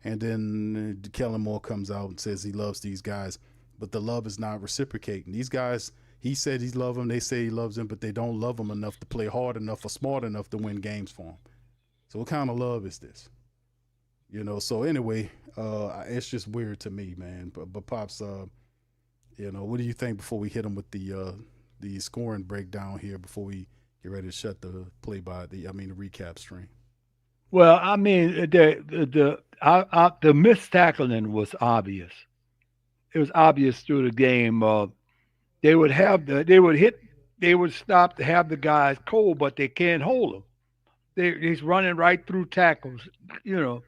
And then Kellen Moore comes out and says he loves these guys, but the love is not reciprocating. These guys, he said he loves them. They say he loves them, but they don't love him enough to play hard enough or smart enough to win games for him. So what kind of love is this? You know, so anyway, it's just weird to me, man. But Pops, what do you think before we hit him with the scoring breakdown here before we get ready to shut the recap stream? Well, I mean, the missed tackling was obvious. It was obvious through the game. They would stop to have the guys cold, but they can't hold them. He's running right through tackles. You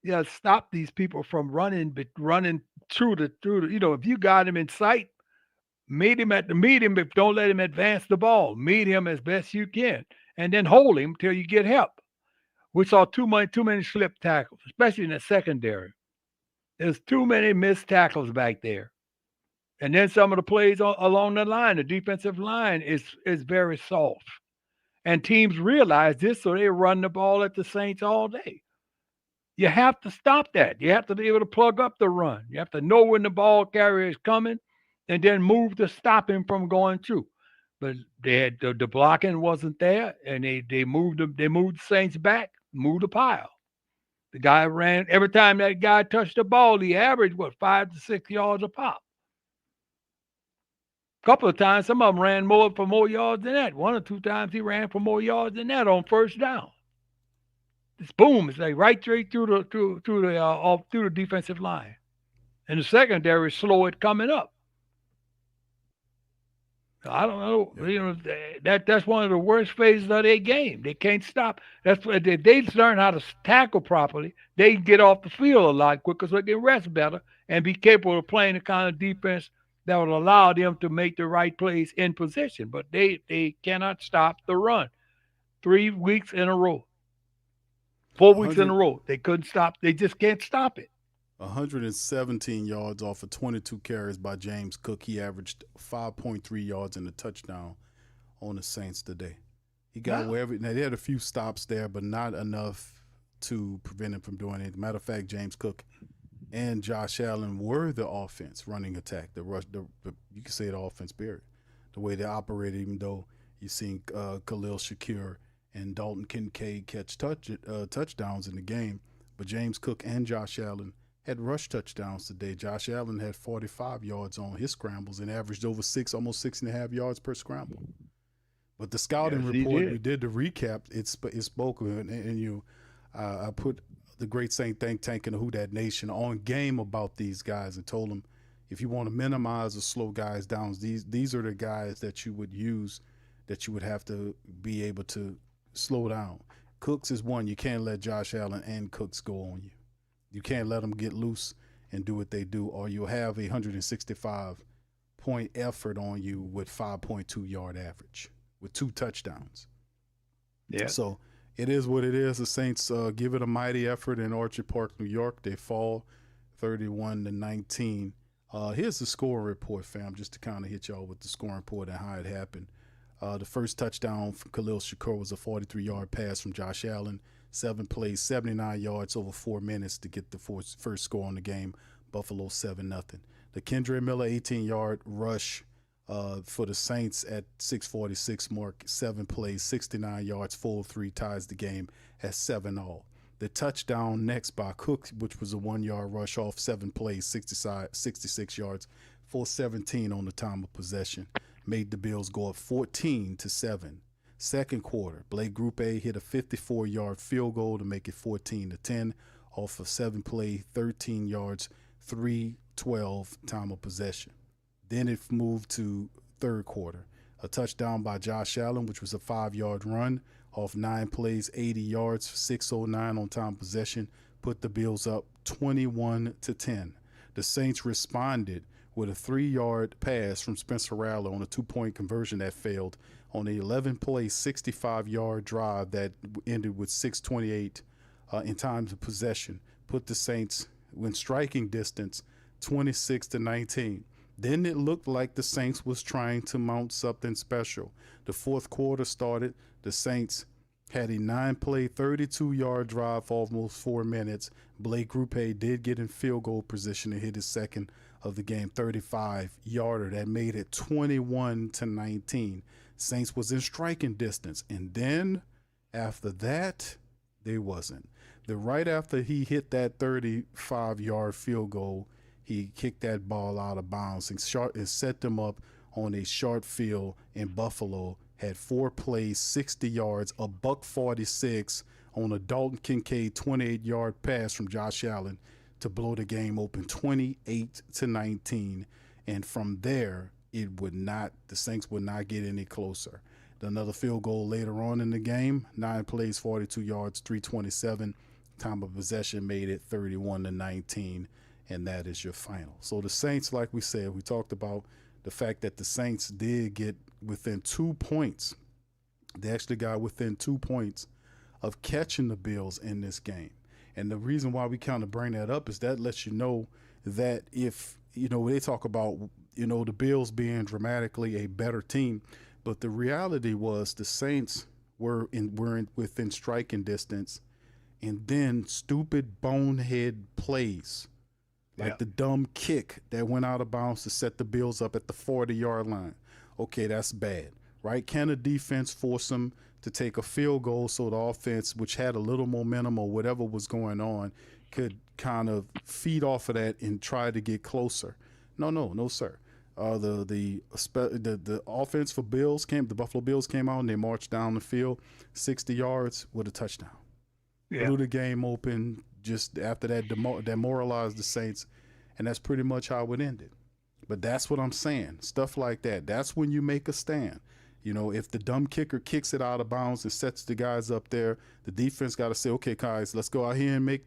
know, stop these people from running through the. If you got him in sight, meet him, but don't let him advance the ball. Meet him as best you can, and then hold him till you get help. We saw too many slip tackles, especially in the secondary. There's too many missed tackles back there. And then some of the plays along the line, the defensive line is very soft. And teams realize this, so they run the ball at the Saints all day. You have to stop that. You have to be able to plug up the run. You have to know when the ball carrier is coming and then move to stop him from going through. But they had the blocking wasn't there, and they moved the Saints back, moved the pile. The guy ran every time that guy touched the ball. He averaged 5 to 6 yards a pop. A couple of times, some of them ran for more yards than that. 1 or 2 times he ran for more yards than that on first down. It's boom! It's like right straight through the defensive line, and the secondary slow it coming up. I don't know. That's one of the worst phases of their game. They can't stop. That's what they learn how to tackle properly. They can get off the field a lot quicker, so they can rest better and be capable of playing the kind of defense that would allow them to make the right plays in position. But they cannot stop the run. 3 weeks in a row, 4 weeks in a row, they couldn't stop. They just can't stop it. 117 yards off of 22 carries by James Cook. He averaged 5.3 yards and a touchdown on the Saints today. He got wherever. Now, they had a few stops there, but not enough to prevent him from doing it. Matter of fact, James Cook and Josh Allen were the offense running attack. The rush, you can say the offense period. The way they operated, even though you've seen Khalil Shakir and Dalton Kincaid catch touchdowns in the game, but James Cook and Josh Allen had rush touchdowns today. Josh Allen had 45 yards on his scrambles and averaged over almost 6.5 yards per scramble. But the scouting report, we did the recap, it spoke, and I put the great Saint think tank and the Who Dat Nation on game about these guys and told them, if you want to minimize or slow guys down, these are the guys that you would use, that you would have to be able to slow down. Cooks is one. You can't let Josh Allen and Cooks go on you. You can't let them get loose and do what they do, or you'll have a 165-point effort on you with 5.2 yard average with 2 touchdowns. Yeah. So it is what it is. The Saints give it a mighty effort in Orchard Park, New York. They fall 31-19. Here's the score report, fam, just to kind of hit y'all with the scoring report and how it happened. The first touchdown from Khalil Shakir was a 43-yard pass from Josh Allen. 7 plays, 79 yards over 4 minutes to get the first score on the game. Buffalo 7-0. The Kendre Miller 18-yard rush for the Saints at 6:46 mark. 7 plays, 69 yards, 4-3 ties the game at 7-all. The touchdown next by Cook, which was a 1-yard rush off 7 plays, 66 yards, 4:17 on the time of possession, made the Bills go up 14-7. Second quarter, Blake Groupe hit a 54-yard field goal to make it 14-10 off of 7 play, 13 yards, 3:12 time of possession. Then it moved to third quarter. A touchdown by Josh Allen, which was a 5-yard run off 9 plays, 80 yards, 6:09 on time of possession, put the Bills up 21-10. The Saints responded with a 3-yard pass from Spencer Rattler on a 2-point conversion that failed on a 11-play, 65-yard drive that ended with 6:28 in time of possession, put the Saints in striking distance 26-19. Then it looked like the Saints was trying to mount something special. The fourth quarter started. The Saints had a 9-play, 32-yard drive for almost 4 minutes. Blake Groupe did get in field goal position and hit his second of the game, 35-yarder. That made it 21-19. Saints was in striking distance. And then after that, they wasn't. Then right after he hit that 35-yard field goal, he kicked that ball out of bounds and set them up on a short field in Buffalo. Had 4 plays, 60 yards, a $146 on a Dalton Kincaid 28-yard pass from Josh Allen to blow the game open 28-19. And from there, the Saints would not get any closer. Another field goal later on in the game, 9 plays, 42 yards, 3:27. Time of possession made it 31-19. And that is your final. So the Saints, like we said, we talked about the fact that the Saints did get within 2 points. They actually got within 2 points of catching the Bills in this game. And the reason why we kind of bring that up is that lets you know that if, they talk about, the Bills being dramatically a better team, but the reality was the Saints were within striking distance, and then stupid bonehead plays. Like the dumb kick that went out of bounds to set the Bills up at the 40-yard line. Okay, that's bad, right? Can the defense force them to take a field goal so the offense, which had a little momentum or whatever was going on, could kind of feed off of that and try to get closer? No, sir. The offense for the Buffalo Bills came out and they marched down the field 60 yards with a touchdown. Blew the game open. Just after that, demoralized the Saints, and that's pretty much how it ended. But that's what I'm saying. Stuff like that. That's when you make a stand. If the dumb kicker kicks it out of bounds and sets the guys up there, the defense got to say, okay, guys, let's go out here and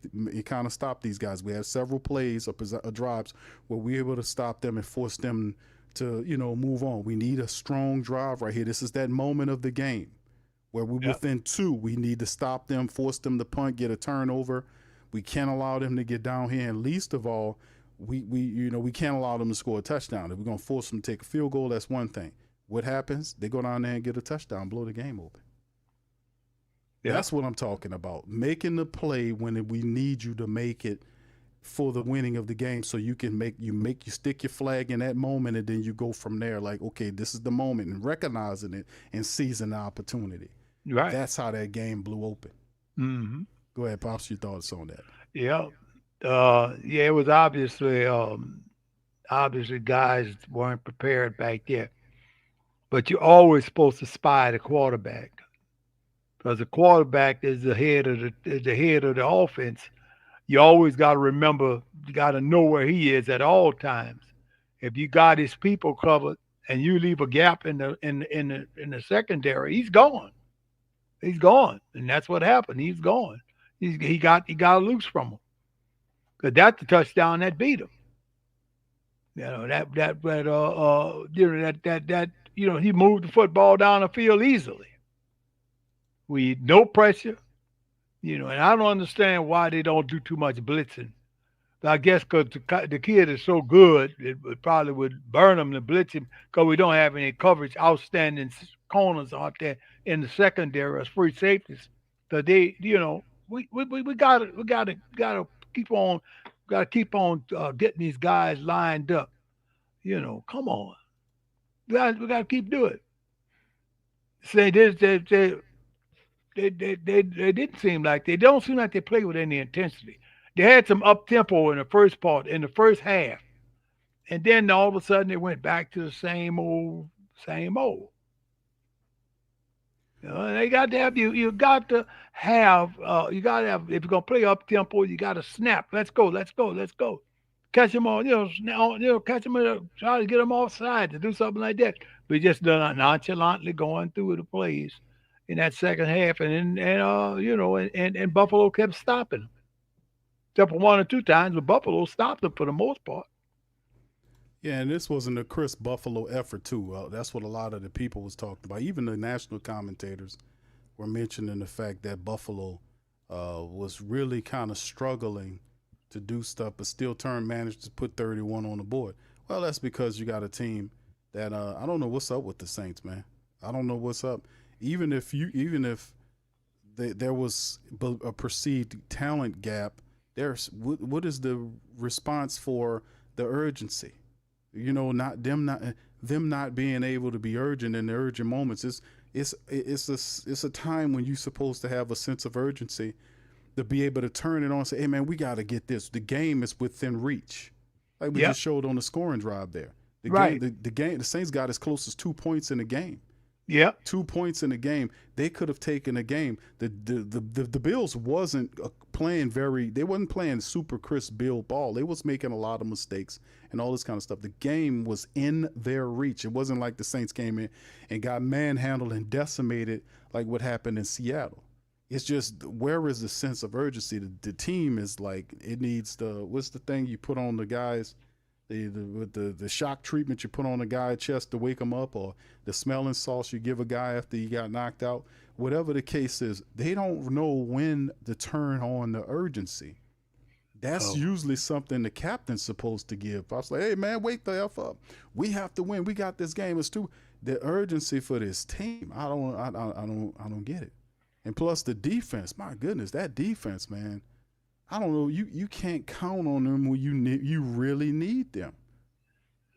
kind of stop these guys. We have several plays or drives where we're able to stop them and force them to, move on. We need a strong drive right here. This is that moment of the game where we're within 2. We need to stop them, force them to punt, get a turnover. We can't allow them to get down here, and least of all, we can't allow them to score a touchdown. If we're gonna force them to take a field goal, that's one thing. What happens? They go down there and get a touchdown, blow the game open. Yeah. That's what I'm talking about. Making the play when we need you to make it for the winning of the game, so you can you stick your flag in that moment, and then you go from there. Like, okay, this is the moment, and recognizing it and seizing the opportunity. Right. That's how that game blew open. Mm-hmm. Go ahead, Pops. Your thoughts on that? Yeah. It was obviously guys weren't prepared back there. But you're always supposed to spy the quarterback, because the quarterback is the head of the offense. You always got to remember, you got to know where he is at all times. If you got his people covered and you leave a gap in the secondary, he's gone. He's gone, and that's what happened. He's gone. He got loose from him, because that's the touchdown that beat him. He moved the football down the field easily. No pressure. And I don't understand why they don't do too much blitzing. I guess because the kid is so good, it probably would burn him to blitz him, because we don't have any coverage, outstanding corners out there in the secondary as free safeties. So we gotta keep on getting these guys lined up. Come on, we gotta keep doing it. Say this, they didn't seem like they don't seem like they play with any intensity. They had some up tempo in the first half, and then all of a sudden they went back to the same old. They got to have you got to have if you're gonna play up tempo, you got to snap. Let's go. Catch them on, catch them, try to get them offside to do something like that. But just nonchalantly going through the plays in that second half, and Buffalo kept stopping them. Except for one or two times, but Buffalo stopped them for the most part. Yeah, and this wasn't a crisp Buffalo effort too. That's what a lot of the people was talking about. Even the national commentators were mentioning the fact that Buffalo was really kind of struggling to do stuff, but still managed to put 31 on the board. Well, that's because you got a team that I don't know what's up with the Saints, man. I don't know what's up. Even if there was a perceived talent gap, what is the response for the urgency? Not being able to be urgent in the urgent moments. It's a time when you're supposed to have a sense of urgency to be able to turn it on and say, hey man, we got to get this. The game is within reach. Like we just showed on the scoring drive there. The Saints got as close as 2 points in the game. Yeah, 2 points in the game. They could have taken a game. The Bills wasn't playing they wasn't playing super crisp Bill ball. They was making a lot of mistakes and all this kind of stuff. The game was in their reach. It wasn't like the Saints came in and got manhandled and decimated like what happened in Seattle. It's just, where is the sense of urgency? The team is like, it needs what's the thing you put on the guys? The shock treatment you put on a guy's chest to wake him up, or the smelling salts you give a guy after he got knocked out. Whatever the case is, they don't know when to turn on the urgency. That's usually something the captain's supposed to give. I was like, hey man, wake the F up. We have to win. We got this game. It's the urgency for this team. I don't get it. And plus the defense, my goodness, that defense, man. I don't know. You can't count on them when you really need them.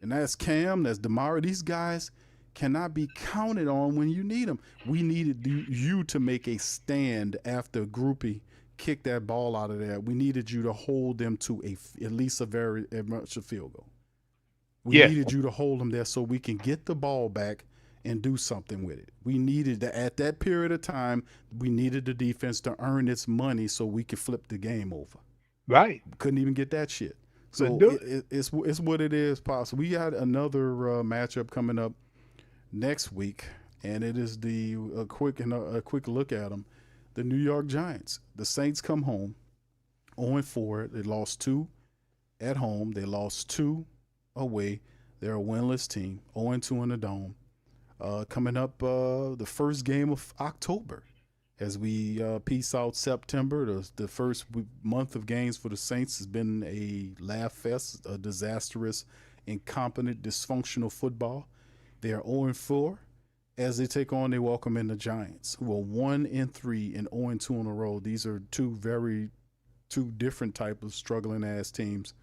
And that's Cam, that's Damara. These guys cannot be counted on when you need them. We needed you to make a stand after Groupie kicked that ball out of there. We needed you to hold them to at least a much a field goal. We needed you to hold them there so we can get the ball back and do something with it. We needed at that period of time, we needed the defense to earn its money so we could flip the game over. Right. Couldn't even get that shit. So it's what it is, Pops. We got another matchup coming up next week, and it is a quick look at them. The New York Giants. The Saints come home 0-4. They lost 2 at home. They lost 2 away. They're a winless team, 0-2 in the Dome. Coming up the first game of October. as we peace out September. The first month of games for the Saints has been a laugh fest, a disastrous, incompetent, dysfunctional football. They are 0-4. As they take on, they welcome in the Giants, who are 1-3 and 0-2 in a row. These are two different type of struggling ass teams.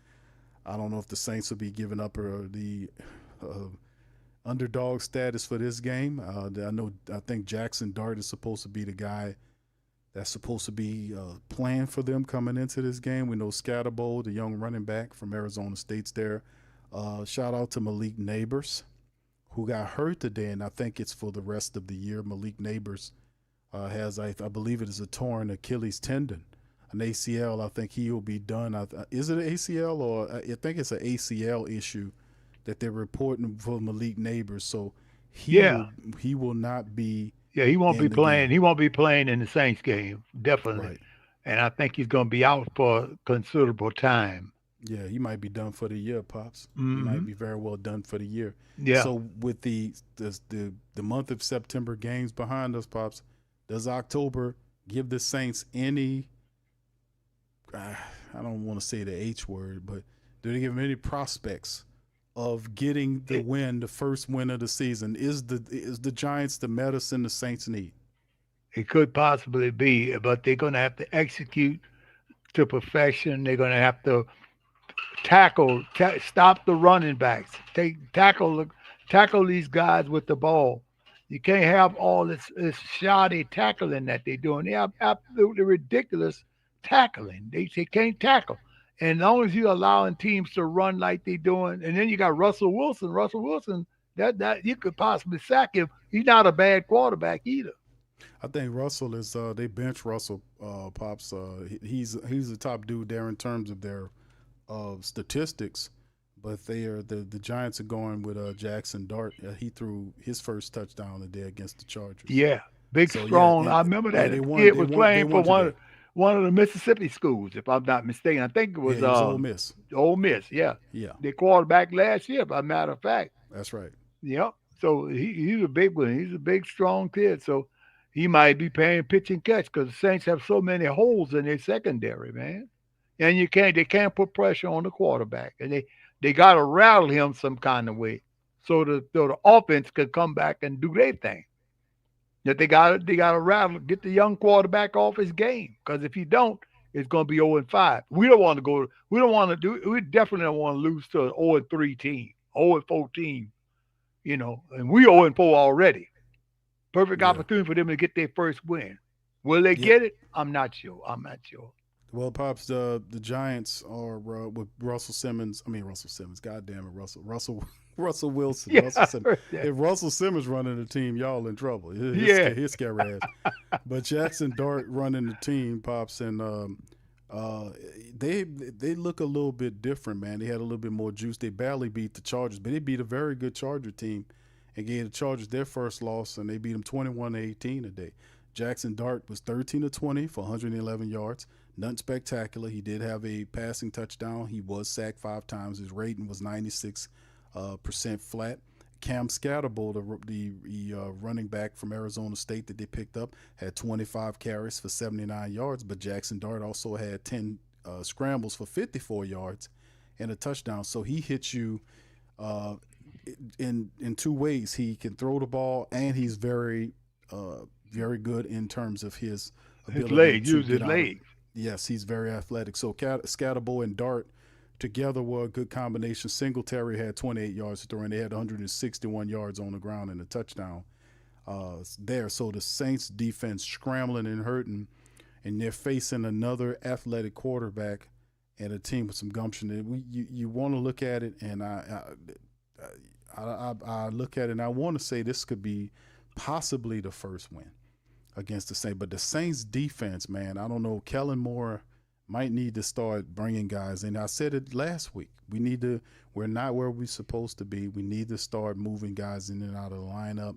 I don't know if the Saints will be giving up the underdog status for this game. I think Jackson Dart is supposed to be the guy that's supposed to be playing for them coming into this game. We know Scatterbo, the young running back from Arizona State's there. Shout out to Malik Neighbors, who got hurt today, and I think it's for the rest of the year. Malik Neighbors has, I believe it is a torn Achilles tendon, an ACL. I think he will be done. Is it an ACL, or I think it's an ACL issue that they're reporting for Malik Neighbors. So he will not be. Yeah, he won't be playing. Game. He won't be playing in the Saints game, definitely. Right. And I think he's going to be out for considerable time. Yeah, he might be done for the year, Pops. Mm-hmm. He might be very well done for the year. Yeah. So with the month of September games behind us, Pops, does October give the Saints any? I don't want to say the H word, but do they give them any prospects of getting the win, the first win of the season? Is the Giants the medicine the Saints need? It could possibly be, but they're going to have to execute to perfection. They're going to have to stop the running backs, tackle these guys with the ball. You can't have all this shoddy tackling that they're doing. They have absolutely ridiculous tackling. They can't tackle. And as long as you're allowing teams to run like they're doing, and then you got Russell Wilson. Russell Wilson, that you could possibly sack him. He's not a bad quarterback either. I think Russell is. They bench Russell, Pops. He's the top dude there in terms of their statistics, but the Giants are going with Jackson Dart. He threw his first touchdown today against the Chargers. Yeah, strong. I remember that. He was playing for one of the Mississippi schools, if I'm not mistaken. I think it was Ole Miss. Ole Miss, yeah. Yeah. Their quarterback last year, by matter of fact. That's right. Yep. So he's a big one. He's a big, strong kid. So he might be playing pitch and catch because the Saints have so many holes in their secondary, man. And they can't put pressure on the quarterback. And they got to rattle him some kind of way so the offense could come back and do their thing. That they got to rattle, get the young quarterback off his game. Because if you don't, it's going to be 0-5. We definitely don't want to lose to an 0-3 team, 0-4 team, and we 0-4 already. Perfect opportunity for them to get their first win. Will they get it? I'm not sure. Well, Pops, the Giants are with Russell Simmons. God damn it, Russell Wilson. Yeah, Russell Simmons. If Russell Simmons running the team, y'all in trouble. His scary ass. But Jackson Dart running the team, Pops, and they look a little bit different, man. They had a little bit more juice. They barely beat the Chargers, but they beat a very good Charger team and gave the Chargers their first loss, and they beat them 21-18 today. Jackson Dart was 13-20 for 111 yards. Nothing spectacular. He did have a passing touchdown. He was sacked 5 times. His rating was 96% flat. Cam Scatterbo, the running back from Arizona State that they picked up, had 25 carries for 79 yards, but Jackson Dart also had 10 scrambles for 54 yards and a touchdown. So he hits you in two ways. He can throw the ball, and he's very good in terms of his ability use his legs. Yes, he's very athletic. So Scatterbo and Dart together were a good combination. Singletary had 28 yards to throw, and they had 161 yards on the ground and a touchdown there. So the Saints defense scrambling and hurting, and they're facing another athletic quarterback and a team with some gumption. And you want to look at it, and I look at it, and I want to say this could be possibly the first win against the Saints. But the Saints defense, man, I don't know. Kellen Moore might need to start bringing guys in. I said it last week. We're not where we're supposed to be. We need to start moving guys in and out of the lineup.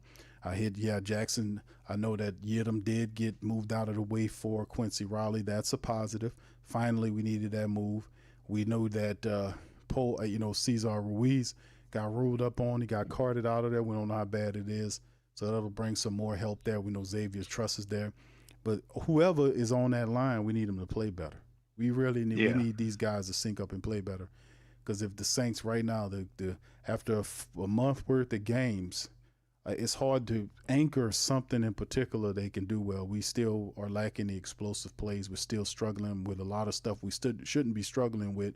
Jackson. I know that Yidam did get moved out of the way for Quincy Riley. That's a positive. Finally, we needed that move. We know that Cesar Ruiz got ruled up on. He got carted out of there. We don't know how bad it is. So that'll bring some more help there. We know Xavier Truss is there. But whoever is on that line, we need them to play better. We really need we need these guys to sync up and play better. Because if the Saints right now, after a month worth of games, it's hard to anchor something in particular they can do well. We still are lacking the explosive plays. We're still struggling with a lot of stuff we shouldn't be struggling with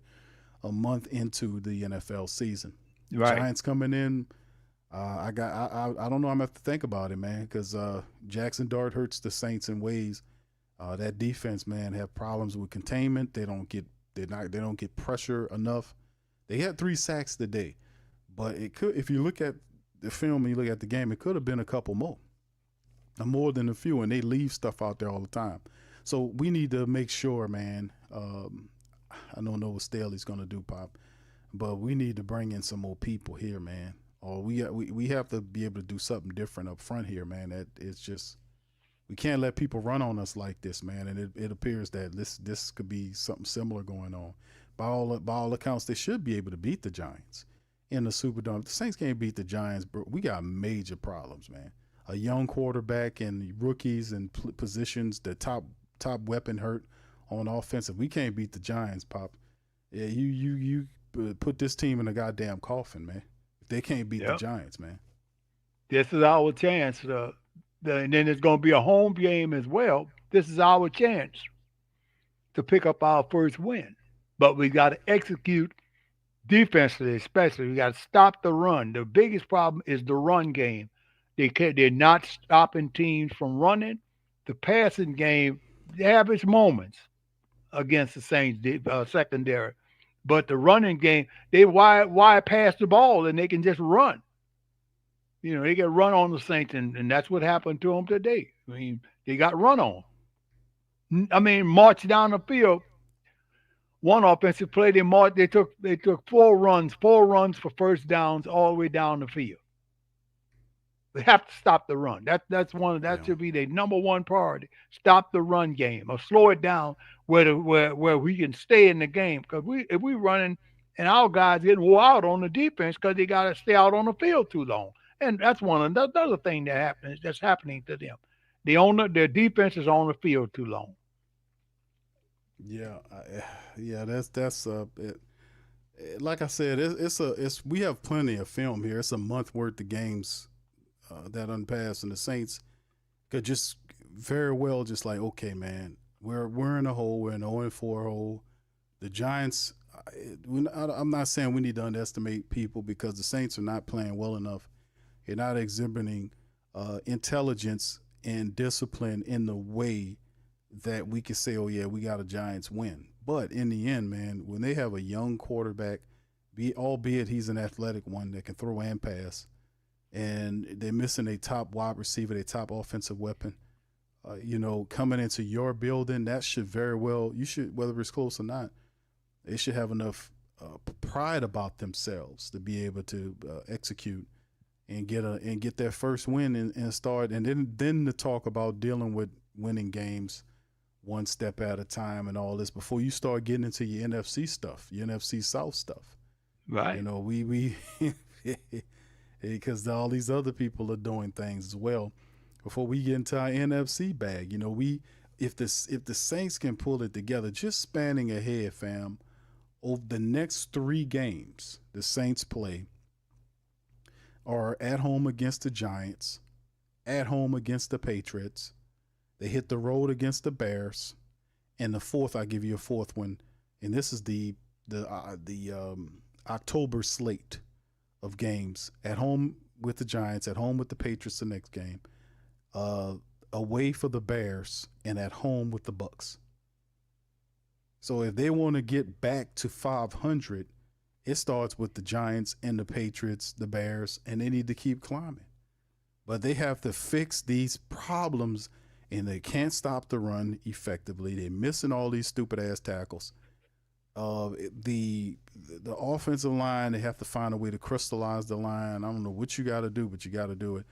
a month into the NFL season. Right. Giants coming in. I don't know. I'm gonna have to think about it, man, because Jackson Dart hurts the Saints in ways. That defense, man, have problems with containment. They don't get pressure enough. They had 3 sacks today, but it could, if you look at the film and you look at the game, it could have been a couple more than a few, and they leave stuff out there all the time. So we need to make sure, man. I don't know what Staley's gonna do, Pop, but we need to bring in some more people here, man. Or we have to be able to do something different up front here, man. That it's just we can't let people run on us like this, man. And it appears that this could be something similar going on. By all accounts, they should be able to beat the Giants in the Superdome. If the Saints can't beat the Giants, bro, we got major problems, man. A young quarterback and rookies and positions, the top weapon hurt on offense. If we can't beat the Giants, Pop, yeah, you put this team in a goddamn coffin, man. If they can't beat the Giants, man. This is our chance. And then it's going to be a home game as well. This is our chance to pick up our first win. But we got to execute defensively, especially. We got to stop the run. The biggest problem is the run game. They're not stopping teams from running. The passing game, they have its moments against the Saints secondary. But the running game, they wide pass the ball and they can just run. You know, they get run on the Saints, and that's what happened to them today. I mean, they got run on. I mean, march down the field. One offensive play, they took 4 runs for first downs all the way down the field. They have to stop the run. That should be their number one priority. Stop the run game or slow it down where we can stay in the game. Because if we running and our guys getting wore out on the defense because they got to stay out on the field too long. And that's another thing that's happening to them. Their defense is on the field too long. Yeah, that's it. Like I said, it's we have plenty of film here. It's a month worth of games that unpassed, and the Saints could just very well just like, okay, man, we're in a hole. We're in an 0-4 hole. The Giants. I'm not saying we need to underestimate people because the Saints are not playing well enough. They're not exhibiting intelligence and discipline in the way that we could say, oh, yeah, we got a Giants win. But in the end, man, when they have a young quarterback, albeit he's an athletic one that can throw and pass, and they're missing a top wide receiver, their top offensive weapon, coming into your building, that should very well, whether it's close or not, they should have enough pride about themselves to be able to execute and get their first win and start, and then to talk about dealing with winning games one step at a time and all this before you start getting into your NFC stuff, your NFC South stuff. Right. We because all these other people are doing things as well before we get into our NFC bag. If the Saints can pull it together, just spanning ahead, fam, over the next 3 games the Saints play are at home against the Giants, at home against the Patriots. They hit the road against the Bears, and the fourth, I'll give you a fourth one, and this is the October slate of games. At home with the Giants, at home with the Patriots the next game, away for the Bears, and at home with the Bucks. So if they want to get back to 500, it starts with the Giants and the Patriots, the Bears, and they need to keep climbing. But they have to fix these problems, and they can't stop the run effectively. They're missing all these stupid-ass tackles. The offensive line, they have to find a way to crystallize the line. I don't know what you got to do, but you got to do it.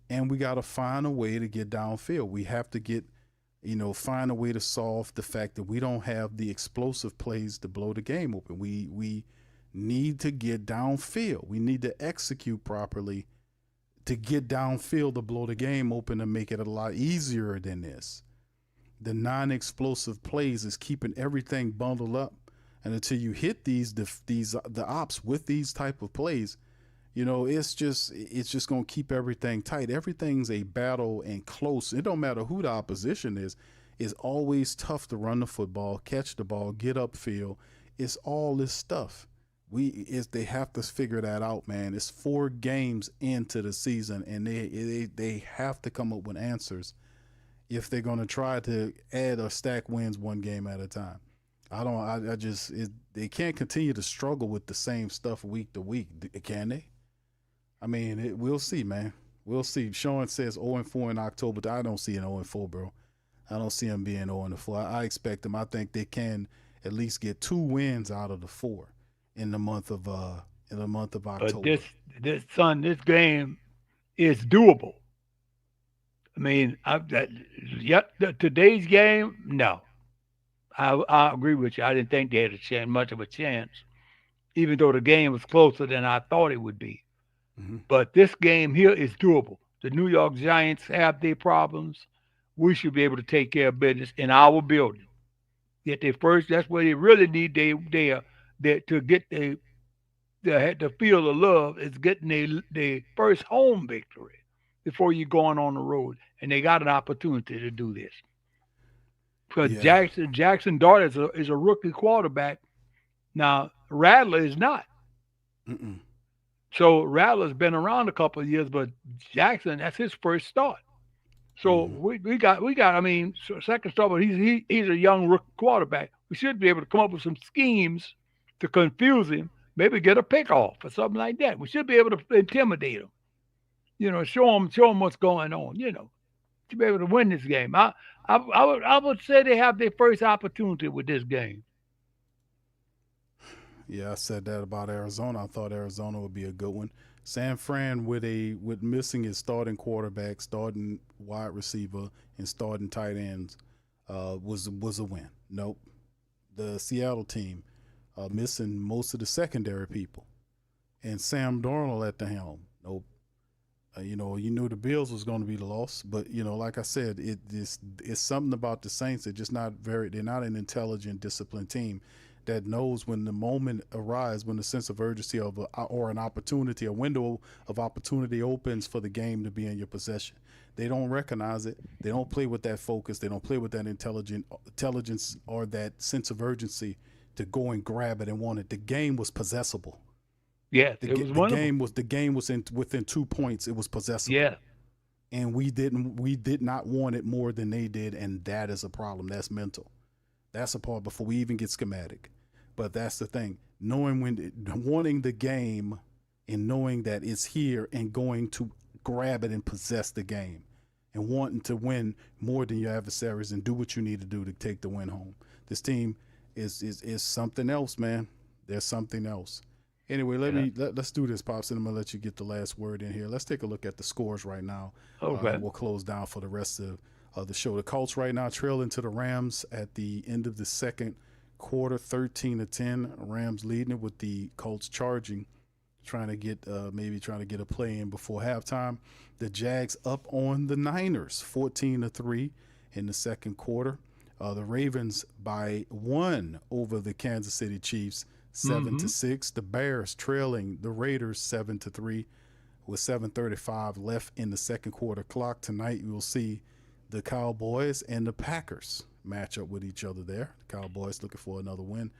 And we got to find a way to get downfield. We have to find a way to solve the fact that we don't have the explosive plays to blow the game open. We need to get downfield. We need to execute properly to get downfield to blow the game open and make it a lot easier than this. the non-explosive plays is keeping everything bundled up. And until you hit the ops with these type of plays, you know, it's just going to keep everything tight. Everything's a battle and close. It don't matter who the opposition is. It's always tough to run the football, catch the ball, get upfield. It's all this stuff. They have to figure that out, man. It's 4 games into the season, and they have to come up with answers if they're going to try to add or stack wins one game at a time. They can't continue to struggle with the same stuff week to week, can they? I mean, we'll see, man. We'll see. Sean says 0-4 in October. I don't see an 0-4, bro. I don't see them being 0-4. I expect them. I think they can at least get 2 wins out of the 4 in the month of October. But this game is doable. I mean, today's game, no. I agree with you. I didn't think they had much of a chance, even though the game was closer than I thought it would be. Mm-hmm. But this game here is doable. The New York Giants have their problems. We should be able to take care of business in our building. Get their first. That's where they really need to get the feel of love is getting their first home victory before you're going on the road. And they got an opportunity to do this. Because Jackson Dart is a rookie quarterback. Now, Rattler is not. Mm-mm. So Rattler's been around a couple of years, but Jackson, that's his first start. So we got. I mean, second start, but he's a young rookie quarterback. We should be able to come up with some schemes to confuse him. Maybe get a pick off or something like that. We should be able to intimidate him. You know, show him what's going on. You know, to be able to win this game. I would say they have their first opportunity with this game. Yeah, I said that about Arizona. I thought Arizona would be a good one. San Fran with missing his starting quarterback, starting wide receiver, and starting tight ends was a win. Nope. The Seattle team missing most of the secondary people, and Sam Darnold at the helm. Nope. You knew the Bills was going to be the loss, but like I said, it's something about the Saints. They're not an intelligent, disciplined team that knows when the moment arrives, when the sense of urgency or an opportunity, a window of opportunity opens for the game to be in your possession. They don't recognize it. They don't play with that focus. They don't play with that intelligence or that sense of urgency to go and grab it and want it. The game was possessable. Yeah, the game was within 2 points. It was possessable. Yeah, and we did not want it more than they did, and that is a problem. That's mental. That's a part before we even get schematic. But that's the thing. Wanting the game and knowing that it's here and going to grab it and possess the game and wanting to win more than your adversaries and do what you need to do to take the win home. This team is something else, man. There's something else. Anyway, let's do this, Pops, and I'm going to let you get the last word in here. Let's take a look at the scores right now. Okay. We'll close down for the rest of the show. The Colts right now trailing to the Rams at the end of the second quarter, 13-10. Rams leading it with the Colts charging, trying to get a play in before halftime. The Jags up on the Niners, 14-3 in the second quarter. The Ravens by 1 over the Kansas City Chiefs, 7-6. The Bears trailing the Raiders 7-3 with 7:35 left in the second quarter clock. Tonight you'll see the Cowboys and the Packers match up with each other there. The Cowboys looking for another win.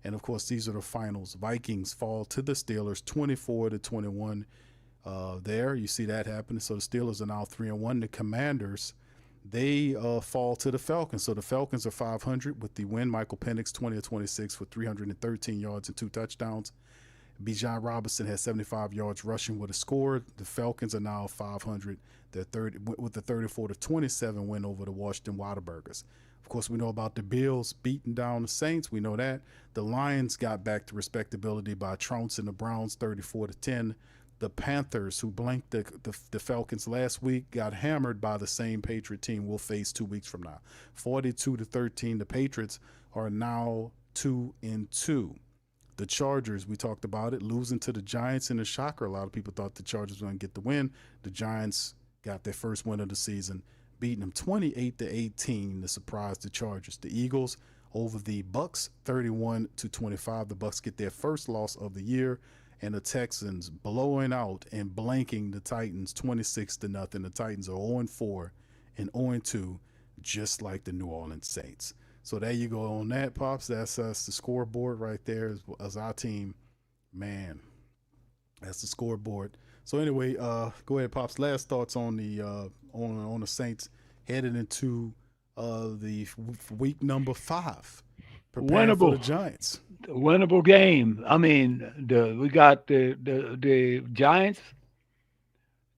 And, of course, these are the finals. Vikings fall to the Steelers 24-21 there. You see that happening. So the Steelers are now 3-1. The Commanders, they fall to the Falcons. So the Falcons are 500 with the win. Michael Penix 20-26 for 313 yards and 2 touchdowns. Bijan Robinson has 75 yards rushing with a score. The Falcons are now 500. They're with the 34-27 win over the Washington Whataburgers. Of course, we know about the Bills beating down the Saints. We know that. The Lions got back to respectability by trouncing the Browns 34-10. The Panthers, who blanked the Falcons last week, got hammered by the same Patriot team we'll face 2 weeks from now. 42-13. The Patriots are now 2-2. The Chargers, we talked about it, losing to the Giants in a shocker. A lot of people thought the Chargers were going to get the win. The Giants got their first win of the season, beating them 28-18 to surprise the Chargers. The Eagles over the Bucks 31-25. The Bucks get their first loss of the year, and the Texans blowing out and blanking the Titans 26-0. The Titans are 0-4 and 0-2, just like the New Orleans Saints. So there you go on that, Pops. That's us, the scoreboard right there as our team. Man, that's the scoreboard. So anyway, go ahead, Pops. Last thoughts on the Saints headed into the week number 5. Preparing for the Giants. Winnable game. I mean, we got the Giants.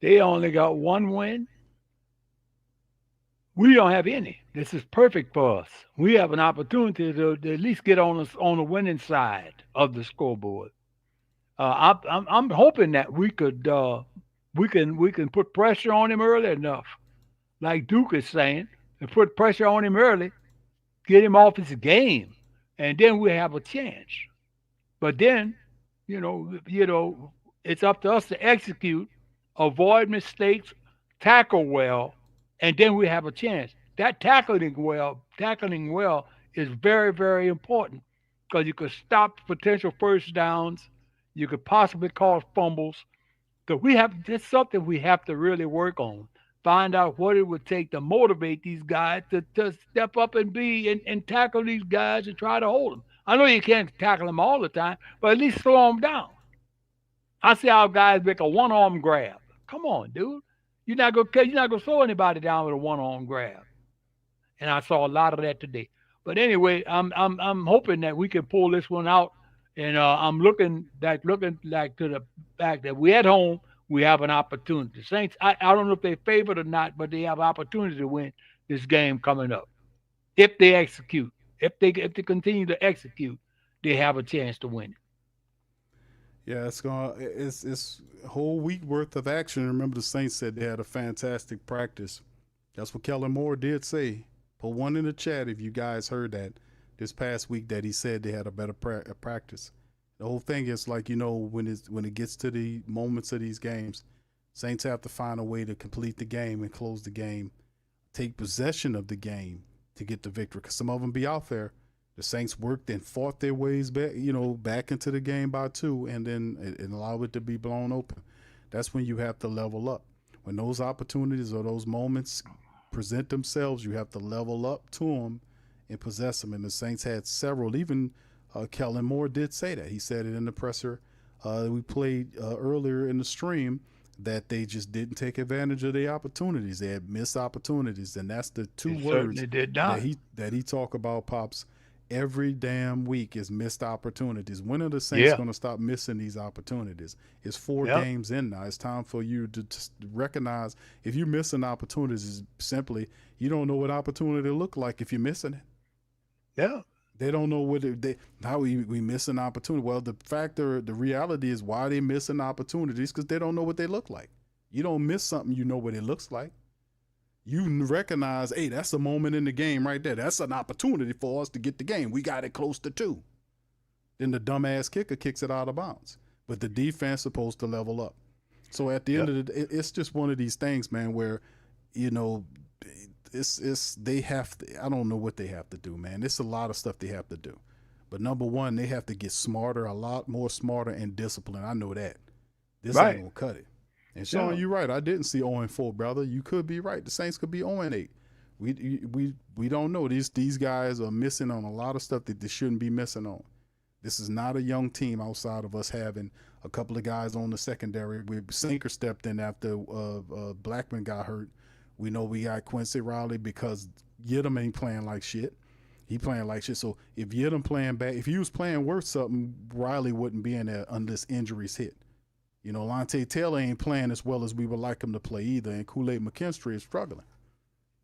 They only got 1 win. We don't have any. This is perfect for us. We have an opportunity to at least get on the winning side of the scoreboard. I'm hoping that we can put pressure on him early enough, like Duke is saying, and put pressure on him early, get him off his game, and then we have a chance. But then, it's up to us to execute, avoid mistakes, tackle well, and then we have a chance. That tackling well is very, very important because you could stop potential first downs. You could possibly cause fumbles. So that's something we have to really work on. Find out what it would take to motivate these guys to step up and tackle these guys and try to hold them. I know you can't tackle them all the time, but at least slow them down. I see our guys make a one-arm grab. Come on, dude. You're not gonna slow anybody down with a one-arm grab. And I saw a lot of that today. But anyway, I'm hoping that we can pull this one out. And I'm looking like to the fact that we at home, we have an opportunity. The Saints, I don't know if they're favored or not, but they have an opportunity to win this game coming up. If they execute, if they continue to execute, they have a chance to win it. Yeah, it's a whole week worth of action. Remember, the Saints said they had a fantastic practice. That's what Kellen Moore did say. Put one in the chat if you guys heard that this past week, that he said they had a better practice. The whole thing is when it gets to the moments of these games, Saints have to find a way to complete the game and close the game, take possession of the game to get the victory. Because some of them be out there. The Saints worked and fought their ways back, back into the game by 2, and then and allow it to be blown open. That's when you have to level up. When those opportunities or those moments present themselves, you have to level up to them and possess them. And the Saints had several. Even Kellen Moore did say that. He said it in the presser we played earlier in the stream, that they just didn't take advantage of the opportunities. They had missed opportunities, and that's the two words that he talk about, Pops, every damn week is missed opportunities. When are the Saints going to stop missing these opportunities? It's 4 games in now. It's time for you to just recognize if you're missing opportunities, simply you don't know what opportunity look like if you're missing it. Yeah. They don't know how we miss an opportunity. Well, the reality is why they missing opportunities, because they don't know what they look like. You don't miss something, you know what it looks like. You recognize, hey, that's a moment in the game right there. That's an opportunity for us to get the game. We got it close to 2. Then the dumbass kicker kicks it out of bounds. But the defense supposed to level up. So at the end of the day, it's just one of these things, man, where, they have to, I don't know what they have to do, man. It's a lot of stuff they have to do. But number one, they have to get smarter, a lot more smarter and disciplined. I know that. This ain't gonna cut it. And Sean, you're right. I didn't see 0-4, brother. You could be right. The Saints could be 0-8. We don't know. These guys are missing on a lot of stuff that they shouldn't be missing on. This is not a young team outside of us having a couple of guys on the secondary. Sinker stepped in after Blackman got hurt. We know we got Quincy Riley because Yidam ain't playing like shit. He playing like shit. So if Yidam playing bad, if he was playing worse something, Riley wouldn't be in there unless injuries hit. Lante Taylor ain't playing as well as we would like him to play either, and Kool-Aid McKinstry is struggling.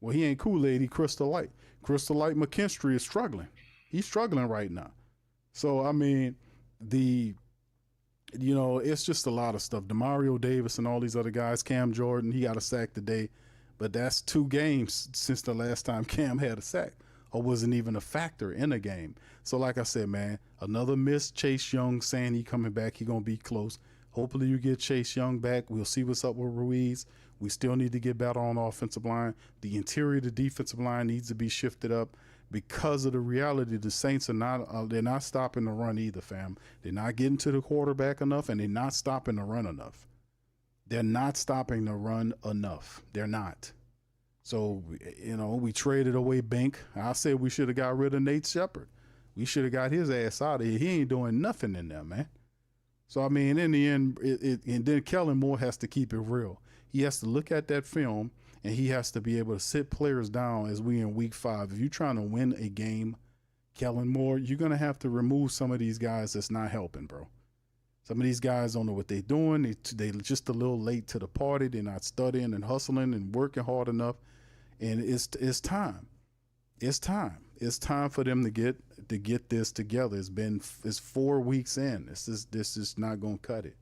Well, he ain't Kool-Aid, he Crystal Light. Crystal Light McKinstry is struggling. He's struggling right now. So, I mean, it's just a lot of stuff. DeMario Davis and all these other guys, Cam Jordan, he got a sack today. But that's 2 games since the last time Cam had a sack or wasn't even a factor in a game. So like I said, man, another miss. Chase Young saying he coming back. He going to be close. Hopefully you get Chase Young back. We'll see what's up with Ruiz. We still need to get better on the offensive line. The interior of the defensive line needs to be shifted up because of the reality. The Saints are not they're not stopping the run either, fam. They're not getting to the quarterback enough, and they're not stopping the run enough. They're not stopping the run enough. They're not. So, we traded away Bink. I said we should have got rid of Nate Shepard. We should have got his ass out of here. He ain't doing nothing in there, man. So, I mean, in the end, and then Kellen Moore has to keep it real. He has to look at that film, and he has to be able to sit players down as we in week 5. If you're trying to win a game, Kellen Moore, you're going to have to remove some of these guys that's not helping, bro. Some of these guys don't know what they're doing. They're just a little late to the party. They're not studying and hustling and working hard enough. And it's time. It's time. It's time for them to get this together. It's 4 weeks in. This is not gonna cut it.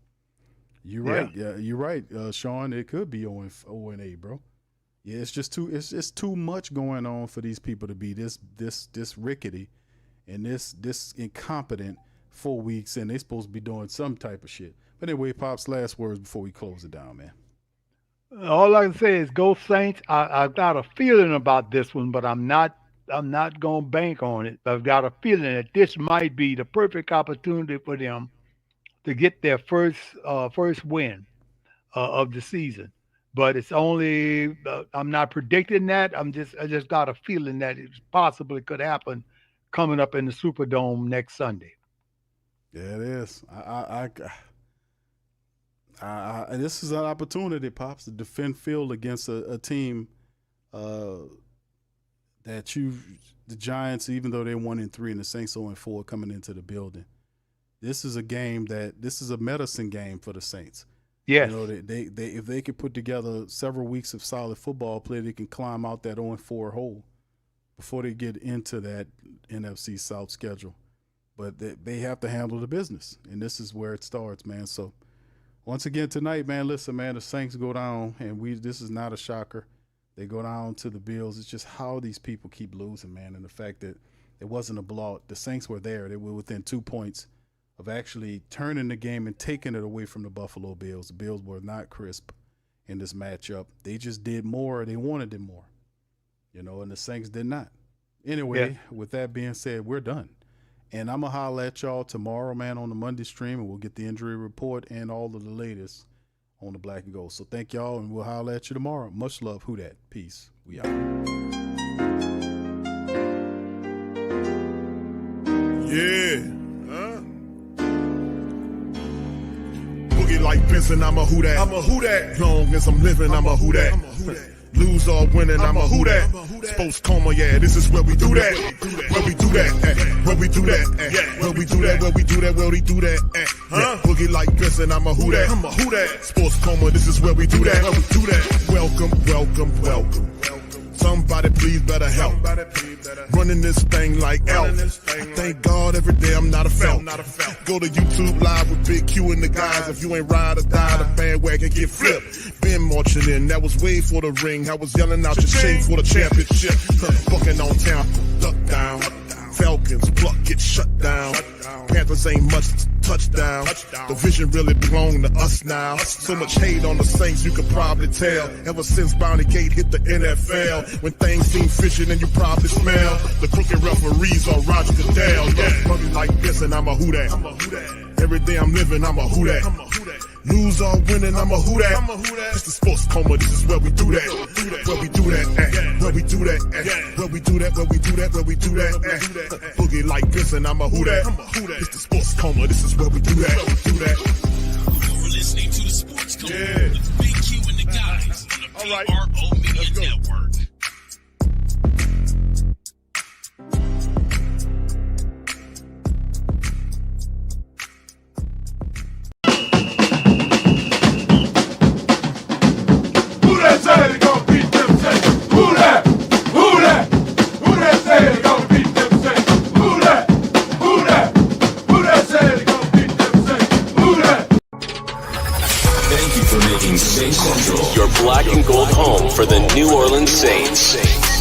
You're right. Yeah, you're right, Sean. It could be 0-8, bro. Yeah, it's just too much going on for these people to be this rickety and this incompetent 4 weeks in. They're supposed to be doing some type of shit. But anyway, Pop's last words before we close it down, man. All I can say is go Saints. I've got a feeling about this one, but I'm not going to bank on it. I've got a feeling that this might be the perfect opportunity for them to get their first win of the season. But it's only I'm not predicting that. I just got a feeling that it possibly could happen coming up in the Superdome next Sunday. Yeah, it is. This is an opportunity, Pops, to defend field against a team that the Giants, even though they're 1-3 and the Saints 0-4 coming into the building. This is a game this is a medicine game for the Saints. Yes. They if they could put together several weeks of solid football play, they can climb out that 0-4 hole before they get into that NFC South schedule. But they have to handle the business, and this is where it starts, man. So once again tonight, man, listen, man, the Saints go down, and this is not a shocker. They go down to the Bills. It's just how these people keep losing, man, and the fact that it wasn't a blowout. The Saints were there. They were within 2 points of actually turning the game and taking it away from the Buffalo Bills. The Bills were not crisp in this matchup. They just did more. They wanted it more, and the Saints did not. Anyway, With that being said, we're done. And I'm going to holler at y'all tomorrow, man, on the Monday stream, and we'll get the injury report and all of the latest on the Black and Gold. So thank y'all, and we'll holler at you tomorrow. Much love. Who Dat? Peace. We out. Yeah. Boogie like Benson, I'm a Who Dat. I'm a Who Dat. Long as I'm living, I'm a Who Dat. Lose or winning, I'm a Who Dat. Sports coma, yeah, this is where we do that. Where we do that, where we do that, where we do that, where we do that, where we do that. Boogie like Benson, I'm a Who Dat. I'm a Who Dat. Sports coma, this is where we do that. Where we do that. Welcome, welcome, welcome. Somebody please better help. Running this thing like Elf. I thank God every day I'm not a felt. Go to YouTube Live with Big Q and the guys. If you ain't ride or die, the bandwagon get flipped. Been marching in, that was way for the ring. I was yelling out your shame for the championship. Fucking on Tampa, duck down. Falcons, pluck, get shut down. Panthers ain't much touchdown. The vision really belong to us now. So much hate on the Saints, you could probably tell. Ever since Bounty Gate hit the NFL, when things seem fishy and you probably smell the crooked referees or Roger Goodell. Money like this and I'm a Who Dat. Every day I'm living, I'm a Who Dat. Lose or winning, I'm a Who Dat. It's the sports coma, this is where we do that. Where we do that, where we do that, where we do that, where we do that, where we do that. Boogie like this and I'm a Who Dat. It's the sports coma, this is where we do that. You're listening to the Sports Coma with Big Q and the guys on the PRO Media Network. Your black and gold home for the New Orleans Saints.